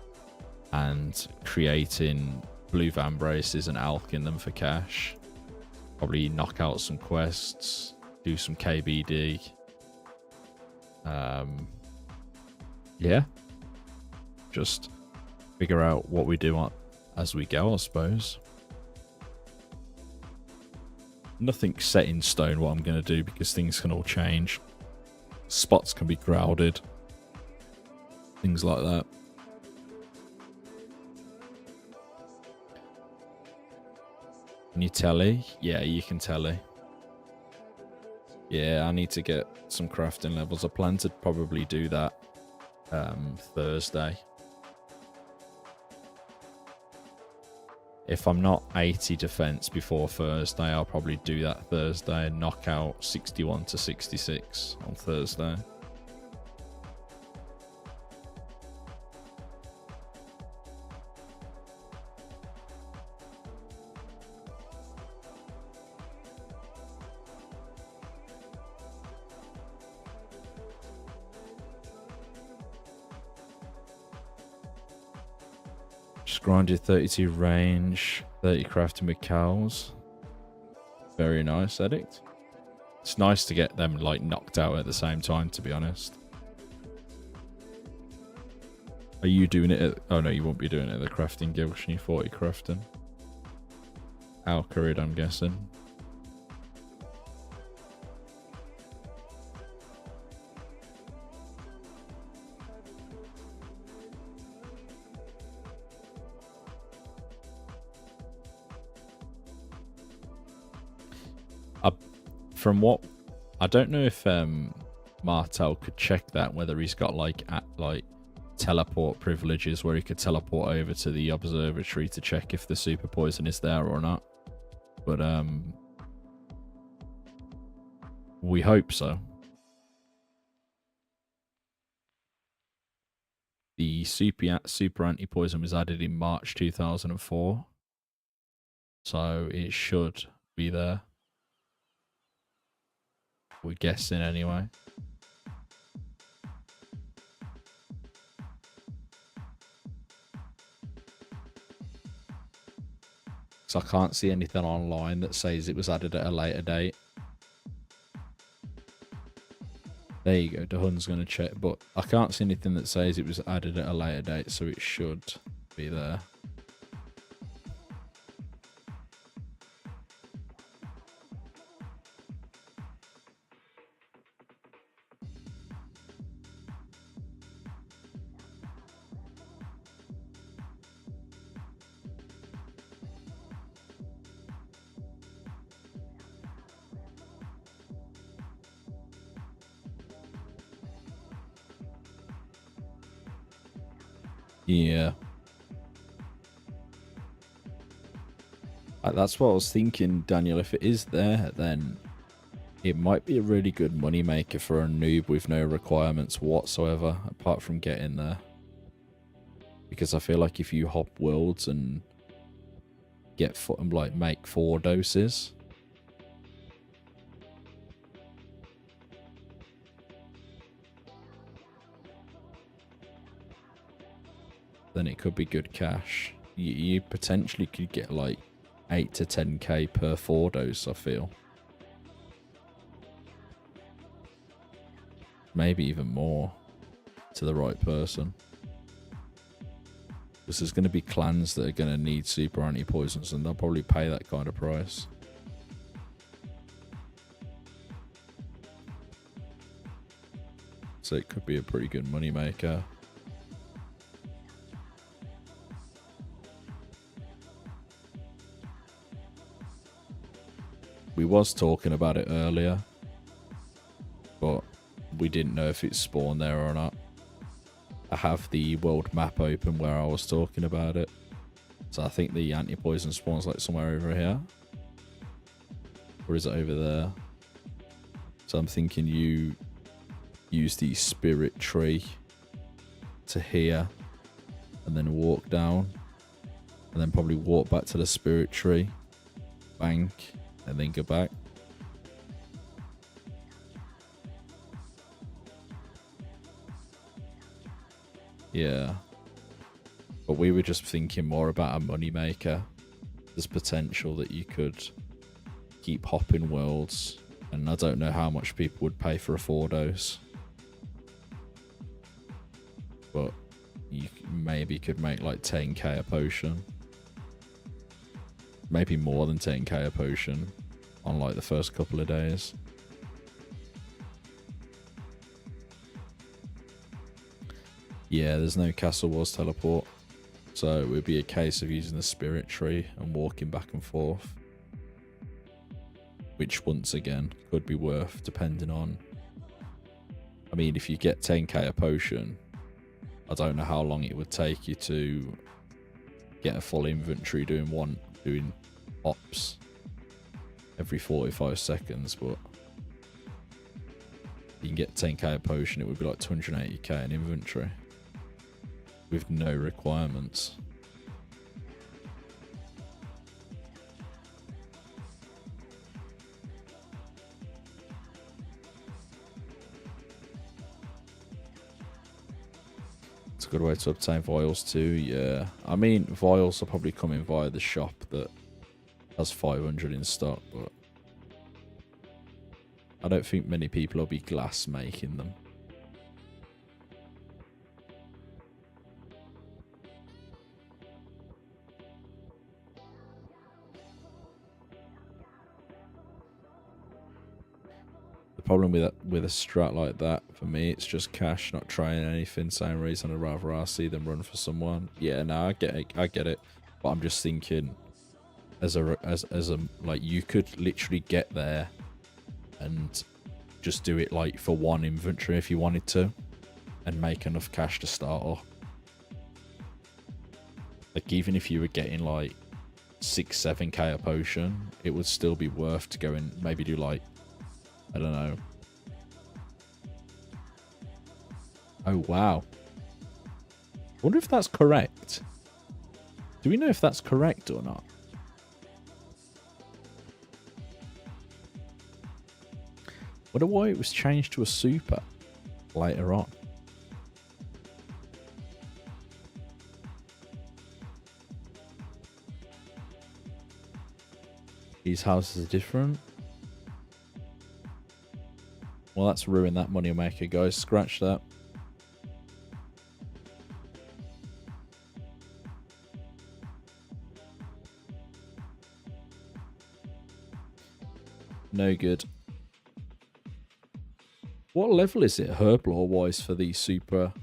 and creating blue vambraces and alching them for cash. Probably knock out some quests, do some KBD. Yeah, just figure out what we do as we go, I suppose. Nothing set in stone what I'm going to do because things can all change. Spots can be crowded, things like that. Can you telly? Yeah, you can telly. Yeah, I need to get some crafting levels. I plan to probably do that Thursday. If I'm not 80 defense before Thursday, I'll probably do that Thursday and knock out 61 to 66 on Thursday. Grinded 32 range, 30 crafting with cows. Very nice, Edict. It's nice to get them like knocked out at the same time, to be honest. Are you doing it at... Oh, no, you won't be doing it at the crafting guild. You 40 crafting. Alcarid, I'm guessing. From what... I don't know if Martel could check that, whether he's got like teleport privileges where he could teleport over to the observatory to check if the super poison is there or not. But we hope so. The super anti-poison was added in March 2004. So it should be there. We're guessing anyway. So I can't see anything online that says it was added at a later date. There you go, Dahun's going to check, but I can't see anything that says it was added at a later date, so it should be there. Yeah. That's what I was thinking, Daniel. If it is there, then it might be a really good money maker for a noob with no requirements whatsoever, apart from getting there. Because I feel like if you hop worlds and get make 4 doses, then it could be good cash. You potentially could get like 8 to 10k per 4 dose, I feel. Maybe even more to the right person. Because there's going to be clans that are going to need super anti-poisons, and they'll probably pay that kind of price. So it could be a pretty good money maker. We was talking about it earlier, but we didn't know if it spawned there or not. I have the world map open where I was talking about it. So I think the anti-poison spawns like somewhere over here. Or is it over there? So I'm thinking you use the spirit tree to here and then walk down. And then probably walk back to the spirit tree. Bank. And then go back. Yeah. But we were just thinking more about a money maker. There's potential that you could keep hopping worlds. And I don't know how much people would pay for a 4 dose. But you maybe could make like 10k a potion. Maybe more than 10k a potion on like the first couple of days. Yeah, there's no Castle Wars teleport. So it would be a case of using the spirit tree and walking back and forth. Which once again could be worth depending on... I mean, if you get 10k a potion, I don't know how long it would take you to get a full inventory doing ops every 45 seconds, but you can get 10k a potion, it would be like 280k in inventory with no requirements. It's a good way to obtain vials too, yeah. I mean, vials are probably coming via the shop that has 500 in stock, but I don't think many people will be glass making them. problem with a strat like that, for me, it's just cash, not trying anything. Same reason I'd rather RC than run for someone. Yeah, no, I get it. But I'm just thinking, as a like, you could literally get there and just do it like for one inventory if you wanted to, and make enough cash to start off. Like, even if you were getting like 6-7k a potion, it would still be worth to go and maybe do like, I don't know. Oh wow. Wonder if that's correct. Do we know if that's correct or not? Wonder why it was changed to a super later on. These houses are different. Well, that's ruined that money maker, guys. Scratch that. No good. What level is it, Herblore wise, for the super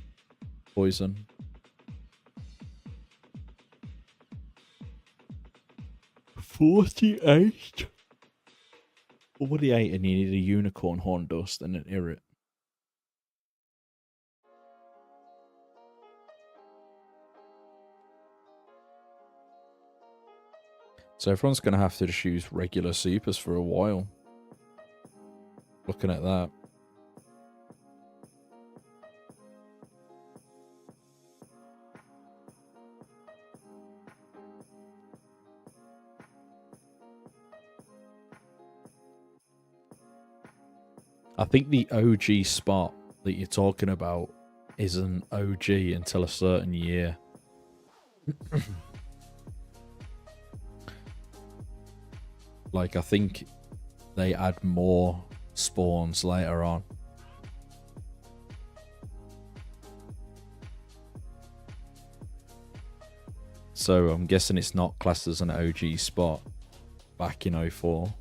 poison? $48. 48, and you need a unicorn horn dust and an irrit. So everyone's going to have to just use regular supers for a while. Looking at that. I think the OG spot that you're talking about isn't OG until a certain year. Like, I think they add more spawns later on. So I'm guessing it's not classed as an OG spot back in 2004.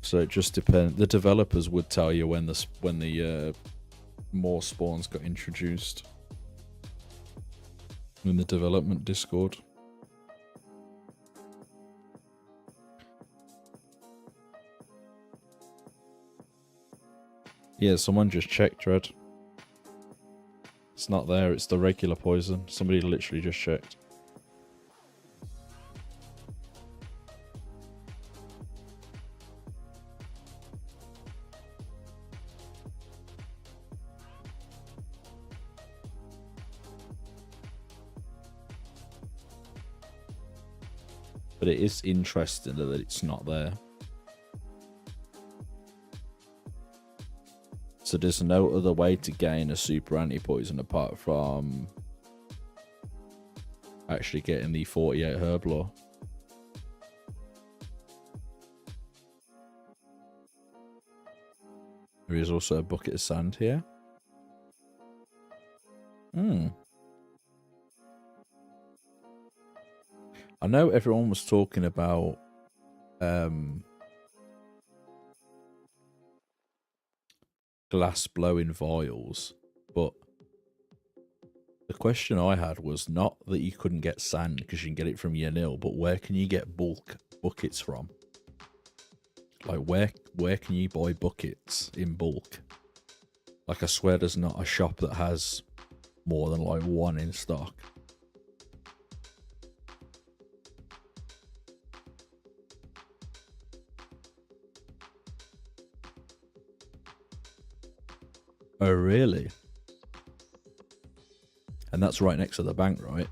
So it just depends. The developers would tell you when the more spawns got introduced in the development Discord. Yeah, someone just checked, Red. It's not there. It's the regular poison. Somebody literally just checked. But it is interesting that it's not there. So there's no other way to gain a super anti-poison apart from actually getting the 48 Herblore. There is also a bucket of sand here. I know everyone was talking about glass blowing vials, but the question I had was not that you couldn't get sand because you can get it from your nil, but where can you get bulk buckets from? Like, where can you buy buckets in bulk? Like, I swear there's not a shop that has more than like one in stock. Oh, really? And that's right next to the bank, right?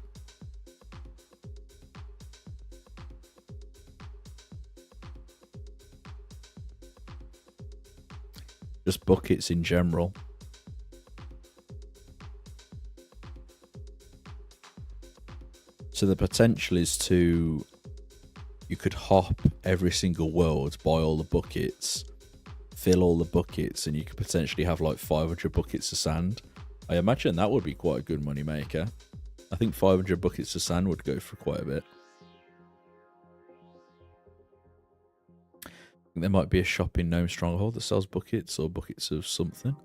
Just buckets in general. So the potential is to... You could hop every single world, buy all the buckets, fill all the buckets, and you could potentially have like 500 buckets of sand. I imagine that would be quite a good money maker. I think 500 buckets of sand would go for quite a bit. There might be a shop in Gnome Stronghold that sells buckets or buckets of something.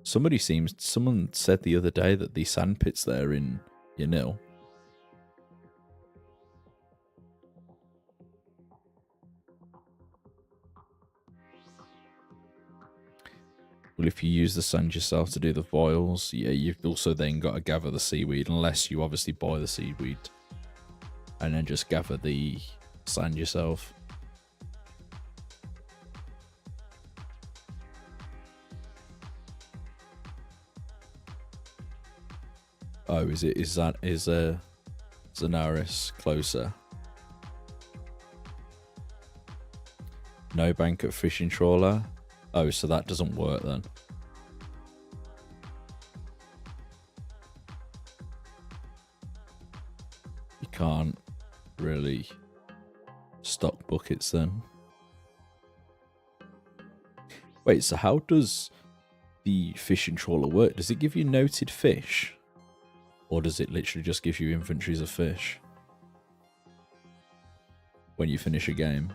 Someone said the other day that the sand pits there in Yanil. Well, if you use the sand yourself to do the vials, yeah, you've also then got to gather the seaweed, unless you obviously buy the seaweed and then just gather the sand yourself. Oh, is Zanaris closer? No bank at fishing trawler. Oh, so that doesn't work then. You can't really stock buckets then. Wait, so how does the fishing trawler work? Does it give you noted fish? Or does it literally just give you inventories of fish when you finish a game?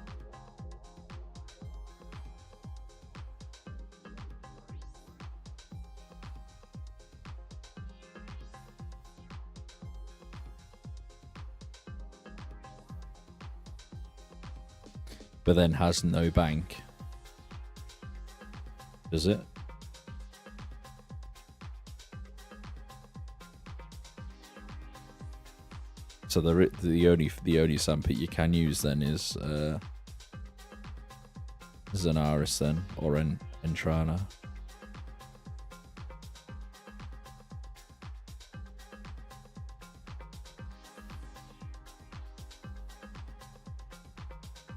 But then has no bank. Does it? So the only sandpit you can use then is Zanaris then, or Entrana.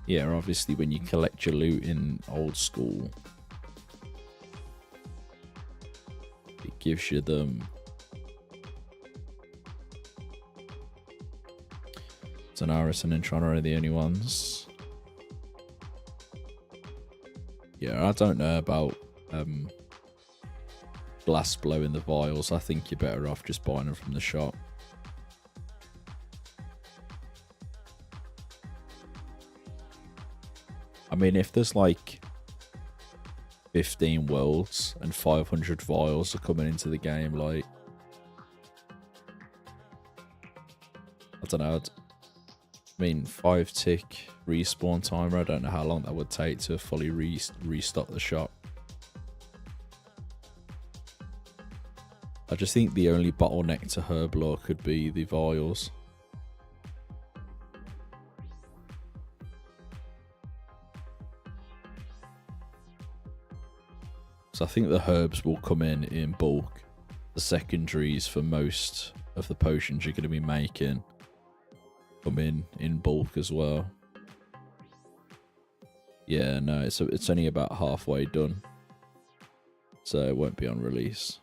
Yeah, obviously when you collect your loot in old school, it gives you them. Zanaris and Entrana are the only ones. Yeah, I don't know about blast blowing the vials. I think you're better off just buying them from the shop. I mean, if there's like 15 worlds and 500 vials are coming into the game, like, I don't know. I mean, 5-tick respawn timer. I don't know how long that would take to fully restock the shop. I just think the only bottleneck to Herblore could be the vials. So I think the herbs will come in bulk. The secondaries for most of the potions you're going to be making come in bulk as well. Yeah, no, it's only about halfway done, so it won't be on release.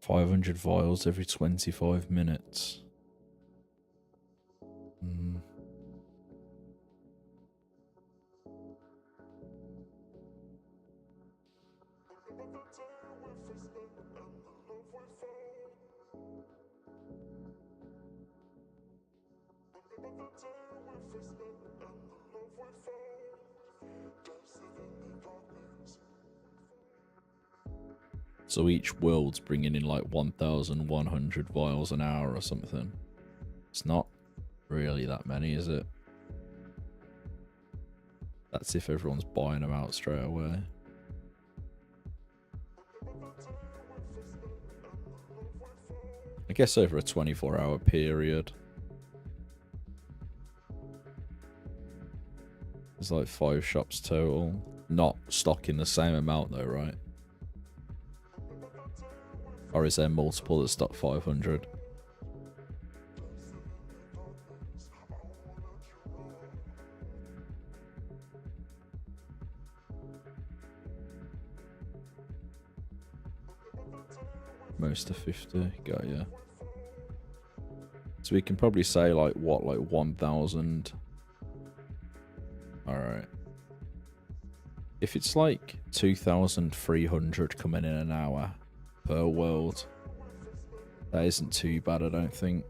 $500 vials every 25 minutes. So each world's bringing in like 1,100 vials an hour or something. It's not really that many, is it? That's if everyone's buying them out straight away. I guess over a 24-hour period. There's like 5 shops total. Not stocking the same amount though, right? Or is there multiple that stock 500? Most of 50. Got ya. So we can probably say like what, like 1,000. Alright. If it's like 2,300 coming in an hour per world, that isn't too bad, I don't think.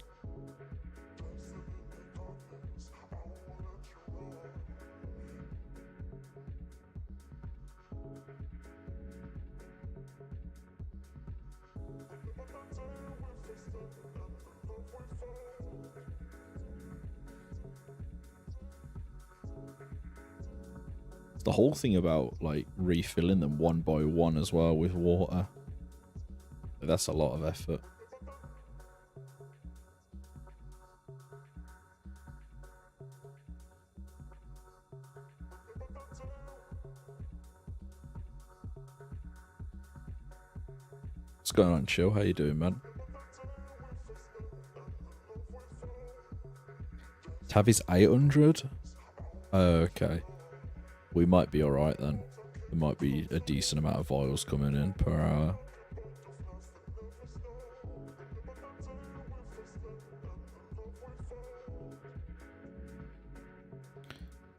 The whole thing about like refilling them one by one as well with water, that's a lot of effort. What's going on, Chill? How you doing, man? Tavi's 800? Okay. We might be alright then. There might be a decent amount of vials coming in per hour.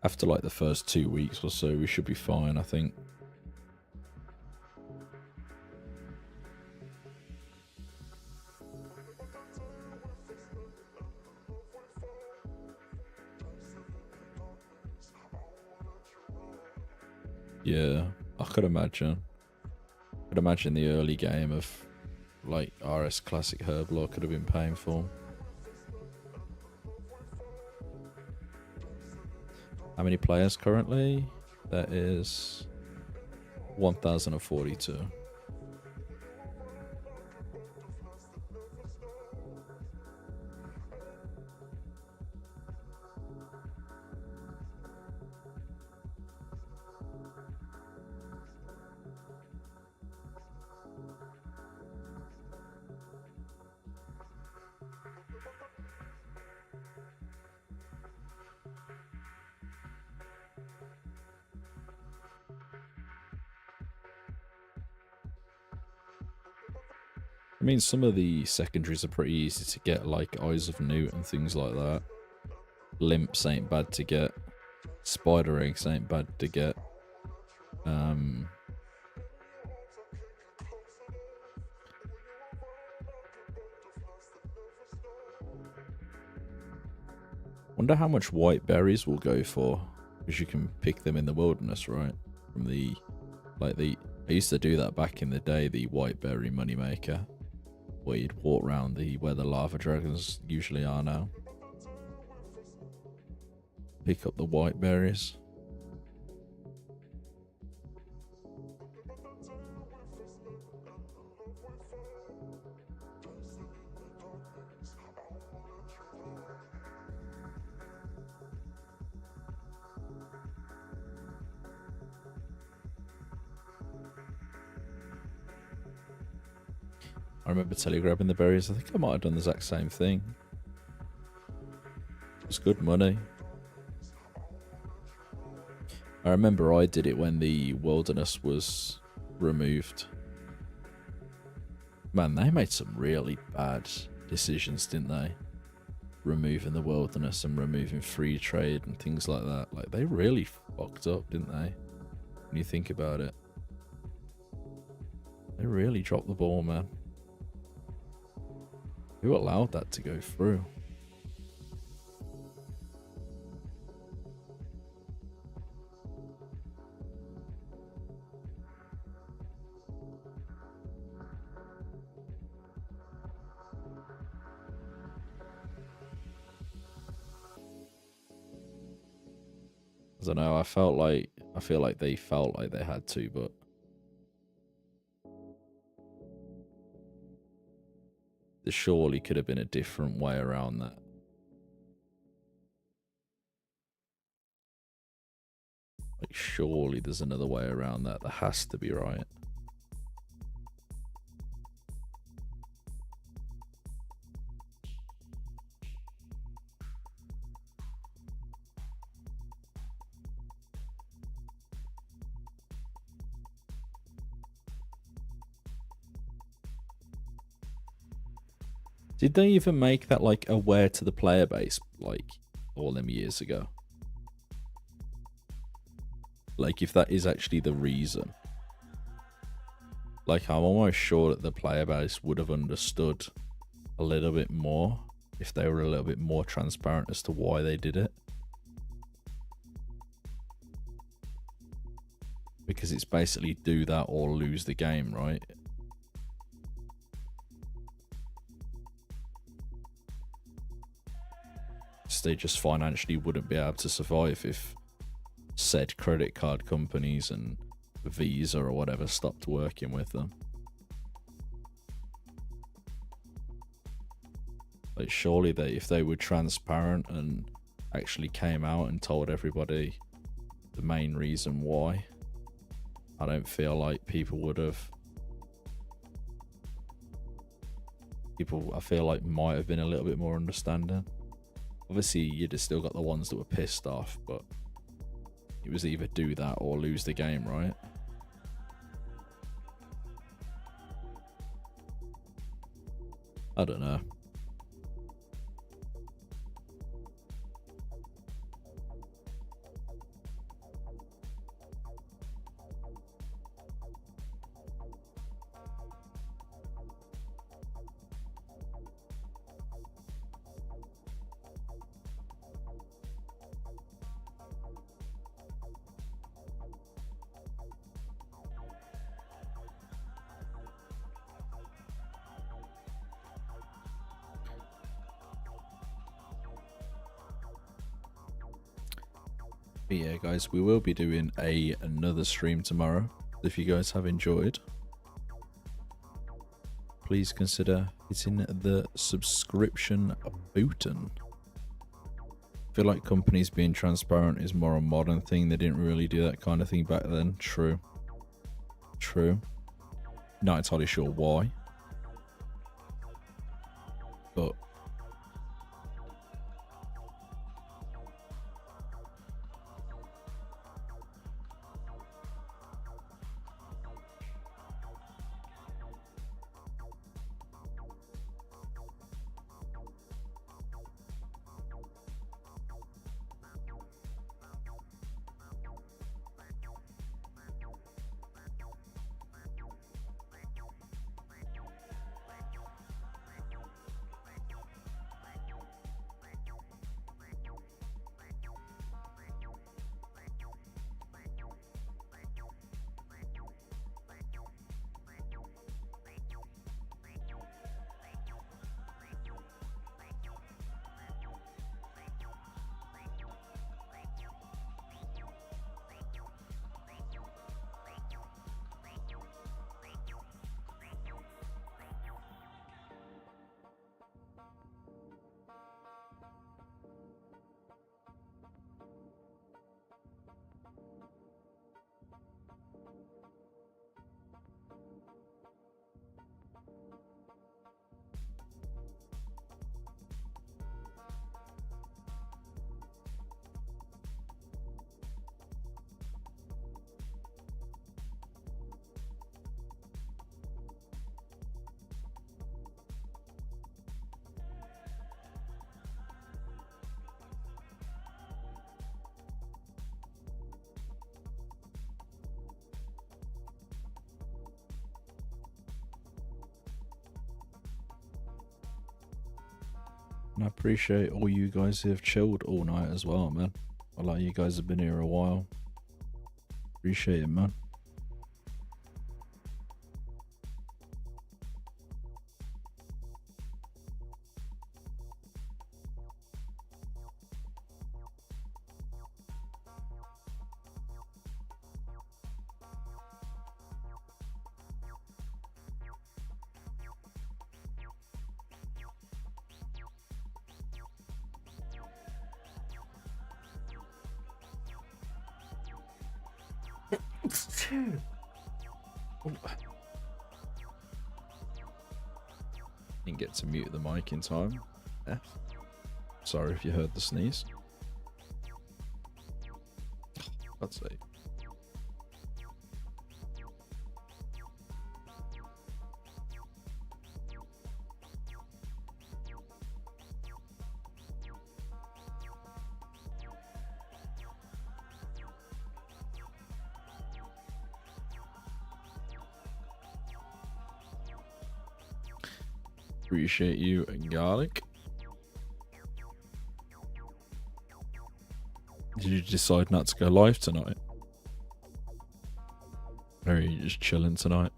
After like the first 2 weeks or so, we should be fine, I think. Yeah, I could imagine. I'd imagine the early game of like RS Classic Herblore could have been painful. How many players currently? That is 1,042. I mean, some of the secondaries are pretty easy to get, like Eyes of Newt and things like that. Limps ain't bad to get. Spider eggs ain't bad to get. Wonder how much white berries will go for, because you can pick them in the wilderness, right? From the, like I used to do that back in the day, the white berry moneymaker, where you'd walk around where the lava dragons usually are now. Pick up the white berries. I remember telegrabbing the berries. I think I might have done the exact same thing. It's good money. I remember I did it when the wilderness was removed. Man, they made some really bad decisions, didn't they? Removing the wilderness and removing free trade and things like that. Like, they really fucked up, didn't they? When you think about it. They really dropped the ball, man. Who allowed that to go through? I don't know, I feel like they felt like they had to, but there surely could have been a different way around that. Like, surely there's another way around that. There has to be, right? Did they even make that like aware to the player base like all them years ago? Like if that is actually the reason. Like I'm almost sure that the player base would have understood a little bit more if they were a little bit more transparent as to why they did it. Because it's basically do that or lose the game, right? So they just financially wouldn't be able to survive if said credit card companies and Visa or whatever stopped working with them. Like surely if they were transparent and actually came out and told everybody the main reason why, I don't feel like people would have. People, I feel like, might have been a little bit more understanding. Obviously, you'd have still got the ones that were pissed off, but it was either do that or lose the game, right? I don't know. But yeah, guys, we will be doing another stream tomorrow. If you guys have enjoyed, please consider hitting the subscription button. I feel like companies being transparent is more a modern thing. They didn't really do that kind of thing back then. True. True. Not entirely sure why. But I appreciate all you guys who have chilled all night as well, man. I like you guys have been here a while. Appreciate it, man. Didn't get to mute the mic in time. F. Sorry if you heard the sneeze. God's sake. Appreciate you, Garlic. Did you decide not to go live tonight? Or are you just chilling tonight?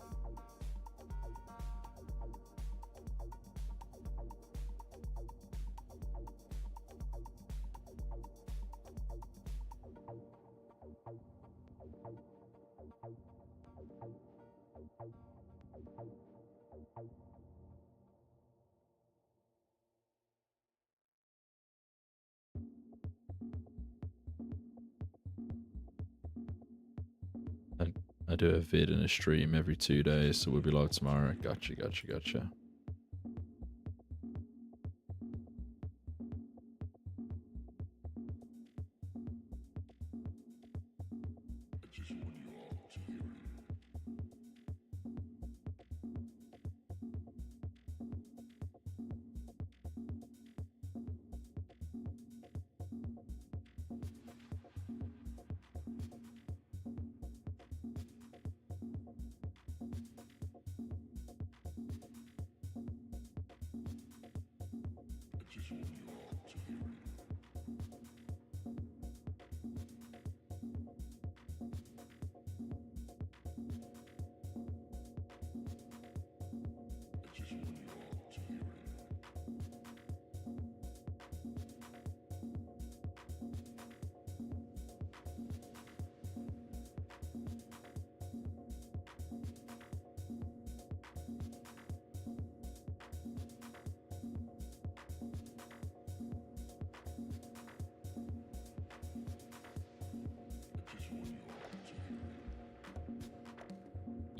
I do a vid and a stream every 2 days, so we'll be live tomorrow. Gotcha.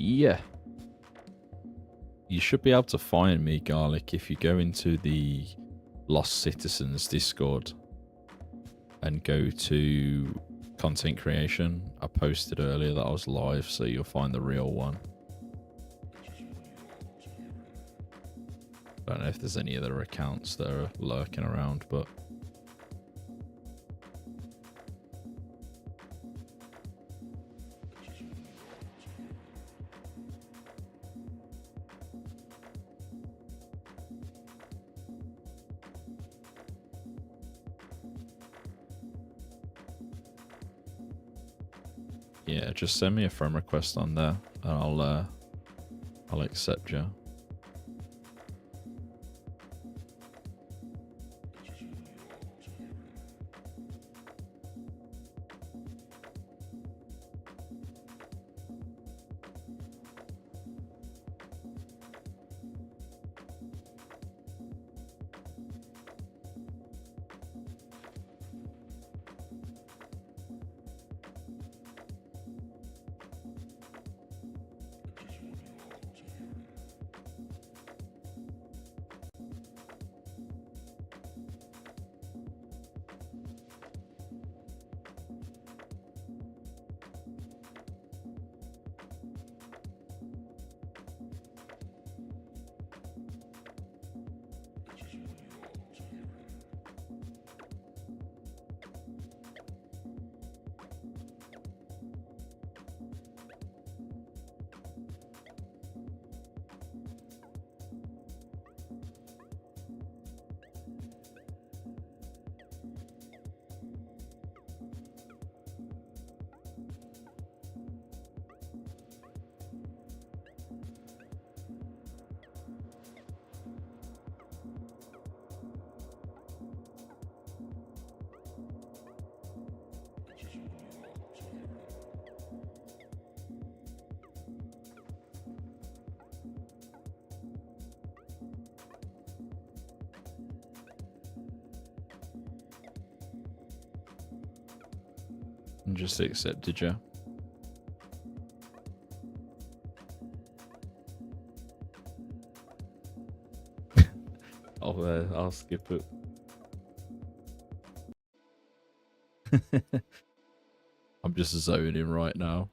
Yeah. You should be able to find me, Garlic, if you go into the Lost Citizens Discord and go to content creation. I posted earlier that I was live, so you'll find the real one. Don't know if there's any other accounts that are lurking around, but yeah, just send me a friend request on there, and I'll accept you. And just accepted you. I'll skip it. I'm just zoning right now.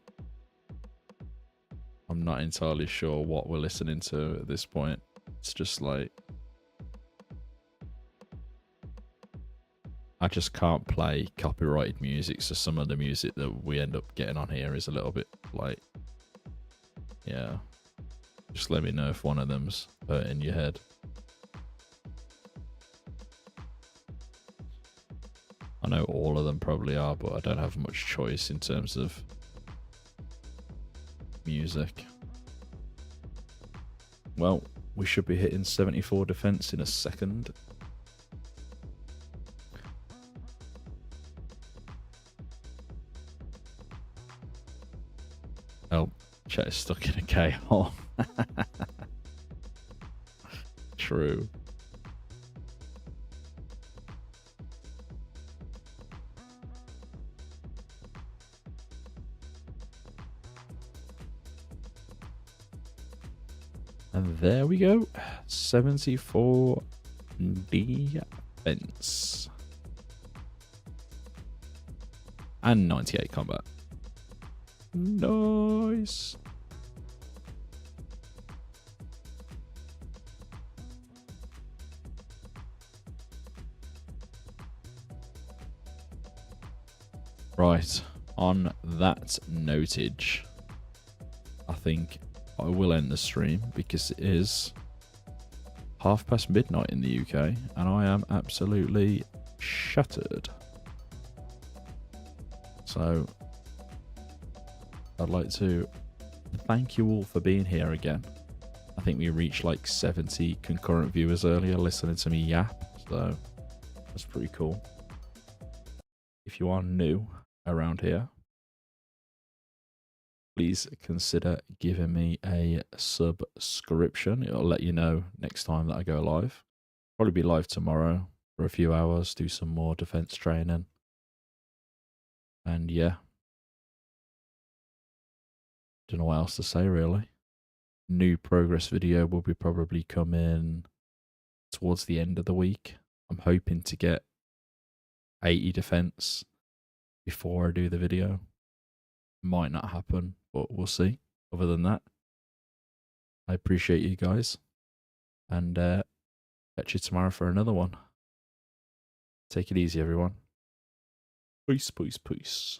I'm not entirely sure what we're listening to at this point. It's just like I just can't play copyrighted music, so some of the music that we end up getting on here is a little bit like, yeah. Just let me know if one of them's in your head. I know all of them probably are, but I don't have much choice in terms of music. Well, we should be hitting 74 defense in a second. Oh, chat is stuck in a K-hole. True. And there we go. 74 defense. And 98 combat. Nice. Right. On that notage, I think I will end the stream because it is midnight in the UK and I am absolutely shattered. So I'd like to thank you all for being here again. I think we reached like 70 concurrent viewers earlier listening to me yap, so that's pretty cool. If you are new around here, please consider giving me a subscription. It'll let you know next time that I go live. Probably be live tomorrow for a few hours, do some more defense training. And yeah, don't know what else to say really. New progress video will be probably coming towards the end of the week. I'm hoping to get 80 defense before I do the video. Might not happen, but we'll see. Other than that, I appreciate you guys, and catch you tomorrow for another one. Take it easy, everyone. Peace, peace, peace.